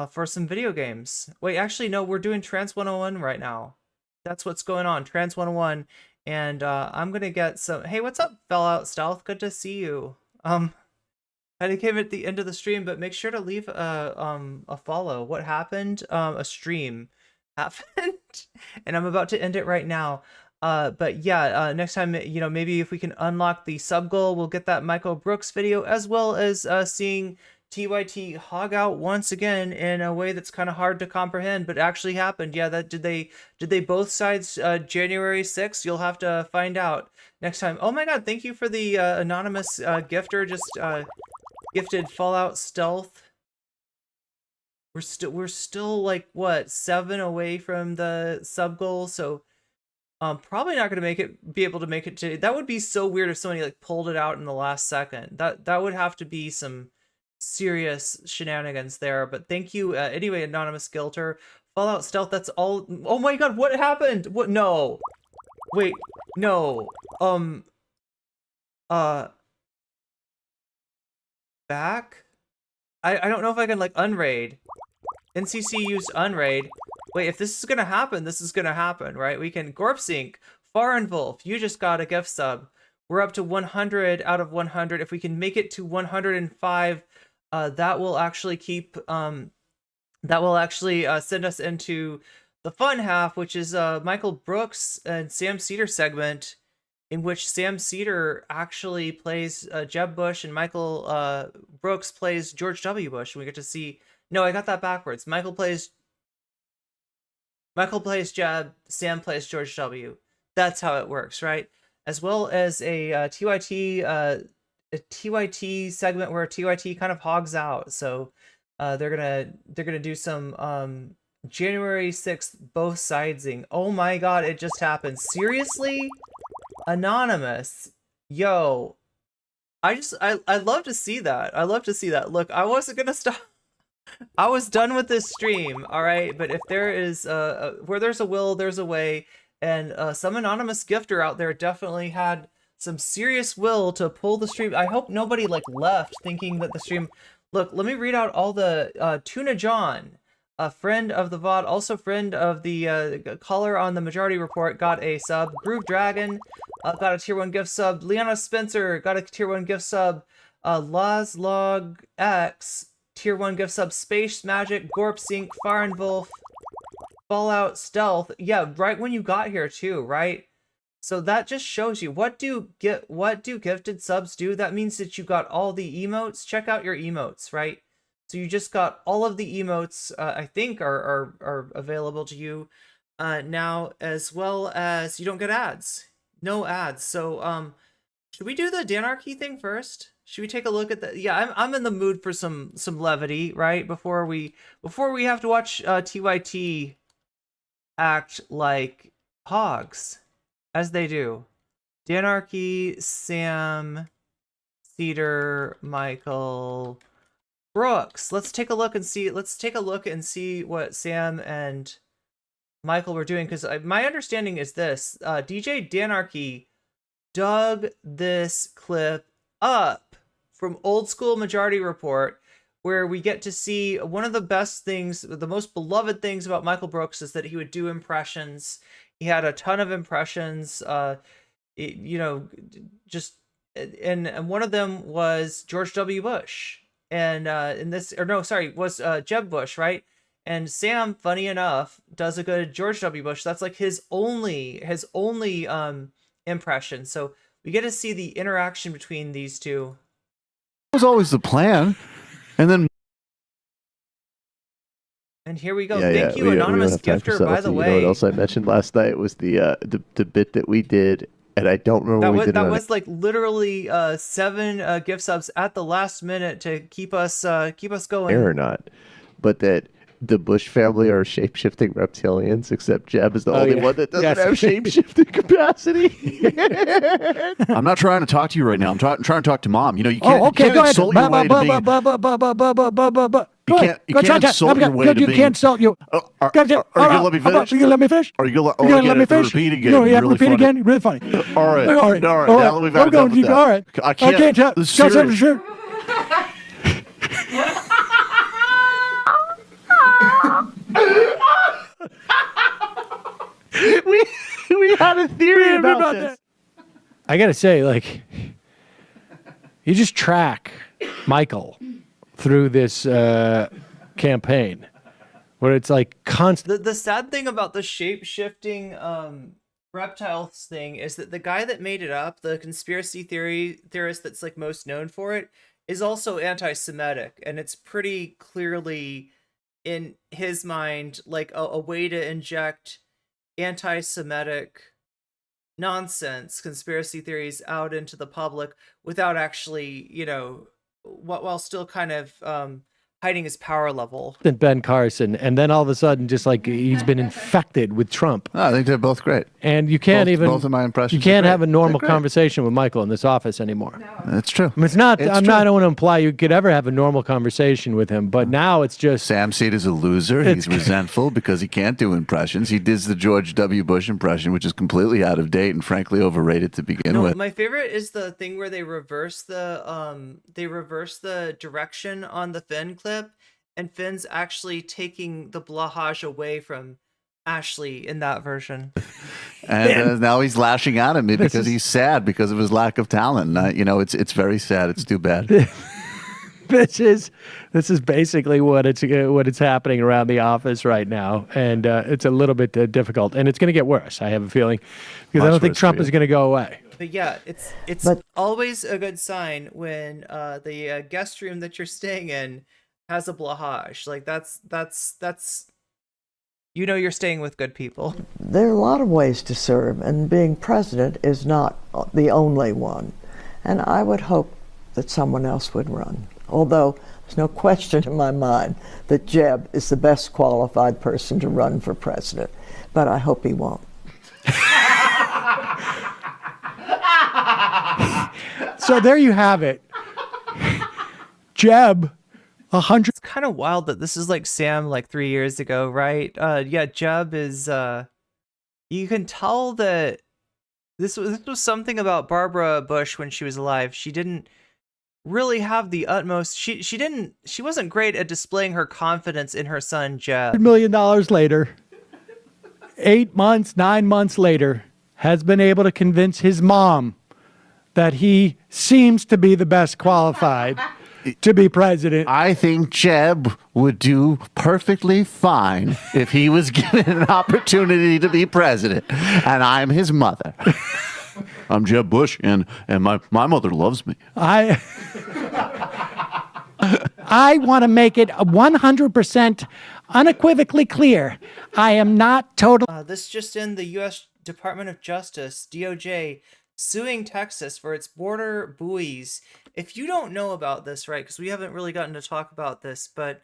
for some video games. Wait, actually, no, we're doing Trans 101 right now. That's what's going on, Trans 101. And I'm going to get some... Hey, what's up, Fallout Stealth? Good to see you. I came at the end of the stream, but make sure to leave a follow. What happened? A stream happened and I'm about to end it right now. But yeah, next time, you know, maybe if we can unlock the sub goal, we'll get that Michael Brooks video, as well as seeing TYT hog out once again in a way that's kind of hard to comprehend, but actually happened. Yeah, that did they both sides January 6th? You'll have to find out next time. Oh my god, thank you for the anonymous gifter, just gifted Fallout Stealth. We're still like what, 7 away from the sub goal, so probably not gonna be able to make it today. That would be so weird if somebody like pulled it out in the last second. That would have to be some serious shenanigans there. But thank you anyway, Anonymous Gilter. Fallout Stealth, that's all. Oh my god, what happened? What? No. Wait, no. Back? I don't know if I can like unraid. NCC used unraid. Wait, if this is gonna happen, this is gonna happen, right? We can Gorpsync, Foreign Wolf, you just got a gift sub. We're up to 100 out of 100. If we can make it to 105, that will actually keep send us into the fun half, which is Michael Brooks and Sam Cedar segment, in which Sam Cedar actually plays Jeb Bush and Michael Brooks plays George W. Bush. And we get to see, no, I got that backwards. Michael plays Jeb, Sam plays George W. That's how it works, right? As well as a TYT segment where TYT kind of hogs out. So they're gonna do some January 6th both sidesing. Oh my god, it just happened. Seriously? Anonymous. Yo. I love to see that. I love to see that. Look, I wasn't gonna stop. I was done with this stream, alright? But if there is where there's a will, there's a way. And some anonymous gifter out there definitely had some serious will to pull the stream. I hope nobody like left thinking that the stream... Look, let me read out all the... Tuna John, a friend of the VOD, also friend of the caller on the Majority Report, got a sub. Groove Dragon got a tier 1 gift sub. Liana Spencer got a tier 1 gift sub. Lazlog X, tier 1 gift sub. Space Magic, Gorpsync, Foreign Wolf, Fallout Stealth. Yeah, right when you got here too, right? So that just shows you what do gifted subs do? That means that you got all the emotes. Check out your emotes, right? So you just got all of the emotes. I think are available to you now, as well as you don't get ads. No ads. So should we do the Danarchy thing first? Should we take a look at that? Yeah, I'm in the mood for some levity, right? Before we have to watch TYT act like hogs, as they do. Danarchy, Sam, Cedar, Michael, Brooks. Let's take a look and see. Let's take a look and see what Sam and Michael were doing, because my understanding is this: DJ Danarchy dug this clip up from Old School Majority Report, where we get to see one of the best things, the most beloved things about Michael Brooks is that he would do impressions. He had a ton of impressions, you know, just, and one of them was George W. Bush. And was Jeb Bush, right? And Sam, funny enough, does a good George W. Bush. That's like his only impression. So we get to see the interaction between these two. That was always the plan. And here we go. Thank you, Anonymous Gifter, by the way. You know what else I mentioned last night was the bit that we did, and I don't remember what we did. That was like literally 7 gift subs at the last minute to keep us going. Or not, but that the Bush family are shape-shifting reptilians, except Jeb is the only one that doesn't have shape-shifting capacity. I'm not trying to talk to you right now. I'm trying to talk to Mom. You know, you can't insult your way to being... You can't insult your way to being... You can't insult you. Are you going to let me finish? Are you going to let me finish? Are you going to let me finish? Repeat again. You have to repeat again? Really funny. All right. Now we've had enough of that. All right. I can't tell. This is serious. we had a theory about this. I gotta say, like, you just track Michael through this campaign, where it's like constant. The sad thing about the shape-shifting reptiles thing is that the guy that made it up, the conspiracy theorist that's like most known for it, is also anti-Semitic, and it's pretty clearly in his mind like a way to inject anti-Semitic nonsense, conspiracy theories out into the public without actually, you know, while still kind of hiding his power level. Than Ben Carson, and then all of a sudden, just like he's been infected with Trump. I think they're both great. And you can't both of my impressions. You can't are have a great. normal They're great. conversation with Michael in this office anymore. That's true. I mean, it's not. It's I true. don't want to imply you could ever have a normal conversation with him, but now it's just Sam Seed is a loser. He's resentful because he can't do impressions. He does the George W. Bush impression, which is completely out of date and frankly overrated to begin with. My favorite is the thing where they reverse the direction on the Finn clip, and Finn's actually taking the blahage away from Ashley in that version. And now he's lashing out at me because he's sad because of his lack of talent. It's very sad. It's too bad. this is basically what it's happening around the office right now, and it's a little bit difficult, and it's going to get worse. I have a feeling because I don't think Trump is going to go away. But yeah, it's always a good sign when the guest room that you're staying in has a blahage. Like that's you're staying with good people. There are a lot of ways to serve, and being president is not the only one. And I would hope that someone else would run. Although there's no question in my mind that Jeb is the best qualified person to run for president. But I hope he won't. So there you have it. Jeb, 100. It's kind of wild that this is like Sam like 3 years ago, right? Yeah, Jeb is. You can tell that this was something about Barbara Bush when she was alive. She didn't really have the utmost. She wasn't great at displaying her confidence in her son Jeb. $100 million later, 8 months, 9 months later, has been able to convince his mom that he seems to be the best qualified to be president. I think Jeb would do perfectly fine if he was given an opportunity to be president. And I'm his mother. I'm Jeb Bush, and my mother loves me. I want to make it 100% unequivocally clear. I am not total. This just in: the U.S. Department of Justice, DOJ, suing Texas for its border buoys. If you don't know about this, right, because we haven't really gotten to talk about this, but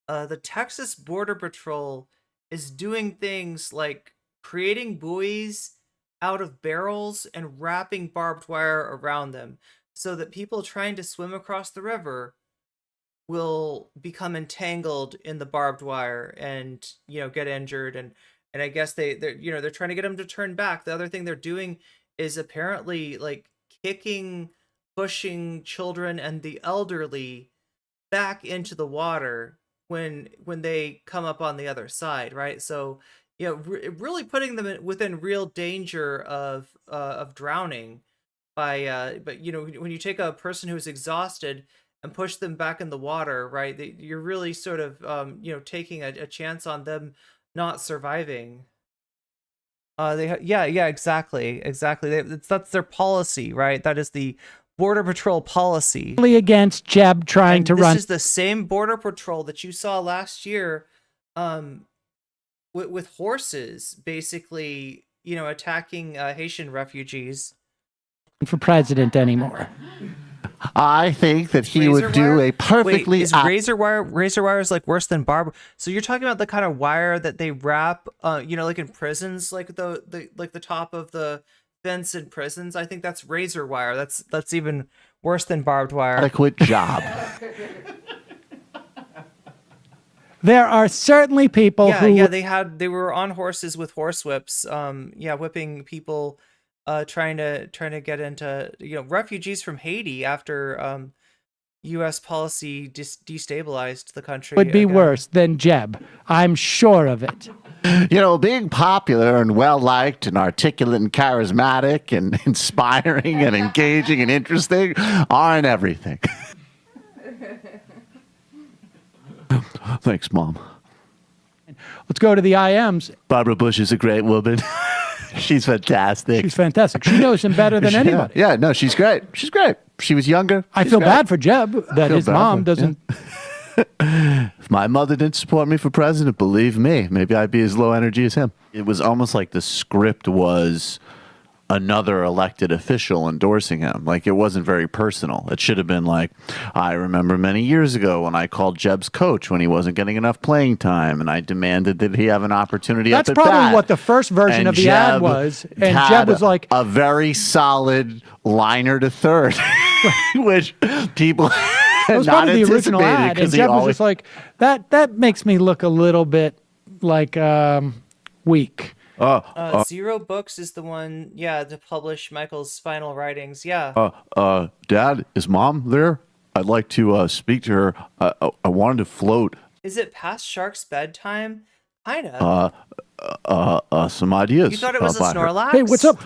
the Texas Border Patrol is doing things like creating buoys out of barrels and wrapping barbed wire around them so that people trying to swim across the river will become entangled in the barbed wire and get injured, and I guess they're trying to get them to turn back. The other thing they're doing is apparently like pushing children and the elderly back into the water when they come up on the other side, right? So really putting them within real danger of drowning by but when you take a person who's exhausted and push them back in the water, right, you're really sort of taking a chance on them not surviving. Exactly. That's their policy, right? That is the Border Patrol policy. Against Jeb trying to run. This is the same Border Patrol that you saw last year, with horses, basically, attacking Haitian refugees. For president anymore. I think that he would do a perfectly. Wait, is razor wire is like worse than barb? So you're talking about the kind of wire that they wrap, like in prisons, like the top of the fence in prisons. I think that's razor wire. That's even worse than barbed wire. Adequate job. There are certainly people who. They were on horses with horse whips. Whipping people. Trying to get into refugees from Haiti after U.S. policy destabilized the country. Would be worse than Jeb. I'm sure of it. Being popular and well-liked and articulate and charismatic and inspiring and engaging and interesting aren't everything. Thanks, Mom. Let's go to the IMs. Barbara Bush is a great woman. She's fantastic. She's fantastic. She knows him better than anybody. Yeah, no, she's great. She's great. She was younger. I feel bad for Jeb that his mom doesn't. If my mother didn't support me for president, believe me, maybe I'd be as low energy as him. It was almost like the script was, another elected official endorsing him. Like, it wasn't very personal. It should have been like, I remember many years ago when I called Jeb's coach when he wasn't getting enough playing time, and I demanded that he have an opportunity That's up at probably bat. what the first version And of the ad was. And Jeb was like, a very solid liner to third, which people it was not probably the original anticipated ad. And because he Jeb was always just like, that makes me look a little bit like weak. 0 Books is the one, to publish Michael's final writings. Yeah. Dad, is Mom there? I'd like to speak to her. I wanted to float. Is it past Shark's bedtime? Kinda. Some ideas. You thought it was a about her. Snorlax? Hey, what's up?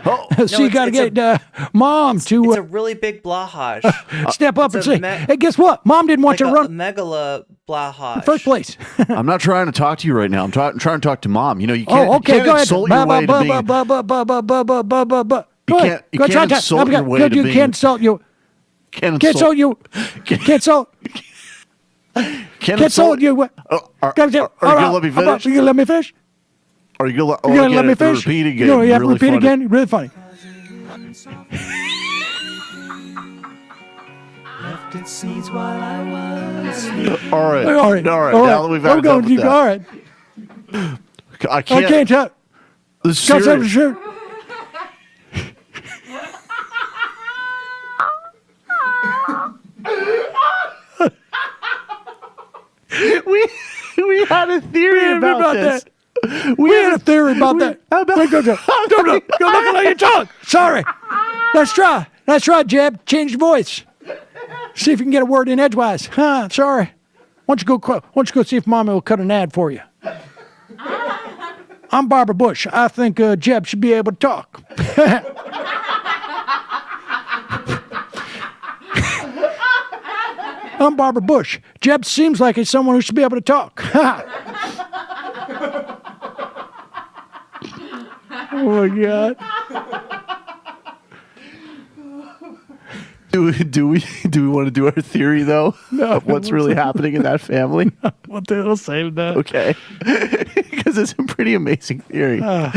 So you got to get Mom to It's a really big blahaj. step up and It's say, hey, guess what? Mom didn't want like you to run megala blahaj. first place. I'm not trying to talk to you right now. I'm trying to talk to Mom. You know, you can't, Oh, okay, you can't go ahead. insult your way to being... Go ahead. You can't insult your way to being... You can't insult you. Can't Can't insult you. Can't insult. Can't insult you. Are you going to let me finish? You going to let me finish? Are you going You gonna let me finish? Repeat again. You have to Really repeat funny. again? Really funny. Left its seeds while I was All right. All right. Now that we've had enough with that. All right. I can't. I can't tell. This is serious. Sure. We had a theory about this. We had a theory about that. Go look at your tongue. Sorry. Let's try, Jeb. Change the voice. See if you can get a word in edgewise. Sorry. Why don't you go see if Mommy will cut an ad for you? I'm Barbara Bush. I think Jeb should be able to talk. I'm Barbara Bush. Jeb seems like he's someone who should be able to talk. Oh my God. Do we want to do our theory though? No. Of what's really happening in that family? What the hell? Save that. Okay. Because it's a pretty amazing theory. All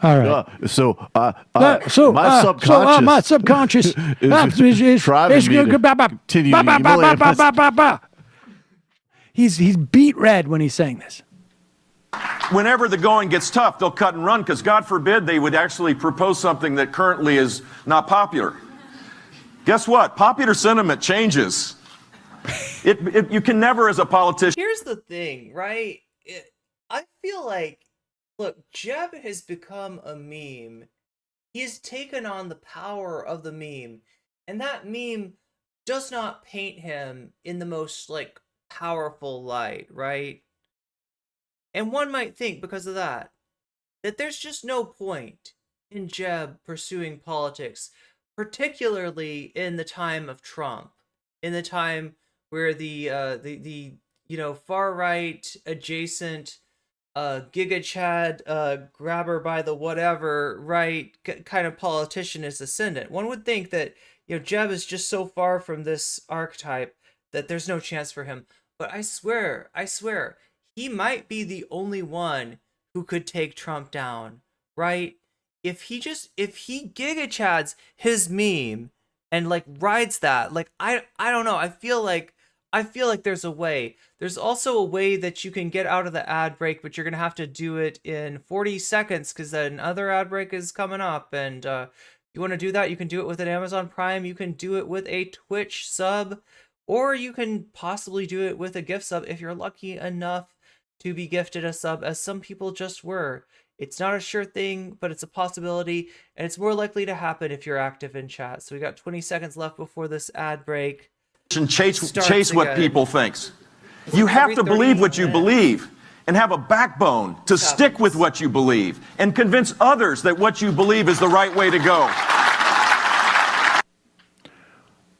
right. My subconscious. My subconscious is driving me to continue to humiliate myself. He's beat red when he's saying this. Whenever the going gets tough, they'll cut and run because, God forbid, they would actually propose something that currently is not popular. Guess what? Popular sentiment changes. You can never, as a politician... Here's the thing, right? I feel like, look, Jeb has become a meme. He has taken on the power of the meme. And that meme does not paint him in the most, like, powerful light, right? And one might think, because of that there's just no point in Jeb pursuing politics, particularly in the time of Trump, in the time where the far right adjacent Giga Chad grabber by the whatever right kind of politician is ascendant. One would think that Jeb is just so far from this archetype that there's no chance for him. But I swear, he might be the only one who could take Trump down, right? If he Giga Chads his meme and like rides that, like I don't know. I feel like there's a way. There's also a way that you can get out of the ad break, but you're gonna have to do it in 40 seconds because then another ad break is coming up. And you want to do that, you can do it with an Amazon Prime. You can do it with a Twitch sub, or you can possibly do it with a gift sub if you're lucky enough to be gifted a sub, as some people just were. It's not a sure thing, but it's a possibility, and it's more likely to happen if you're active in chat. So we got 20 seconds left before this ad break. Chase what people thinks. You have to believe what you believe and have a backbone to stick with what you believe and convince others that what you believe is the right way to go.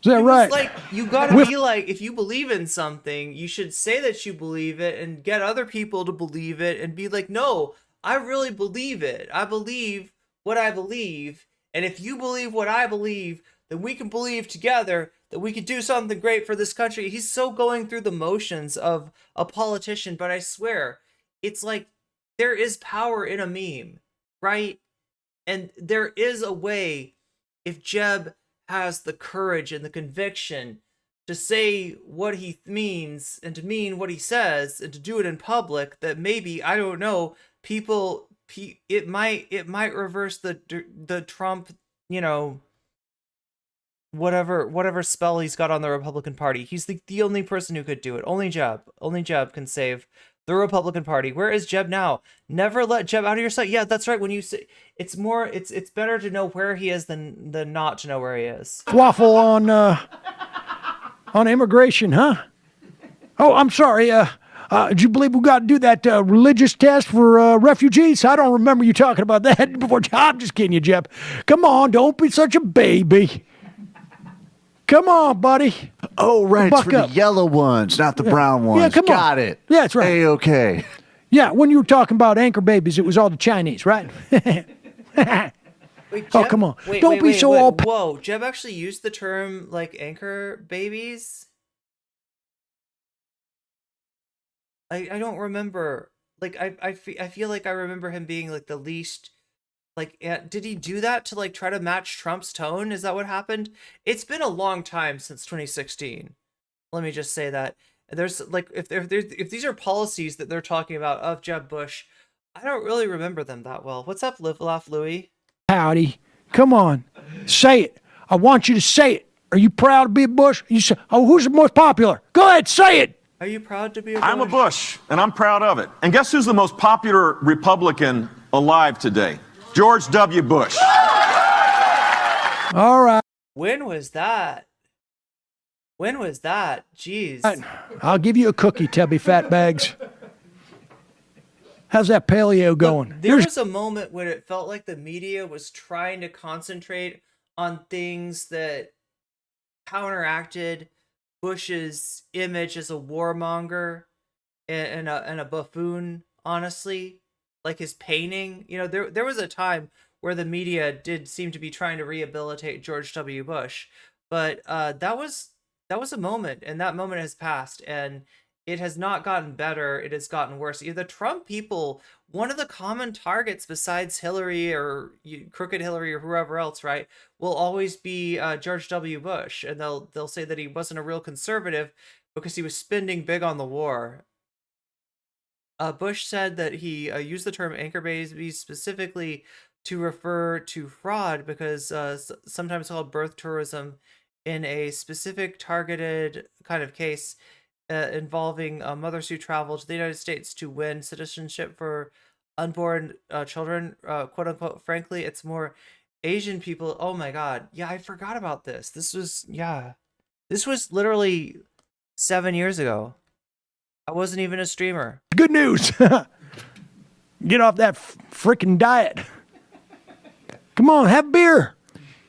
Is that right? Like, you gotta be like, if you believe in something, you should say that you believe it and get other people to believe it and be like, no, I really believe it. I believe what I believe. And if you believe what I believe, then we can believe together that we could do something great for this country. He's so going through the motions of a politician, but I swear, it's like there is power in a meme, right? And there is a way, if Jeb has the courage and the conviction to say what he means and to mean what he says and to do it in public, that maybe, I don't know, it might reverse the Trump, whatever spell he's got on the Republican Party. He's the only person who could do it. Only Jeb can save the Republican Party. Where is Jeb now? Never let Jeb out of your sight. Yeah, that's right. When you say it's better to know where he is than not to know where he is. Waffle on immigration, huh? Oh, I'm sorry. Do you believe we got to do that religious test for refugees? I don't remember you talking about that before. I'm just kidding you, Jeb. Come on, don't be such a baby. Come on, buddy. Oh, right. It's for the yellow ones, not the brown ones. Yeah, come on. Got it. Yeah, that's right. A-okay. Yeah, when you were talking about anchor babies, it was all the Chinese, right? Wait, Jeb, come on. Wait, Don't be so all... Whoa, Jeb actually used the term, like, anchor babies? I don't remember. Like, I feel like I remember him being, like, the least... Like, did he do that to, like, try to match Trump's tone? Is that what happened? It's been a long time since 2016. Let me just say that. There's, like, if these are policies that they're talking about of Jeb Bush, I don't really remember them that well. What's up, Live Laugh Louie? Howdy. Come on. Say it. I want you to say it. Are you proud to be a Bush? You say, who's the most popular? Go ahead, say it. Are you proud to be a Bush? I'm a Bush, and I'm proud of it. And guess who's the most popular Republican alive today? George W. Bush. All right. When was that? Jeez. I'll give you a cookie, Tubby Fatbags. How's that paleo going? There was a moment when it felt like the media was trying to concentrate on things that counteracted Bush's image as a warmonger and a buffoon, honestly. Like his painting, there was a time where the media did seem to be trying to rehabilitate George W. Bush, but that was a moment, and that moment has passed, and it has not gotten better. It has gotten worse. The Trump people, one of the common targets besides Hillary or crooked Hillary or whoever else, right, will always be George W. Bush, and they'll say that he wasn't a real conservative because he was spending big on the war. Bush said that he used the term anchor babies specifically to refer to fraud because sometimes called birth tourism in a specific targeted kind of case involving mothers who travel to the United States to win citizenship for unborn children, quote unquote. Frankly, it's more Asian people. Oh my God. Yeah, I forgot about this. This was literally 7 years ago. I wasn't even a streamer. Good news. Get off that freaking diet. Come on, have beer.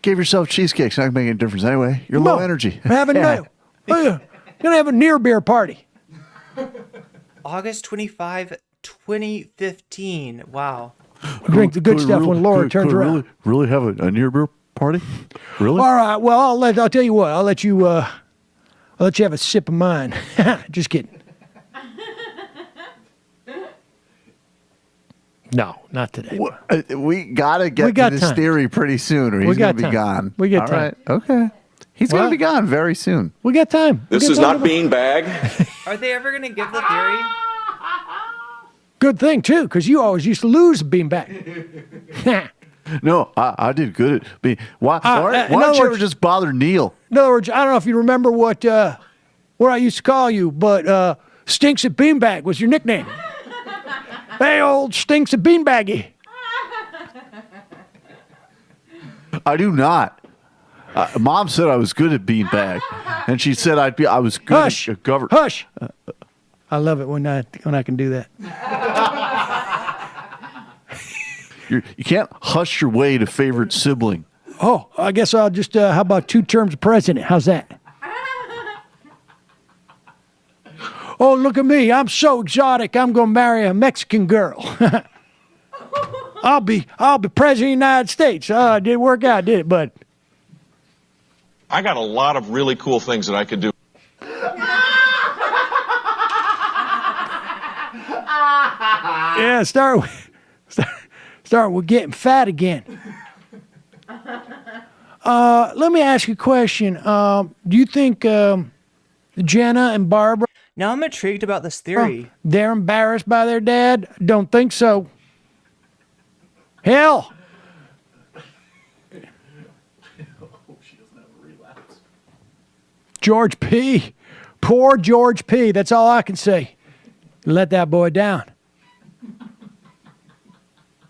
Give yourself cheesecake. It's not going to make any difference anyway. You're low energy. Gonna have a near beer party. August 25, 2015. Wow. Drink the good stuff when Laura turns around. Really have a near beer party? Really? All right. Well, I'll tell you what. I'll let you have a sip of mine. Just kidding. No, not today. We gotta get to this theory pretty soon, or he's gonna be gone. We got time. Right. Okay. He's gonna be gone very soon. We got time. This is not beanbag. Are they ever gonna give the theory? Good thing too, because you always used to lose a beanbag. No, I did good at being. Why don't you ever just bother Neil? In other words, I don't know if you remember what I used to call you, but Stinks at Beanbag was your nickname. Hey, old Stinks at Beanbaggy. I do not. Mom said I was good at beanbag, and she said I was good at government. Hush. I love it when I can do that. You can't hush your way to favorite sibling. Oh, I guess I'll just. How about 2 terms of president? How's that? Oh, look at me. I'm so exotic. I'm going to marry a Mexican girl. I'll be president of the United States. It didn't work out, did it, bud? I got a lot of really cool things that I could do. Yeah, start with getting fat again. Let me ask you a question. Do you think Jenna and Barbara? Now I'm intrigued about this theory. They're embarrassed by their dad? Don't think so. Hell. George P. Poor George P. That's all I can say. Let that boy down.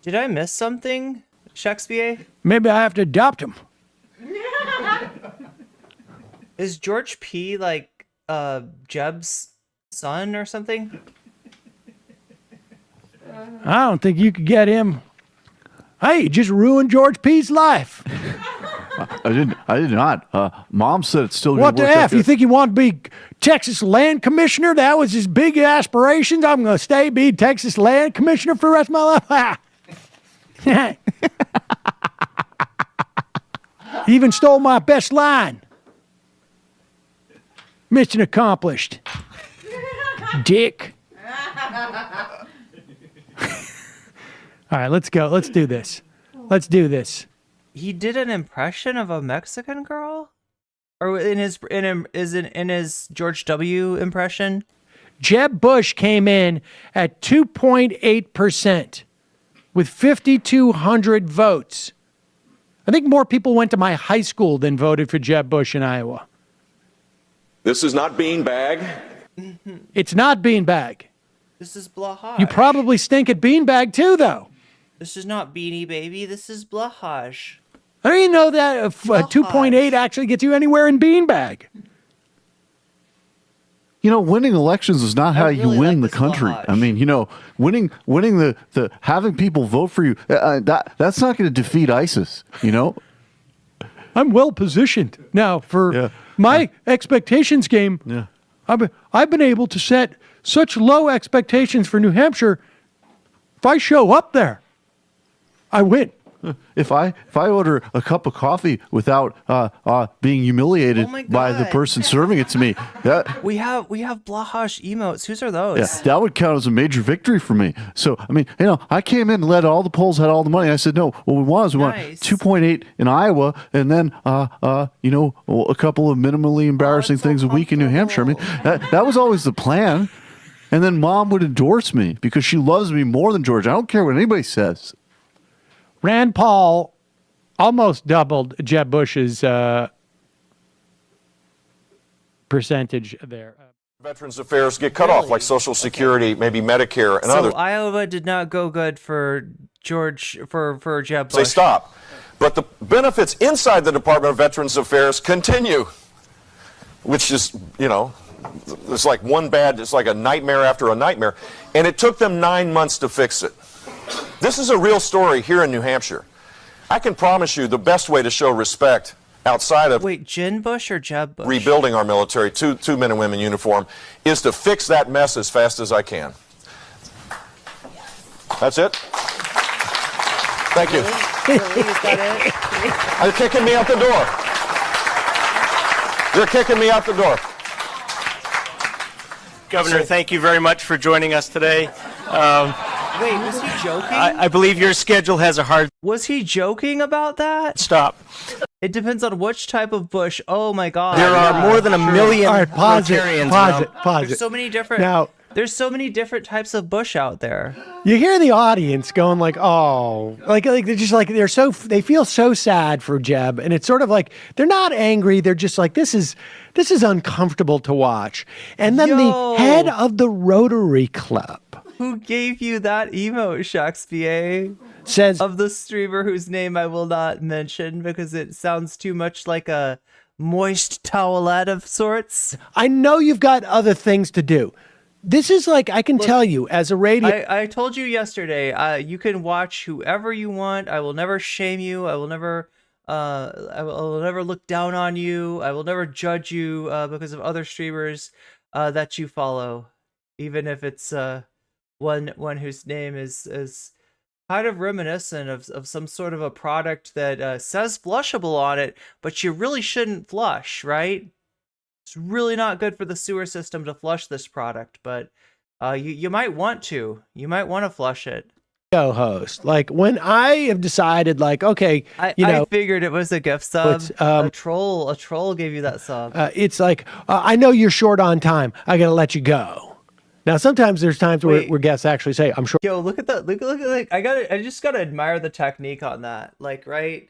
Did I miss something, Shakespeare? Maybe I have to adopt him. Is George P. like Jeb's son or something? I don't think you could get him. Hey, you just ruined George P.'s life. I did not. Mom said it's still What going the to work. F? You think he wanted to be Texas Land Commissioner? That was his big aspirations. I'm going to be Texas Land Commissioner for the rest of my life. He even stole my best line. Mission accomplished. Dick. All right, let's go. Let's do this. Let's do this. He did an impression of a Mexican girl, or in his George W. impression. Jeb Bush came in at 2.8% with 5,200 votes. I think more people went to my high school than voted for Jeb Bush in Iowa. This is not beanbag. It's not beanbag. This is Blahaj. You probably stink at beanbag too, though. This is not Beanie Baby. This is Blahaj. I don't even know that if 2.8 actually gets you anywhere in beanbag. You know, winning elections is not how you win the country. I mean, you know, winning the having people vote for you, that's not going to defeat ISIS, you know? I'm well positioned now for my expectations game. Yeah. I've been able to set such low expectations for New Hampshire. If I show up there, I win. If I order a cup of coffee without being humiliated by the person serving it to me, we have Blahaj emotes. Whose are those? that would count as a major victory for me. So I mean, you know, I came in and led all the polls, had all the money. I said, no, what we want is we want 2.8 in Iowa, and then you know, a couple of minimally embarrassing things a week in New Hampshire. I mean, that was always the plan. And then Mom would endorse me because she loves me more than George. I don't care what anybody says. Rand Paul almost doubled Jeb Bush's percentage there. Veterans Affairs get cut off, like Social Security, maybe Medicare, and So others. Iowa did not go good for for Jeb Bush. They stop. But the benefits inside the Department of Veterans Affairs continue, which is, you know, it's like it's like a nightmare after a nightmare. And it took them 9 months to fix it. This is a real story here in New Hampshire. I can promise you the best way to show respect outside of Jen Bush or Jeb Bush? rebuilding our military, two men and women in uniform, is to fix that mess as fast as I can. That's it? Thank you. Really? Is that They're kicking me out the door. They're kicking me out the door. Governor, thank you very much for joining us today. Wait, was he joking? I believe your schedule has a hard... Was he joking about that? Stop. It depends on which type of Bush. Oh my God. There are more than a million All right, pause it. There's so many different. Now, there's so many different types of Bush out there. you hear the audience going like, "Oh," like they're just like they feel so sad for Jeb, and it's sort of like they're not angry. They're just like this is uncomfortable to watch. And then the head of the Rotary Club, who gave you that emote, Shakespeare, says of the streamer whose name I will not mention because it sounds too much like a moist towelette of sorts. I know you've got other things to do. This is like, I can tell you as a radio. I told you yesterday, you can watch whoever you want. I will never shame you. I will never look down on you. I will never judge you because of other streamers that you follow, even if it's one whose name is kind of reminiscent of some sort of a product that says flushable on it, but you really shouldn't flush, right? It's really not good for the sewer system to flush this product, but you might want to. You might want to flush it. host. Like when I have decided, like, okay, I figured it was a gift sub. A troll gave you that sub. It's like, I know you're short on time. I gotta let you go. Now, sometimes there's times where guests actually say, "I'm short." Yo, look at that! Look at I just gotta admire the technique on that. Like, right?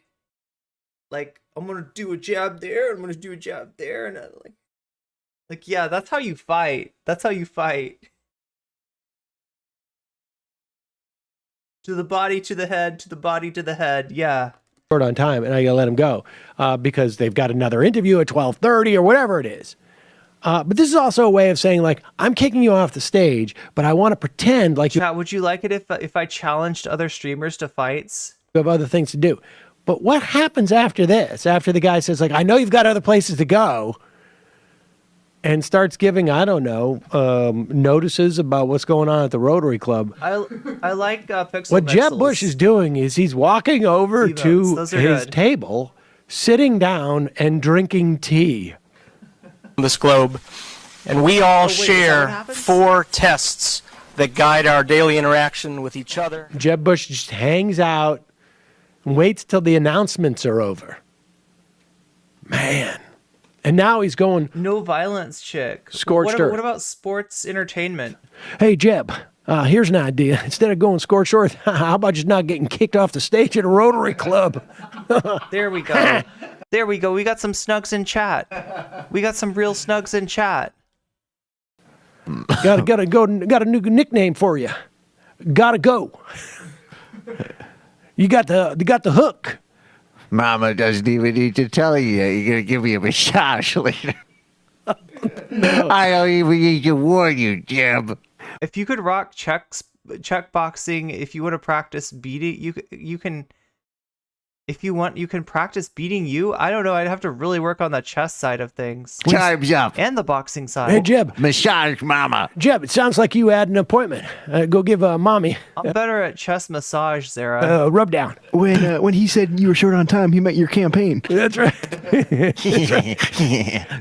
Like, I'm gonna do a jab there. I'm gonna do a jab there, and like, yeah, that's how you fight. That's how you fight. To the body, to the head, to the body, to the head. Yeah. Short on time, and I gotta let them go because they've got another interview at 12:30 or whatever it is. But this is also a way of saying, like, I'm kicking you off the stage, but I want to pretend like you. Chat, would you like it if I challenged other streamers to fights? You have other things to do. But what happens after this? After the guy says, like, I know you've got other places to go, and starts giving, I don't know, notices about what's going on at the Rotary Club. I like Pixel What Jeb Mixels. Bush is doing is he's walking over to Those are his good. table, sitting down and drinking tea. This globe, and we all share 4 tests that guide our daily interaction with each other. Jeb Bush just hangs out and waits till the announcements are over. Man. And now he's going, no violence chick. Scorched earth. What about sports entertainment? hey, Jeb, here's an idea. Instead of going scorched earth, how about just not getting kicked off the stage at a Rotary Club? There we go. There we go. We got some snugs in chat. We got some real snugs in chat. Got a new nickname for you. Gotta go. You got the hook. Mama doesn't even need to tell you that you're gonna give me a massage later. I don't even need to warn you, Jeb. If you could rock check boxing, if you want to practice beating, you can. If you want, you can practice beating you. I don't know. I'd have to really work on the chess side of things. Time's up. And the boxing side. Hey, Jeb. Massage mama. Jeb, it sounds like you had an appointment. Go give mommy. I'm better at chess massage, Zara. Rub down. When he said you were short on time, he meant your campaign. That's right.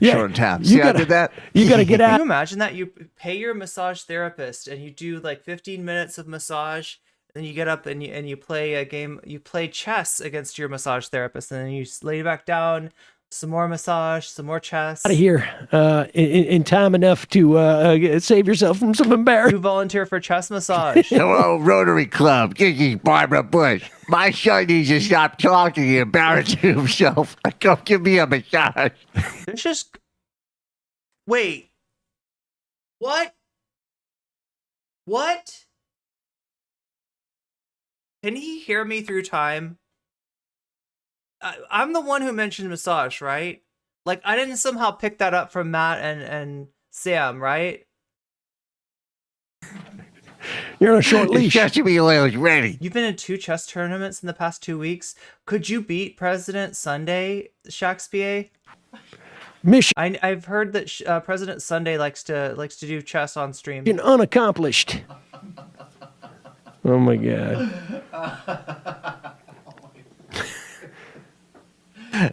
Short on time. You See, gotta- I did that. You got to get Can out. you imagine that? You pay your massage therapist and you do like 15 minutes of massage. Then you get up and you play a game. You play chess against your massage therapist, and then you lay back down. Some more massage, some more chess. Out of here in time enough to save yourself from some embarrassment. You volunteer for chess massage. Hello, Rotary Club. This is Barbara Bush. My son needs to stop talking and embarrassing himself. Come give me a massage. It's just. Wait. What? What? Can he hear me through time? I'm the one who mentioned massage, right? Like, I didn't somehow pick that up from Matt and Sam, right? You're on a short leash. Ready. You've been in 2 chess tournaments in the past 2 weeks. Could you beat President Sunday, Shakespeare? I've heard that President Sunday likes to do chess on stream. Unaccomplished. Oh my God.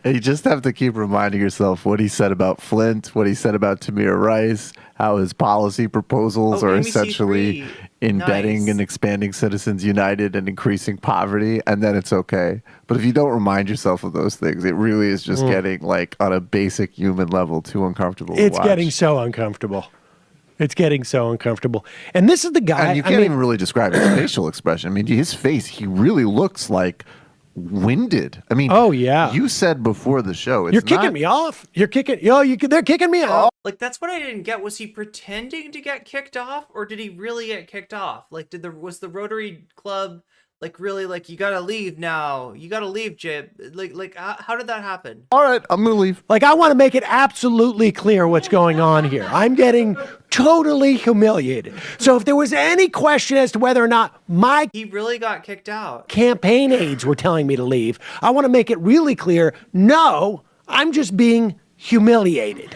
You just have to keep reminding yourself what he said about Flint, what he said about Tamir Rice, how his policy proposals are essentially embedding and expanding Citizens United and increasing poverty, and then it's okay. But if you don't remind yourself of those things, it really is just getting, like, on a basic human level, too uncomfortable to It's watch. getting so uncomfortable. It's getting so uncomfortable. And this is the guy. And you can't even really describe his facial expression. I mean, his face, he really looks like winded. I mean, oh yeah. You said before the show, You're kicking me off. You're kicking. They're kicking me off. Like, that's what I didn't get. Was he pretending to get kicked off, or did he really get kicked off? Like, was the Rotary Club like really like, you gotta leave now? You gotta leave, Jeb. Like how did that happen? All right, I'm gonna leave. Like, I want to make it absolutely clear what's going on here. I'm getting totally humiliated. So if there was any question as to whether or not He really got kicked out. campaign aides were telling me to leave, I want to make it really clear. No, I'm just being humiliated.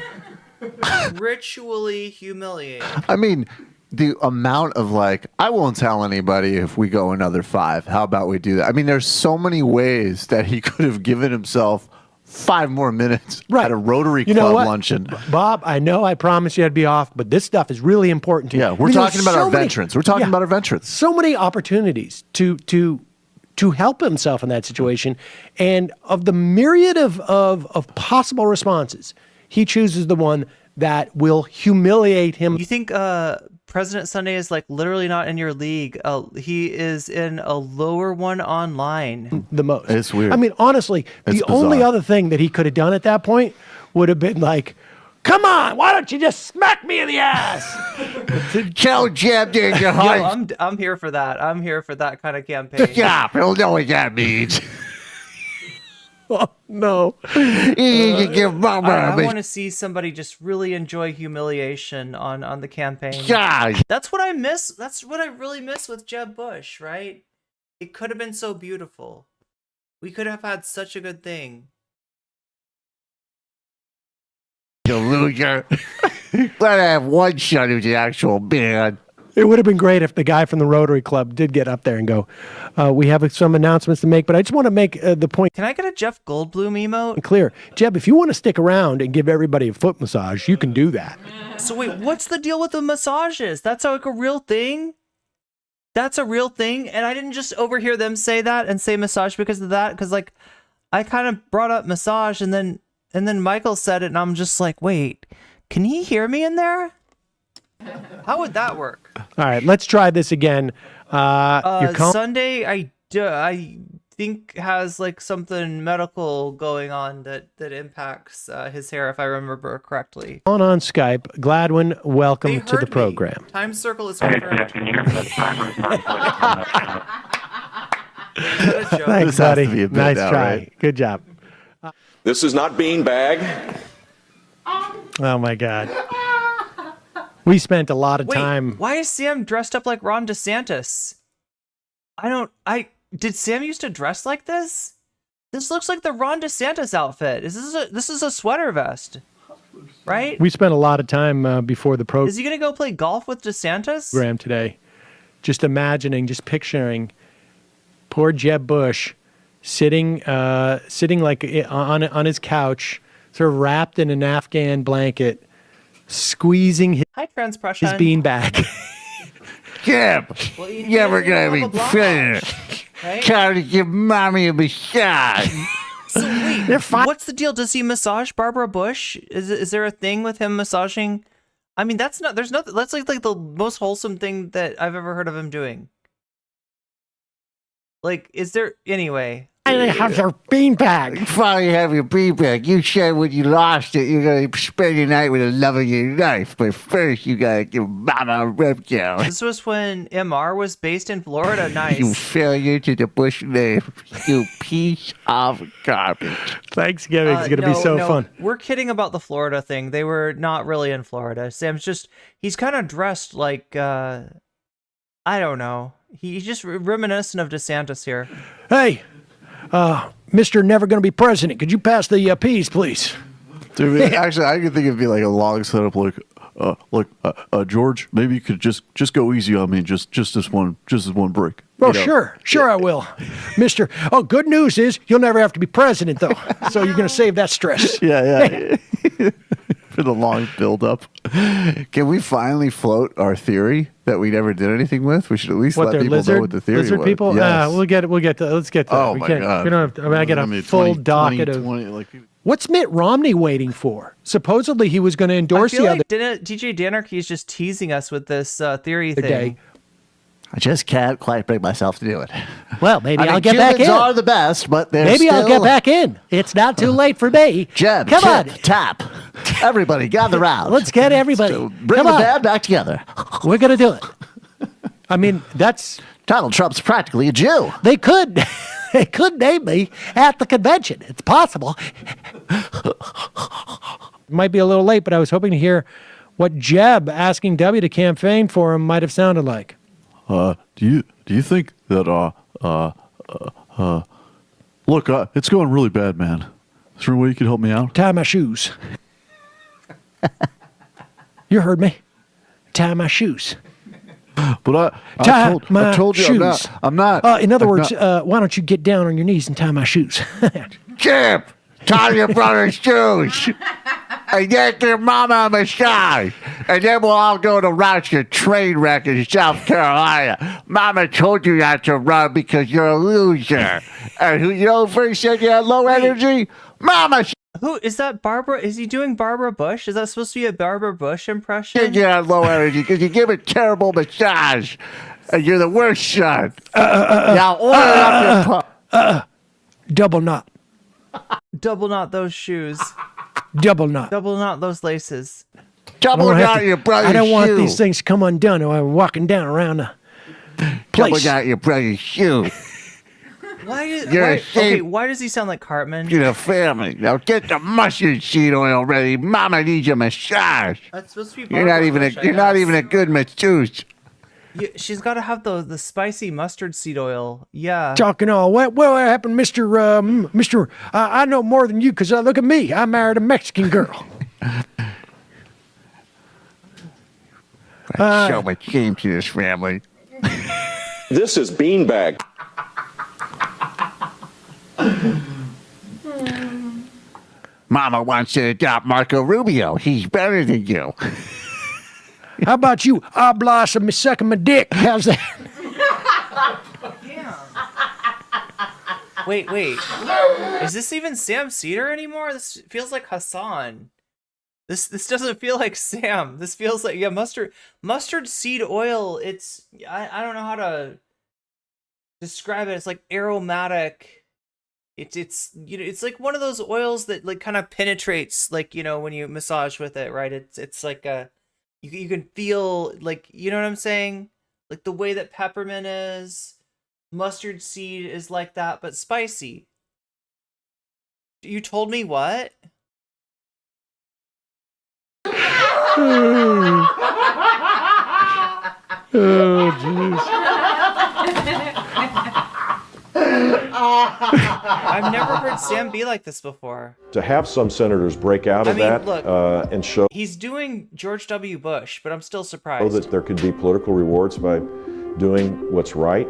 Ritually humiliated. I mean, the amount of, like, I won't tell anybody if we go another 5. How about we do that? I mean, there's so many ways that he could have given himself 5 more minutes Right. at a Rotary You know Club what? luncheon. Bob, I know I promised you I'd be off, but this stuff is really important to you. Yeah, we're I mean, talking there's about so our many- veterans. We're talking yeah, about our veterans. So many opportunities to help himself in that situation. And of the myriad of possible responses, he chooses the one that will humiliate him. You think President Sunday is like literally not in your league? He is in a lower one online. The most. It's weird. I mean, honestly, It's the only bizarre. other thing that he could have done at that point would have been like, come on, why don't you just smack me in the ass? Tell Jeb to your Yo, I'm here for that. I'm here for that kind of campaign. Yeah, he'll know what that means. Oh, no. I want to see somebody just really enjoy humiliation on the campaign. God. That's what I miss. That's what I really miss with Jeb Bush, right? It could have been so beautiful. We could have had such a good thing. You loser. Let I have one son who's an actual man. It would have been great if the guy from the Rotary Club did get up there and go, we have some announcements to make, but I just want to make the point Can I get a Jeff Goldblum emote? clear. Jeb, if you want to stick around and give everybody a foot massage, you can do that. So wait, what's the deal with the massages? That's like a real thing? That's a real thing? And I didn't just overhear them say that and say massage because of that, because like I kind of brought up massage and then Michael said it and I'm just like, wait, can he hear me in there? How would that work? All right, let's try this again. Sunday, I think has like something medical going on that impacts his hair, if I remember correctly. on Skype. Gladwin, welcome They to the heard me. program. Time circle is confirmed. Thanks, This has to buddy. be a bit Nice now, try. right? Good job. This is not beanbag. Oh my God. We spent a lot of Wait, time. why is Sam dressed up like Ron DeSantis? Did Sam used to dress like this? This looks like the Ron DeSantis outfit. This is a sweater vest, right? We spent a lot of time before the Is he gonna go play golf with DeSantis? program today, just imagining, just picturing poor Jeb Bush sitting like on his couch, sort of wrapped in an Afghan blanket, squeezing his Transpression. beanbag. Jeb, Well, you ever gonna be finished? Right? Time to give mommy a massage. So wait, what's the deal? Does he massage Barbara Bush? Is there a thing with him massaging? I mean, that's like the most wholesome thing that I've ever heard of him doing. Like, is there anyway? I have your beanbag. Finally have your beanbag. You said when you lost it, you're gonna spend the night with a love of your life, but first you gotta give mama a rub down. This was when MR was based in Florida. Nice. You failure to the Bush name. You piece of garbage. Thanksgiving's gonna be so fun. We're kidding about the Florida thing. They were not really in Florida. He's kind of dressed like, I don't know. He's just reminiscent of DeSantis here. Hey, Mr. Never Gonna Be President, could you pass the peas, please? Dude, actually, I could think it'd be like a long setup, like, George, maybe you could just go easy on me, just this one break. Oh, sure I will, Mister. Oh, good news is you'll never have to be president, though. So you're gonna save that stress. Yeah. For the long build-up. Can we finally float our theory that we never did anything with? We should at least let people know what the theory lizard was. people? Yes. Let's get to Oh, that. my God. We don't have to, I got a full docket of... What's Mitt Romney waiting for? Supposedly he was going to endorse I feel the like other DJ Danarchy is just teasing us with this theory thing. day. I just can't quite bring myself to do it. Well, maybe I mean, I'll get back in. Cubans are the best, but they're Maybe I'll still... get back in. It's not too late for me. Jeb, come on. tap. Everybody, gather round. Let's get everybody. So bring Come the on. band back together. We're going to do it. I mean, that's... Donald Trump's practically a Jew. They could name me at the convention. It's possible. Might be a little late, but I was hoping to hear what Jeb asking W to campaign for him might have sounded like. Do you think that look, it's going really bad, man. Is there a way you could help me out? Tie my shoes. You heard me. Tie my shoes. But tie I told you shoes. I'm not. In other I'm words, not- why don't you get down on your knees and tie my shoes? Jeb, tie your brother's shoes. And get your mama a massage. And then we'll all go to watch your train wreck in South Carolina. Mama told you not to run because you're a loser. And who, you know who first said you had low energy? Mama. Who is that? Barbara? Is he doing Barbara Bush? Is that supposed to be a Barbara Bush impression? Said you had low energy because you give a terrible massage. And you're the worst son. Now order up your double knot. Double knot those shoes. Double knot. Double knot those laces. Double knot your brother's I don't want shoe. these things to come undone while I'm walking down around the Double place. knot your brother's shoe. Why does he sound like Cartman? You're the family. Now get the mustard seed oil ready. Mama needs a massage. That's supposed to be You're not even a good masseuse. She's got to have the spicy mustard seed oil. Yeah. Talking all what happened, Mr. I know more than you because look at me. I married a Mexican girl. So much shame to this family. This is beanbag. Mama wants to adopt Marco Rubio. He's better than you. How about you? I blossom me sucking my dick. How's that? Wait. Is this even Sam Cedar anymore? This feels like Hassan. This doesn't feel like Sam. This feels like mustard seed oil. It's I don't know how to describe it. It's like aromatic. It's it's like one of those oils that like kind of penetrates, like, you know, when you massage with it, right? It's like you can feel, like, you know what I'm saying? Like the way that peppermint is, mustard seed is like that, but spicy. You told me what? Oh, jeez. I've never heard Sam be like this before. To have some senators break out of that look, and show he's doing George W. Bush, but I'm still surprised. that there could be political rewards by doing what's right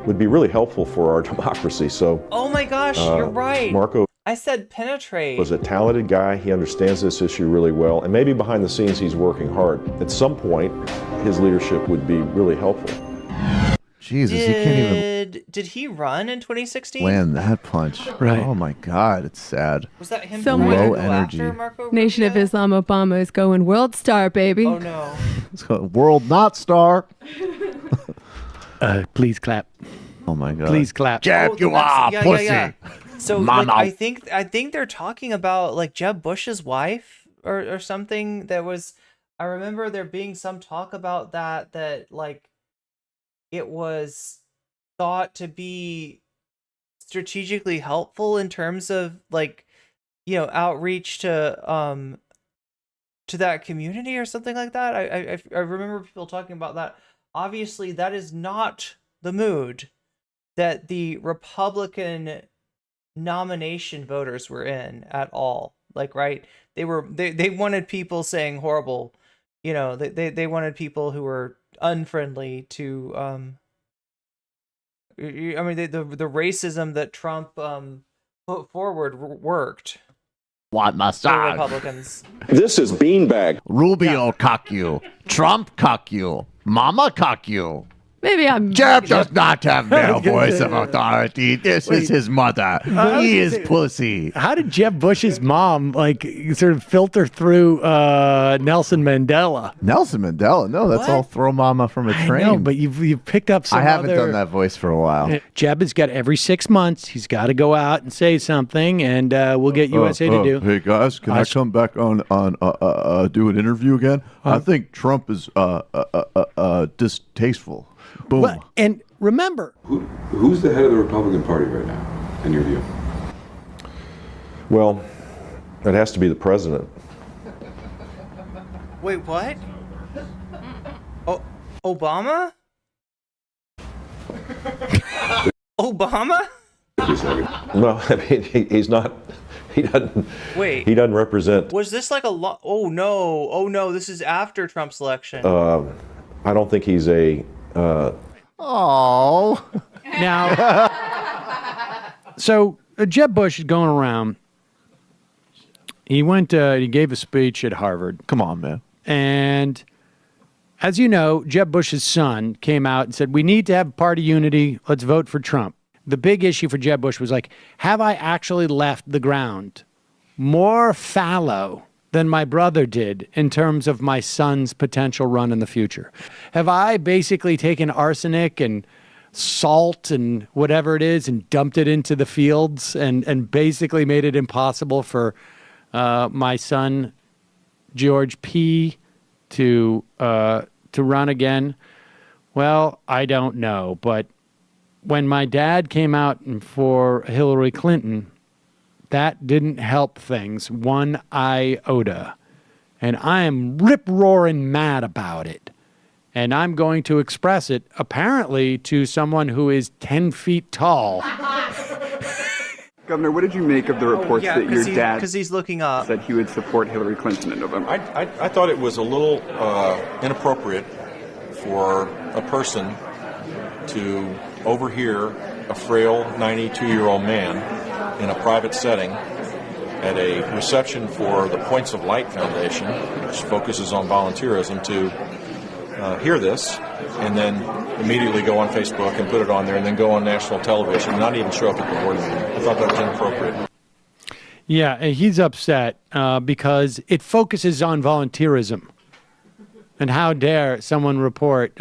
would be really helpful for our democracy. So, Oh my gosh, you're right. Marco I said penetrate. was a talented guy. He understands this issue really well, and maybe behind the scenes he's working hard. At some point, his leadership would be really helpful. Jesus, he can't even Did he run in 2016? land that punch. Right. Oh my God, it's sad. Was that him? Someone- Low Go energy. after Marco Nation of Islam Obama is going world star, baby. Oh no. It's called World Not Star. Please clap. Oh my God. Please clap. Jeb, you are pussy. Yeah. So Mama. like, I think they're talking about like Jeb Bush's wife or something. That was, I remember there being some talk about that like it was thought to be strategically helpful in terms of, like, you know, outreach to that community or something like that. I remember people talking about that. Obviously, that is not the mood that the Republican nomination voters were in at all. Like, right? They wanted people saying horrible, you know, they wanted people who were unfriendly to I mean, the racism that Trump put forward worked. Want For massage? Republicans. This is beanbag. Rubio cock you. Trump cock you. Mama cock you. Maybe I'm. Jeb does not have male voice of authority. This is his mother. He is pussy. How did Jeb Bush's mom like sort of filter through Nelson Mandela? Nelson Mandela? No, that's all throw mama from a train. I know, but you've picked up some. I haven't other... done that voice for a while. Jeb has got every 6 months. He's got to go out and say something, and we'll get USA to do. Hey guys, can I come back on do an interview again? I think Trump is distasteful. Boom. Well, and remember, Who's the head of the Republican Party right now, in your view? Well, it has to be the president. Wait, what? Oh, Obama? Obama? Well, I mean, he's not. He doesn't. Wait. He doesn't represent. Was this like a Oh no! This is after Trump's election. I don't think he's a. Oh. Now, so Jeb Bush is going around. He went. He gave a speech at Harvard. Come on, man. And as you know, Jeb Bush's son came out and said, "We need to have party unity. Let's vote for Trump." The big issue for Jeb Bush was like, have I actually left the ground more fallow than my brother did in terms of my son's potential run in the future? Have I basically taken arsenic and salt and whatever it is and dumped it into the fields and basically made it impossible for my son, George P., to run again? Well, I don't know, but when my dad came out for Hillary Clinton, that didn't help things one iota. And I am rip-roaring mad about it. And I'm going to express it, apparently, to someone who is 10 feet tall. Governor, what did you make of the reports that your dad because he's looking up said he would support Hillary Clinton in November? I thought it was a little inappropriate for a person to overhear a frail 92-year-old man in a private setting at a reception for the Points of Light Foundation, which focuses on volunteerism, to hear this and then immediately go on Facebook and put it on there and then go on national television and not even show up at the board meeting. I thought that was inappropriate. Yeah, and he's upset because it focuses on volunteerism. And how dare someone report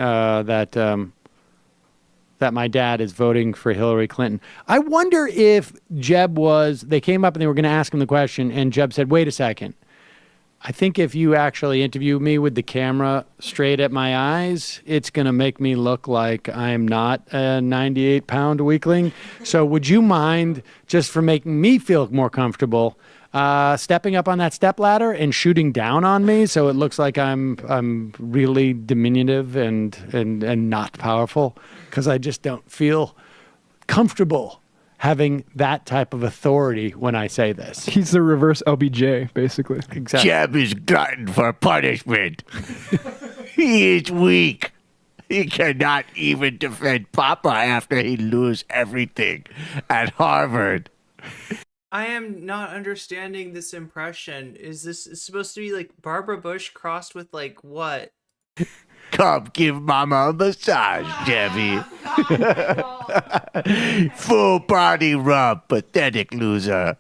that my dad is voting for Hillary Clinton. I wonder if they came up and they were going to ask him the question, and Jeb said, wait a second. I think if you actually interview me with the camera straight at my eyes, it's going to make me look like I'm not a 98-pound weakling. So would you mind, just for making me feel more comfortable, stepping up on that stepladder and shooting down on me so it looks like I'm really diminutive and not powerful? Because I just don't feel comfortable having that type of authority when I say this. He's the reverse LBJ, basically. Exactly. Jeb is glutton for punishment. He is weak. He cannot even defend Papa after he lose everything at Harvard. I am not understanding this impression. Is this supposed to be like Barbara Bush crossed with like what? Come give Mama a massage, Jebby. Full body rub, pathetic loser.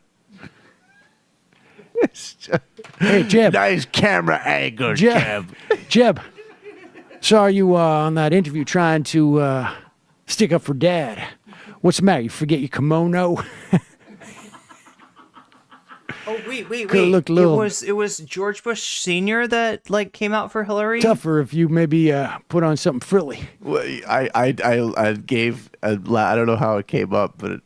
Hey, Jeb. Nice camera angle, Jeb. Jeb, saw you on that interview trying to stick up for Dad. What's the matter? You forget your kimono? Oh wait! Looked a little It was George Bush Sr. that like came out for Hillary. tougher if you maybe put on something frilly. Well, I gave I don't know how it came up, but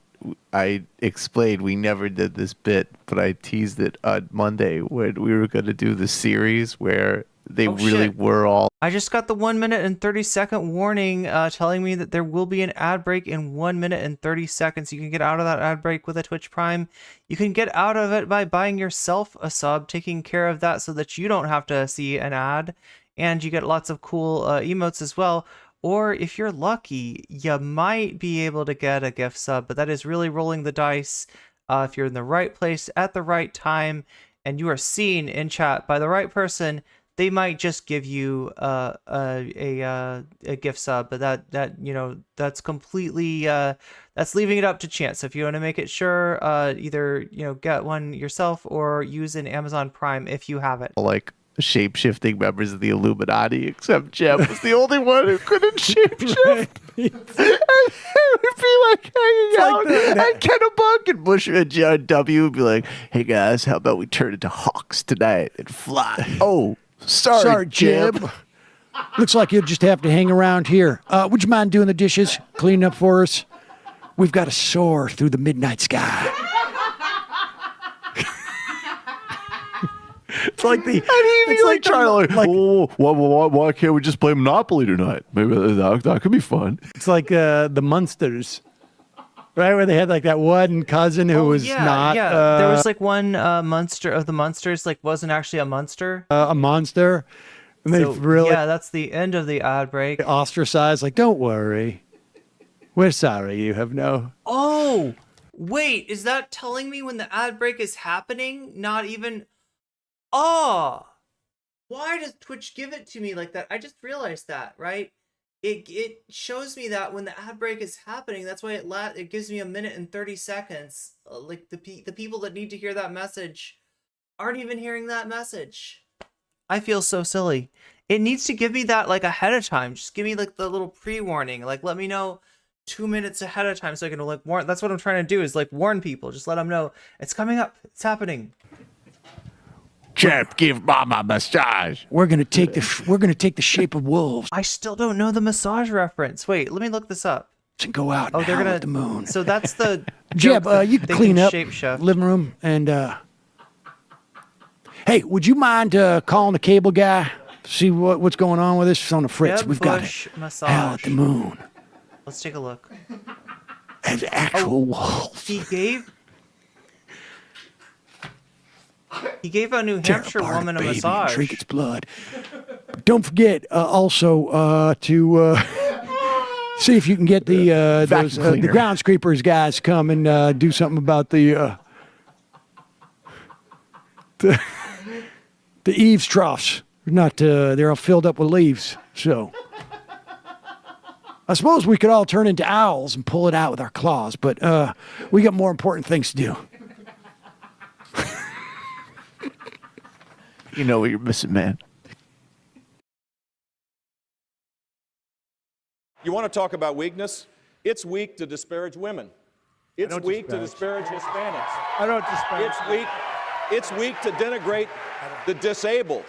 I explained we never did this bit, but I teased it on Monday when we were going to do the series where they really were all. I just got the 1 minute and 30-second warning telling me that there will be an ad break in 1 minute and 30 seconds. You can get out of that ad break with a Twitch Prime. You can get out of it by buying yourself a sub, taking care of that so that you don't have to see an ad. And you get lots of cool emotes as well. Or if you're lucky, you might be able to get a gift sub, but that is really rolling the dice. If you're in the right place at the right time and you are seen in chat by the right person, they might just give you a gift sub, but that's completely that's leaving it up to chance. If you want to make it sure, either get one yourself or use an Amazon Prime if you have it. Like shape-shifting members of the Illuminati, except Jeb was the only one who couldn't shape-shift. And it would be like hanging out at Kennebunk, and Bush and John W. would be like, hey guys, how about we turn into hawks tonight and fly? Oh, sorry Jeb. Looks like you'll just have to hang around here. Would you mind doing the dishes, cleaning up for us? We've got to soar through the midnight sky. It's like the. And he'd like trying to why can't we just play Monopoly tonight? Maybe that could be fun. It's like the Munsters, right? Where they had like that one cousin who was not. Yeah, there was like one Munster of the Munsters, like wasn't actually a Munster. A monster. And they really. Yeah, that's the end of the ad break. Ostracized. Like, don't worry, we're sorry. You have no. Oh. Wait, is that telling me when the ad break is happening? Not even... Oh! Why does Twitch give it to me like that? I just realized that, right? It shows me that when the ad break is happening. That's why it gives me a minute and 30 seconds. Like the people that need to hear that message aren't even hearing that message. I feel so silly. It needs to give me that like ahead of time. Just give me like the little pre-warning. Like let me know 2 minutes ahead of time so I can like warn. That's what I'm trying to do, is like warn people. Just let them know it's coming up. It's happening. Jeb, give Mama a massage. We're gonna take the shape of wolves. I still don't know the massage reference. Wait, let me look this up. And go out. Oh, and they're howl gonna at the moon. So that's the Jeb. joke that You can they clean up shapeshift. living room and. Hey, would you mind calling the cable guy? See what's going on with this? It's on the fritz. Jeb We've got Bush it. massage. Howl at the moon. Let's take a look. As actual wolves. He gave a New Hampshire woman a massage. Drink its blood. Don't forget also to see if you can get the groundskeepers guys to come and do something about the eaves troughs. They're all filled up with leaves. So I suppose we could all turn into owls and pull it out with our claws, but we got more important things to do. You know what you're missing, man. You want to talk about weakness? It's weak to disparage women. It's weak to disparage Hispanics. I don't disparage. It's weak to denigrate the disabled.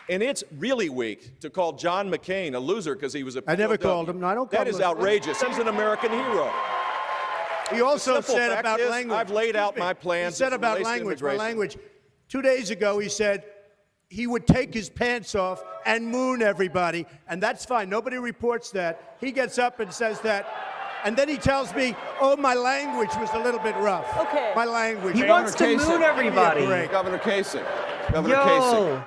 And it's really weak to call John McCain a loser because he was a POW. I never called him. No, I don't call That him is a- outrageous. He's an American hero. He also The simple said fact about is, language. I've laid out my plans. He said as it about relates to language. My immigration. language. 2 days ago, he said he would take his pants off and moon everybody, and that's fine. Nobody reports that. He gets up and says that, and then he tells me, "Oh, my language was a little bit rough." Okay. My language. He wants to moon everybody. Governor Kasich. Yo,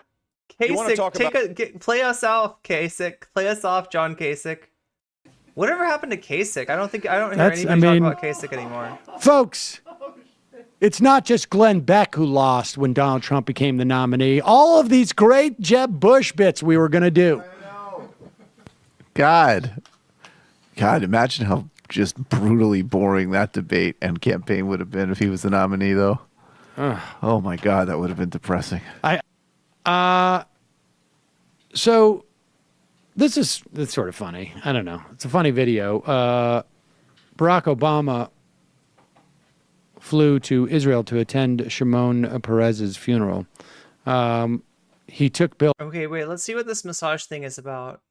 You wanna talk Kasich, play us off, Kasich. Play us off, John Kasich. Whatever happened to Kasich? I don't hear anybody talk about Kasich anymore. Folks, it's not just Glenn Beck who lost when Donald Trump became the nominee. All of these great Jeb Bush bits we were going to do. God, imagine how just brutally boring that debate and campaign would have been if he was the nominee, though. Oh my God, that would have been depressing. So it's sort of funny. I don't know. It's a funny video. Barack Obama flew to Israel to attend Shimon Peres's funeral. He took Bill. Okay, wait, let's see what this massage thing is about.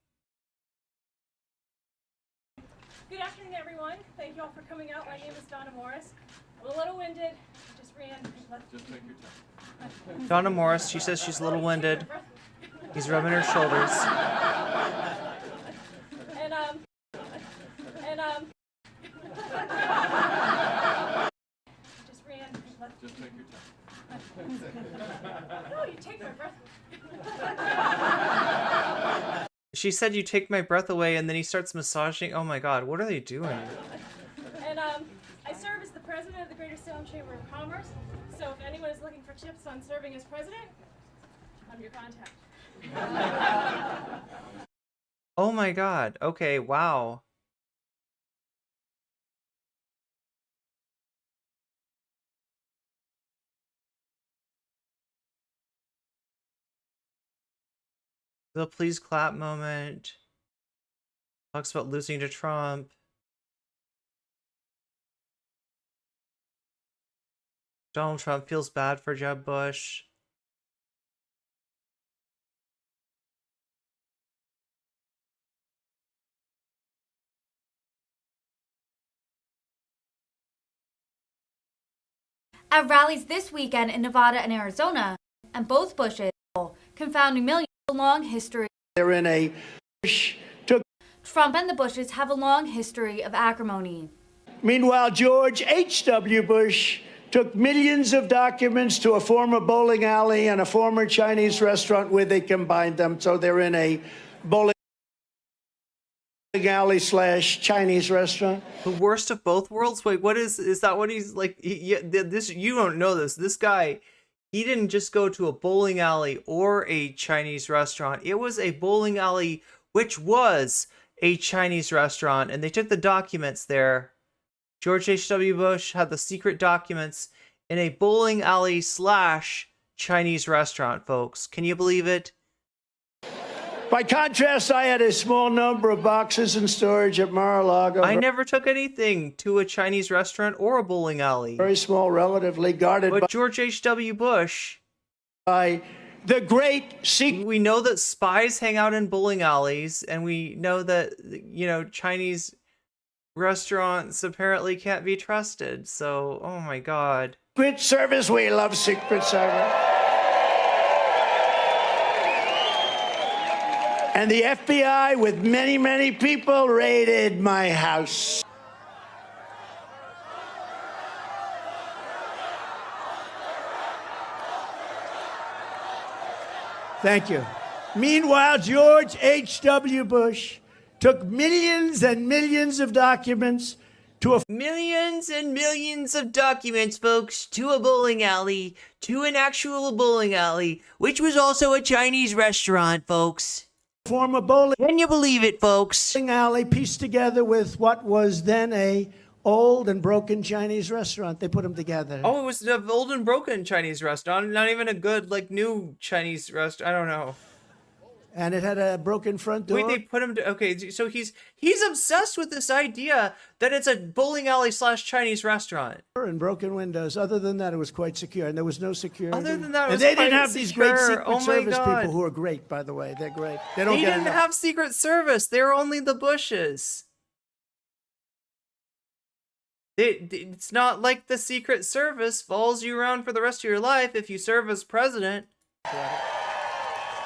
Good afternoon, everyone. Thank you all for coming out. My name is Donna Morris. I'm a little winded. Just ran. Just take your time. Donna Morris, she says she's a little winded. He's rubbing her shoulders. Just ran. Just take your time. No, you take my breath. She said you take my breath away, and then he starts massaging. Oh my God, what are they doing? And I serve as the president of the Greater Salem Chamber of Commerce. So if anyone is looking for tips on serving as president, I'm your contact. Oh my God. Okay, wow. The please clap moment. Talks about losing to Trump. Donald Trump feels bad for Jeb Bush. At rallies this weekend in Nevada and Arizona, and both Bushes, confounding millions, a long history. They're in a Trump and the Bushes have a long history of acrimony. Meanwhile, George H.W. Bush took millions of documents to a former bowling alley and a former Chinese restaurant where they combined them. So they're in a bowling alley / Chinese restaurant. The worst of both worlds? Wait, what is that what he's like? This, you don't know this. This guy, he didn't just go to a bowling alley or a Chinese restaurant. It was a bowling alley, which was a Chinese restaurant, and they took the documents there. George H.W. Bush had the secret documents in a bowling alley / Chinese restaurant, folks. Can you believe it? By contrast, I had a small number of boxes in storage at Mar-a-Lago. I never took anything to a Chinese restaurant or a bowling alley. Very small, relatively guarded. But George H.W. Bush, by the great secret. We know that spies hang out in bowling alleys, and we know that, you know, Chinese restaurants apparently can't be trusted. So, oh my God. Secret Service, we love Secret Service. And the FBI, with many, many people, raided my house. Thank you. Meanwhile, George H.W. Bush took millions and millions of documents to a... Millions and millions of documents, folks, to a bowling alley, to an actual bowling alley, which was also a Chinese restaurant, folks. Former bowling. Can you believe it, folks? Alley pieced together with what was then a old and broken Chinese restaurant. They put them together. Oh, it was an old and broken Chinese restaurant, not even a good, like, new Chinese restaurant. I don't know. And it had a broken front door. Wait, they put him to... Okay, so he's obsessed with this idea that it's a bowling alley / Chinese restaurant. And broken windows. Other than that, it was quite secure, and there was no security. Other than that, it and was they quite didn't have these great secure. Secret Oh my Service God. people who are great, by the way. They're great. They They get didn't enough. have Secret Service. They're only the Bushes. It's not like the Secret Service follows you around for the rest of your life if you serve as president.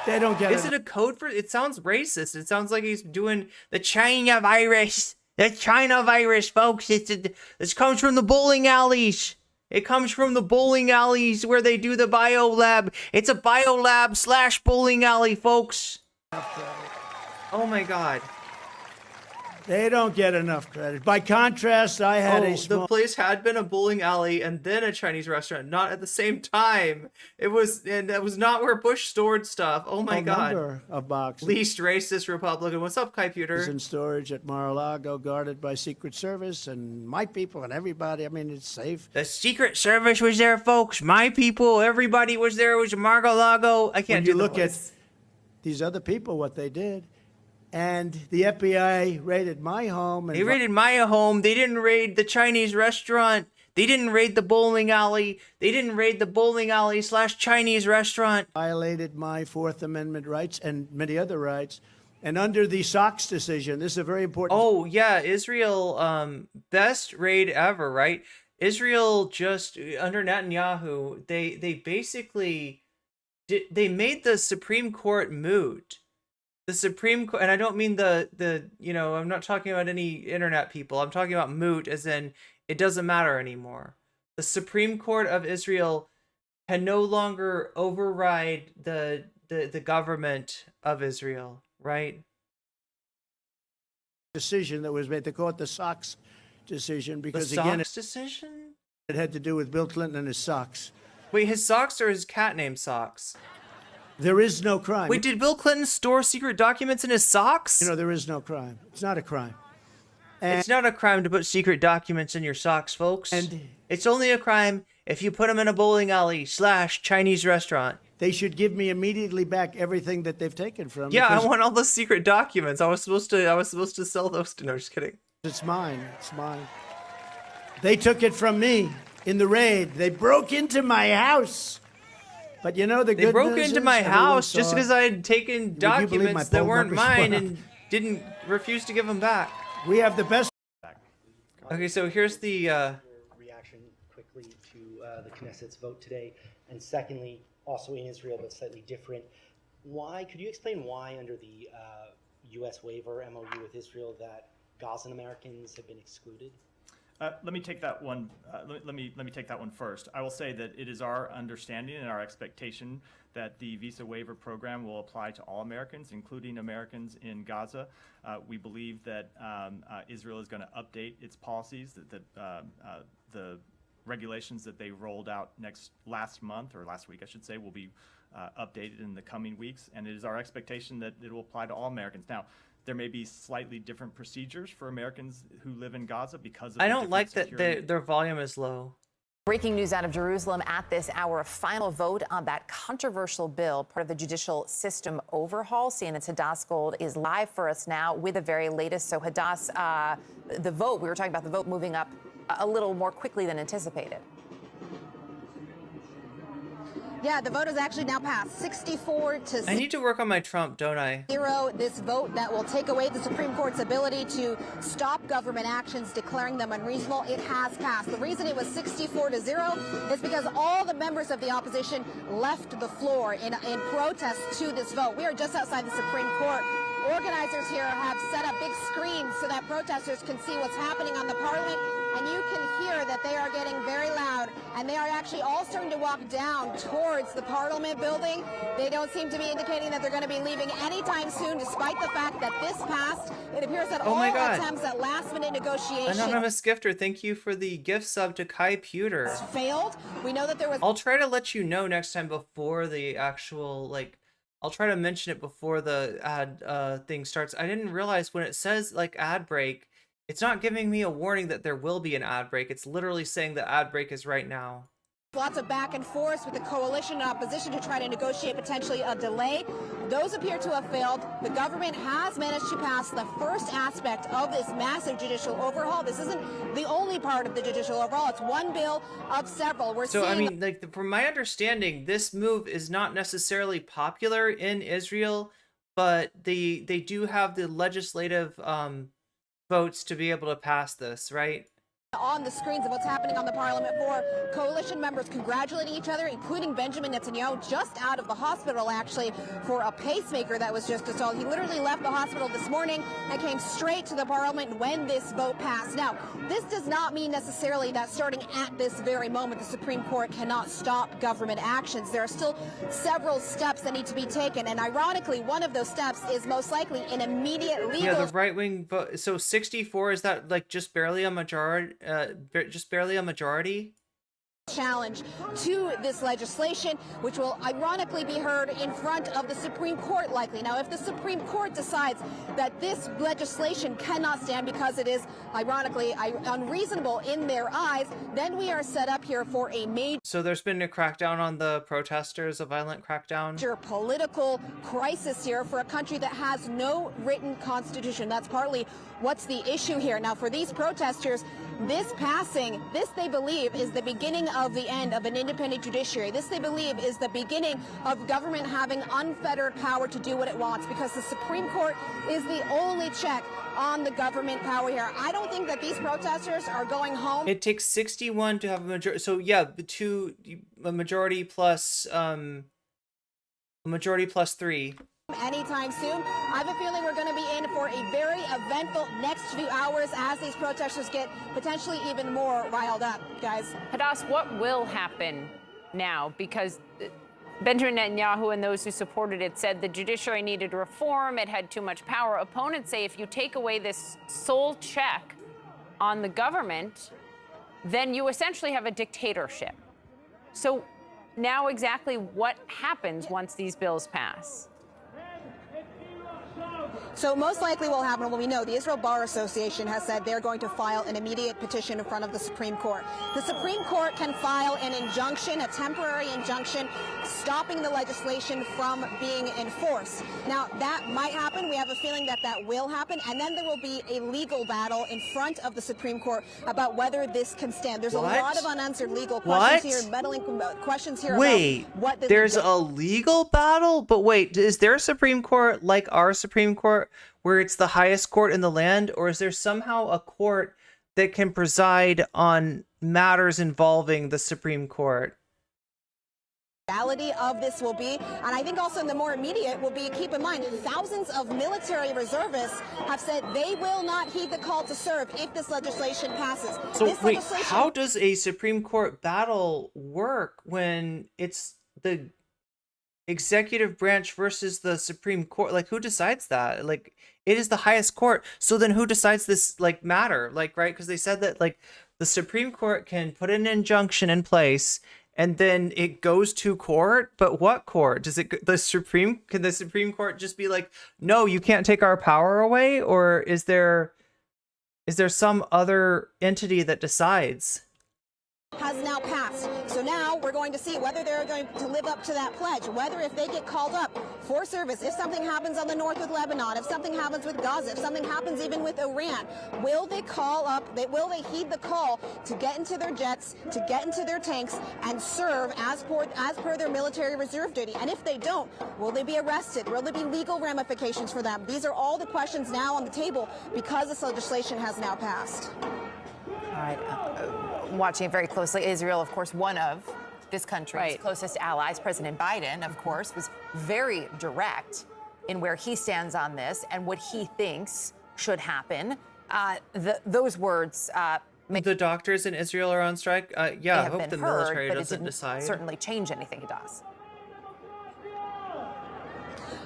They don't get Is it a code for... It sounds racist. It sounds like he's doing the China virus. The China virus, folks. This comes from the bowling alleys. It comes from the bowling alleys where they do the bio lab. It's a bio lab / bowling alley, folks. Oh my God. They don't get enough credit. By contrast, I had a small... The place had been a bowling alley and then a Chinese restaurant, not at the same time. It was, and that was not where Bush stored stuff. Oh my God. number of boxes. Least racist Republican. What's up, Computer? In storage at Mar-a-Lago, guarded by Secret Service and my people and everybody. I mean, it's safe. The Secret Service was there, folks. My people, everybody was there. It was Mar-a-Lago. I can't When you look at these other people, what they did. And the FBI raided my home. And they raided my home. They didn't raid the Chinese restaurant. They didn't raid the bowling alley. They didn't raid the bowling alley / Chinese restaurant. Violated my Fourth Amendment rights and many other rights. And under the Sox decision, this is a very important... Oh, yeah, Israel, best raid ever, right? Israel just, under Netanyahu, they basically, they made the Supreme Court moot. The Supreme Court, and I don't mean the you know, I'm not talking about any internet people. I'm talking about moot as in it doesn't matter anymore. The Supreme Court of Israel can no longer override the government of Israel, right? Decision that was made. They call it the Sox decision because, the again, Sox decision? It had to do with Bill Clinton and his socks. Wait, his socks or his cat named Socks? There is no crime. Wait, did Bill Clinton store secret documents in his socks? You know, there is no crime. It's not a crime. It's not a crime to put secret documents in your socks, folks. And it's only a crime if you put them in a bowling alley / Chinese restaurant. They should give me immediately back everything that they've taken from me. Yeah, I want all the secret documents. I was supposed to sell those to... No, just kidding. It's mine. It's mine. They took it from me in the raid. They broke into my house. But you know, the good They broke news into is my everyone house just saw because I had taken Would you believe my documents that poll weren't numbers mine went and didn't refuse to give them back. We have the best... Okay, so here's the... reaction quickly to the Knesset's vote today. And secondly, also in Israel, but slightly different. Could you explain why under the U.S. waiver MOU with Israel that Gazan Americans have been excluded? Let me take that one. Let me take that one first. I will say that it is our understanding and our expectation that the visa waiver program will apply to all Americans, including Americans in Gaza. We believe that Israel is going to update its policies, that the regulations that they rolled out last week, I should say, will be updated in the coming weeks, and it is our expectation that it will apply to all Americans. Now, there may be slightly different procedures for Americans who live in Gaza because of I don't like that their volume is low. Breaking news out of Jerusalem at this hour, a final vote on that controversial bill, part of the judicial system overhaul. CNN's Hadass Gold is live for us now with the very latest. So Hadass, the vote, we were talking about the vote moving up a little more quickly than anticipated. Yeah, the vote has actually now passed 64 to 0. I need to work on my Trump, don't I? This vote that will take away the Supreme Court's ability to stop government actions, declaring them unreasonable. It has passed. The reason it was 64 to 0 is because all the members of the opposition left the floor in protest to this vote. We are just outside the Supreme Court. Organizers here have set up big screens so that protesters can see what's happening on the Parliament, and you can hear that they are getting very loud, and they are actually all starting to walk down towards the Parliament building. They don't seem to be indicating that they're going to be leaving anytime soon, despite the fact that this passed. It appears that all attempts at last-minute negotiations Anonymous Gifter, thank you for the gift sub to Kai Pewter. failed. We know that there was... I'll try to let you know next time before the actual, I'll try to mention it before the ad thing starts. I didn't realize when it says, ad break, it's not giving me a warning that there will be an ad break. It's literally saying the ad break is right now. Lots of back and forth with the coalition and opposition to try to negotiate potentially a delay. Those appear to have failed. The government has managed to pass the first aspect of this massive judicial overhaul. This isn't the only part of the judicial overhaul. It's one bill of several. From my understanding, this move is not necessarily popular in Israel, but they do have the legislative votes to be able to pass this, right? On the screens of what's happening on the Parliament floor, coalition members congratulating each other, including Benjamin Netanyahu, just out of the hospital, actually, for a pacemaker that was just installed. He literally left the hospital this morning and came straight to the Parliament when this vote passed. Now, this does not mean necessarily that starting at this very moment, the Supreme Court cannot stop government actions. There are still several steps that need to be taken, and ironically, one of those steps is most likely an immediate legal... Yeah, the right-wing vote. So 64, is that just barely a majority? Challenge to this legislation, which will ironically be heard in front of the Supreme Court likely. Now, if the Supreme Court decides that this legislation cannot stand because it is ironically unreasonable in their eyes, then we are set up here for a major... So there's been a crackdown on the protesters, a violent crackdown? Political crisis here for a country that has no written constitution. That's partly what's the issue here. Now, for these protesters, this passing, this they believe is the beginning of the end of an independent judiciary. This they believe is the beginning of government having unfettered power to do what it wants, because the Supreme Court is the only check on the government power here. I don't think that these protesters are going home. It takes 61 to have a majority. So yeah, a majority plus 3. Anytime soon. I have a feeling we're going to be in for a very eventful next few hours as these protesters get potentially even more riled up, guys. Hadass, what will happen now? Because Benjamin Netanyahu and those who supported it said the judiciary needed reform, it had too much power. Opponents say if you take away this sole check on the government, then you essentially have a dictatorship. So now exactly what happens once these bills pass? So most likely what will happen, well, we know the Israel Bar Association has said they're going to file an immediate petition in front of the Supreme Court. The Supreme Court can file an injunction, a temporary injunction, stopping the legislation from being enforced. Now, that might happen. We have a feeling that that will happen. And then there will be a legal battle in front of the Supreme Court about whether this can stand. There's a lot of unanswered legal questions here, meddling questions here about what there's a legal battle? But wait, is there a Supreme Court like our Supreme Court where it's the highest court in the land, or is there somehow a court that can preside on matters involving the Supreme Court? reality of this will be. And I think also in the more immediate will be, keep in mind, thousands of military reservists have said they will not heed the call to serve if this legislation passes. So this wait, legislation- how does a Supreme Court battle work when it's the executive branch versus the Supreme Court? Like, who decides that? Like, it is the highest court. So then who decides this, like, matter? Like, right? Because they said that, like, the Supreme Court can put an injunction in place and then it goes to court. But what court? Does it, can the Supreme Court just be like, no, you can't take our power away? Or is there some other entity that decides? Has now passed. So now we're going to see whether they're going to live up to that pledge, whether if they get called up for service, if something happens on the north with Lebanon, if something happens with Gaza, if something happens even with Iran, will they call up, will they heed the call to get into their jets, to get into their tanks and serve as per their military reserve duty? And if they don't, will they be arrested? Will there be legal ramifications for them? These are all the questions now on the table because this legislation has now passed. All right. Watching it very closely, Israel, of course, one of this country's closest allies. President Biden, of course, was very direct in where he stands on this and what he thinks should happen. Those words the doctors in Israel are on strike. Yeah, I hope the military doesn't decide. Certainly change anything, Hadas.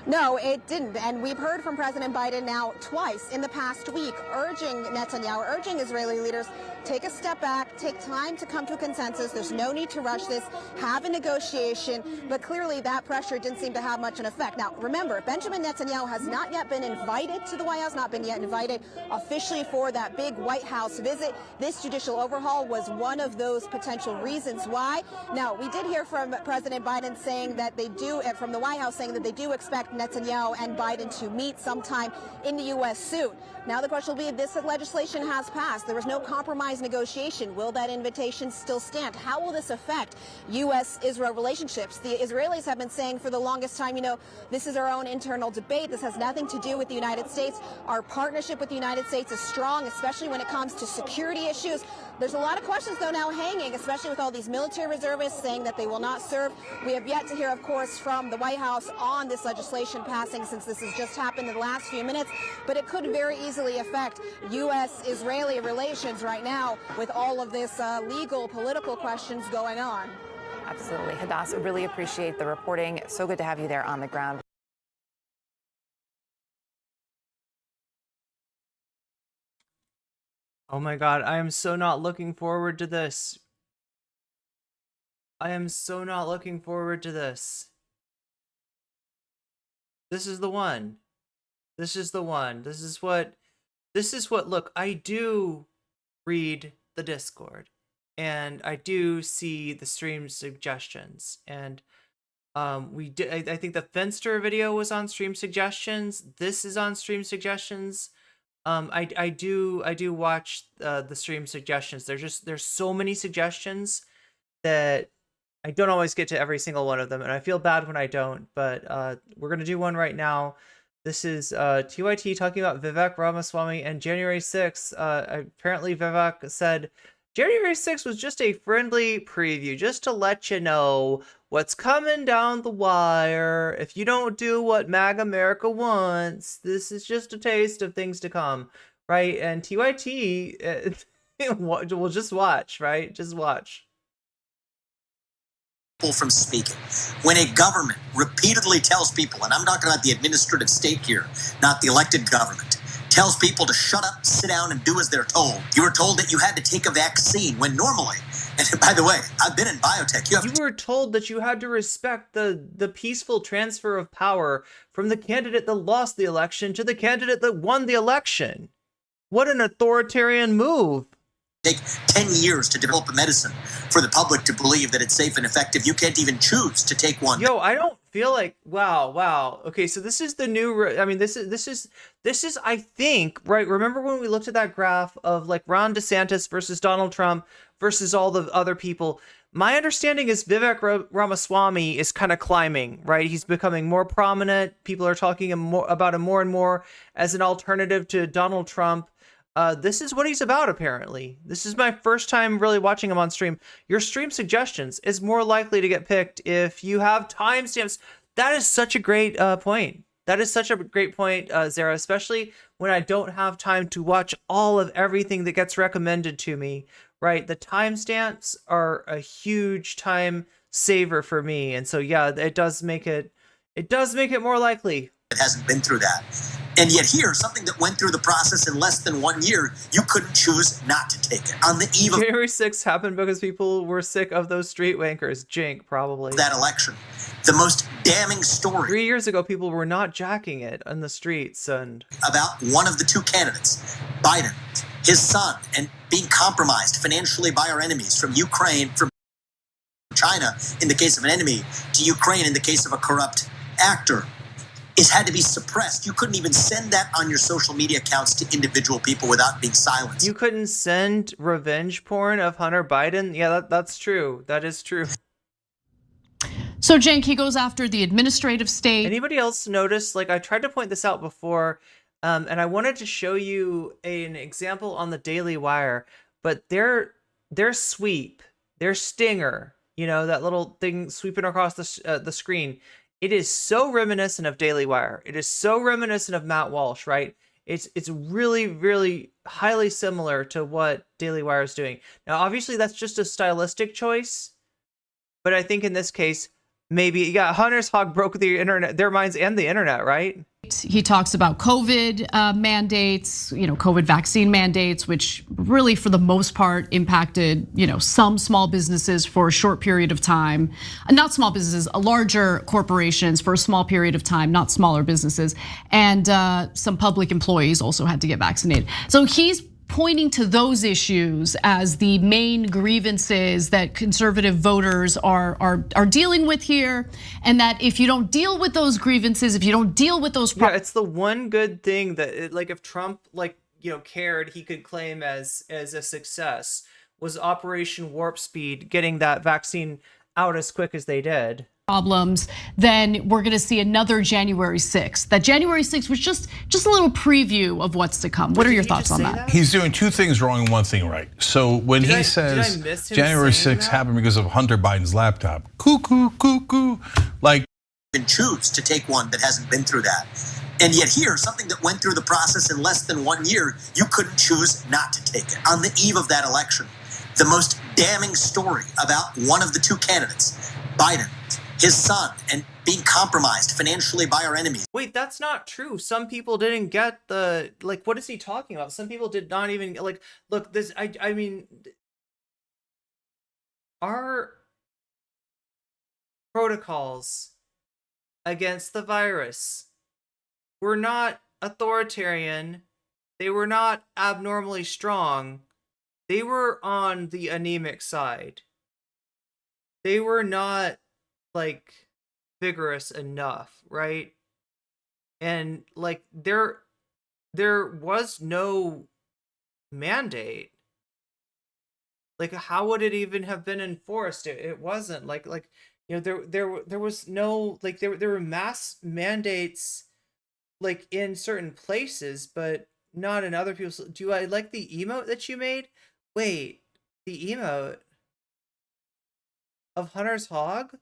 No, it didn't. And we've heard from President Biden now twice in the past week, urging Netanyahu, urging Israeli leaders, take a step back, take time to come to a consensus. There's no need to rush this, have a negotiation. But clearly that pressure didn't seem to have much an effect. Now, remember, Benjamin Netanyahu has not yet been invited to the White House, not been yet invited officially for that big White House visit. This judicial overhaul was one of those potential reasons why. Now, we did hear from President Biden saying that they do, from the White House saying that they do expect Netanyahu and Biden to meet sometime in the U.S. soon. Now the question will be, this legislation has passed. There was no compromise negotiation. Will that invitation still stand? How will this affect U.S.-Israel relationships? The Israelis have been saying for the longest time, this is our own internal debate. This has nothing to do with the United States. Our partnership with the United States is strong, especially when it comes to security issues. There's a lot of questions, though, now hanging, especially with all these military reservists saying that they will not serve. We have yet to hear, of course, from the White House on this legislation passing, since this has just happened in the last few minutes. But it could very easily affect U.S.-Israeli relations right now with all of this legal, political questions going on. Absolutely. Hadas, really appreciate the reporting. So good to have you there on the ground. Oh my God, I am so not looking forward to this. I am so not looking forward to this. This is the one. This is the one. This is what, look, I do read the Discord and I do see the stream suggestions, and I think the Finster video was on stream suggestions. This is on stream suggestions. I do watch the stream suggestions. There's so many suggestions that I don't always get to every single one of them, and I feel bad when I don't, but we're gonna do one right now. This is TYT talking about Vivek Ramaswamy and January 6th. Apparently Vivek said January 6th was just a friendly preview, just to let you know what's coming down the wire. If you don't do what MAG America wants, this is just a taste of things to come, right? And TYT, we'll just watch, right? Just watch. From speaking. When a government repeatedly tells people, and I'm talking about the administrative state here, not the elected government, tells people to shut up, sit down, and do as they're told. You were told that you had to take a vaccine when normally, and by the way, I've been in biotech. You were told that you had to respect the peaceful transfer of power from the candidate that lost the election to the candidate that won the election. What an authoritarian move. Take 10 years to develop a medicine for the public to believe that it's safe and effective. You can't even choose to take one. Yo, I don't feel like, wow. Okay, so this is the new, I mean, this is, I think, right? Remember when we looked at that graph of like Ron DeSantis versus Donald Trump versus all the other people? My understanding is Vivek Ramaswamy is kind of climbing, right? He's becoming more prominent. People are talking about him more and more as an alternative to Donald Trump. This is what he's about, apparently. This is my first time really watching him on stream. Your stream suggestions is more likely to get picked if you have timestamps. That is such a great point. That is such a great point, Zara, especially when I don't have time to watch all of everything that gets recommended to me, right? The timestamps are a huge time saver for me. And so, yeah, it does make it more likely. It hasn't been through that. And yet here, something that went through the process in less than 1 year, you couldn't choose not to take it. On the eve of January 6th happened because people were sick of those street wankers. Jink, probably. That election. The most damning story. 3 years ago, people were not jacking it on the streets. And about one of the two candidates, Biden, his son, and being compromised financially by our enemies from Ukraine, from China in the case of an enemy, to Ukraine in the case of a corrupt actor. It had to be suppressed. You couldn't even send that on your social media accounts to individual people without being silenced. You couldn't send revenge porn of Hunter Biden? Yeah, that's true. That is true. So, Cenk, he goes after the administrative state. Anybody else notice, like I tried to point this out before, and I wanted to show you an example on the Daily Wire, but their sweep, their stinger, you know, that little thing sweeping across the screen, it is so reminiscent of Daily Wire. It is so reminiscent of Matt Walsh, right? It's really, really highly similar to what Daily Wire is doing. Now, obviously, that's just a stylistic choice, but I think in this case, maybe, yeah, Hunter's hog broke the internet, their minds and the internet, right? He talks about COVID mandates, COVID vaccine mandates, which really, for the most part, impacted, some small businesses for a short period of time. Not small businesses, larger corporations for a small period of time, not smaller businesses. And some public employees also had to get vaccinated. So he's pointing to those issues as the main grievances that conservative voters are dealing with here, and that if you don't deal with those grievances, if you don't deal with those it's the one good thing that like if Trump cared, he could claim as a success was Operation Warp Speed, getting that vaccine out as quick as they did. Problems, then we're going to see another January 6th. That January 6th was just a little preview of what's to come. What are your thoughts on that? He's doing two things wrong and one thing right. So when he says January 6th happened because of Hunter Biden's laptop, cuckoo, like you can choose to take one that hasn't been through that. And yet here, something that went through the process in less than 1 year, you couldn't choose not to take it. On the eve of that election, the most damning story about one of the two candidates, Biden, his son, and being compromised financially by our enemies. Wait, that's not true. Some people didn't get the, what is he talking about? Some people did not even, look, this, I mean, our protocols against the virus were not authoritarian. They were not abnormally strong. They were on the anemic side. They were not vigorous enough, right? And there was no mandate. How would it even have been enforced? It wasn't there was no there were mass mandates in certain places, but not in other people's. Do I like the emote that you made? Wait, the emote of Hunter's hog?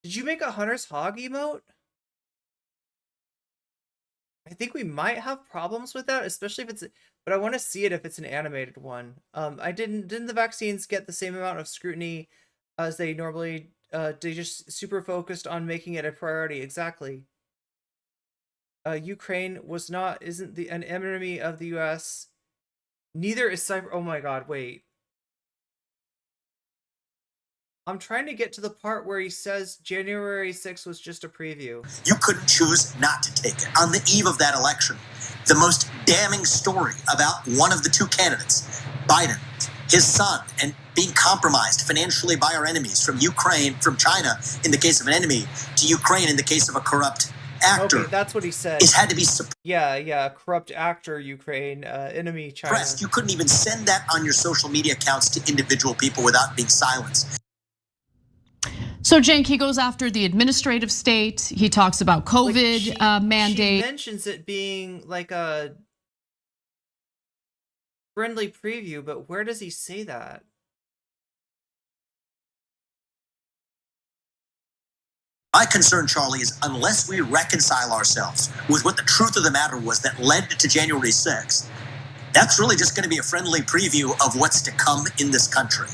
Did you make a Hunter's hog emote? I think we might have problems with that, especially if it's, but I want to see it if it's an animated one. Didn't the vaccines get the same amount of scrutiny as they normally, they just super focused on making it a priority. Exactly. Ukraine isn't an enemy of the US. Neither is cyber. Oh my God, wait. I'm trying to get to the part where he says January 6th was just a preview. You couldn't choose not to take it. On the eve of that election, the most damning story about one of the two candidates, Biden, his son, and being compromised financially by our enemies from Ukraine, from China in the case of an enemy, to Ukraine in the case of a corrupt actor. Okay, that's what he said. It had to be yeah, corrupt actor, Ukraine, enemy, China. You couldn't even send that on your social media accounts to individual people without being silenced. So, Cenk, he goes after the administrative state. He talks about COVID mandate. She mentions it being friendly preview, but where does he say that? My concern, Charlie, is unless we reconcile ourselves with what the truth of the matter was that led to January 6th, that's really just going to be a friendly preview of what's to come in this country.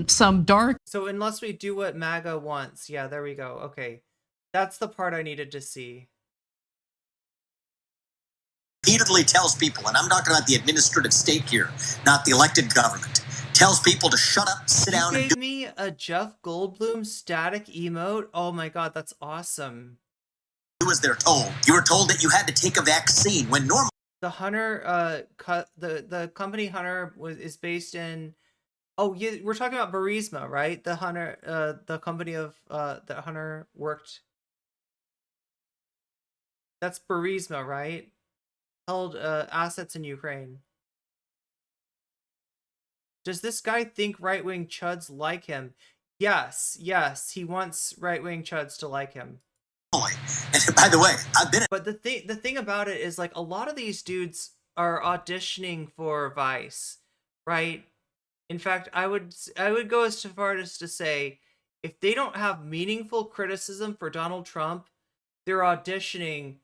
Some dark. So unless we do what MAGA wants, yeah, there we go. Okay, that's the part I needed to see. Repeatedly tells people, and I'm talking about the administrative state here, not the elected government, tells people to shut up, sit down, and gave me a Jeff Goldblum static emote. Oh my god, that's awesome. do as they're told. You were told that you had to take a vaccine when normally The Hunter, the company Hunter is based in. Oh, yeah, we're talking about Burisma, right? The Hunter, the company of that Hunter worked. That's Burisma, right? Held assets in Ukraine. Does this guy think right-wing chuds like him? Yes, he wants right-wing chuds to like him. and by the way, I've been. But the thing about it is, like, a lot of these dudes are auditioning for Vice, right? In fact, I would go as far as to say, if they don't have meaningful criticism for Donald Trump, they're auditioning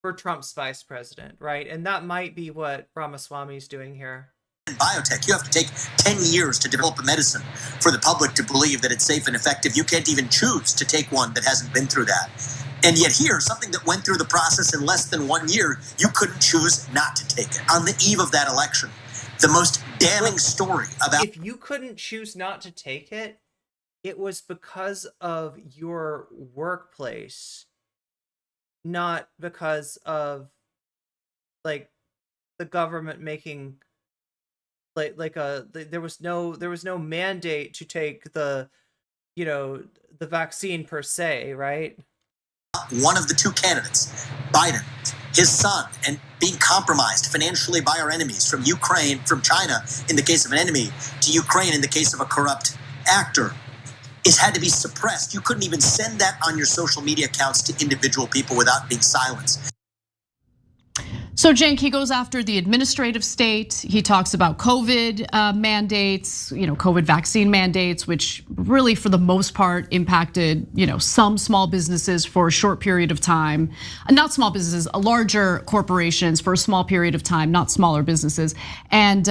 for Trump's vice president, right? And that might be what Ramaswamy's doing here. In biotech, you have to take 10 years to develop a medicine for the public to believe that it's safe and effective. You can't even choose to take one that hasn't been through that. And yet here, something that went through the process in less than 1 year, you couldn't choose not to take it. On the eve of that election, the most damning story about... If you couldn't choose not to take it, it was because of your workplace, not because of, like, the government making... there was no mandate to take the vaccine per se, right? One of the two candidates, Biden, his son, and being compromised financially by our enemies from Ukraine, from China in the case of an enemy, to Ukraine in the case of a corrupt actor, is had to be suppressed. You couldn't even send that on your social media accounts to individual people without being silenced. So Cenk, he goes after the administrative state. He talks about COVID mandates, COVID vaccine mandates, which really for the most part impacted, some small businesses for a short period of time. Not small businesses, larger corporations for a small period of time, not smaller businesses. And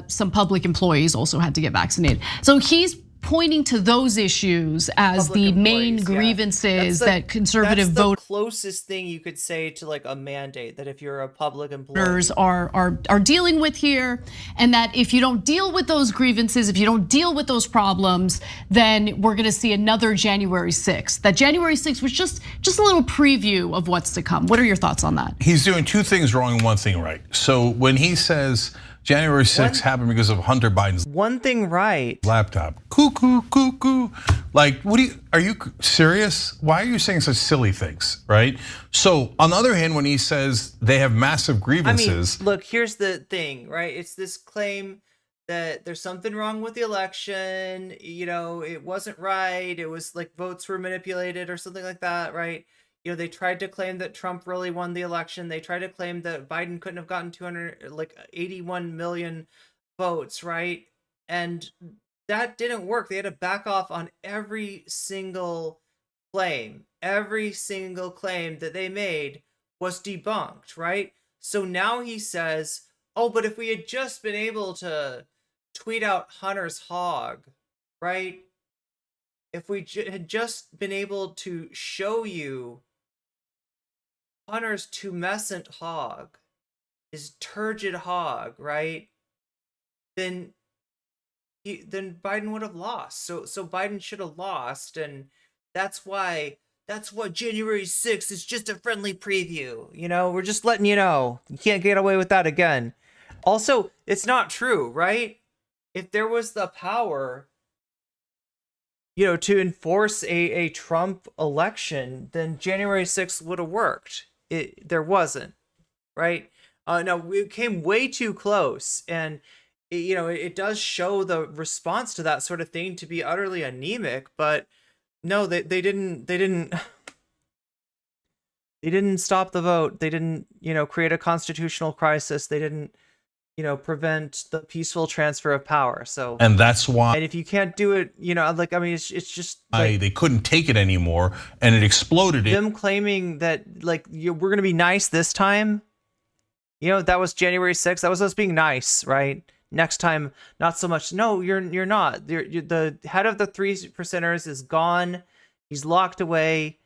some public employees also had to get vaccinated. So he's pointing to those issues as the main grievances that conservative voters. That's the closest thing you could say to like a mandate, that if you're a public employee are dealing with here, and that if you don't deal with those grievances, if you don't deal with those problems, then we're going to see another January 6th. That January 6th was just a little preview of what's to come. What are your thoughts on that? He's doing two things wrong and one thing right. So when he says January 6th happened because of Hunter Biden's one thing right laptop. Cuckoo. Like, are you serious? Why are you saying such silly things, right? So on the other hand, when he says they have massive grievances. I mean, look, here's the thing, right? It's this claim that there's something wrong with the election. It wasn't right. It was like votes were manipulated or something like that, right? They tried to claim that Trump really won the election. They tried to claim that Biden couldn't have gotten 81 million votes, right? And that didn't work. They had to back off on every single claim. Every single claim that they made was debunked, right? So now he says, oh, but if we had just been able to tweet out Hunter's hog, right? If we had just been able to show you Hunter's tumescent hog, his turgid hog, right? Then Biden would have lost. So Biden should have lost, and that's what January 6th is just a friendly preview. We're just letting you know. You can't get away with that again. Also, it's not true, right? If there was the power, to enforce a Trump election, then January 6th would have worked. There wasn't, right? No, we came way too close, and it does show the response to that sort of thing to be utterly anemic. But no, they didn't stop the vote. They didn't create a constitutional crisis. They didn't prevent the peaceful transfer of power. So, and that's why. And if you can't do it, it's just like, they couldn't take it anymore, and it exploded. Them claiming that we're gonna be nice this time. That was January 6th. That was us being nice, right? Next time, not so much. No, you're not. The head of the 3%ers is gone. He's locked away.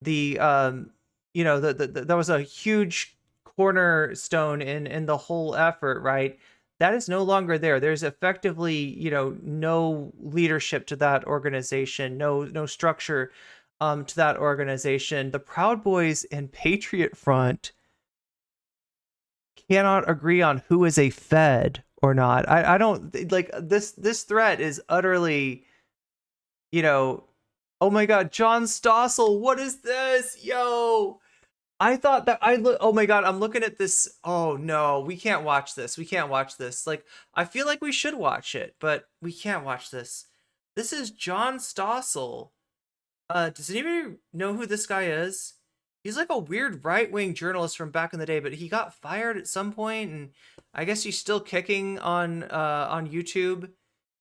That was a huge cornerstone in the whole effort, right? That is no longer there. There's effectively, no leadership to that organization, no structure to that organization. The Proud Boys and Patriot Front cannot agree on who is a Fed or not. I don't like this threat is utterly, oh my God, John Stossel, what is this? Yo, I thought that oh my God, I'm looking at this. Oh no, we can't watch this. We can't watch this. Like, I feel like we should watch it, but we can't watch this. This is John Stossel. Does anybody know who this guy is? He's like a weird right-wing journalist from back in the day, but he got fired at some point, and I guess he's still kicking on YouTube.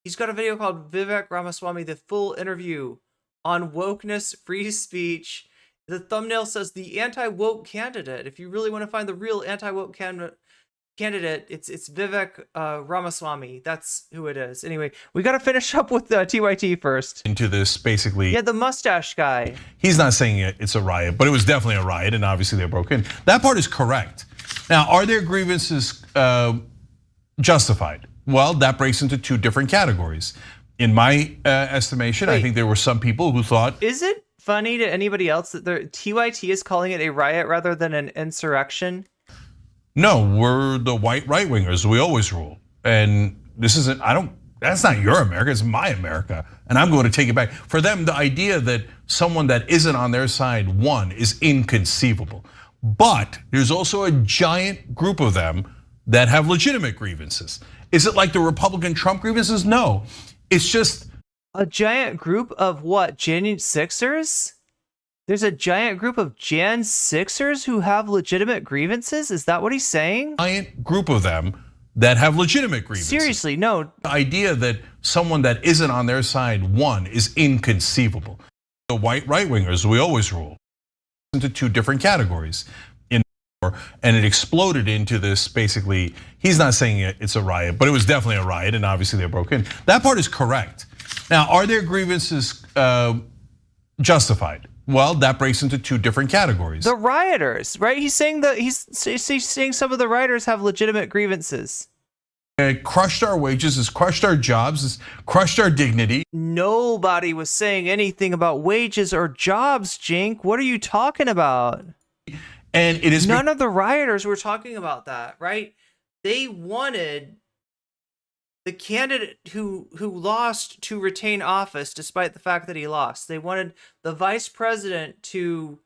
He's got a video called Vivek Ramaswamy, the full interview on wokeness, free speech. The thumbnail says the anti-woke candidate. If you really want to find the real anti-woke candidate, it's Vivek Ramaswamy. That's who it is. Anyway, we got to finish up with TYT first. Into this, basically. Yeah, the mustache guy. He's not saying it's a riot, but it was definitely a riot, and obviously they broke in. That part is correct. Now, are their grievances justified? Well, that breaks into two different categories. In my estimation, I think there were some people who thought. Is it funny to anybody else that the TYT is calling it a riot rather than an insurrection? No, we're the white right-wingers. We always rule. And this isn't, that's not your America, it's my America. And I'm going to take it back. For them, the idea that someone that isn't on their side won is inconceivable. But there's also a giant group of them that have legitimate grievances. Is it like the Republican Trump grievances? No, it's just. A giant group of what, Jan 6ers? There's a giant group of Jan 6ers who have legitimate grievances? Is that what he's saying? Giant group of them that have legitimate grievances. Seriously, no. The idea that someone that isn't on their side won is inconceivable. The white right-wingers, we always rule. Into two different categories. And it exploded into this, basically, he's not saying it's a riot, but it was definitely a riot, and obviously they broke in. That part is correct. Now, are their grievances justified? Well, that breaks into two different categories. The rioters, right? He's saying that he's saying some of the rioters have legitimate grievances. It crushed our wages, it's crushed our jobs, it's crushed our dignity. Nobody was saying anything about wages or jobs, Jink. What are you talking about? And it is none of the rioters were talking about that, right? They wanted the candidate who lost to retain office despite the fact that he lost. They wanted the vice president to,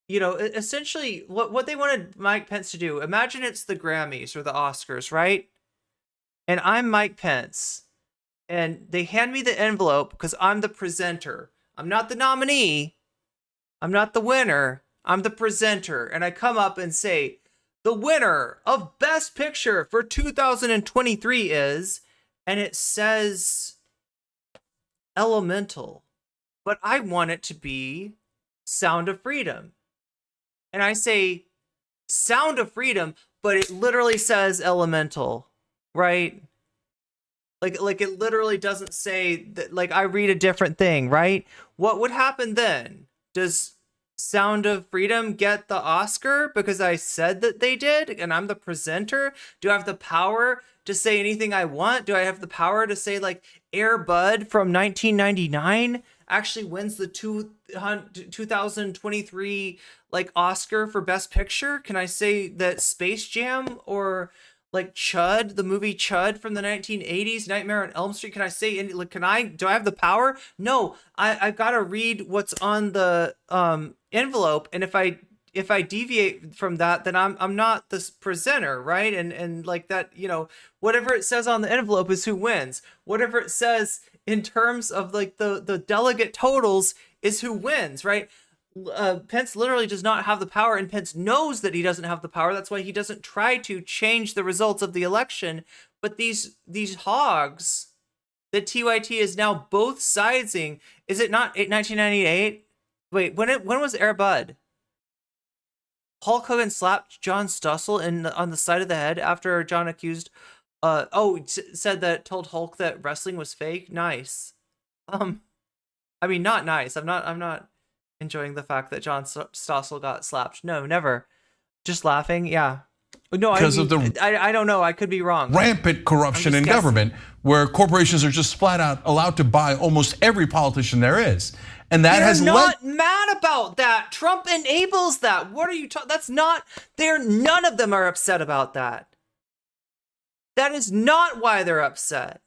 essentially what they wanted Mike Pence to do. Imagine it's the Grammys or the Oscars, right? And I'm Mike Pence, and they hand me the envelope because I'm the presenter. I'm not the nominee. I'm not the winner. I'm the presenter. And I come up and say, the winner of Best Picture for 2023 is, and it says Elemental, but I want it to be Sound of Freedom. And I say Sound of Freedom, but it literally says Elemental, right? Like it literally doesn't say that, like I read a different thing, right? What would happen then? Does Sound of Freedom get the Oscar because I said that they did and I'm the presenter? Do I have the power to say anything I want? Do I have the power to say like Air Bud from 1999 actually wins the 2023 like Oscar for Best Picture? Can I say that Space Jam or like Chud, the movie Chud from the 1980s, Nightmare on Elm Street? Can I say any, like, do I have the power? No, I've got to read what's on the envelope, and if I deviate from that, then I'm not the presenter, right? And like that, whatever it says on the envelope is who wins. Whatever it says in terms of like the delegate totals is who wins, right? Pence literally does not have the power, and Pence knows that he doesn't have the power. That's why he doesn't try to change the results of the election. But these hogs that TYT is now both siding, is it not 1998? Wait, when was Air Bud? Hulk Hogan slapped John Stossel on the side of the head after John accused, told Hulk that wrestling was fake. Nice. I mean, not nice. I'm not enjoying the fact that John Stossel got slapped. No, never. Just laughing. Yeah. No, because I don't know. I could be wrong. Rampant corruption in government, where corporations are just flat out allowed to buy almost every politician there is, and that has not mad about that. Trump enables that. What are you talking? That's not. None of them are upset about that. That is not why they're upset.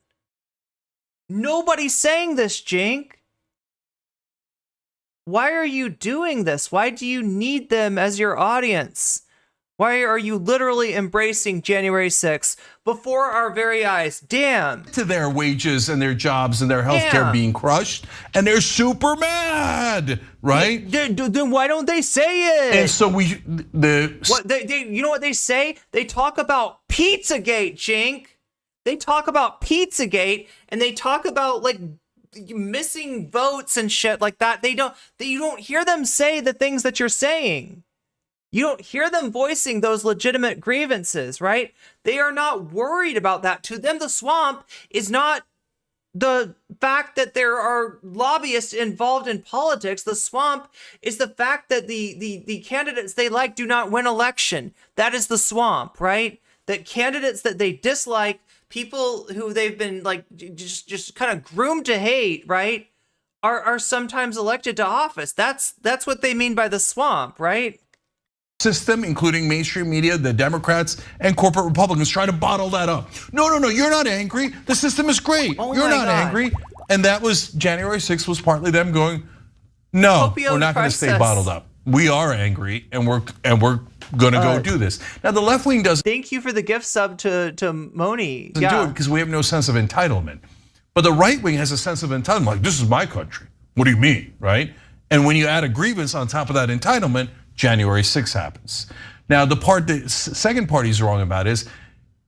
Nobody's saying this, Jink. Why are you doing this? Why do you need them as your audience? Why are you literally embracing January 6th before our very eyes? Damn. To their wages and their jobs and their healthcare being crushed, and they're super mad, right? Then why don't they say it? And so you know what they say? They talk about Pizzagate, Jink. They talk about Pizzagate, and they talk about like missing votes and shit like that. You don't hear them say the things that you're saying. You don't hear them voicing those legitimate grievances, right? They are not worried about that. To them, the swamp is not the fact that there are lobbyists involved in politics. The swamp is the fact that the candidates they like do not win election. That is the swamp, right? That candidates that they dislike, people who they've been like just kind of groomed to hate, right, are sometimes elected to office. That's what they mean by the swamp, right? System, including mainstream media, the Democrats, and corporate Republicans trying to bottle that up. No, you're not angry. The system is great. You're not angry. And that was January 6th was partly them going, no, we're not going to stay bottled up. We are angry, and we're going to go do this. Now the left wing does. Thank you for the gift sub to Moni. Do it because we have no sense of entitlement. But the right wing has a sense of entitlement. Like, this is my country. What do you mean, right? And when you add a grievance on top of that entitlement, January 6th happens. Now, the second part he's wrong about is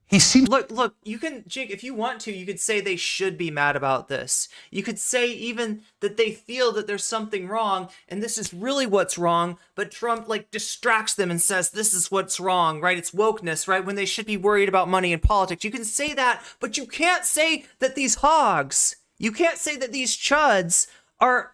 he seems. Look, you can, Jake, if you want to, you could say they should be mad about this. You could say even that they feel that there's something wrong and this is really what's wrong, but Trump like distracts them and says this is what's wrong, right? It's wokeness, right? When they should be worried about money and politics. You can say that, but you can't say that these hogs, you can't say that these chuds are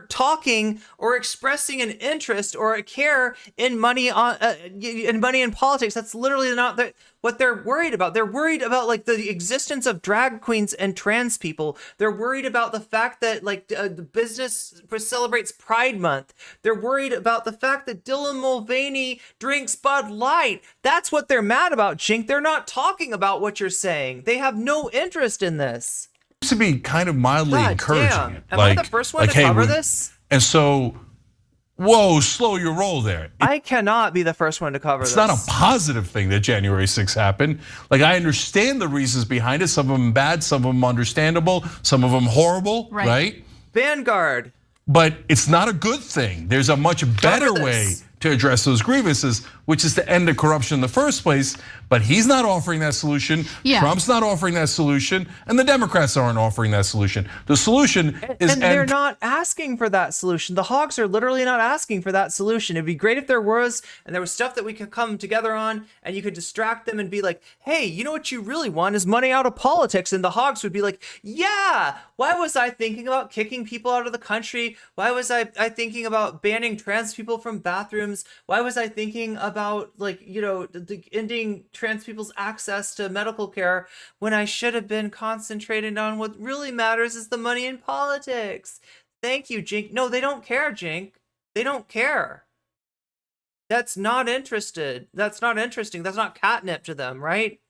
talking or expressing an interest or a care in money in politics. That's literally not what they're worried about. They're worried about like the existence of drag queens and trans people. They're worried about the fact that like the business celebrates Pride Month. They're worried about the fact that Dylan Mulvaney drinks Bud Light. That's what they're mad about, Jink. They're not talking about what you're saying. They have no interest in this. To be kind of mildly encouraging it. Am I the first one to cover this? And so, whoa, slow your roll there. I cannot be the first one to cover this. It's not a positive thing that January 6th happened. Like, I understand the reasons behind it. Some of them bad, some of them understandable, some of them horrible, right? Vanguard. But it's not a good thing. There's a much better way to address those grievances, which is to end the corruption in the first place. But he's not offering that solution. Trump's not offering that solution, and the Democrats aren't offering that solution. The solution is, and they're not asking for that solution. The hogs are literally not asking for that solution. It'd be great if there was, and there was stuff that we could come together on, and you could distract them and be like, hey, you know what you really want is money out of politics. And the hogs would be like, yeah, why was I thinking about kicking people out of the country? Why was I thinking about banning trans people from bathrooms? Why was I thinking about ending trans people's access to medical care when I should have been concentrated on what really matters is the money in politics? Thank you, Jink. No, they don't care, Jink. They don't care. That's not interested. That's not interesting. That's not catnip to them, right?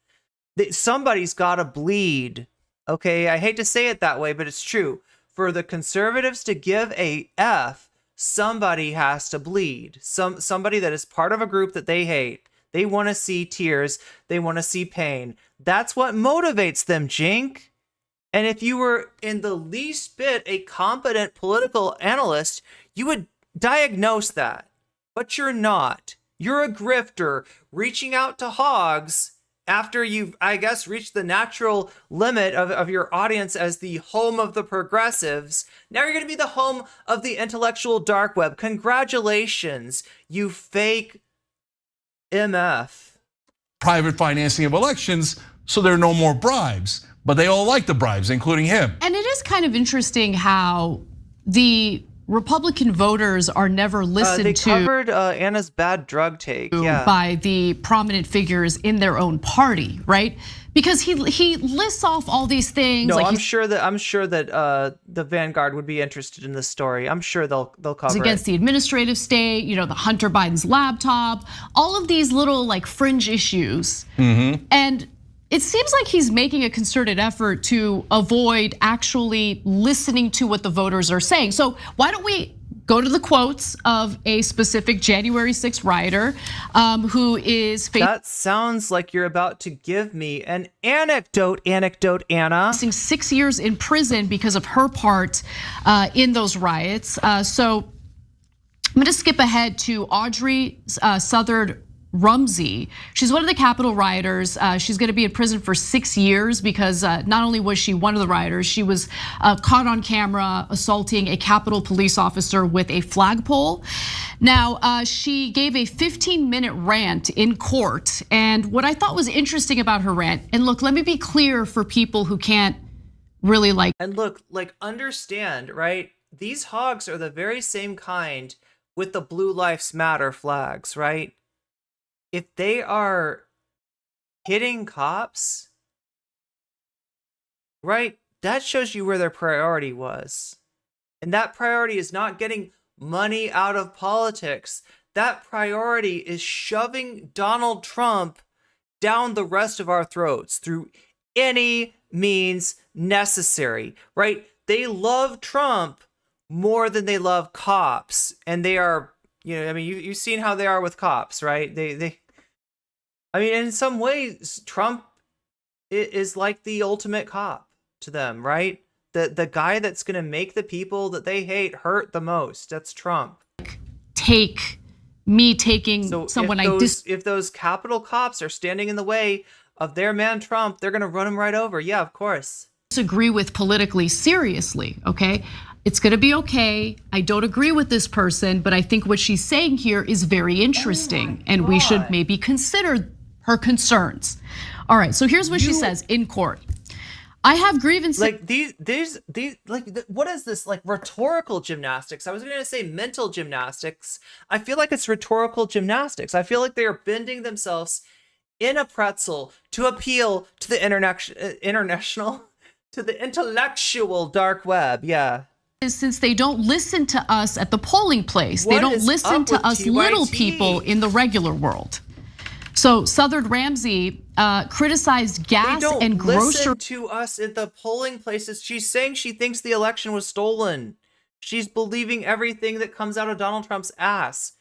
Somebody's got to bleed. Okay, I hate to say it that way, but it's true. For the conservatives to give a F, somebody has to bleed. Somebody that is part of a group that they hate. They want to see tears. They want to see pain. That's what motivates them, Jink. And if you were in the least bit a competent political analyst, you would diagnose that, but you're not. You're a grifter reaching out to hogs after you've, I guess, reached the natural limit of your audience as the home of the progressives. Now you're going to be the home of the intellectual dark web. Congratulations, you fake MF. Private financing of elections, so there are no more bribes. But they all like the bribes, including him. And it is kind of interesting how the Republican voters are never listened they to. covered Anna's bad drug take, by the prominent figures in their own party, right? Because he lists off all these things. No, like I'm sure that the Vanguard would be interested in this story. I'm sure they'll cover against the administrative state, you know, the Hunter Biden's laptop, all of these little like fringe issues. And it seems like he's making a concerted effort to avoid actually listening to what the voters are saying. So why don't we go to the quotes of a specific January 6th rioter who is facing— That sounds like you're about to give me an anecdote, Anna. 6 years in prison because of her part in those riots. So I'm gonna skip ahead to Audrey Southard Rumsey. She's one of the Capitol rioters. She's going to be in prison for 6 years because not only was she one of the rioters, she was caught on camera assaulting a Capitol police officer with a flagpole. Now, she gave a 15-minute rant in court. And what I thought was interesting about her rant, and look, let me be clear for people who can't really like— And look, like, understand, right? These hogs are the very same kind with the Blue Lives Matter flags, right? If they are hitting cops, right, that shows you where their priority was. And that priority is not getting money out of politics. That priority is shoving Donald Trump down the rest of our throats through any means necessary, right? They love Trump more than they love cops. And they are, you know, I mean, you've seen how they are with cops, right? I mean, in some ways, Trump is like the ultimate cop to them, right? The guy that's going to make the people that they hate hurt the most. That's Trump. Taking someone if those Capitol cops are standing in the way of their man Trump, they're going to run him right over. Yeah, of course. Disagree with politically seriously, okay? It's gonna be okay. I don't agree with this person, but I think what she's saying here is very interesting, and we should maybe consider her concerns. All right, so here's what she says in court. I have grievances. Like these, like, what is this? Like rhetorical gymnastics? I was gonna say mental gymnastics. I feel like it's rhetorical gymnastics. I feel like they are bending themselves in a pretzel to appeal to the to the intellectual dark web. Yeah. Since they don't listen to us at the polling place, they don't listen to us little people in the regular world. So Southard Ramsey criticized gas and grocery. Listen to us at the polling places. She's saying she thinks the election was stolen. She's believing everything that comes out of Donald Trump's ass.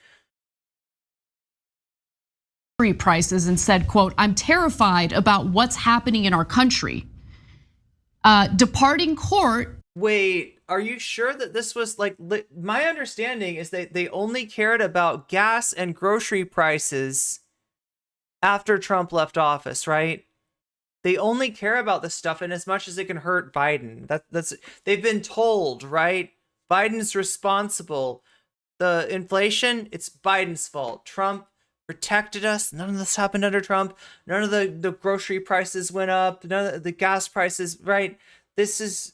Prices and said, quote, "I'm terrified about what's happening in our country." Departing court. Wait, are you sure that this was like, my understanding is that they only cared about gas and grocery prices after Trump left office, right? They only care about this stuff in as much as it can hurt Biden. That's they've been told, right? Biden's responsible. The inflation, it's Biden's fault. Trump protected us. None of this happened under Trump. None of the grocery prices went up. None of the gas prices, right? This is...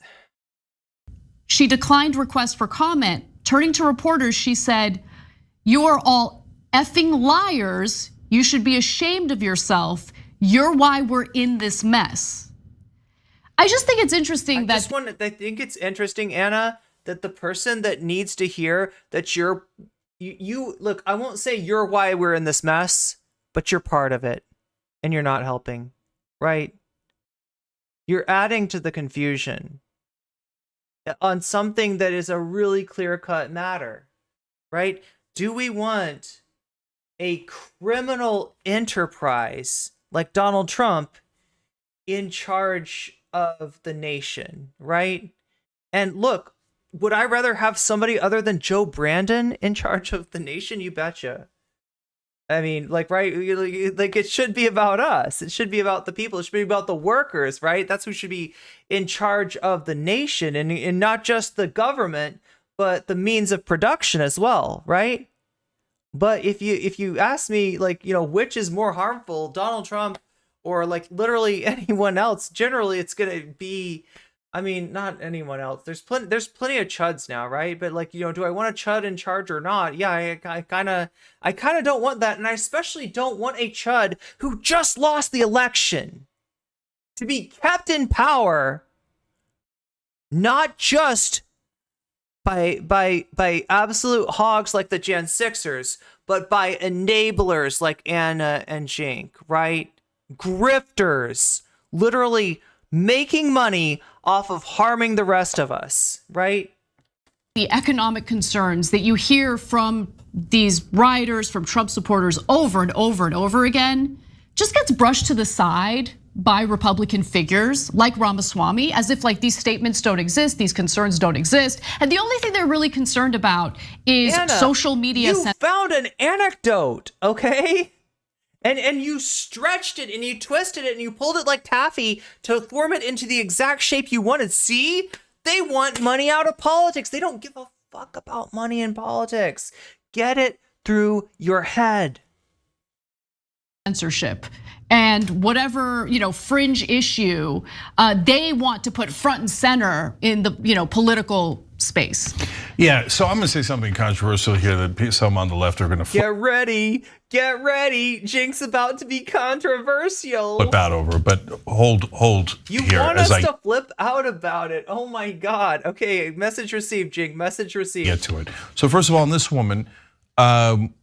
She declined requests for comment. Turning to reporters, she said, "You are all effing liars. You should be ashamed of yourself. You're why we're in this mess." I just think it's interesting I think it's interesting, Anna, that the person that needs to hear that you look, I won't say you're why we're in this mess, but you're part of it and you're not helping, right? You're adding to the confusion on something that is a really clear-cut matter, right? Do we want a criminal enterprise like Donald Trump in charge of the nation, right? And look, would I rather have somebody other than Joe Brandon in charge of the nation? You betcha. I mean, like, right? Like, it should be about us. It should be about the people. It should be about the workers, right? That's who should be in charge of the nation, and not just the government, but the means of production as well, right? But if you ask me, like, which is more harmful, Donald Trump or like literally anyone else, generally it's gonna be, I mean, not anyone else. There's plenty of chuds now, right? But like, do I want a chud in charge or not? Yeah, I kind of don't want that, and I especially don't want a chud who just lost the election to be kept in power, not just by absolute hogs like the Gen 6ers, but by enablers like Anna and Jink, right? Grifters, literally making money off of harming the rest of us, right? The economic concerns that you hear from these rioters, from Trump supporters over and over and over again, just gets brushed to the side by Republican figures like Ramaswamy, as if like these statements don't exist, these concerns don't exist. And the only thing they're really concerned about is Anna, social media. You found an anecdote, okay? And you stretched it and you twisted it and you pulled it like taffy to form it into the exact shape you wanted. See? They want money out of politics. They don't give a fuck about money in politics. Get it through your head. Censorship and whatever, fringe issue they want to put front and center in the, political space. Yeah, so I'm gonna say something controversial here that some on the left are gonna Get ready. Jink's about to be controversial. flip out over, but hold You here want as us I to flip out about it. Oh my God. Okay, message received, Jink, message received. get to it. So first of all, in this woman,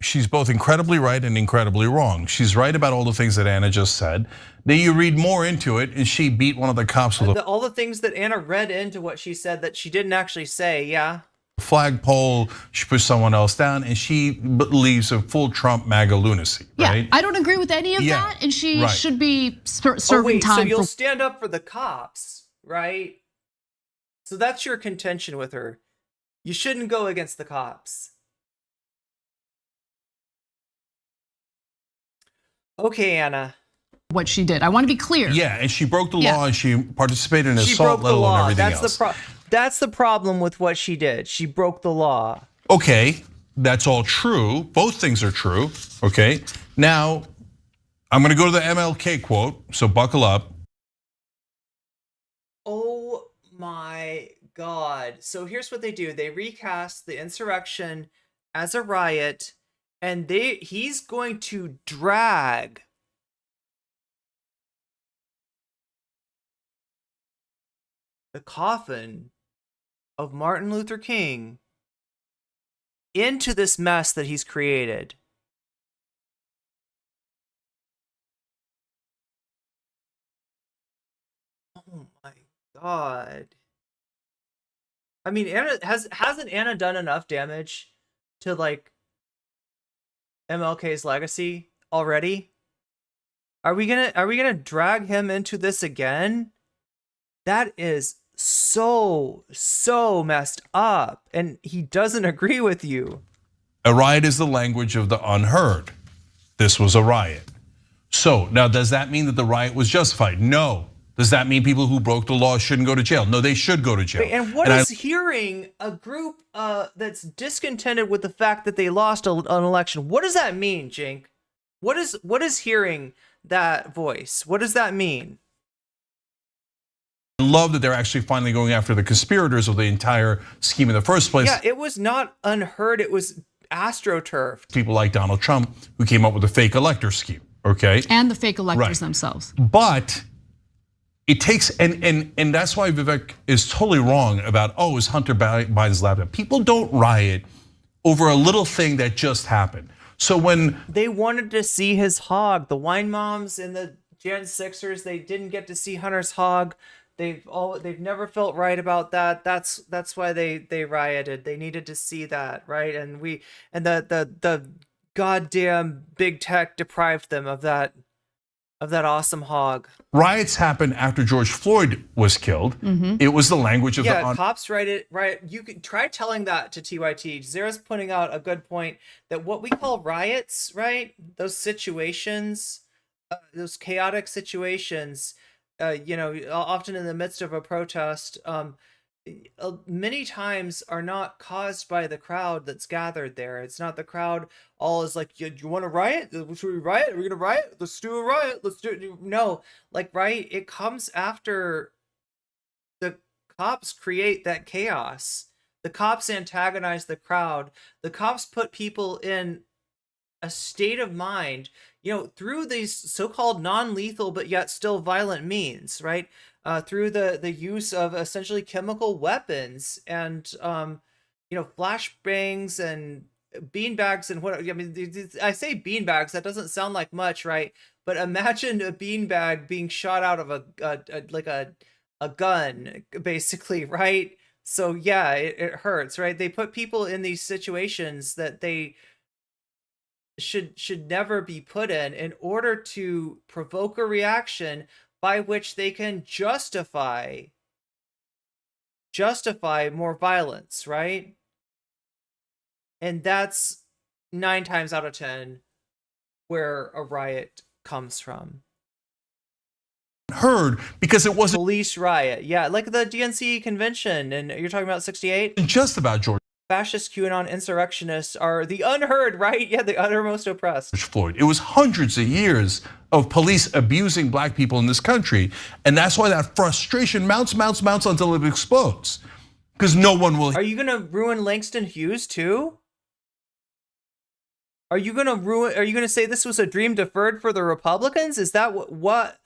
she's both incredibly right and incredibly wrong. She's right about all the things that Anna just said. Then you read more into it, and she beat one of the cops with all the things that Anna read into what she said that she didn't actually say, yeah. flagpole. She pushed someone else down, and she believes in full Trump MAGA lunacy. Right? Yeah, I don't agree with any of that, and she should be serving So time. you'll stand up for the cops, right? So that's your contention with her. You shouldn't go against the cops. Okay, Anna. What she did. I want to be clear. Yeah, and she broke the law, and she participated in assault, let alone everything else. That's the problem with what she did. She broke the law. Okay, that's all true. Both things are true. Okay, now I'm going to go to the MLK quote. So buckle up. Oh my God! So here's what they do: they recast the insurrection as a riot, and he's going to drag the coffin of Martin Luther King into this mess that he's created. Oh my God. I mean, Anna hasn't Anna done enough damage to like MLK's legacy already? Are we gonna drag him into this again? That is so messed up, and he doesn't agree with you. A riot is the language of the unheard. This was a riot. So now, does that mean that the riot was justified? No. Does that mean people who broke the law shouldn't go to jail? No, they should go to jail. And what is hearing a group that's discontented with the fact that they lost an election? What does that mean, Jink? What is hearing that voice? What does that mean? I love that they're actually finally going after the conspirators of the entire scheme in the first place. Yeah, it was not unheard. It was astroturfed. People like Donald Trump who came up with the fake elector scheme, okay? And the fake electors themselves. But it takes, and that's why Vivek is totally wrong about, is Hunter Biden's laptop. People don't riot over a little thing that just happened. So when they wanted to see his hog, the wine moms and the Gen 6ers, they didn't get to see Hunter's hog. They've never felt right about that. That's why they rioted. They needed to see that, right? And the goddamn big tech deprived them of that Of that awesome hog. Riots happened after George Floyd was killed. It was the language of the cops write it right. You could try telling that to TYT. Zara's pointing out a good point that what we call riots, right? Those situations, those chaotic situations, often in the midst of a protest, many times are not caused by the crowd that's gathered there. It's not the crowd all is like, you want to riot? Should we riot? Are we gonna riot? Let's do a riot. Let's do it. No, like, right, it comes after the cops create that chaos. The cops antagonize the crowd. The cops put people in a state of mind, through these so-called non-lethal but yet still violent means, right? Through the use of essentially chemical weapons and flashbangs and beanbags and what. I mean, I say beanbags, that doesn't sound like much, right? But imagine a beanbag being shot out of a gun, basically, right? So yeah, it hurts, right? They put people in these situations that they should never be put in order to provoke a reaction by which they can justify more violence, right? And that's 9 times out of 10 where a riot comes from. Heard because it wasn't police riot. Yeah, like the DNC convention, and you're talking about 68? Just about George. Fascist QAnon insurrectionists are the unheard, right? Yeah, the uttermost oppressed. Floyd. It was hundreds of years of police abusing black people in this country. And that's why that frustration mounts until it explodes. Because no one will. Are you going to ruin Langston Hughes too? Are you going to say this was a dream deferred for the Republicans? Is that what?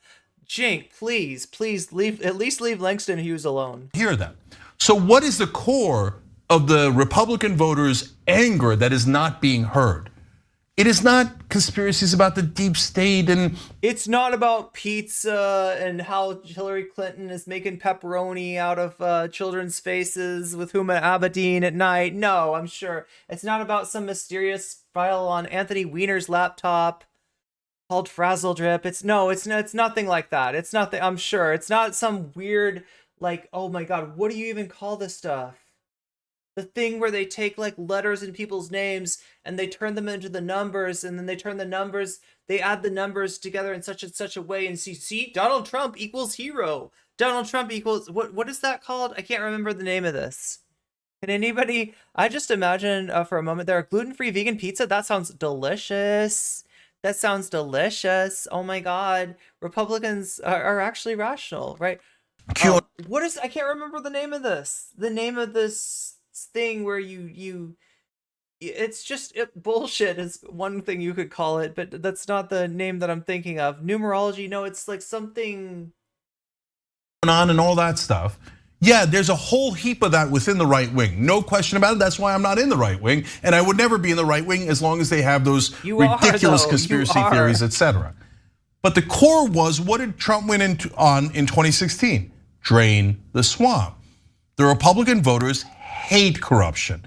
Jink, please leave, at least leave Langston Hughes alone. Hear that. So what is the core of the Republican voters' anger that is not being heard? It is not conspiracies about the deep state, and it's not about pizza and how Hillary Clinton is making pepperoni out of children's faces with Huma Abedin at night. No, I'm sure it's not about some mysterious file on Anthony Weiner's laptop called Frazzle Drip. It's nothing like that. It's nothing. I'm sure it's not some weird, like, oh my God, what do you even call this stuff? The thing where they take like letters in people's names and they turn them into the numbers, and then they add the numbers together in such and such a way, and see Donald Trump equals hero. Donald Trump equals what is that called? I can't remember the name of this. Can anybody? I just imagine for a moment there, gluten-free vegan pizza. That sounds delicious. That sounds delicious. Oh my God. Republicans are actually rational, right? What is, I can't remember the name of this. The name of this thing where it's just bullshit is one thing you could call it, but that's not the name that I'm thinking of. Numerology, no, it's like something on and all that stuff. Yeah, there's a whole heap of that within the right wing. No question about it. That's why I'm not in the right wing, and I would never be in the right wing as long as they have those ridiculous conspiracy theories, etc. But the core was, what did Trump win in 2016? Drain the swamp. The Republican voters hate corruption,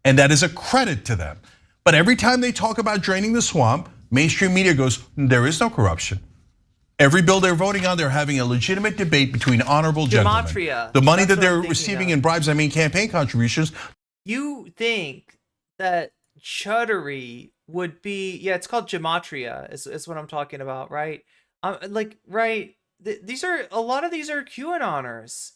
and that is a credit to them. But every time they talk about draining the swamp, mainstream media goes, there is no corruption. Every bill they're voting on, they're having a legitimate debate between honorable gentlemen. Gematria. The money that they're receiving in bribes, I mean campaign contributions. You think that chuddery would be, yeah, it's called gematria is what I'm talking about, right? Right, these are, a lot of these are QAnoners.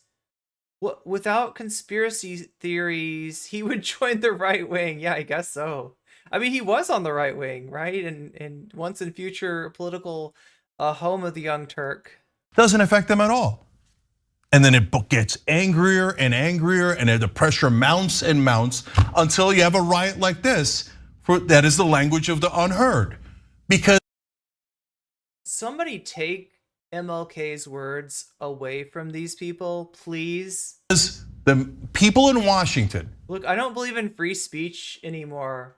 Without conspiracy theories, he would join the right wing. Yeah, I guess so. I mean, he was on the right wing, right? And once in future political home of the Young Turk. Doesn't affect them at all. And then it gets angrier and angrier, and the pressure mounts and mounts until you have a riot like this. That is the language of the unheard. Because somebody take MLK's words away from these people, please. The people in Washington. Look, I don't believe in free speech anymore.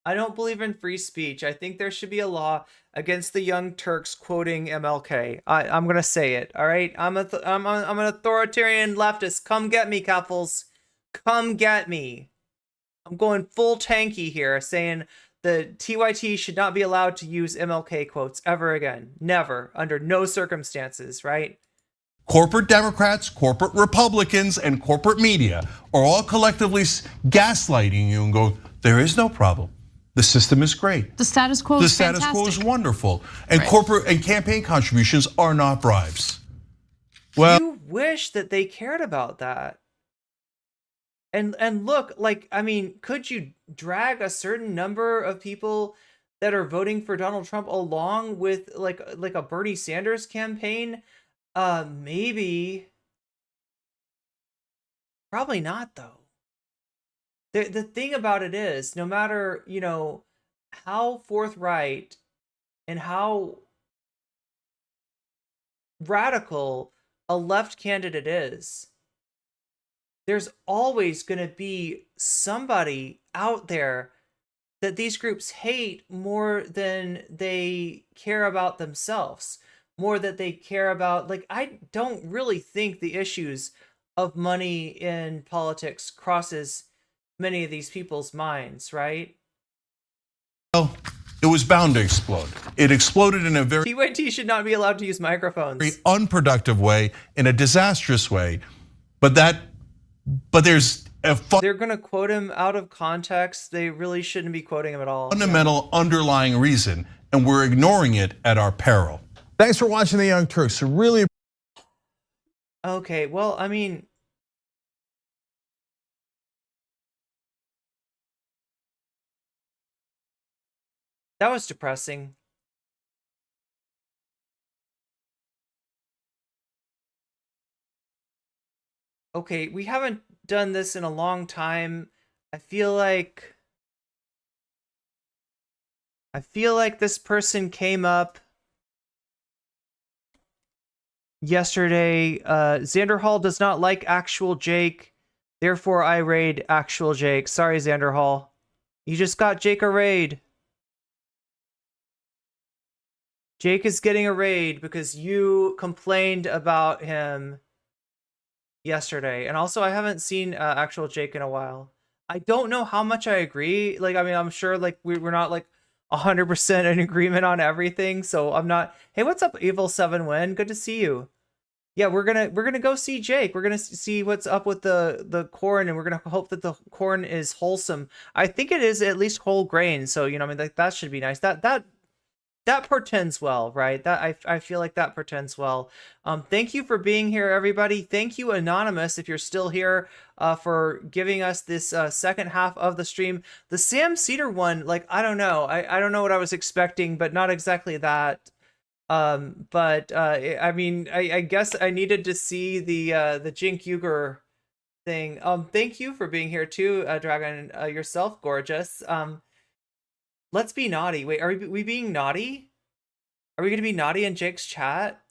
I don't believe in free speech. I think there should be a law against the Young Turks quoting MLK. I'm gonna say it. All right, I'm an authoritarian leftist. Come get me, couples. Come get me. I'm going full tanky here, saying the TYT should not be allowed to use MLK quotes ever again. Never, under no circumstances, right? Corporate Democrats, corporate Republicans, and corporate media are all collectively gaslighting you and go, there is no problem. The system is great. The status quo is fantastic. The status quo is wonderful. And corporate and campaign contributions are not bribes. Well, you wish that they cared about that. And look, like, I mean, could you drag a certain number of people that are voting for Donald Trump along with like a Bernie Sanders campaign? Maybe. Probably not, though. The thing about it is, no matter, you know, how forthright and how radical a left candidate is, there's always going to be somebody out there that these groups hate more than they care about themselves, more that they care about. Like, I don't really think the issues of money in politics crosses many of these people's minds, right? Well, it was bound to explode. It exploded in a very TYT should not be allowed to use microphones. Very unproductive way, in a disastrous way. But there's a they're going to quote him out of context. They really shouldn't be quoting him at all. Fundamental underlying reason, and we're ignoring it at our peril. Thanks for watching The Young Turks. Really. Okay, well, I mean, that was depressing. Okay, we haven't done this in a long time. I feel like this person came up yesterday. Xander Hall does not like actual Jake, therefore I raid actual Jake. Sorry, Xander Hall. You just got Jake a raid. Jake is getting a raid because you complained about him yesterday. And also, I haven't seen actual Jake in a while. I don't know how much I agree. Like, I mean, I'm sure like we're not like 100% in agreement on everything. So I'm not. Hey, what's up, Evil 7 Win? Good to see you. Yeah, we're gonna go see Jake. We're gonna see what's up with the corn, and we're gonna hope that the corn is wholesome. I think it is at least whole grain. So, you know, I mean, like that should be nice. That portends well, right? That I feel like that portends well. Thank you for being here, everybody. Thank you, Anonymous, if you're still here, for giving us this second half of the stream. The Sam Cedar one, like, I don't know. I don't know what I was expecting, but not exactly that. I mean, I guess I needed to see the Jink Uger thing. Thank you for being here too, Dragon. Yourself, gorgeous. Let's be naughty. Wait, are we being naughty? Are we gonna be naughty in Jake's chat?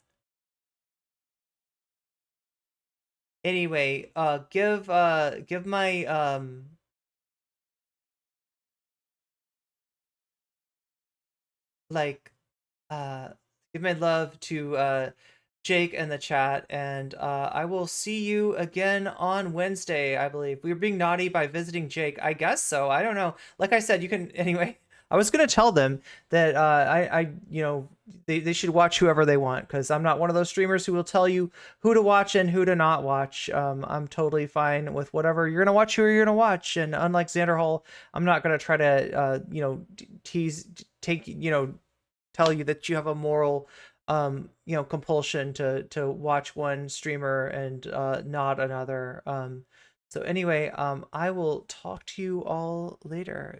Anyway, give my give my love to Jake in the chat, and I will see you again on Wednesday, I believe. We were being naughty by visiting Jake. I guess so. I don't know. Like I said, you can anyway. I was gonna tell them that you know, they should watch whoever they want, because I'm not one of those streamers who will tell you who to watch and who to not watch. I'm totally fine with whatever you're gonna watch, who you're gonna watch, and unlike Xander Hall, I'm not gonna try to you know, tell you that you have a moral you know, compulsion to watch one streamer and not another. So anyway, I will talk to you all later.